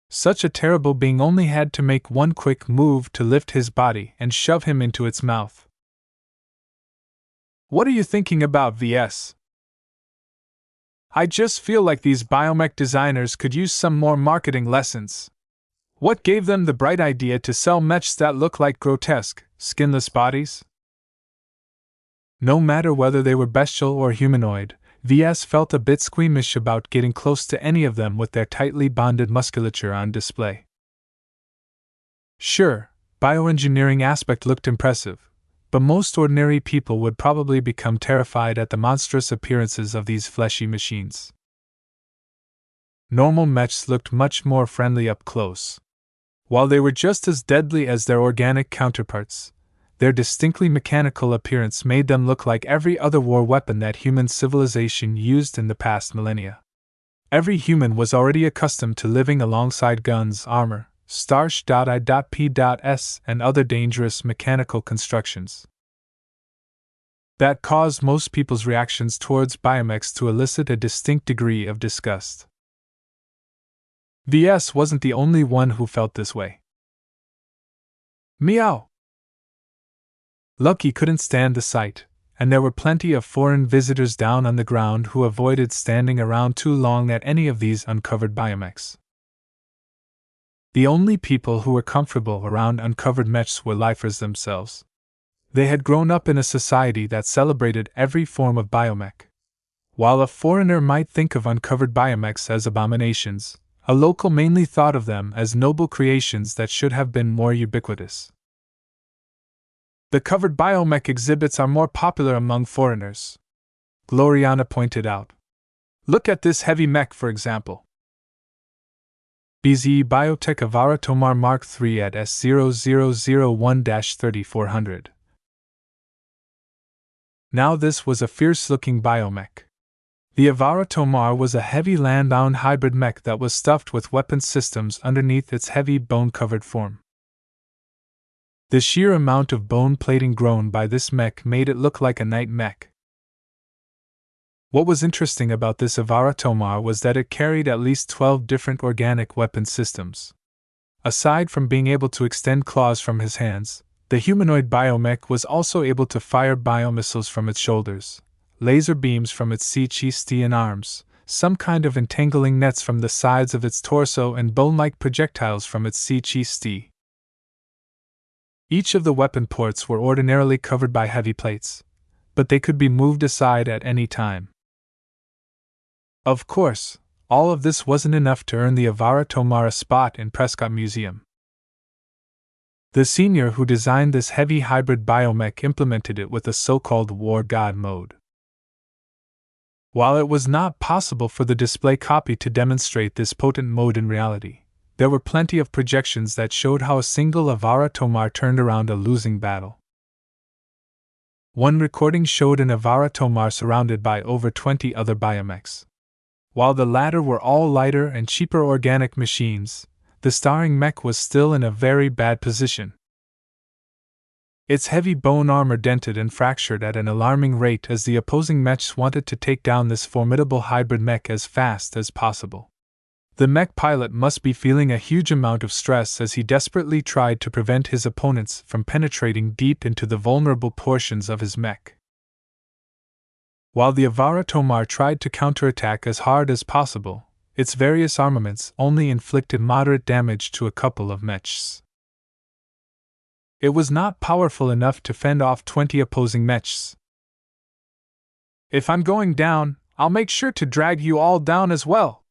S1: Such a terrible being only had to make one quick move to lift his body and shove him into its mouth. What are you thinking about, Ves? I just feel like these biomech designers could use some more marketing lessons. What gave them the bright idea to sell mechs that look like grotesque, skinless bodies? No matter whether they were bestial or humanoid, Ves felt a bit squeamish about getting close to any of them with their tightly bonded musculature on display. Sure, bioengineering aspect looked impressive, but most ordinary people would probably become terrified at the monstrous appearances of these fleshy machines. Normal mechs looked much more friendly up close. While they were just as deadly as their organic counterparts, their distinctly mechanical appearance made them look like every other war weapon that human civilization used in the past millennia. Every human was already accustomed to living alongside guns, armor, starch.I.P.S, and other dangerous mechanical constructions. That caused most people's reactions towards biomechs to elicit a distinct degree of disgust. Ves wasn't the only one who felt this way. Meow! Lucky couldn't stand the sight, and there were plenty of foreign visitors down on the ground who avoided standing around too long at any of these uncovered biomechs. The only people who were comfortable around uncovered mechs were lifers themselves. They had grown up in a society that celebrated every form of biomech. While a foreigner might think of uncovered biomechs as abominations, a local mainly thought of them as noble creations that should have been more ubiquitous. The covered biomech exhibits are more popular among foreigners, Gloriana pointed out. Look at this heavy mech, for example. BZE Biotech Avara Tomar Mark III at S0001-3400. Now this was a fierce-looking biomech. The Avara Tomar was a heavy land-bound hybrid mech that was stuffed with weapon systems underneath its heavy bone-covered form. The sheer amount of bone plating grown by this mech made it look like a night mech. What was interesting about this Avara Tomar was that it carried at least 12 different organic weapon systems. Aside from being able to extend claws from his hands, the humanoid biomech was also able to fire biomissiles from its shoulders, laser beams from its hisfate arms, some kind of entangling nets from the sides of its torso, and bone-like projectiles from its hisfate. Each of the weapon ports were ordinarily covered by heavy plates, but they could be moved aside at any time. Of course, all of this wasn't enough to earn the Avara Tomar a spot in Prescott Museum. The senior who designed this heavy hybrid biomech implemented it with a so-called War God mode. While it was not possible for the display copy to demonstrate this potent mode in reality, there were plenty of projections that showed how a single Avara Tomar turned around a losing battle. One recording showed an Avara Tomar surrounded by over 20 other biomechs. While the latter were all lighter and cheaper organic machines, the starring mech was still in a very bad position. Its heavy bone armor dented and fractured at an alarming rate as the opposing mechs wanted to take down this formidable hybrid mech as fast as possible. The mech pilot must be feeling a huge amount of stress as he desperately tried to prevent his opponents from penetrating deep into the vulnerable portions of his mech. While the Avara Tomar tried to counterattack as hard as possible, its various armaments only inflicted moderate damage to a couple of mechs. It was not powerful enough to fend off 20 opposing mechs. "If I'm going down, I'll make sure to drag you all down as well."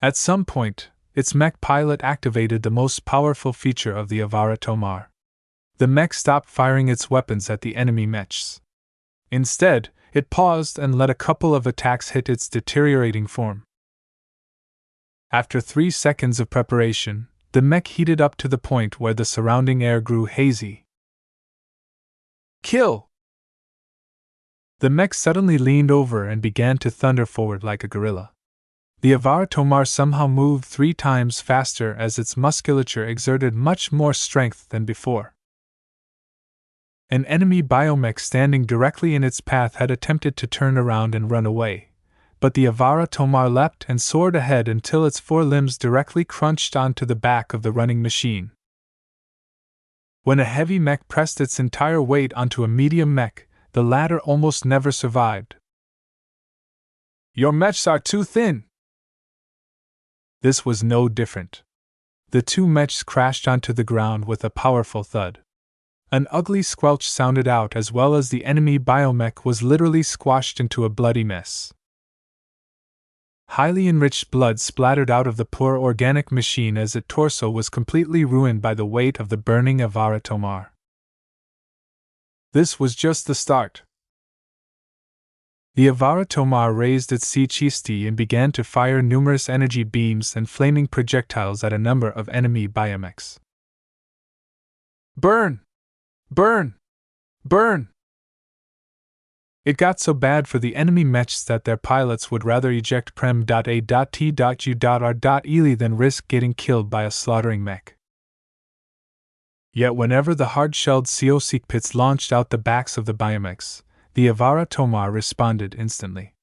S1: At some point, its mech pilot activated the most powerful feature of the Avara Tomar. The mech stopped firing its weapons at the enemy mechs. Instead, it paused and let a couple of attacks hit its deteriorating form. After 3 seconds of preparation, the mech heated up to the point where the surrounding air grew hazy. "Kill!" The mech suddenly leaned over and began to thunder forward like a gorilla. The Avara Tomar somehow moved 3 times faster as its musculature exerted much more strength than before. An enemy biomech standing directly in its path had attempted to turn around and run away, but the Avara Tomar leapt and soared ahead until its forelimbs directly crunched onto the back of the running machine. When a heavy mech pressed its entire weight onto a medium mech, the latter almost never survived. "Your mechs are too thin." This was no different. The 2 mechs crashed onto the ground with a powerful thud. An ugly squelch sounded out as well as the enemy biomech was literally squashed into a bloody mess. Highly enriched blood splattered out of the poor organic machine as its torso was completely ruined by the weight of the burning Avara Tomar. This was just the start. The Avara Tomar raised its Chisti and began to fire numerous energy beams and flaming projectiles at a number of enemy biomechs. Burn! Burn! Burn! It got so bad for the enemy mechs that their pilots would rather eject prem.a.t.u.r.eli than risk getting killed by a slaughtering mech. Yet whenever the hard-shelled Seek pits launched out the backs of the biomechs, the Avara Tomar responded instantly.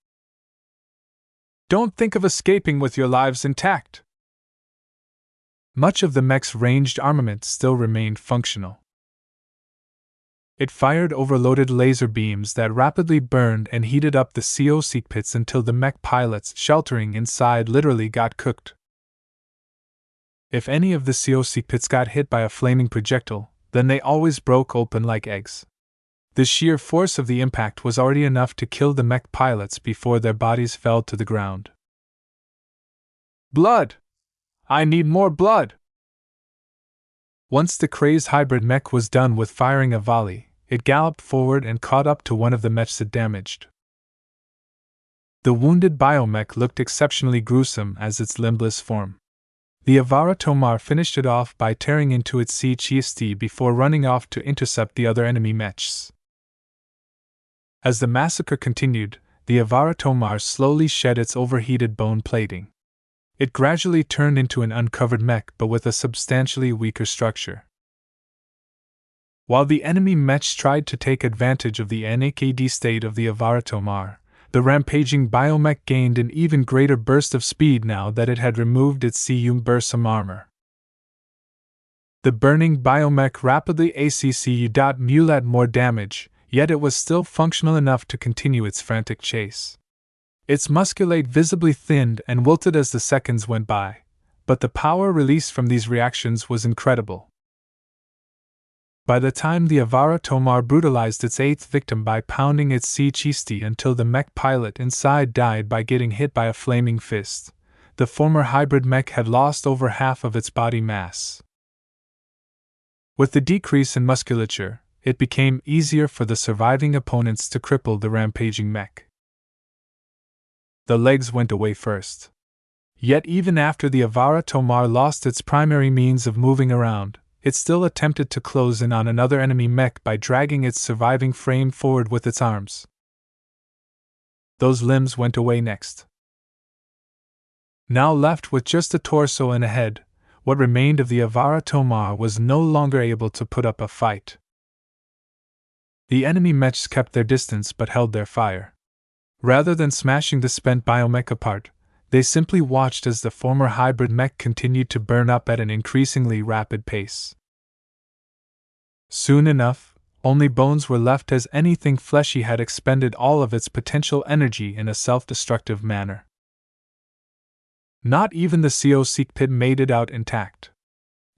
S1: Don't think of escaping with your lives intact! Much of the mech's ranged armament still remained functional. It fired overloaded laser beams that rapidly burned and heated up the Seek pits until the mech pilots sheltering inside literally got cooked. If any of the Seek pits got hit by a flaming projectile, then they always broke open like eggs. The sheer force of the impact was already enough to kill the mech pilots before their bodies fell to the ground. Blood! I need more blood! Once the crazed hybrid mech was done with firing a volley, it galloped forward and caught up to one of the mechs it damaged. The wounded biomech looked exceptionally gruesome as its limbless form. The Avara Tomar finished it off by tearing into its Chisti before running off to intercept the other enemy mechs. As the massacre continued, the Avara Tomar slowly shed its overheated bone plating. It gradually turned into an uncovered mech but with a substantially weaker structure. While the enemy mechs tried to take advantage of the naked state of the Avara Tomar, the rampaging biomech gained an even greater burst of speed now that it had removed its bursum armor. The burning biomech rapidly accumulated more damage, yet it was still functional enough to continue its frantic chase. Its musculate visibly thinned and wilted as the seconds went by, but the power released from these reactions was incredible. By the time the Avara Tomar brutalized its eighth victim by pounding its Chisti until the mech pilot inside died by getting hit by a flaming fist, the former hybrid mech had lost over half of its body mass. With the decrease in musculature, it became easier for the surviving opponents to cripple the rampaging mech. The legs went away first. Yet even after the Avara Tomar lost its primary means of moving around, it still attempted to close in on another enemy mech by dragging its surviving frame forward with its arms. Those limbs went away next. Now left with just a torso and a head, what remained of the Avara Tomar was no longer able to put up a fight. The enemy mechs kept their distance but held their fire. Rather than smashing the spent biomech apart, they simply watched as the former hybrid mech continued to burn up at an increasingly rapid pace. Soon enough, only bones were left as anything fleshy had expended all of its potential energy in a self-destructive manner. Not even the Seek pit made it out intact.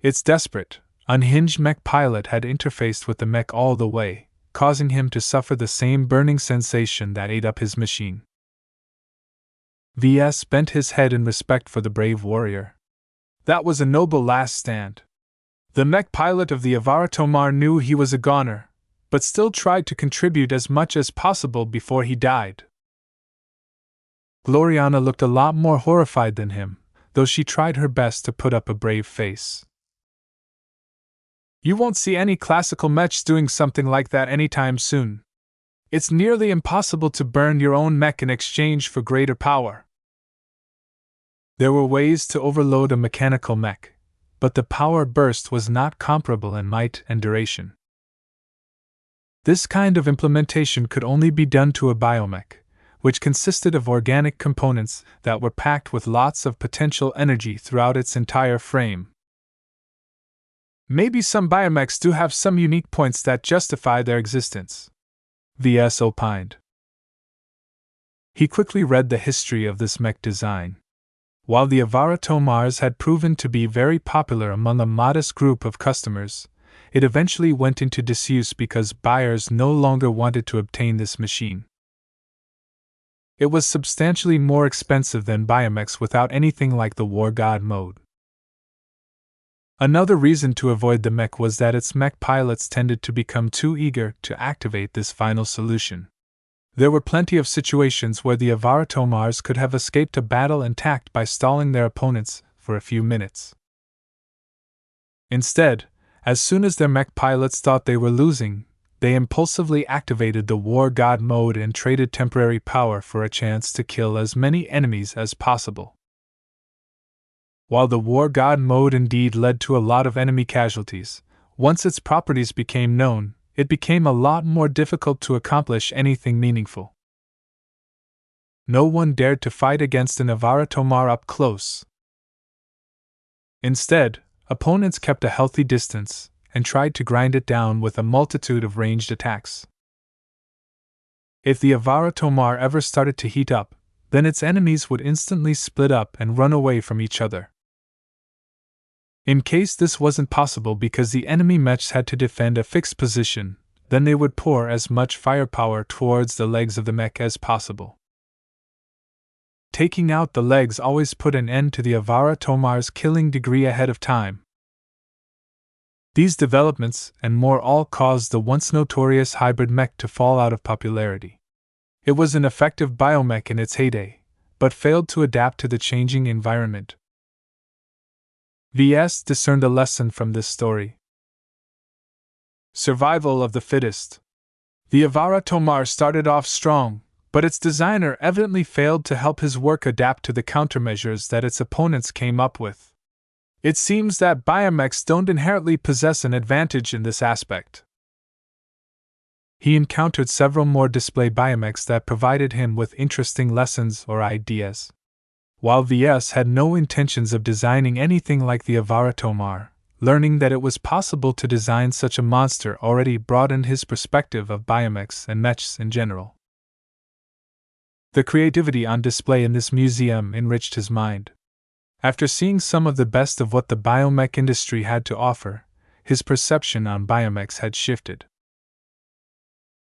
S1: Its desperate, unhinged mech pilot had interfaced with the mech all the way, causing him to suffer the same burning sensation that ate up his machine. Ves bent his head in respect for the brave warrior. That was a noble last stand. The mech pilot of the Avara Tomar knew he was a goner, but still tried to contribute as much as possible before he died. Gloriana looked a lot more horrified than him, though she tried her best to put up a brave face. You won't see any classical mechs doing something like that anytime soon. It's nearly impossible to burn your own mech in exchange for greater power. There were ways to overload a mechanical mech, but the power burst was not comparable in might and duration. This kind of implementation could only be done to a biomech, which consisted of organic components that were packed with lots of potential energy throughout its entire frame. Maybe some biomechs do have some unique points that justify their existence, Ves opined. He quickly read the history of this mech design. While the Avara Tomars had proven to be very popular among a modest group of customers, it eventually went into disuse because buyers no longer wanted to obtain this machine. It was substantially more expensive than biomechs without anything like the War God mode. Another reason to avoid the mech was that its mech pilots tended to become too eager to activate this final solution. There were plenty of situations where the Avaratomars could have escaped a battle intact by stalling their opponents for a few minutes. Instead, as soon as their mech pilots thought they were losing, they impulsively activated the War God mode and traded temporary power for a chance to kill as many enemies as possible. While the War God mode indeed led to a lot of enemy casualties, once its properties became known, it became a lot more difficult to accomplish anything meaningful. No one dared to fight against an Avaratomar up close. Instead, opponents kept a healthy distance and tried to grind it down with a multitude of ranged attacks. If the Avaratomar ever started to heat up, then its enemies would instantly split up and run away from each other. In case this wasn't possible because the enemy mechs had to defend a fixed position, then they would pour as much firepower towards the legs of the mech as possible. Taking out the legs always put an end to the Avaratomar's killing degree ahead of time. These developments and more all caused the once notorious hybrid mech to fall out of popularity. It was an effective biomech in its heyday, but failed to adapt to the changing environment. Ves discerned a lesson from this story. Survival of the fittest. The Avaratomar started off strong, but its designer evidently failed to help his work adapt to the countermeasures that its opponents came up with. It seems that biomechs don't inherently possess an advantage in this aspect. He encountered several more display biomechs that provided him with interesting lessons or ideas. While Ves had no intentions of designing anything like the Avaratomar, learning that it was possible to design such a monster already broadened his perspective of biomechs and mechs in general. The creativity on display in this museum enriched his mind. After seeing some of the best of what the biomech industry had to offer, his perception on biomechs had shifted.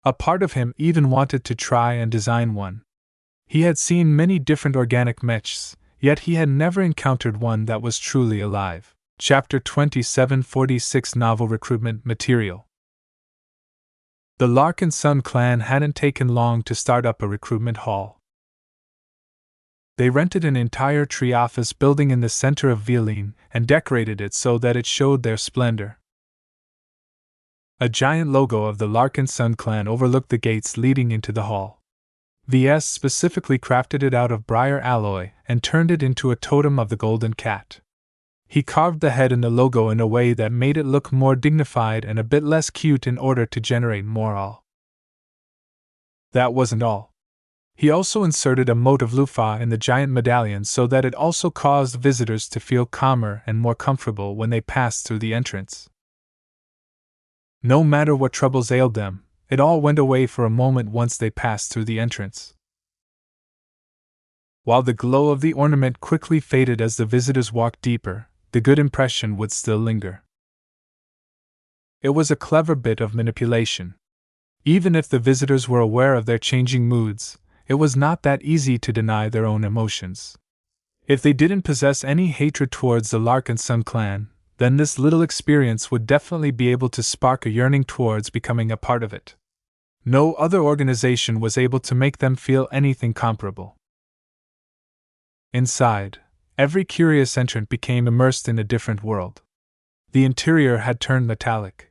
S1: A part of him even wanted to try and design one. He had seen many different organic mechs, yet he had never encountered one that was truly alive. Chapter 2746 Novel Recruitment Material. The Larkinson clan hadn't taken long to start up a recruitment hall. They rented an entire tree office building in the center of Villain and decorated it so that it showed their splendor. A giant logo of the Larkinson clan overlooked the gates leading into the hall. Ves specifically crafted it out of briar alloy and turned it into a totem of the golden cat. He carved the head in the logo in a way that made it look more dignified and a bit less cute in order to generate morale. That wasn't all. He also inserted a mote of loofah in the giant medallion so that it also caused visitors to feel calmer and more comfortable when they passed through the entrance. No matter what troubles ailed them, it all went away for a moment once they passed through the entrance. While the glow of the ornament quickly faded as the visitors walked deeper, the good impression would still linger. It was a clever bit of manipulation. Even if the visitors were aware of their changing moods, it was not that easy to deny their own emotions. If they didn't possess any hatred towards the Larkinson clan, then this little experience would definitely be able to spark a yearning towards becoming a part of it. No other organization was able to make them feel anything comparable. Inside, every curious entrant became immersed in a different world. The interior had turned metallic.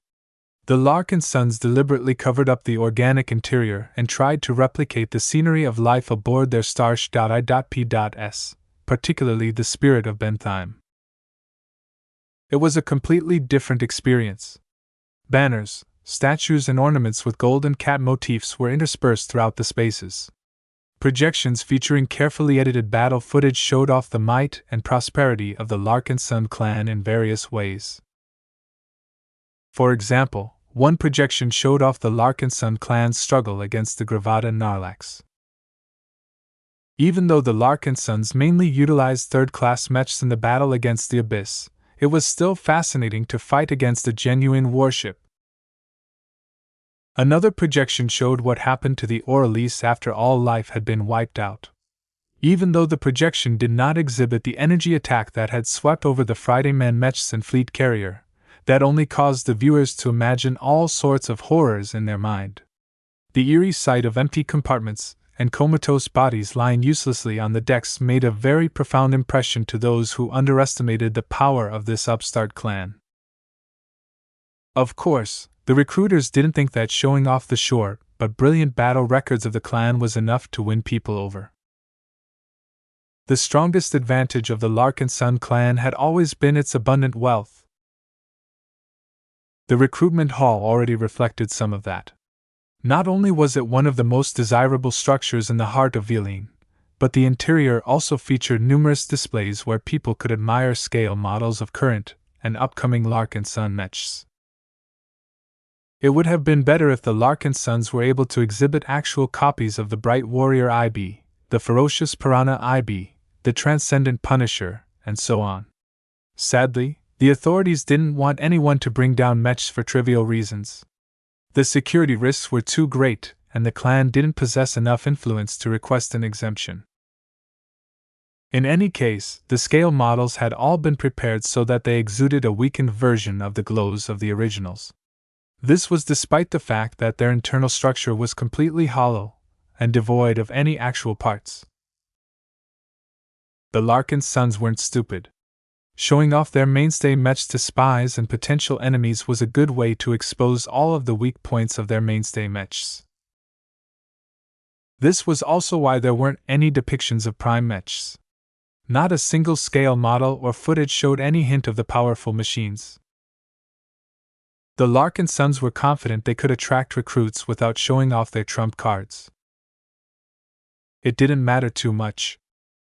S1: The Larkinsons deliberately covered up the organic interior and tried to replicate the scenery of life aboard their star-I.P.S, particularly the spirit of Bentheim. It was a completely different experience. Banners, statues, and ornaments with golden cat motifs were interspersed throughout the spaces. Projections featuring carefully edited battle footage showed off the might and prosperity of the Larkinson clan in various ways. For example, one projection showed off the Larkinson clan's struggle against the Gravada Narlax. Even though the Larkinsons mainly utilized third-class mechs in the battle against the Abyss, it was still fascinating to fight against a genuine warship. Another projection showed what happened to the Oralise after all life had been wiped out. Even though the projection did not exhibit the energy attack that had swept over the Friday Man Mechs and fleet carrier, that only caused the viewers to imagine all sorts of horrors in their mind. The eerie sight of empty compartments and comatose bodies lying uselessly on the decks made a very profound impression to those who underestimated the power of this upstart clan. Of course, the recruiters didn't think that showing off the short but brilliant battle records of the clan was enough to win people over. The strongest advantage of the Larkinson clan had always been its abundant wealth. The recruitment hall already reflected some of that. Not only was it one of the most desirable structures in the heart of Villain, but the interior also featured numerous displays where people could admire scale models of current and upcoming Larkinson mechs. It would have been better if the Larkinsons were able to exhibit actual copies of the Bright Warrior IB, the Ferocious Piranha IB, the Transcendent Punisher, and so on. Sadly, the authorities didn't want anyone to bring down mechs for trivial reasons. The security risks were too great, and the clan didn't possess enough influence to request an exemption. In any case, the scale models had all been prepared so that they exuded a weakened version of the glows of the originals. This was despite the fact that their internal structure was completely hollow and devoid of any actual parts. The Larkinsons weren't stupid. Showing off their mainstay mechs to spies and potential enemies was a good way to expose all of the weak points of their mainstay mechs. This was also why there weren't any depictions of prime mechs. Not a single scale model or footage showed any hint of the powerful machines. The Larkinsons were confident they could attract recruits without showing off their trump cards. It didn't matter too much.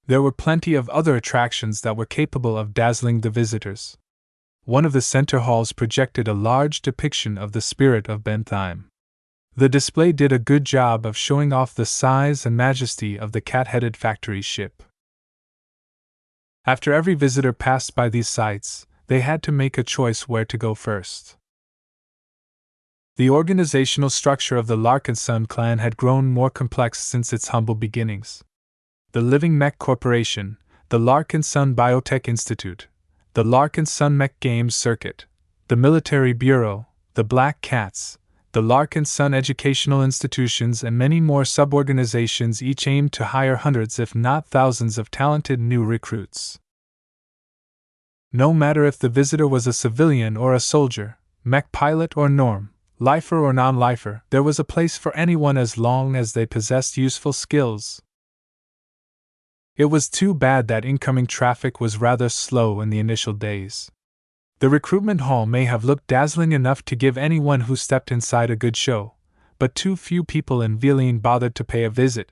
S1: There were plenty of other attractions that were capable of dazzling the visitors. One of the center halls projected a large depiction of the spirit of Bentheim. The display did a good job of showing off the size and majesty of the cat-headed factory ship. After every visitor passed by these sites, they had to make a choice where to go first. The organizational structure of the Larkinson clan had grown more complex since its humble beginnings. The Living Mech Corporation, the Larkinson Biotech Institute, the Larkinson Mech Games Circuit, the Military Bureau, the Black Cats, the Larkinson Educational Institutions, and many more sub-organizations each aimed to hire hundreds if not thousands of talented new recruits. No matter if the visitor was a civilian or a soldier, mech pilot or norm, lifer or non-lifer, there was a place for anyone as long as they possessed useful skills. It was too bad that incoming traffic was rather slow in the initial days. The recruitment hall may have looked dazzling enough to give anyone who stepped inside a good show, but too few people in Villain bothered to pay a visit.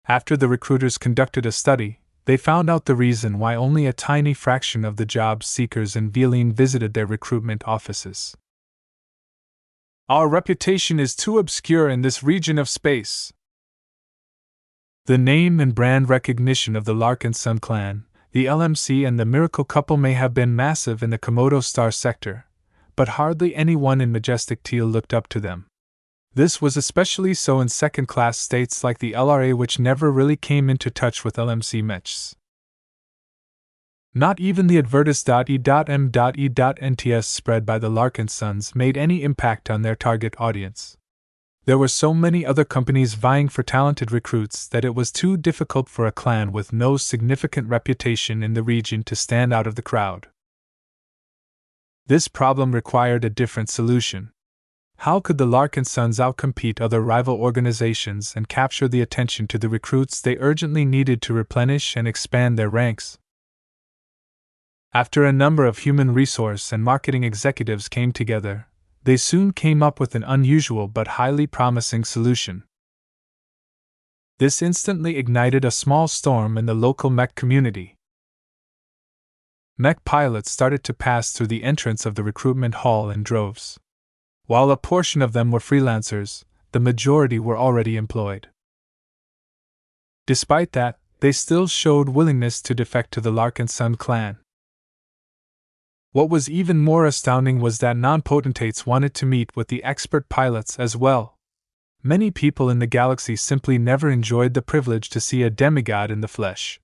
S1: After the recruiters conducted a study, they found out the reason why only a tiny fraction of the job seekers in Villain visited their recruitment offices. Our reputation is too obscure in this region of space. The name and brand recognition of the Larkinson clan, the LMC, and the Miracle Couple may have been massive in the Komodo Star sector, but hardly anyone in Majestic Teal looked up to them. This was especially so in second-class states like the LRA, which never really came into touch with LMC mechs. Not even the advertis.e.m.e.nts spread by the Larkinsons made any impact on their target audience. There were so many other companies vying for talented recruits that it was too difficult for a clan with no significant reputation in the region to stand out of the crowd. This problem required a different solution. How could the Larkinsons outcompete other rival organizations and capture the attention to the recruits they urgently needed to replenish and expand their ranks? After a number of human resource and marketing executives came together, they soon came up with an unusual but highly promising solution. This instantly ignited a small storm in the local mech community. Mech pilots started to pass through the entrance of the recruitment hall in droves. While a portion of them were freelancers, the majority were already employed. Despite that, they still showed willingness to defect to the Larkinson clan. What was even more astounding was that non-potentates wanted to meet with the expert pilots as well. Many people in the galaxy simply never enjoyed the privilege to see a demigod in the flesh.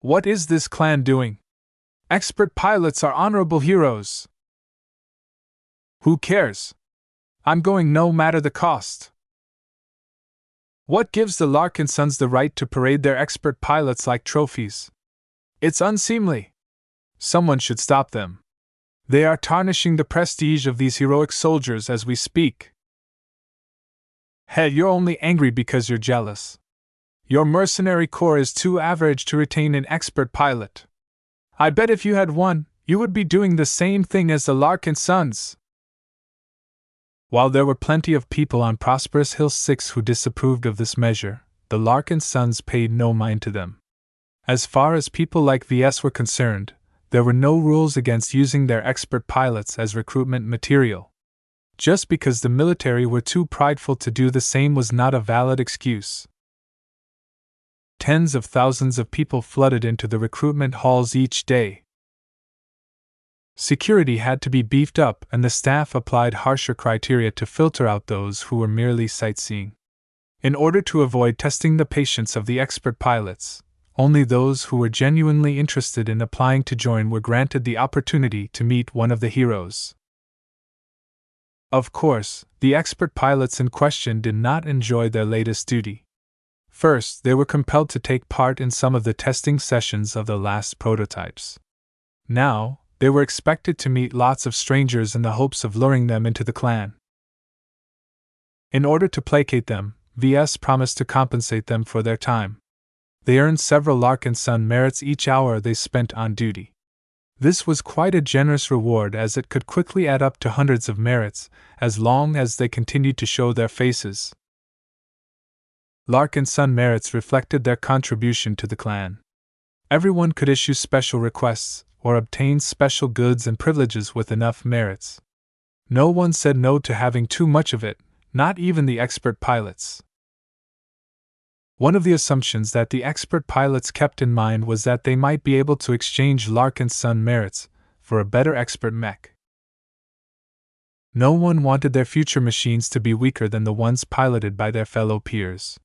S1: What is this clan doing? Expert pilots are honorable heroes. Who cares? I'm going no matter the cost. What gives the Larkinsons the right to parade their expert pilots like trophies? It's unseemly. Someone should stop them. They are tarnishing the prestige of these heroic soldiers as we speak. Hey, you're only angry because you're jealous. Your mercenary corps is too average to retain an expert pilot. I bet if you had one, you would be doing the same thing as the Larkinsons. While there were plenty of people on Prosperous Hill 6 who disapproved of this measure, the Larkinsons paid no mind to them. As far as people like Ves were concerned, there were no rules against using their expert pilots as recruitment material. Just because the military were too prideful to do the same was not a valid excuse. Tens of thousands of people flooded into the recruitment halls each day. Security had to be beefed up, and the staff applied harsher criteria to filter out those who were merely sightseeing. In order to avoid testing the patience of the expert pilots, only those who were genuinely interested in applying to join were granted the opportunity to meet one of the heroes. Of course, the expert pilots in question did not enjoy their latest duty. First, they were compelled to take part in some of the testing sessions of the last prototypes. Now, they were expected to meet lots of strangers in the hopes of luring them into the clan. In order to placate them, Ves promised to compensate them for their time. They earned several Larkinson merits each hour they spent on duty. This was quite a generous reward, as it could quickly add up to hundreds of merits, as long as they continued to show their faces. Larkinson merits reflected their contribution to the clan. Everyone could issue special requests, or obtain special goods and privileges with enough merits. No one said no to having too much of it, not even the expert pilots. One of the assumptions that the expert pilots kept in mind was that they might be able to exchange Larkinson merits for a better expert mech. No one wanted their future machines to be weaker than the ones piloted by their fellow peers.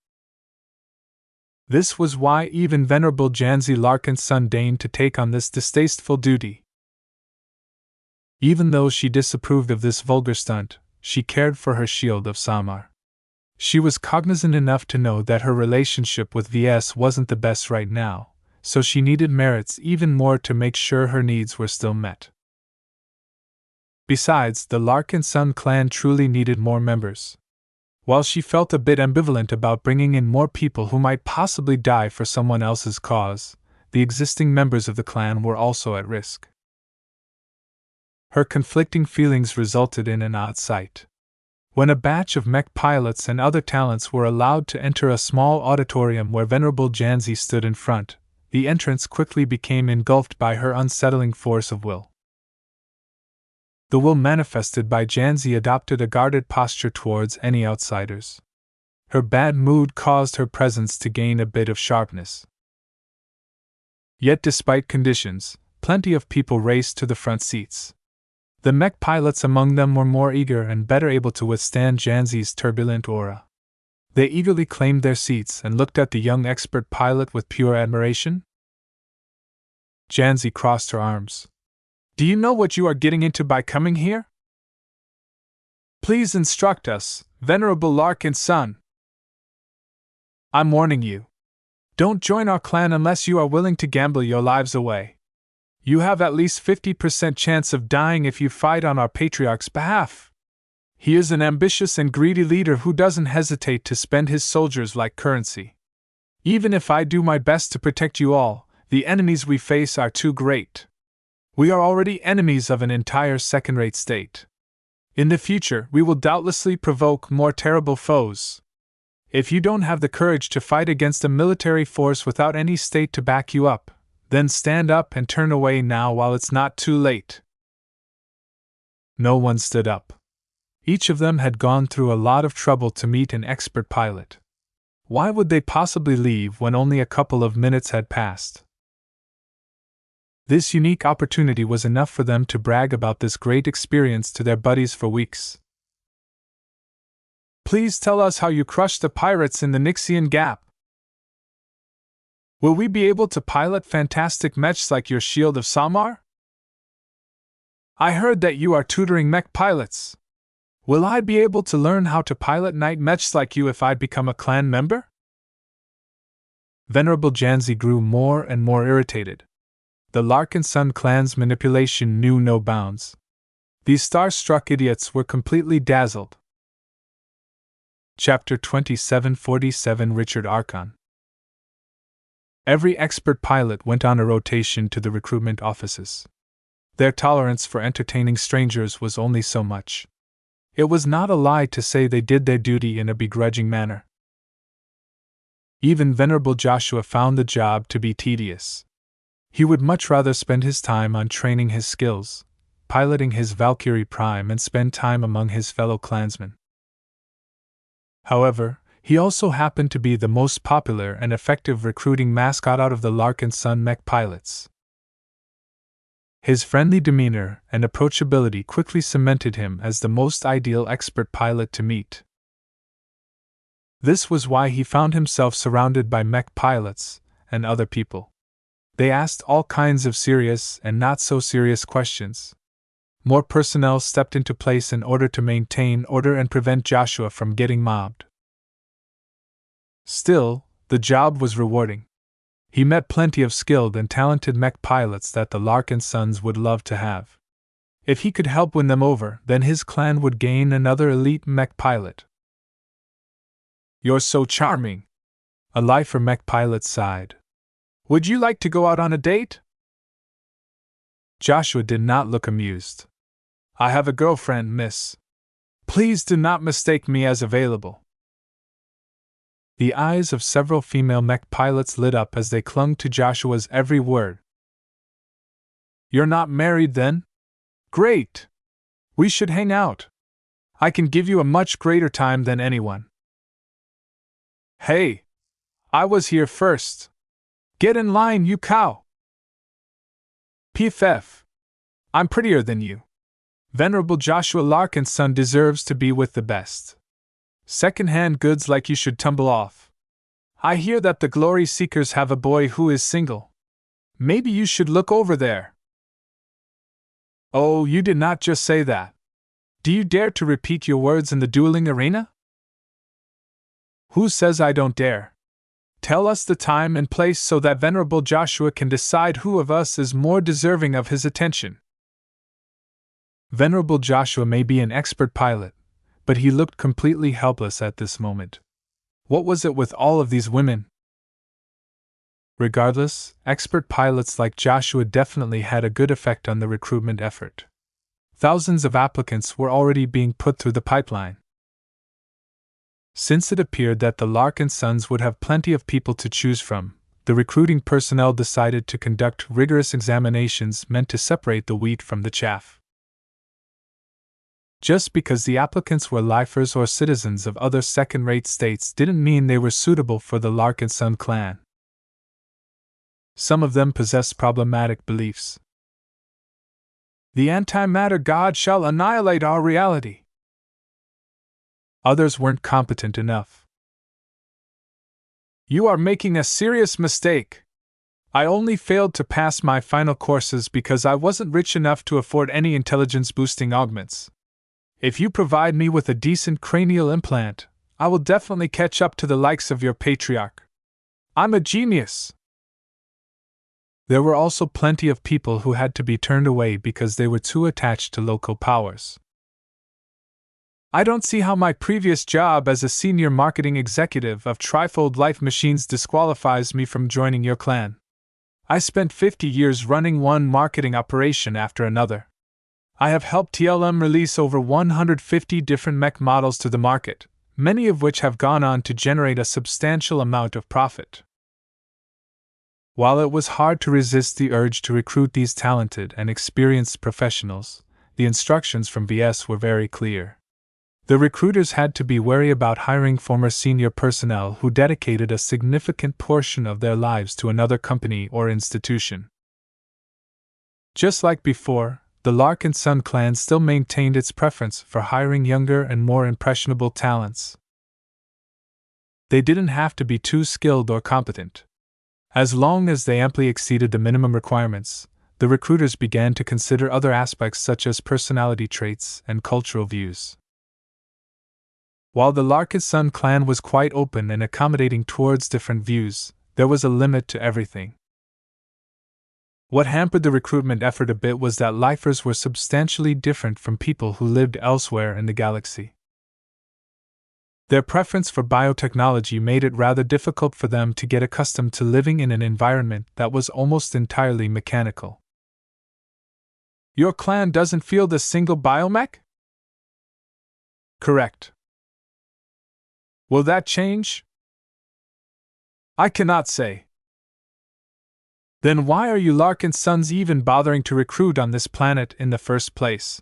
S1: This was why even venerable Janzi Larkinson deigned to take on this distasteful duty. Even though she disapproved of this vulgar stunt, she cared for her shield of Samar. She was cognizant enough to know that her relationship with Ves wasn't the best right now, so she needed merits even more to make sure her needs were still met. Besides, the Larkinson clan truly needed more members. While she felt a bit ambivalent about bringing in more people who might possibly die for someone else's cause, the existing members of the clan were also at risk. Her conflicting feelings resulted in an odd sight. When a batch of mech pilots and other talents were allowed to enter a small auditorium where venerable Janzi stood in front, the entrance quickly became engulfed by her unsettling force of will. The will manifested by Janzi adopted a guarded posture towards any outsiders. Her bad mood caused her presence to gain a bit of sharpness. Yet despite conditions, plenty of people raced to the front seats. The mech pilots among them were more eager and better able to withstand Janzi's turbulent aura. They eagerly claimed their seats and looked at the young expert pilot with pure admiration. Janzi crossed her arms. "Do you know what you are getting into by coming here? Please instruct us, venerable Larkinson. I'm warning you. Don't join our clan unless you are willing to gamble your lives away. You have at least 50% chance of dying if you fight on our patriarch's behalf. He is an ambitious and greedy leader who doesn't hesitate to spend his soldiers like currency. Even if I do my best to protect you all, the enemies we face are too great. We are already enemies of an entire second-rate state. In the future, we will doubtlessly provoke more terrible foes. If you don't have the courage to fight against a military force without any state to back you up, then stand up and turn away now while it's not too late." No one stood up. Each of them had gone through a lot of trouble to meet an expert pilot. Why would they possibly leave when only a couple of minutes had passed? This unique opportunity was enough for them to brag about this great experience to their buddies for weeks. Please tell us how you crushed the pirates in the Nixian Gap. Will we be able to pilot fantastic mechs like your Shield of Samar? I heard that you are tutoring mech pilots. Will I be able to learn how to pilot night mechs like you if I become a clan member? Venerable Janzi grew more and more irritated. The Larkinson clan's manipulation knew no bounds. These star-struck idiots were completely dazzled. Chapter 2747 Richard Archon. Every expert pilot went on a rotation to the recruitment offices. Their tolerance for entertaining strangers was only so much. It was not a lie to say they did their duty in a begrudging manner. Even Venerable Joshua found the job to be tedious. He would much rather spend his time on training his skills, piloting his Valkyrie Prime, and spend time among his fellow clansmen. However, he also happened to be the most popular and effective recruiting mascot out of the Larkinson mech pilots. His friendly demeanor and approachability quickly cemented him as the most ideal expert pilot to meet. This was why he found himself surrounded by mech pilots and other people. They asked all kinds of serious and not so serious questions. More personnel stepped into place in order to maintain order and prevent Joshua from getting mobbed. Still, the job was rewarding. He met plenty of skilled and talented mech pilots that the Larkinsons would love to have. If he could help win them over, then his clan would gain another elite mech pilot. You're so charming, a lifer mech pilot sighed. Would you like to go out on a date? Joshua did not look amused. I have a girlfriend, miss. Please do not mistake me as available. The eyes of several female mech pilots lit up as they clung to Joshua's every word. You're not married then? Great! We should hang out. I can give you a much greater time than anyone. Hey! I was here first. Get in line, you cow! PFF. I'm prettier than you. Venerable Joshua Larkinson deserves to be with the best. Second-hand goods like you should tumble off. I hear that the glory seekers have a boy who is single. Maybe you should look over there. Oh, you did not just say that. Do you dare to repeat your words in the dueling arena? Who says I don't dare? Tell us the time and place so that Venerable Joshua can decide who of us is more deserving of his attention. Venerable Joshua may be an expert pilot, but he looked completely helpless at this moment. What was it with all of these women? Regardless, expert pilots like Joshua definitely had a good effect on the recruitment effort. Thousands of applicants were already being put through the pipeline. Since it appeared that the Larkinsons would have plenty of people to choose from, the recruiting personnel decided to conduct rigorous examinations meant to separate the wheat from the chaff. Just because the applicants were lifers or citizens of other second-rate states didn't mean they were suitable for the Larkinson clan. Some of them possessed problematic beliefs. The antimatter god shall annihilate our reality. Others weren't competent enough. You are making a serious mistake. I only failed to pass my final courses because I wasn't rich enough to afford any intelligence-boosting augments. If you provide me with a decent cranial implant, I will definitely catch up to the likes of your patriarch. I'm a genius. There were also plenty of people who had to be turned away because they were too attached to local powers. I don't see how my previous job as a senior marketing executive of Trifold Life Machines disqualifies me from joining your clan. I spent 50 years running one marketing operation after another. I have helped TLM release over 150 different mech models to the market, many of which have gone on to generate a substantial amount of profit. While it was hard to resist the urge to recruit these talented and experienced professionals, the instructions from VS were very clear. The recruiters had to be wary about hiring former senior personnel who dedicated a significant portion of their lives to another company or institution. Just like before, the Larkinson clan still maintained its preference for hiring younger and more impressionable talents. They didn't have to be too skilled or competent. As long as they amply exceeded the minimum requirements, the recruiters began to consider other aspects such as personality traits and cultural views. While the Larkinson clan was quite open and accommodating towards different views, there was a limit to everything. What hampered the recruitment effort a bit was that lifers were substantially different from people who lived elsewhere in the galaxy. Their preference for biotechnology made it rather difficult for them to get accustomed to living in an environment that was almost entirely mechanical. Your clan doesn't field a single biomech? Correct. Will that change? I cannot say. Then why are you Larkinsons even bothering to recruit on this planet in the first place?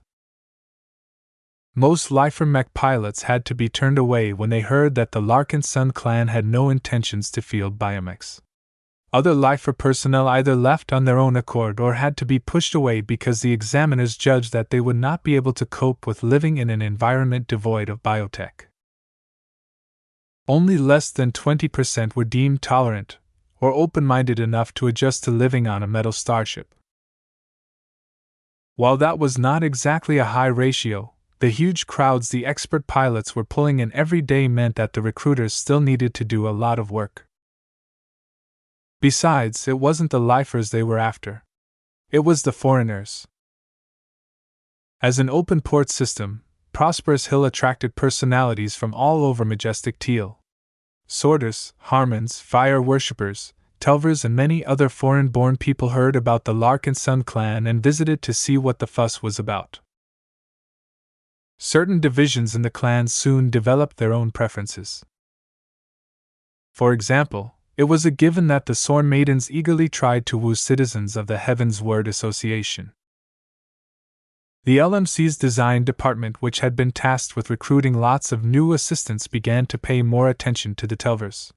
S1: Most lifer mech pilots had to be turned away when they heard that the Larkinson clan had no intentions to field biomechs. Other lifer personnel either left on their own accord or had to be pushed away because the examiners judged that they would not be able to cope with living in an environment devoid of biotech. Only less than 20% were deemed tolerant or open-minded enough to adjust to living on a metal starship. While that was not exactly a high ratio, the huge crowds the expert pilots were pulling in every day meant that the recruiters still needed to do a lot of work. Besides, it wasn't the lifers they were after. It was the foreigners. As an open port system, Prosperous Hill attracted personalities from all over Majestic Teal. Sorters, Harmons, fire worshippers, Telvers and many other foreign-born people heard about the Larkinson clan and visited to see what the fuss was about. Certain divisions in the clan soon developed their own preferences. For example, it was a given that the Sorn maidens eagerly tried to woo citizens of the Heaven's Word Association. The LMC's design department, which had been tasked with recruiting lots of new assistants, began to pay more attention to the Telvers.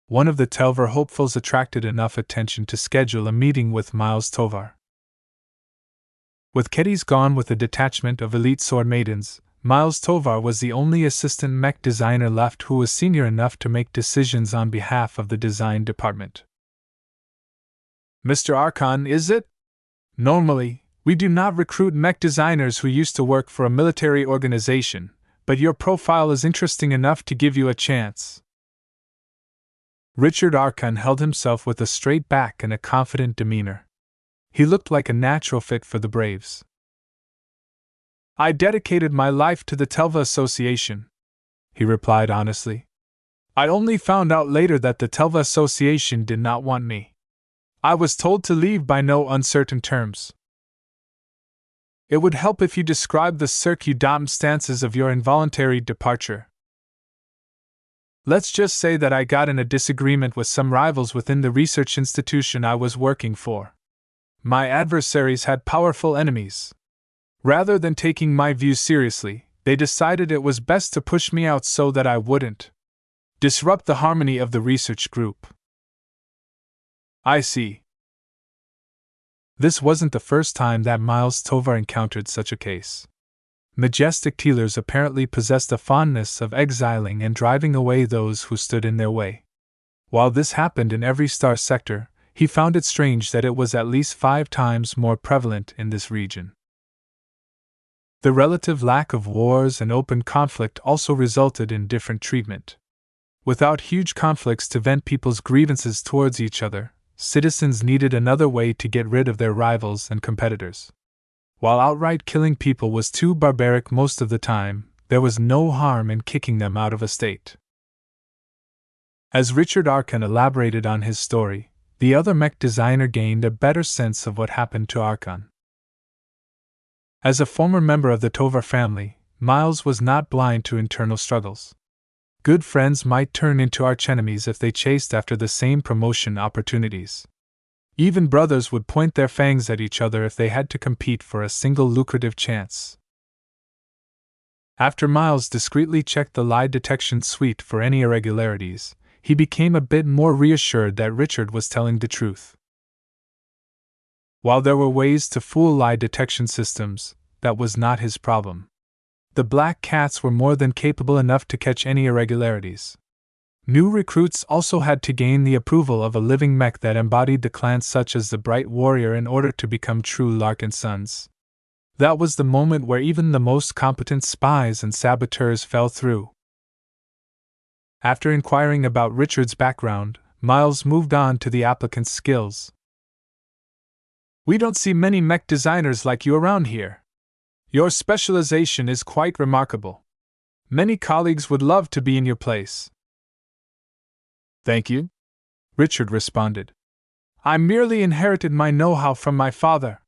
S1: One of the Telver hopefuls attracted enough attention to schedule a meeting with Miles Tovar. With Keddies gone with a detachment of elite sword maidens, Miles Tovar was the only assistant mech designer left who was senior enough to make decisions on behalf of the design department. Mr. Archon, is it? Normally, we do not recruit mech designers who used to work for a military organization, but your profile is interesting enough to give you a chance. Richard Archon held himself with a straight back and a confident demeanor. He looked like a natural fit for the Braves. I dedicated my life to the Telva Association, he replied honestly. I only found out later that the Telva Association did not want me. I was told to leave by no uncertain terms. It would help if you describe the circumstances of your involuntary departure. Let's just say that I got in a disagreement with some rivals within the research institution I was working for. My adversaries had powerful enemies. Rather than taking my views seriously, they decided it was best to push me out so that I wouldn't disrupt the harmony of the research group. I see. This wasn't the first time that Miles Tovar encountered such a case. Majestic Tealers apparently possessed a fondness of exiling and driving away those who stood in their way. While this happened in every star sector, he found it strange that it was at least 5 times more prevalent in this region. The relative lack of wars and open conflict also resulted in different treatment. Without huge conflicts to vent people's grievances towards each other, citizens needed another way to get rid of their rivals and competitors. While outright killing people was too barbaric most of the time, there was no harm in kicking them out of a state. As Richard Archon elaborated on his story, the other mech designer gained a better sense of what happened to Archon. As a former member of the Tovar family, Miles was not blind to internal struggles. Good friends might turn into archenemies if they chased after the same promotion opportunities. Even brothers would point their fangs at each other if they had to compete for a single lucrative chance. After Miles discreetly checked the lie detection suite for any irregularities, he became a bit more reassured that Richard was telling the truth. While there were ways to fool lie detection systems, that was not his problem. The black cats were more than capable enough to catch any irregularities. New recruits also had to gain the approval of a living mech that embodied the clans such as the Bright Warrior in order to become true Larkinsons. That was the moment where even the most competent spies and saboteurs fell through. After inquiring about Richard's background, Miles moved on to the applicant's skills. We don't see many mech designers like you around here. Your specialization is quite remarkable. Many colleagues would love to be in your place. Thank you, Richard responded. I merely inherited my know-how from my father.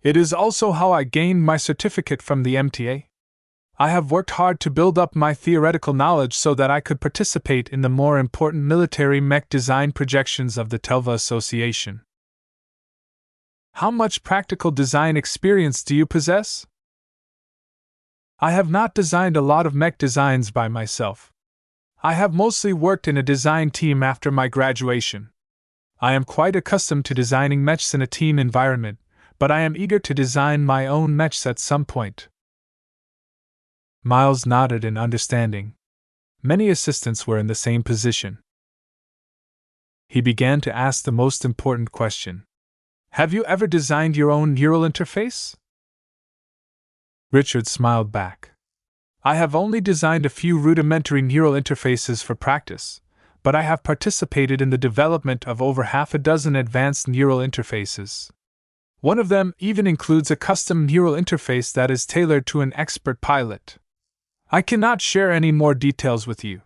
S1: It is also how I gained my certificate from the MTA. I have worked hard to build up my theoretical knowledge so that I could participate in the more important military mech design projections of the Telva Association. How much practical design experience do you possess? I have not designed a lot of mech designs by myself. I have mostly worked in a design team after my graduation. I am quite accustomed to designing mechs in a team environment, but I am eager to design my own mechs at some point. Miles nodded in understanding. Many assistants were in the same position. He began to ask the most important question. Have you ever designed your own neural interface? Richard smiled back. I have only designed a few rudimentary neural interfaces for practice, but I have participated in the development of over half a dozen advanced neural interfaces. One of them even includes a custom neural interface that is tailored to an expert pilot. I cannot share any more details with you.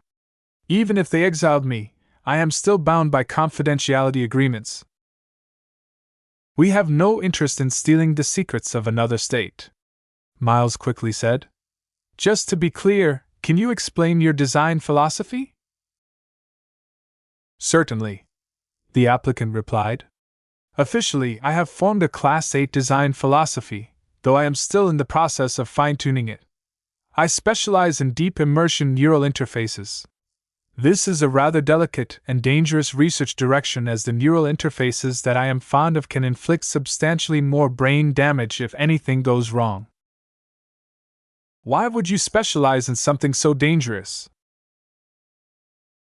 S1: Even if they exiled me, I am still bound by confidentiality agreements. We have no interest in stealing the secrets of another state, Miles quickly said. Just to be clear, can you explain your design philosophy? Certainly, the applicant replied. Officially, I have formed a Class 8 design philosophy, though I am still in the process of fine-tuning it. I specialize in deep immersion neural interfaces. This is a rather delicate and dangerous research direction as the neural interfaces that I am fond of can inflict substantially more brain damage if anything goes wrong. Why would you specialize in something so dangerous?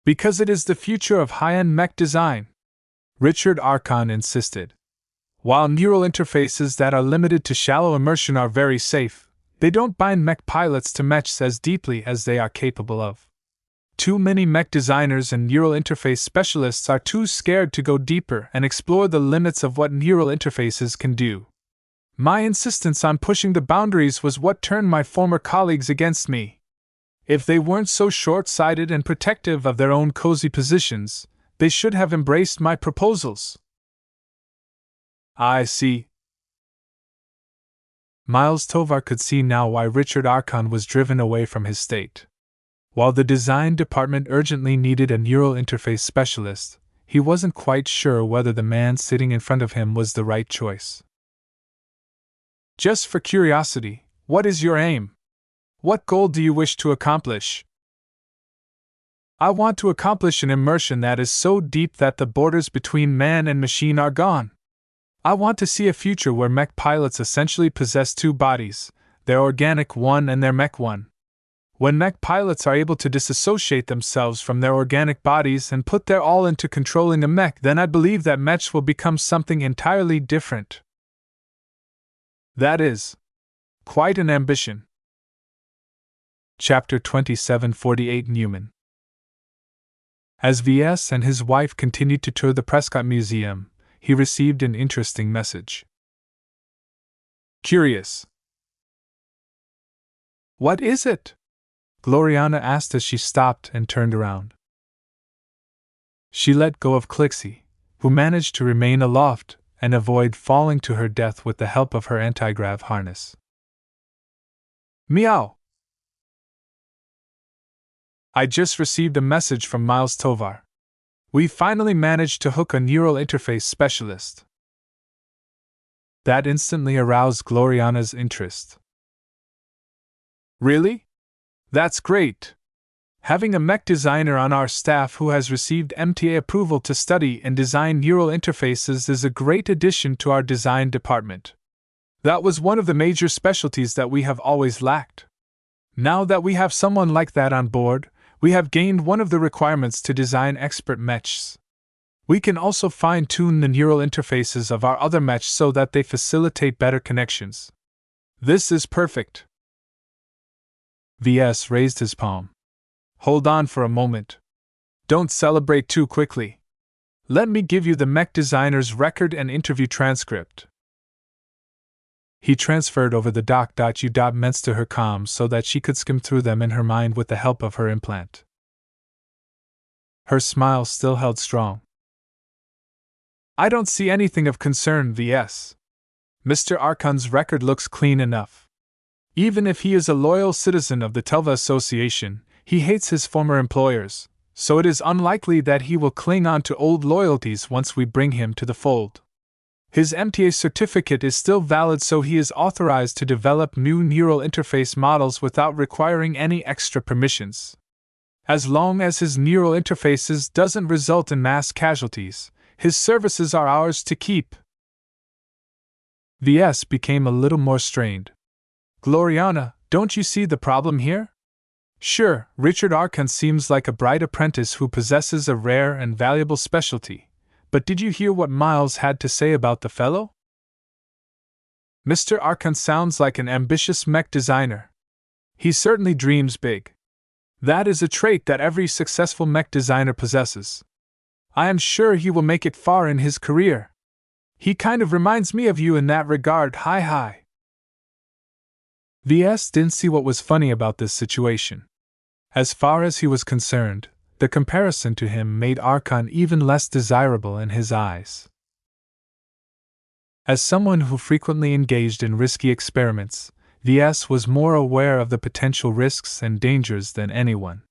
S1: Because it is the future of high-end mech design, Richard Archon insisted. While neural interfaces that are limited to shallow immersion are very safe, they don't bind mech pilots to mechs as deeply as they are capable of. Too many mech designers and neural interface specialists are too scared to go deeper and explore the limits of what neural interfaces can do. My insistence on pushing the boundaries was what turned my former colleagues against me. If they weren't so short-sighted and protective of their own cozy positions, they should have embraced my proposals. I see. Miles Tovar could see now why Richard Archon was driven away from his state. While the design department urgently needed a neural interface specialist, he wasn't quite sure whether the man sitting in front of him was the right choice. Just for curiosity, what is your aim? What goal do you wish to accomplish? I want to accomplish an immersion that is so deep that the borders between man and machine are gone. I want to see a future where mech pilots essentially possess two bodies, their organic one and their mech one. When mech pilots are able to disassociate themselves from their organic bodies and put their all into controlling a mech, then I believe that mechs will become something entirely different. That is quite an ambition. Chapter 2748 Newman. As Ves and his wife continued to tour the Prescott Museum, he received an interesting message. Curious. What is it? Gloriana asked as she stopped and turned around. She let go of Clixie, who managed to remain aloft and avoid falling to her death with the help of her anti-grav harness. Meow! I just received a message from Miles Tovar. We finally managed to hook a neural interface specialist. That instantly aroused Gloriana's interest. Really? That's great. Having a mech designer on our staff who has received MTA approval to study and design neural interfaces is a great addition to our design department. That was one of the major specialties that we have always lacked. Now that we have someone like that on board, we have gained one of the requirements to design expert mechs. We can also fine-tune the neural interfaces of our other mechs so that they facilitate better connections. This is perfect. Ves raised his palm. Hold on for a moment. Don't celebrate too quickly. Let me give you the mech designer's record and interview transcript. He transferred over the doc.u.ments to her comms so that she could skim through them in her mind with the help of her implant. Her smile still held strong. I don't see anything of concern, Ves. Mr. Archon's record looks clean enough. Even if he is a loyal citizen of the Telva Association, he hates his former employers, so it is unlikely that he will cling on to old loyalties once we bring him to the fold. His MTA certificate is still valid, so he is authorized to develop new neural interface models without requiring any extra permissions. As long as his neural interfaces doesn't result in mass casualties, his services are ours to keep. Ves became a little more strained. Gloriana, don't you see the problem here? Sure, Richard Archon seems like a bright apprentice who possesses a rare and valuable specialty. But did you hear what Miles had to say about the fellow? Mr. Archon sounds like an ambitious mech designer. He certainly dreams big. That is a trait that every successful mech designer possesses. I am sure he will make it far in his career. He kind of reminds me of you in that regard, hi. Ves didn't see what was funny about this situation. As far as he was concerned, the comparison to him made Archon even less desirable in his eyes. As someone who frequently engaged in risky experiments, Ves was more aware of the potential risks and dangers than anyone.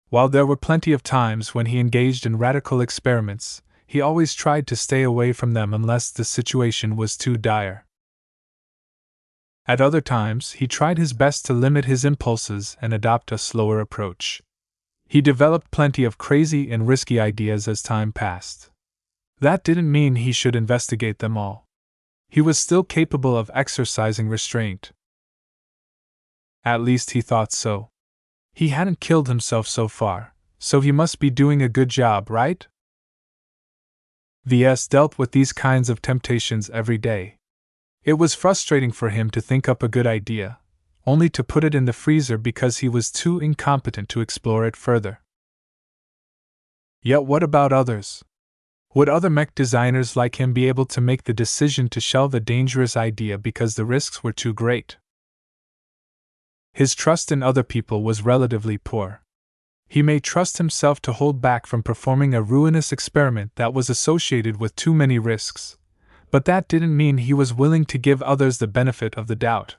S1: While there were plenty of times when he engaged in radical experiments, he always tried to stay away from them unless the situation was too dire. At other times, he tried his best to limit his impulses and adopt a slower approach. He developed plenty of crazy and risky ideas as time passed. That didn't mean he should investigate them all. He was still capable of exercising restraint. At least he thought so. He hadn't killed himself so far, so he must be doing a good job, right? Ves dealt with these kinds of temptations every day. It was frustrating for him to think up a good idea, only to put it in the freezer because he was too incompetent to explore it further. Yet what about others? Would other mech designers like him be able to make the decision to shelve a dangerous idea because the risks were too great? His trust in other people was relatively poor. He may trust himself to hold back from performing a ruinous experiment that was associated with too many risks, but that didn't mean he was willing to give others the benefit of the doubt.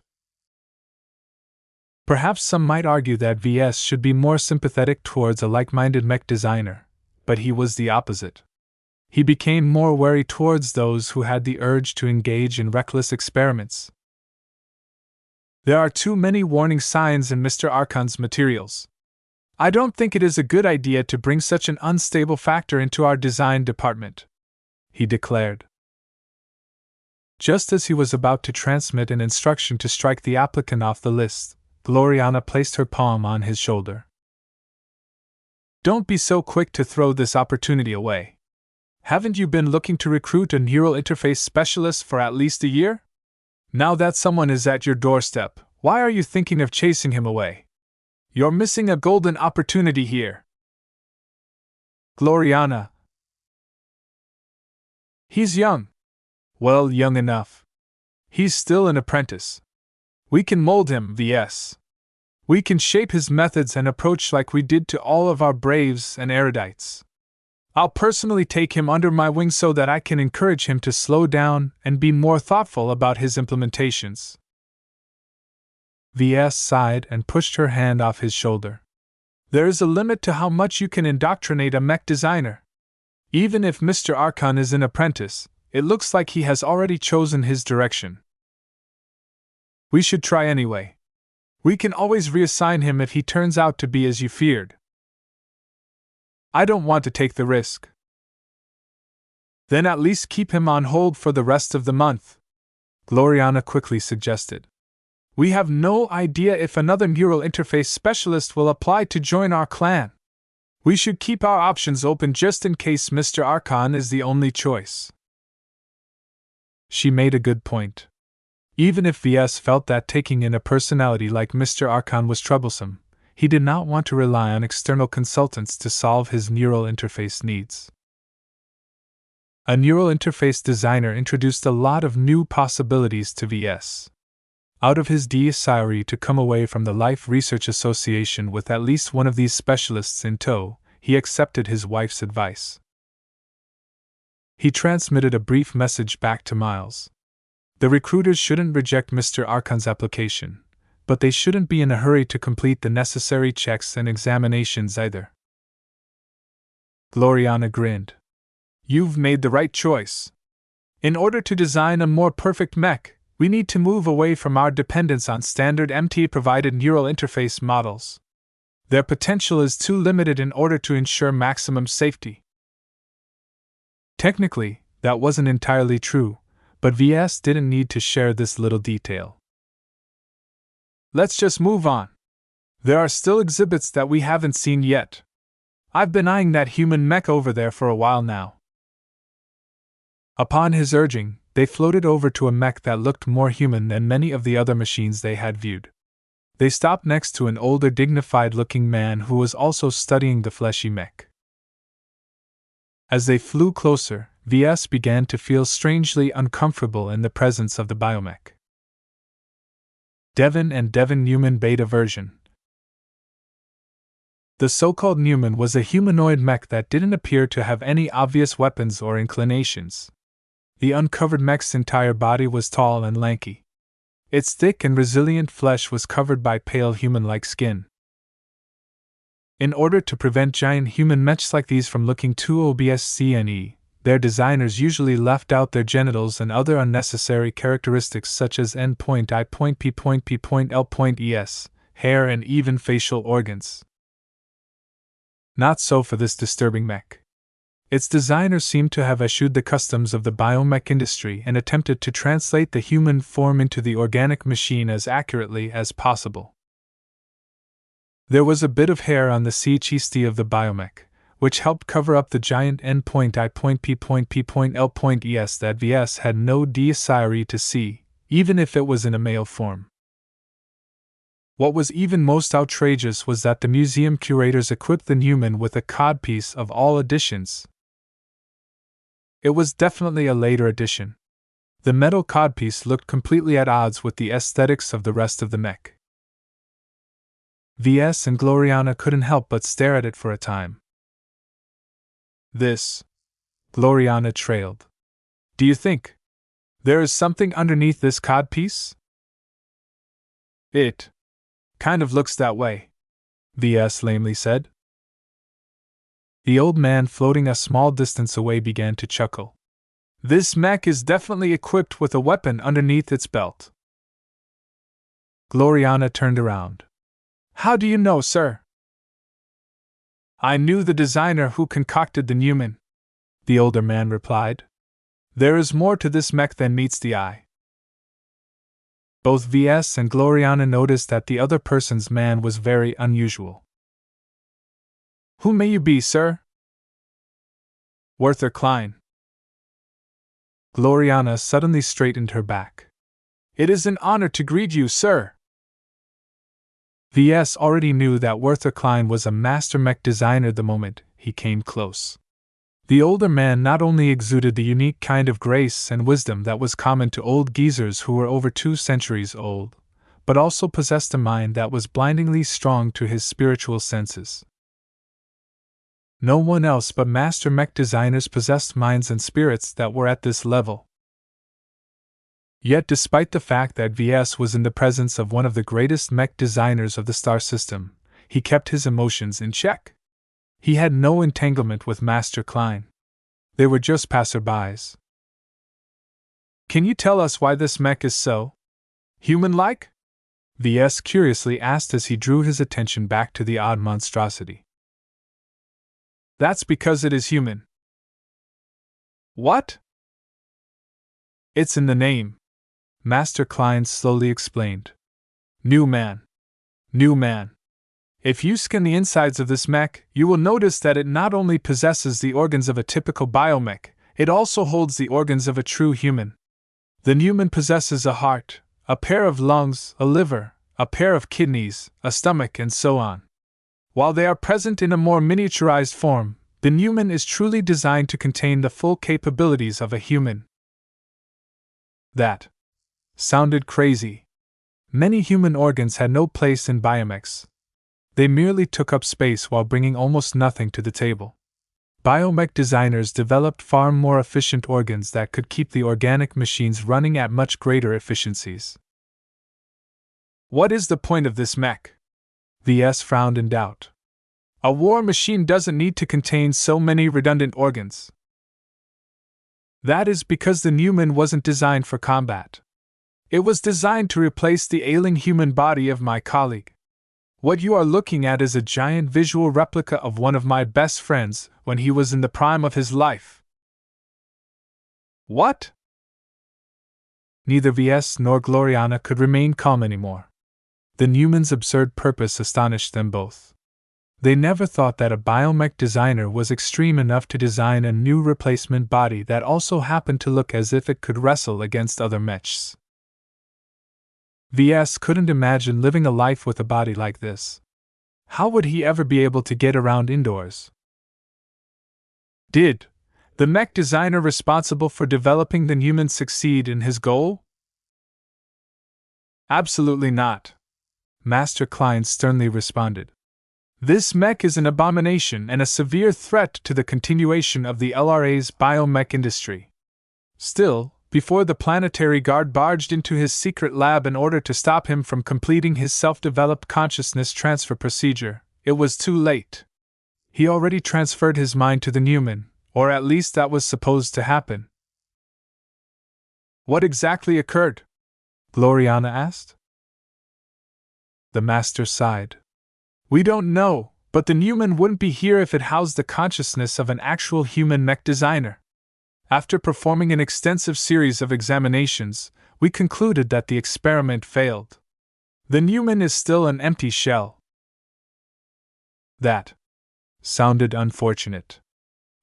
S1: Perhaps some might argue that Ves should be more sympathetic towards a like-minded mech designer, but he was the opposite. He became more wary towards those who had the urge to engage in reckless experiments. There are too many warning signs in Mr. Archon's materials. I don't think it is a good idea to bring such an unstable factor into our design department, he declared. Just as he was about to transmit an instruction to strike the applicant off the list, Gloriana placed her palm on his shoulder. Don't be so quick to throw this opportunity away. Haven't you been looking to recruit a neural interface specialist for at least a year? Now that someone is at your doorstep, why are you thinking of chasing him away? You're missing a golden opportunity here. Gloriana. He's young. Well, young enough. He's still an apprentice. We can mold him, Ves. We can shape his methods and approach like we did to all of our braves and erudites. I'll personally take him under my wing so that I can encourage him to slow down and be more thoughtful about his implementations. Ves sighed and pushed her hand off his shoulder. There is a limit to how much you can indoctrinate a mech designer. Even if Mr. Archon is an apprentice, it looks like he has already chosen his direction. We should try anyway. We can always reassign him if he turns out to be as you feared, I don't want to take the risk. Then at least keep him on hold for the rest of the month, Gloriana quickly suggested. We have no idea if another neural interface specialist will apply to join our clan. We should keep our options open just in case Mr. Archon is the only choice. She made a good point. Even if Ves felt that taking in a personality like Mr. Archon was troublesome, he did not want to rely on external consultants to solve his neural interface needs. A neural interface designer introduced a lot of new possibilities to Ves. Out of his desire to come away from the Life Research Association with at least one of these specialists in tow, he accepted his wife's advice. He transmitted a brief message back to Miles. The recruiters shouldn't reject Mr. Archon's application, but they shouldn't be in a hurry to complete the necessary checks and examinations either. Gloriana grinned. You've made the right choice. In order to design a more perfect mech, we need to move away from our dependence on standard MT-provided neural interface models. Their potential is too limited in order to ensure maximum safety. Technically, that wasn't entirely true, but Ves didn't need to share this little detail. Let's just move on. There are still exhibits that we haven't seen yet. I've been eyeing that human mech over there for a while now. Upon his urging, they floated over to a mech that looked more human than many of the other machines they had viewed. They stopped next to an older, dignified-looking man who was also studying the fleshy mech. As they flew closer, Ves began to feel strangely uncomfortable in the presence of the biomech. Devon and Devon Newman Beta version. The so-called Newman was a humanoid mech that didn't appear to have any obvious weapons or inclinations. The uncovered mech's entire body was tall and lanky. Its thick and resilient flesh was covered by pale human-like skin. In order to prevent giant human mechs like these from looking too obscene, their designers usually left out their genitals and other unnecessary characteristics such as N.I.P.P.L.es, hair, and even facial organs. Not so for this disturbing mech. Its designers seemed to have eschewed the customs of the biomech industry and attempted to translate the human form into the organic machine as accurately as possible. There was a bit of hair on the chest of the biomech, which helped cover up the giant N.I.P.P.L.es that Ves had no desire to see, even if it was in a male form. What was even most outrageous was that the museum curators equipped the Newman with a codpiece of all editions. It was definitely a later edition. The metal codpiece looked completely at odds with the aesthetics of the rest of the mech. Ves and Gloriana couldn't help but stare at it for a time. This, Gloriana trailed. Do you think there is something underneath this codpiece? It kind of looks that way, Ves lamely said. The old man floating a small distance away began to chuckle. This mech is definitely equipped with a weapon underneath its belt. Gloriana turned around. How do you know, sir? I knew the designer who concocted the Newman, the older man replied. There is more to this mech than meets the eye. Both Ves and Gloriana noticed that the other person's man was very unusual. Who may you be, sir? Werther Klein. Gloriana suddenly straightened her back. It is an honor to greet you, sir. Ves already knew that Werther Klein was a master mech designer the moment he came close. The older man not only exuded the unique kind of grace and wisdom that was common to old geezers who were over 2 centuries old, but also possessed a mind that was blindingly strong to his spiritual senses. No one else but master mech designers possessed minds and spirits that were at this level. Yet despite the fact that Ves was in the presence of one of the greatest mech designers of the star system, he kept his emotions in check. He had no entanglement with Master Klein. They were just passerbys. Can you tell us why this mech is so human-like? Ves curiously asked as he drew his attention back to the odd monstrosity. That's because it is human. What? It's in the name, Master Klein slowly explained. New man. New man. If you scan the insides of this mech, you will notice that it not only possesses the organs of a typical biomech, it also holds the organs of a true human. The human possesses a heart, a pair of lungs, a liver, a pair of kidneys, a stomach, and so on. While they are present in a more miniaturized form, the human is truly designed to contain the full capabilities of a human. That sounded crazy. Many human organs had no place in biomechs. They merely took up space while bringing almost nothing to the table. Biomech designers developed far more efficient organs that could keep the organic machines running at much greater efficiencies. What is the point of this mech? Ves frowned in doubt. A war machine doesn't need to contain so many redundant organs. That is because the human wasn't designed for combat. It was designed to replace the ailing human body of my colleague. What you are looking at is a giant visual replica of one of my best friends when he was in the prime of his life. What? Neither Ves nor Gloriana could remain calm anymore. The human's absurd purpose astonished them both. They never thought that a biomech designer was extreme enough to design a new replacement body that also happened to look as if it could wrestle against other mechs. Ves couldn't imagine living a life with a body like this. How would he ever be able to get around indoors? Did the mech designer responsible for developing the human succeed in his goal? Absolutely not, Master Klein sternly responded. This mech is an abomination and a severe threat to the continuation of the LRA's biomech industry. Still, before the planetary guard barged into his secret lab in order to stop him from completing his self-developed consciousness transfer procedure, it was too late. He already transferred his mind to the human, or at least that was supposed to happen. What exactly occurred? Gloriana asked. The master sighed. We don't know, but the human wouldn't be here if it housed the consciousness of an actual human mech designer. After performing an extensive series of examinations, we concluded that the experiment failed. The human is still an empty shell. That sounded unfortunate.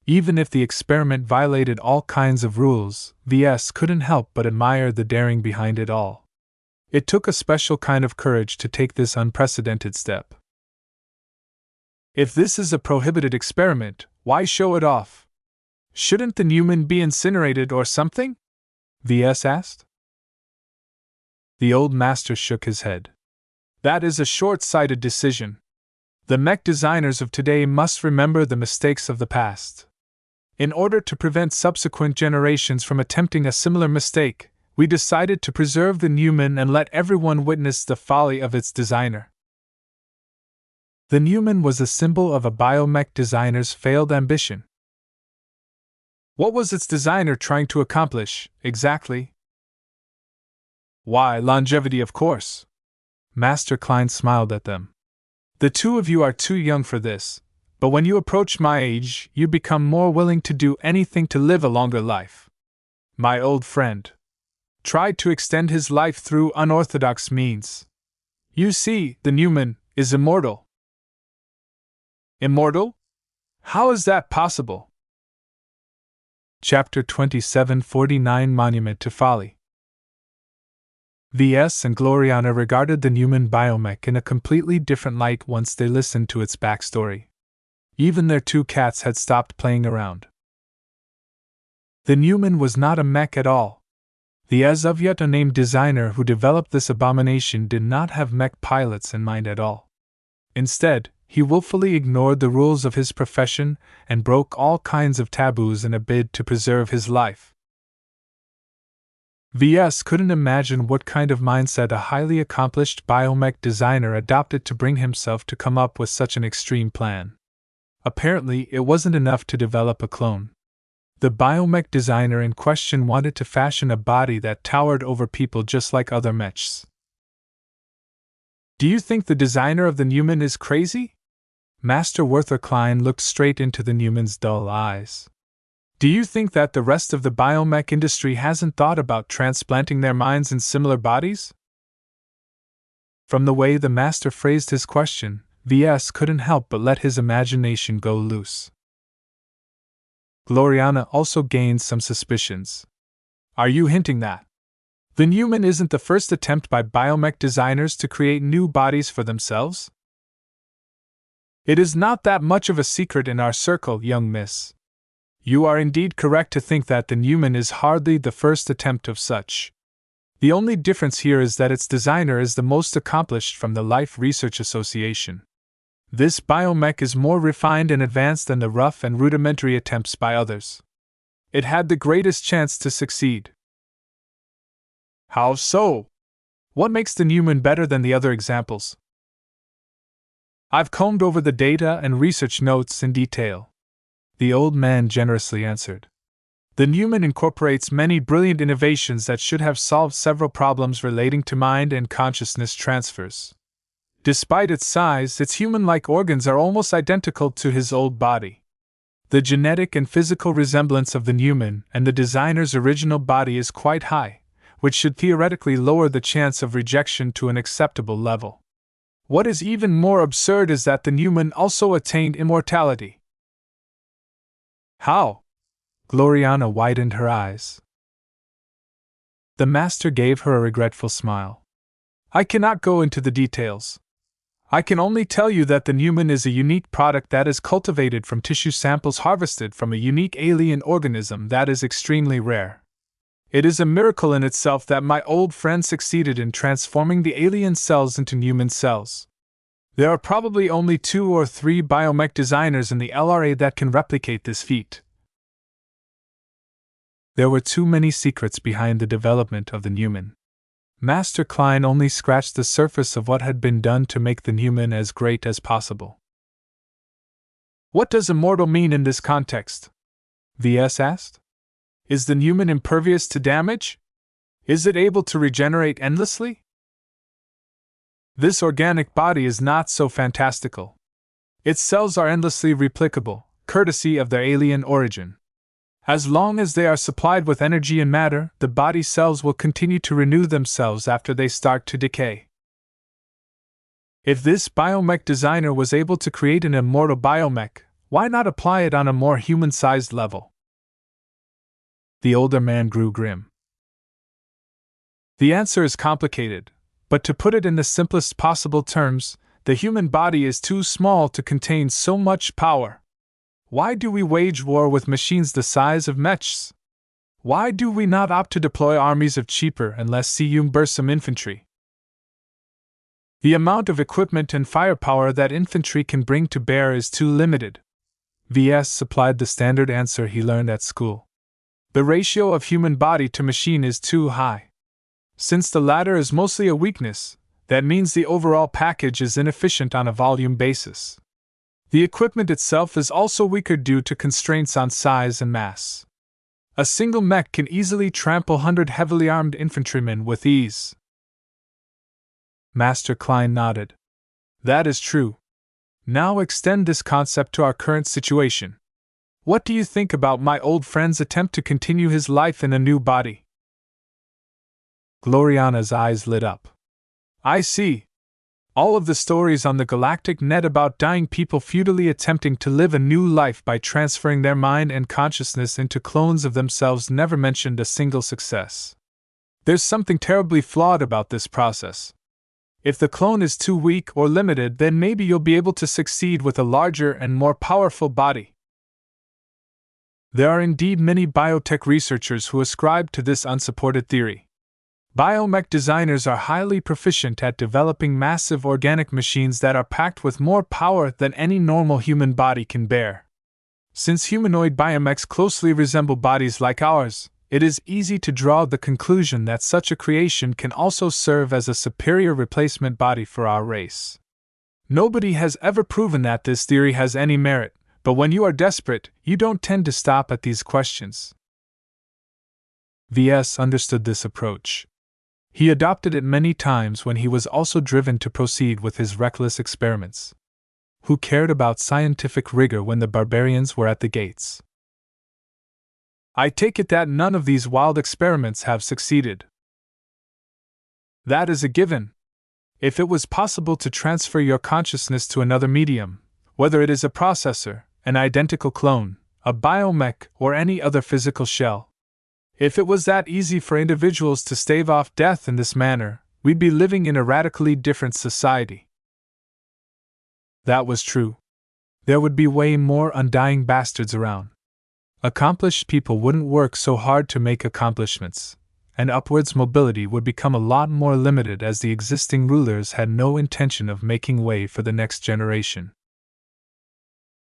S1: Even if the experiment violated all kinds of rules, Ves couldn't help but admire the daring behind it all. It took a special kind of courage to take this unprecedented step. If this is a prohibited experiment, why show it off? Shouldn't the human be incinerated or something? Ves asked. The old master shook his head. That is a short-sighted decision. The mech designers of today must remember the mistakes of the past. In order to prevent subsequent generations from attempting a similar mistake, we decided to preserve the human and let everyone witness the folly of its designer. The human was a symbol of a biomech designer's failed ambition. What was its designer trying to accomplish, exactly? Why, longevity, of course. Master Klein smiled at them. The two of you are too young for this, but when you approach my age, you become more willing to do anything to live a longer life. My old friend tried to extend his life through unorthodox means. You see, the human is immortal. Immortal? How is that possible? Chapter 2749 Monument to Folly. Ves and Gloriana regarded the human biomech in a completely different light once they listened to its backstory. Even their two cats had stopped playing around. The human was not a mech at all. The as of yet unnamed designer who developed this abomination did not have mech pilots in mind at all. Instead, he willfully ignored the rules of his profession and broke all kinds of taboos in a bid to preserve his life. Ves couldn't imagine what kind of mindset a highly accomplished biomech designer adopted to bring himself to come up with such an extreme plan. Apparently, it wasn't enough to develop a clone. The biomech designer in question wanted to fashion a body that towered over people just like other mechs. Do you think the designer of the human is crazy? Master Werther Klein looked straight into the Newman's dull eyes. Do you think that the rest of the biomech industry hasn't thought about transplanting their minds in similar bodies? From the way the master phrased his question, Ves couldn't help but let his imagination go loose. Gloriana also gained some suspicions. Are you hinting that the Newman isn't the first attempt by biomech designers to create new bodies for themselves? It is not that much of a secret in our circle, young miss. You are indeed correct to think that the Newman is hardly the first attempt of such. The only difference here is that its designer is the most accomplished from the Life Research Association. This biomech is more refined and advanced than the rough and rudimentary attempts by others. It had the greatest chance to succeed. How so? What makes the Newman better than the other examples? I've combed over the data and research notes in detail, the old man generously answered. The Newman incorporates many brilliant innovations that should have solved several problems relating to mind and consciousness transfers. Despite its size, its human-like organs are almost identical to his old body. The genetic and physical resemblance of the Newman and the designer's original body is quite high, which should theoretically lower the chance of rejection to an acceptable level. What is even more absurd is that the Newman also attained immortality. How? Gloriana widened her eyes. The master gave her a regretful smile. I cannot go into the details. I can only tell you that the Newman is a unique product that is cultivated from tissue samples harvested from a unique alien organism that is extremely rare. It is a miracle in itself that my old friend succeeded in transforming the alien cells into Newman cells. There are probably only 2 or 3 biomech designers in the LRA that can replicate this feat. There were too many secrets behind the development of the Newman. Master Klein only scratched the surface of what had been done to make the Newman as great as possible. What does immortal mean in this context? Ves asked. Is the Newman impervious to damage? Is it able to regenerate endlessly? This organic body is not so fantastical. Its cells are endlessly replicable, courtesy of their alien origin. As long as they are supplied with energy and matter, the body cells will continue to renew themselves after they start to decay. If this biomech designer was able to create an immortal biomech, why not apply it on a more human-sized level? The older man grew grim. The answer is complicated, but to put it in the simplest possible terms, the human body is too small to contain so much power. Why do we wage war with machines the size of mechs? Why do we not opt to deploy armies of cheaper and less cumbersome infantry? The amount of equipment and firepower that infantry can bring to bear is too limited. Ves supplied the standard answer he learned at school. The ratio of human body to machine is too high. Since the latter is mostly a weakness, that means the overall package is inefficient on a volume basis. The equipment itself is also weaker due to constraints on size and mass. A single mech can easily trample 100 heavily armed infantrymen with ease. Master Klein nodded. That is true. Now extend this concept to our current situation. What do you think about my old friend's attempt to continue his life in a new body? Gloriana's eyes lit up. I see. All of the stories on the galactic net about dying people futilely attempting to live a new life by transferring their mind and consciousness into clones of themselves never mentioned a single success. There's something terribly flawed about this process. If the clone is too weak or limited, then maybe you'll be able to succeed with a larger and more powerful body. There are indeed many biotech researchers who ascribe to this unsupported theory. Biomech designers are highly proficient at developing massive organic machines that are packed with more power than any normal human body can bear. Since humanoid biomechs closely resemble bodies like ours, it is easy to draw the conclusion that such a creation can also serve as a superior replacement body for our race. Nobody has ever proven that this theory has any merit, but when you are desperate, you don't tend to stop at these questions. Ves understood this approach. He adopted it many times when he was also driven to proceed with his reckless experiments. who cared about scientific rigor when the barbarians were at the gates. I take it that none of these wild experiments have succeeded. That is a given. If it was possible to transfer your consciousness to another medium, whether it is a processor, an identical clone, a biomech, or any other physical shell, if it was that easy for individuals to stave off death in this manner, we'd be living in a radically different society. That was true. There would be way more undying bastards around. Accomplished people wouldn't work so hard to make accomplishments, and upwards mobility would become a lot more limited as the existing rulers had no intention of making way for the next generation.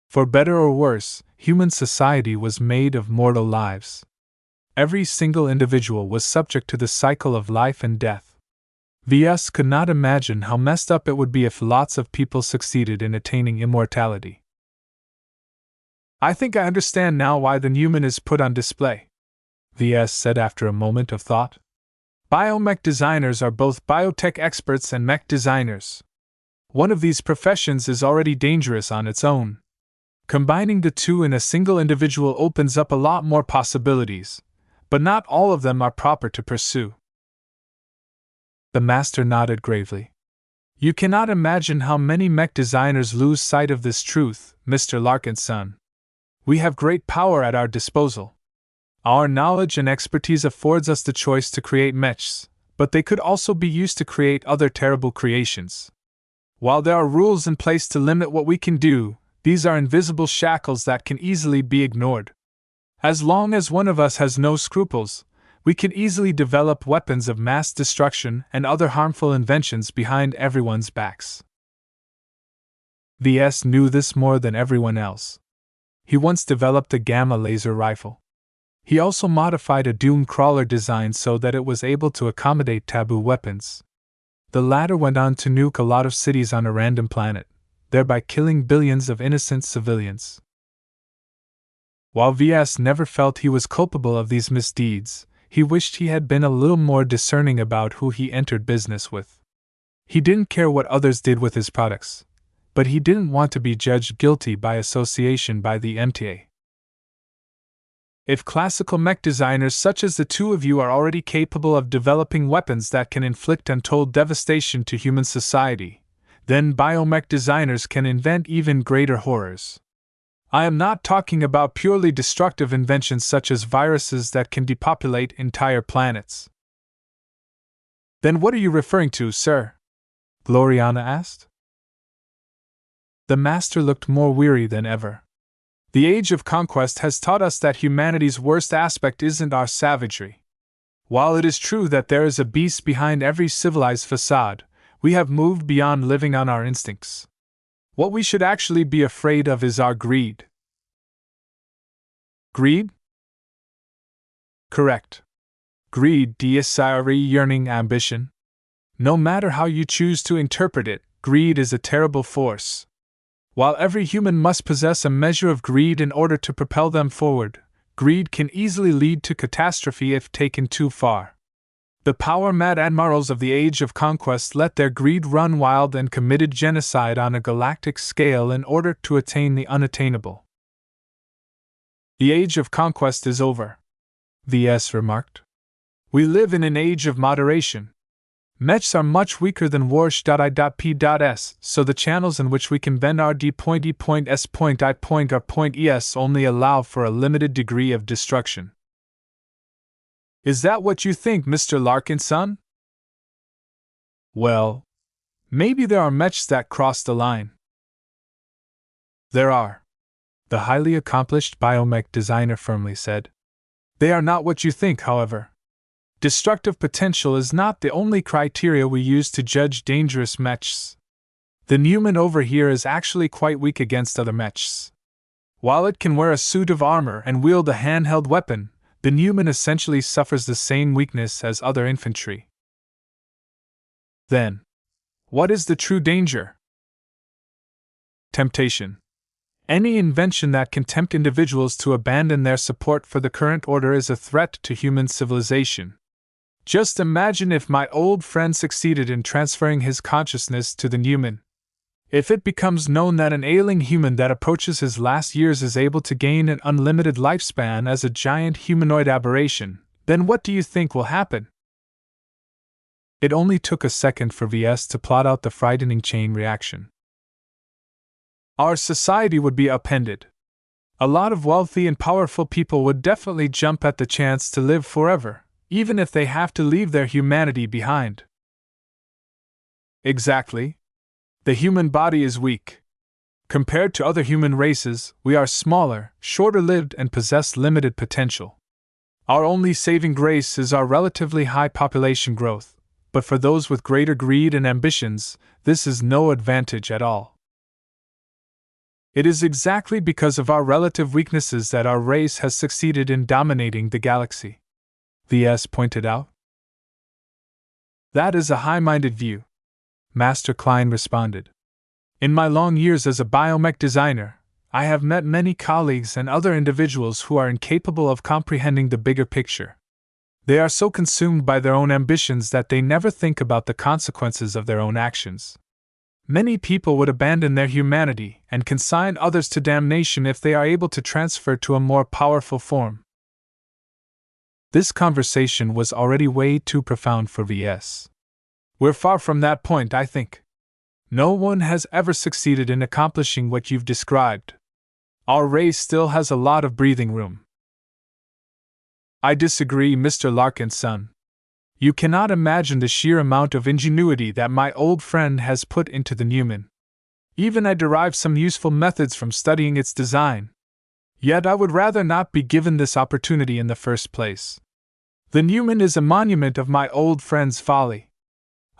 S1: For better or worse, human society was made of mortal lives. Every single individual was subject to the cycle of life and death. Ves could not imagine how messed up it would be if lots of people succeeded in attaining immortality. I think I understand now why the Newman is put on display, Ves said after a moment of thought. Biomech designers are both biotech experts and mech designers. One of these professions is already dangerous on its own. Combining the two in a single individual opens up a lot more possibilities, but not all of them are proper to pursue. The master nodded gravely. You cannot imagine how many mech designers lose sight of this truth, Mr. Larkinson. We have great power at our disposal. Our knowledge and expertise affords us the choice to create mechs, but they could also be used to create other terrible creations. While there are rules in place to limit what we can do, these are invisible shackles that can easily be ignored. As long as one of us has no scruples, we can easily develop weapons of mass destruction and other harmful inventions behind everyone's backs. Ves knew this more than everyone else. He once developed a gamma laser rifle. He also modified a doom crawler design so that it was able to accommodate taboo weapons. The latter went on to nuke a lot of cities on a random planet, thereby killing billions of innocent civilians. While Ves never felt he was culpable of these misdeeds, he wished he had been a little more discerning about who he entered business with. He didn't care what others did with his products, but he didn't want to be judged guilty by association by the MTA. If classical mech designers such as the two of you are already capable of developing weapons that can inflict untold devastation to human society, then biomech designers can invent even greater horrors. I am not talking about purely destructive inventions such as viruses that can depopulate entire planets. Then what are you referring to, sir? Gloriana asked. The master looked more weary than ever. The age of conquest has taught us that humanity's worst aspect isn't our savagery. While it is true that there is a beast behind every civilized facade, we have moved beyond living on our instincts. What we should actually be afraid of is our greed. Greed? Correct. Greed, desire, yearning, ambition. No matter how you choose to interpret it, greed is a terrible force. While every human must possess a measure of greed in order to propel them forward, greed can easily lead to catastrophe if taken too far. The power-mad admirals of the Age of Conquest let their greed run wild and committed genocide on a galactic scale in order to attain the unattainable. The Age of Conquest is over, Ves remarked. We live in an age of moderation. Mechs are much weaker than warsh.i.p.s, so the channels in which we can bend our d.e.s.i.es only allow for a limited degree of destruction. Is that what you think, Mr. Larkinson? Well, maybe there are mechs that cross the line. There are, the highly accomplished biomech designer firmly said. They are not what you think, however. Destructive potential is not the only criteria we use to judge dangerous mechs. The Newman over here is actually quite weak against other mechs. While it can wear a suit of armor and wield a handheld weapon, the Newman essentially suffers the same weakness as other infantry. Then, what is the true danger? Temptation. Any invention that can tempt individuals to abandon their support for the current order is a threat to human civilization. Just imagine if my old friend succeeded in transferring his consciousness to the Newman. If it becomes known that an ailing human that approaches his last years is able to gain an unlimited lifespan as a giant humanoid aberration, then what do you think will happen? It only took a second for Ves to plot out the frightening chain reaction. Our society would be upended. A lot of wealthy and powerful people would definitely jump at the chance to live forever, even if they have to leave their humanity behind. Exactly. The human body is weak. Compared to other human races, we are smaller, shorter-lived, and possess limited potential. Our only saving grace is our relatively high population growth, but for those with greater greed and ambitions, this is no advantage at all. It is exactly because of our relative weaknesses that our race has succeeded in dominating the galaxy, Ves pointed out. That is a high-minded view, Master Klein responded. In my long years as a biomech designer, I have met many colleagues and other individuals who are incapable of comprehending the bigger picture. They are so consumed by their own ambitions that they never think about the consequences of their own actions. Many people would abandon their humanity and consign others to damnation if they are able to transfer to a more powerful form. This conversation was already way too profound for Ves. We're far from that point, I think. No one has ever succeeded in accomplishing what you've described. Our race still has a lot of breathing room. I disagree, Mr. Larkinson. You cannot imagine the sheer amount of ingenuity that my old friend has put into the Newman. Even I derive some useful methods from studying its design. Yet I would rather not be given this opportunity in the first place. The Newman is a monument of my old friend's folly.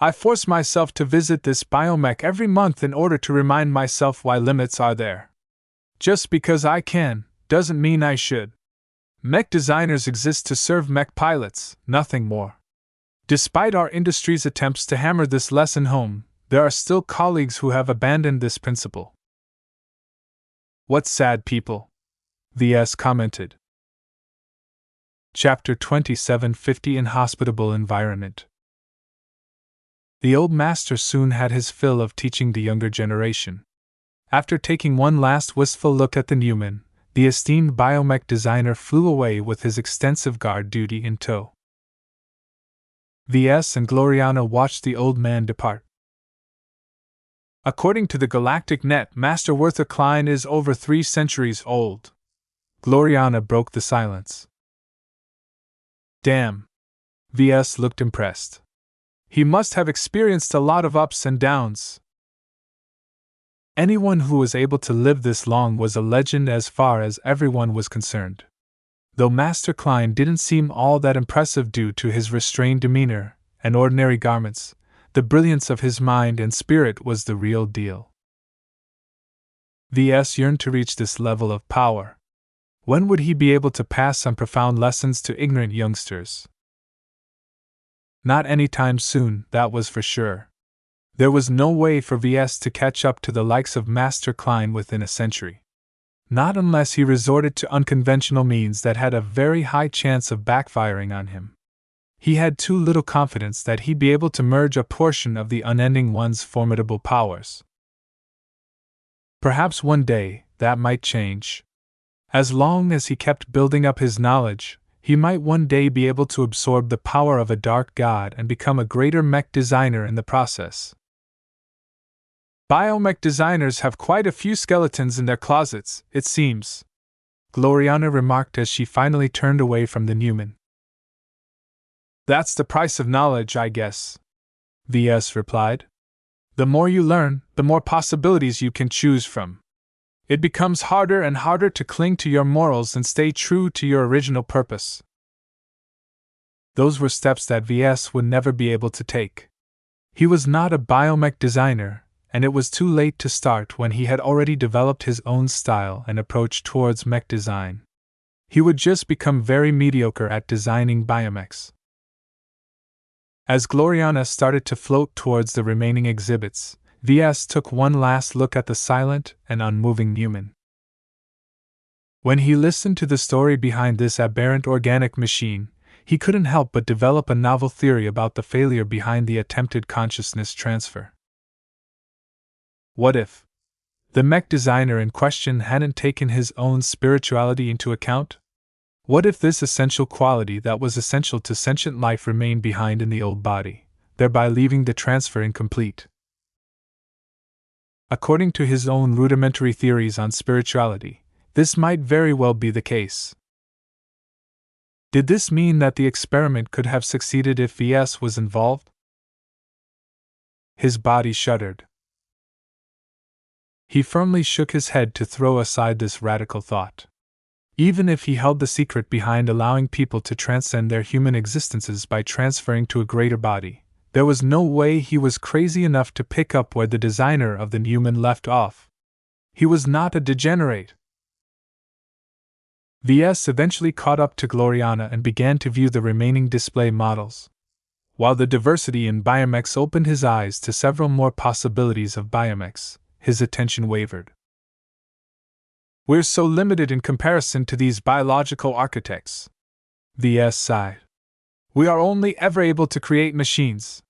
S1: I force myself to visit this biomech every month in order to remind myself why limits are there. Just because I can, doesn't mean I should. Mech designers exist to serve mech pilots, nothing more. Despite our industry's attempts to hammer this lesson home, there are still colleagues who have abandoned this principle. What sad people, Ves commented. Chapter 2750 Inhospitable Environment. The old master soon had his fill of teaching the younger generation. After taking one last wistful look at the Newman, the esteemed biomech designer flew away with his extensive guard duty in tow. Ves and Gloriana watched the old man depart. According to the galactic net, Master Werther Klein is over 3 centuries old. Gloriana broke the silence. Damn. Ves looked impressed. He must have experienced a lot of ups and downs. Anyone who was able to live this long was a legend as far as everyone was concerned. Though Master Klein didn't seem all that impressive due to his restrained demeanor and ordinary garments, the brilliance of his mind and spirit was the real deal. Ves yearned to reach this level of power. When would he be able to pass some profound lessons to ignorant youngsters? Not any time soon, that was for sure. There was no way for Ves to catch up to the likes of Master Klein within a century. Not unless he resorted to unconventional means that had a very high chance of backfiring on him. He had too little confidence that he'd be able to merge a portion of the Unending One's formidable powers. Perhaps one day, that might change. As long as he kept building up his knowledge, he might one day be able to absorb the power of a dark god and become a greater mech designer in the process. Biomech designers have quite a few skeletons in their closets, it seems, Gloriana remarked as she finally turned away from the Newman. That's the price of knowledge, I guess, Ves replied. The more you learn, the more possibilities you can choose from. It becomes harder and harder to cling to your morals and stay true to your original purpose. Those were steps that Ves would never be able to take. He was not a biomech designer, and it was too late to start when he had already developed his own style and approach towards mech design. He would just become very mediocre at designing biomechs. As Gloriana started to float towards the remaining exhibits, Ves took one last look at the silent and unmoving Newman. When he listened to the story behind this aberrant organic machine, he couldn't help but develop a novel theory about the failure behind the attempted consciousness transfer. What if the mech designer in question hadn't taken his own spirituality into account? What if this essential quality that was essential to sentient life remained behind in the old body, thereby leaving the transfer incomplete? According to his own rudimentary theories on spirituality, this might very well be the case. Did this mean that the experiment could have succeeded if Ves was involved? His body shuddered. He firmly shook his head to throw aside this radical thought. Even if he held the secret behind allowing people to transcend their human existences by transferring to a greater body, there was no way he was crazy enough to pick up where the designer of the human left off. He was not a degenerate. Ves eventually caught up to Gloriana and began to view the remaining display models. While the diversity in biomechs opened his eyes to several more possibilities of biomechs, his attention wavered. "We're so limited in comparison to these biological architects," Ves sighed. "We are only ever able to create machines.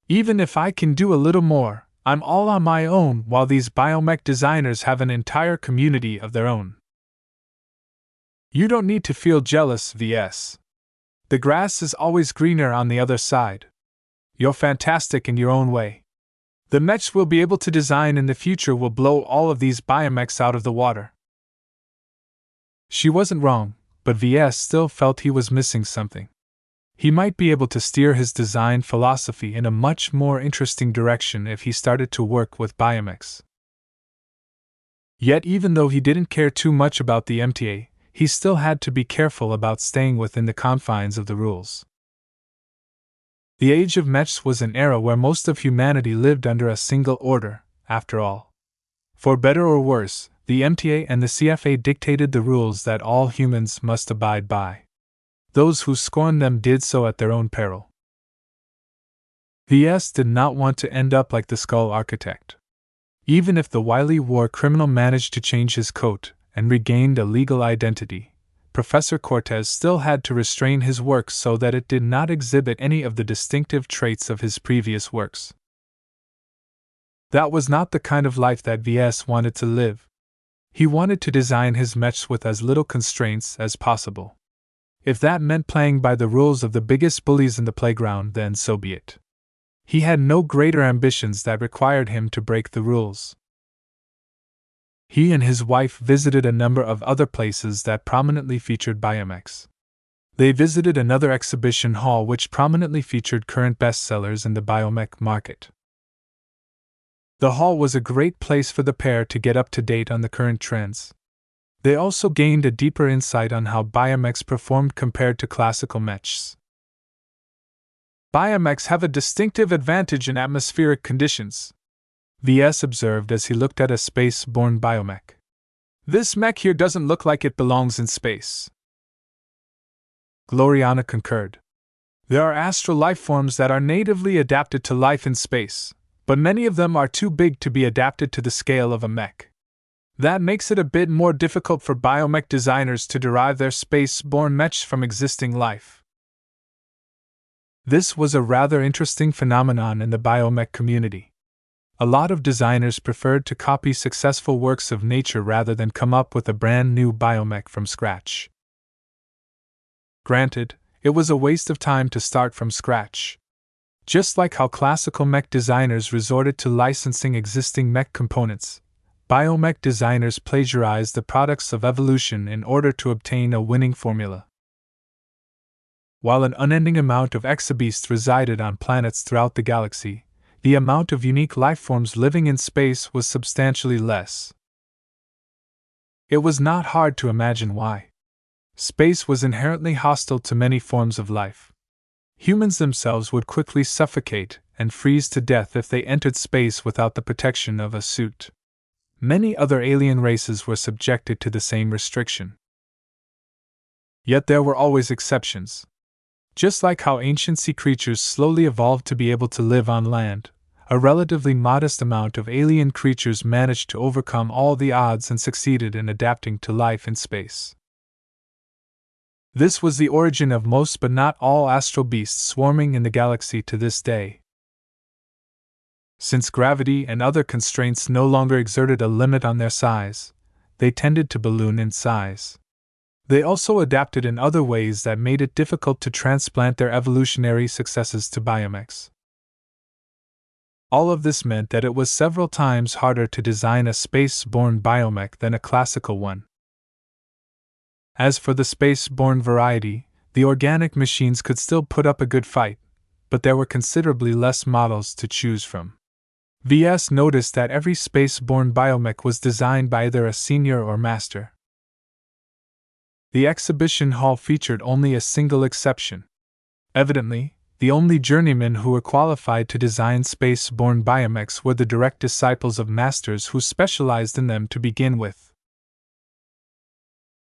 S1: Even if I can do a little more, I'm all on my own, while these biomech designers have an entire community of their own." "You don't need to feel jealous, Ves. The grass is always greener on the other side. You're fantastic in your own way. The mechs we'll be able to design in the future will blow all of these biomechs out of the water." She wasn't wrong, but Ves still felt he was missing something. He might be able to steer his design philosophy in a much more interesting direction if he started to work with biomechs. Yet even though he didn't care too much about the MTA, he still had to be careful about staying within the confines of the rules. The Age of Mechs was an era where most of humanity lived under a single order, after all. For better or worse, the MTA and the CFA dictated the rules that all humans must abide by. Those who scorned them did so at their own peril. Ves did not want to end up like the Skull Architect. Even if the wily war criminal managed to change his coat and regained a legal identity, Professor Cortez still had to restrain his work so that it did not exhibit any of the distinctive traits of his previous works. That was not the kind of life that Ves wanted to live. He wanted to design his mechs with as little constraints as possible. If that meant playing by the rules of the biggest bullies in the playground, then so be it. He had no greater ambitions that required him to break the rules. He and his wife visited a number of other places that prominently featured biomechs. They visited another exhibition hall which prominently featured current bestsellers in the biomech market. The hall was a great place for the pair to get up to date on the current trends. They also gained a deeper insight on how biomechs performed compared to classical mechs. "Biomechs have a distinctive advantage in atmospheric conditions," Ves observed as he looked at a space-borne biomech. "This mech here doesn't look like it belongs in space." Gloriana concurred. "There are astral life forms that are natively adapted to life in space, but many of them are too big to be adapted to the scale of a mech. That makes it a bit more difficult for biomech designers to derive their space-borne mechs from existing life." This was a rather interesting phenomenon in the biomech community. A lot of designers preferred to copy successful works of nature rather than come up with a brand new biomech from scratch. Granted, it was a waste of time to start from scratch. Just like how classical mech designers resorted to licensing existing mech components, biomech designers plagiarized the products of evolution in order to obtain a winning formula. While an unending amount of exobeasts resided on planets throughout the galaxy, the amount of unique lifeforms living in space was substantially less. It was not hard to imagine why. Space was inherently hostile to many forms of life. Humans themselves would quickly suffocate and freeze to death if they entered space without the protection of a suit. Many other alien races were subjected to the same restriction. Yet there were always exceptions. Just like how ancient sea creatures slowly evolved to be able to live on land, a relatively modest amount of alien creatures managed to overcome all the odds and succeeded in adapting to life in space. This was the origin of most but not all astral beasts swarming in the galaxy to this day. Since gravity and other constraints no longer exerted a limit on their size, they tended to balloon in size. They also adapted in other ways that made it difficult to transplant their evolutionary successes to biomechs. All of this meant that it was several times harder to design a space-borne biomech than a classical one. As for the space-borne variety, the organic machines could still put up a good fight, but there were considerably less models to choose from. Ves noticed that every space-borne biomech was designed by either a senior or master. The exhibition hall featured only a single exception. Evidently, the only journeymen who were qualified to design space-borne biomechs were the direct disciples of masters who specialized in them to begin with.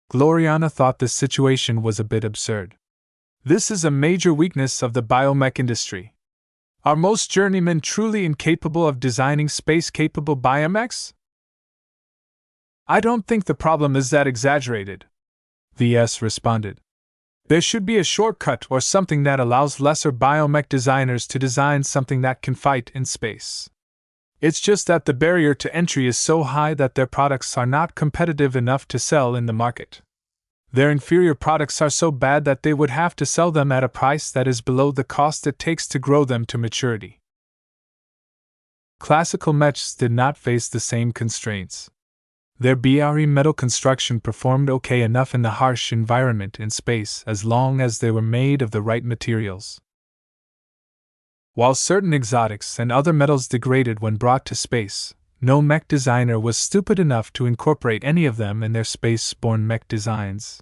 S1: Gloriana thought this situation was a bit absurd. This is a major weakness of the biomech industry. Are most journeymen truly incapable of designing space-capable biomechs? I don't think the problem is that exaggerated, Ves responded. There should be a shortcut or something that allows lesser biomech designers to design something that can fight in space. It's just that the barrier to entry is so high that their products are not competitive enough to sell in the market. Their inferior products are so bad that they would have to sell them at a price that is below the cost it takes to grow them to maturity. Classical mechs did not face the same constraints. Their BRE metal construction performed okay enough in the harsh environment in space as long as they were made of the right materials. While certain exotics and other metals degraded when brought to space, no mech designer was stupid enough to incorporate any of them in their space-borne mech designs.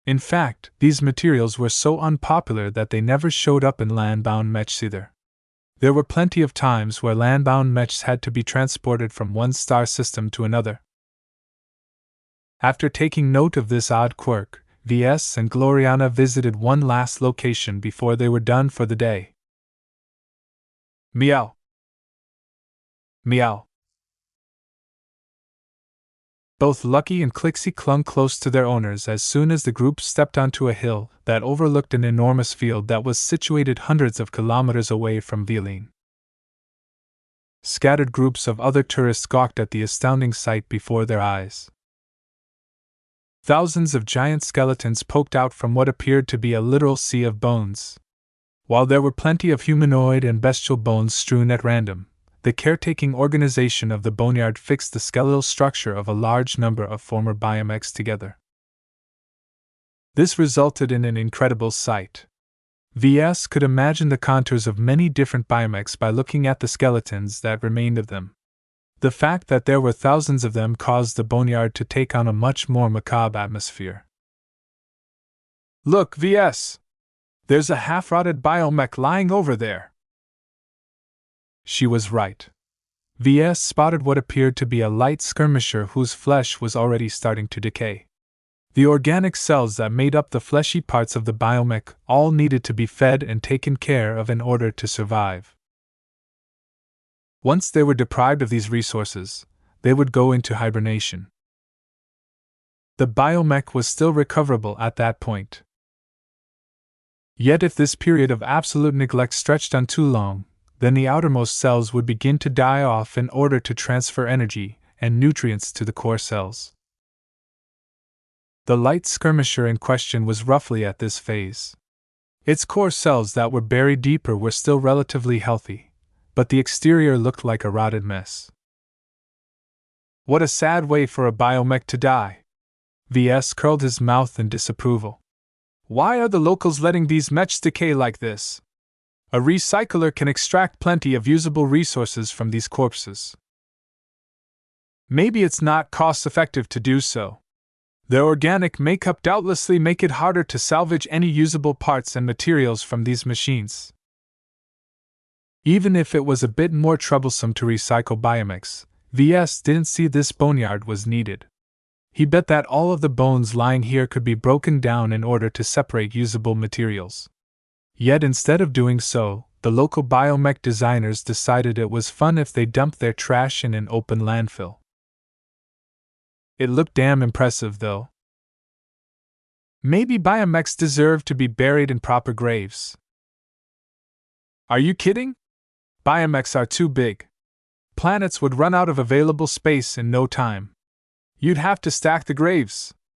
S1: In fact, these materials were so unpopular that they never showed up in land-bound mechs either. There were plenty of times where land-bound mechs had to be transported from one star system to another. After taking note of this odd quirk, Ves and Gloriana visited one last location before they were done for the day. Meow. Meow. Both Lucky and Clixie clung close to their owners as soon as the group stepped onto a hill that overlooked an enormous field that was situated hundreds of kilometers away from Vilaine. Scattered groups of other tourists gawked at the astounding sight before their eyes. Thousands of giant skeletons poked out from what appeared to be a literal sea of bones. While there were plenty of humanoid and bestial bones strewn at random, the caretaking organization of the boneyard fixed the skeletal structure of a large number of former biomechs together. This resulted in an incredible sight. Ves could imagine the contours of many different biomechs by looking at the skeletons that remained of them. The fact that there were thousands of them caused the boneyard to take on a much more macabre atmosphere. Look, Ves! There's a half-rotted biomech lying over there. She was right. Ves spotted what appeared to be a light skirmisher whose flesh was already starting to decay. The organic cells that made up the fleshy parts of the biomech all needed to be fed and taken care of in order to survive. Once they were deprived of these resources, they would go into hibernation. The biomech was still recoverable at that point. Yet if this period of absolute neglect stretched on too long, then the outermost cells would begin to die off in order to transfer energy and nutrients to the core cells. The light skirmisher in question was roughly at this phase. Its core cells that were buried deeper were still relatively healthy, but the exterior looked like a rotted mess. What a sad way for a biomech to die! Ves curled his mouth in disapproval. Why are the locals letting these mechs decay like this? A recycler can extract plenty of usable resources from these corpses. Maybe it's not cost-effective to do so. Their organic makeup doubtlessly make it harder to salvage any usable parts and materials from these machines. Even if it was a bit more troublesome to recycle biomechs, Ves didn't see this boneyard was needed. He bet that all of the bones lying here could be broken down in order to separate usable materials. Yet instead of doing so, the local biomech designers decided it was fun if they dumped their trash in an open landfill. It looked damn impressive, though. Maybe biomechs deserve to be buried in proper graves. Are you kidding? Biomechs are too big. Planets would run out of available space in no time. You'd have to stack the graves.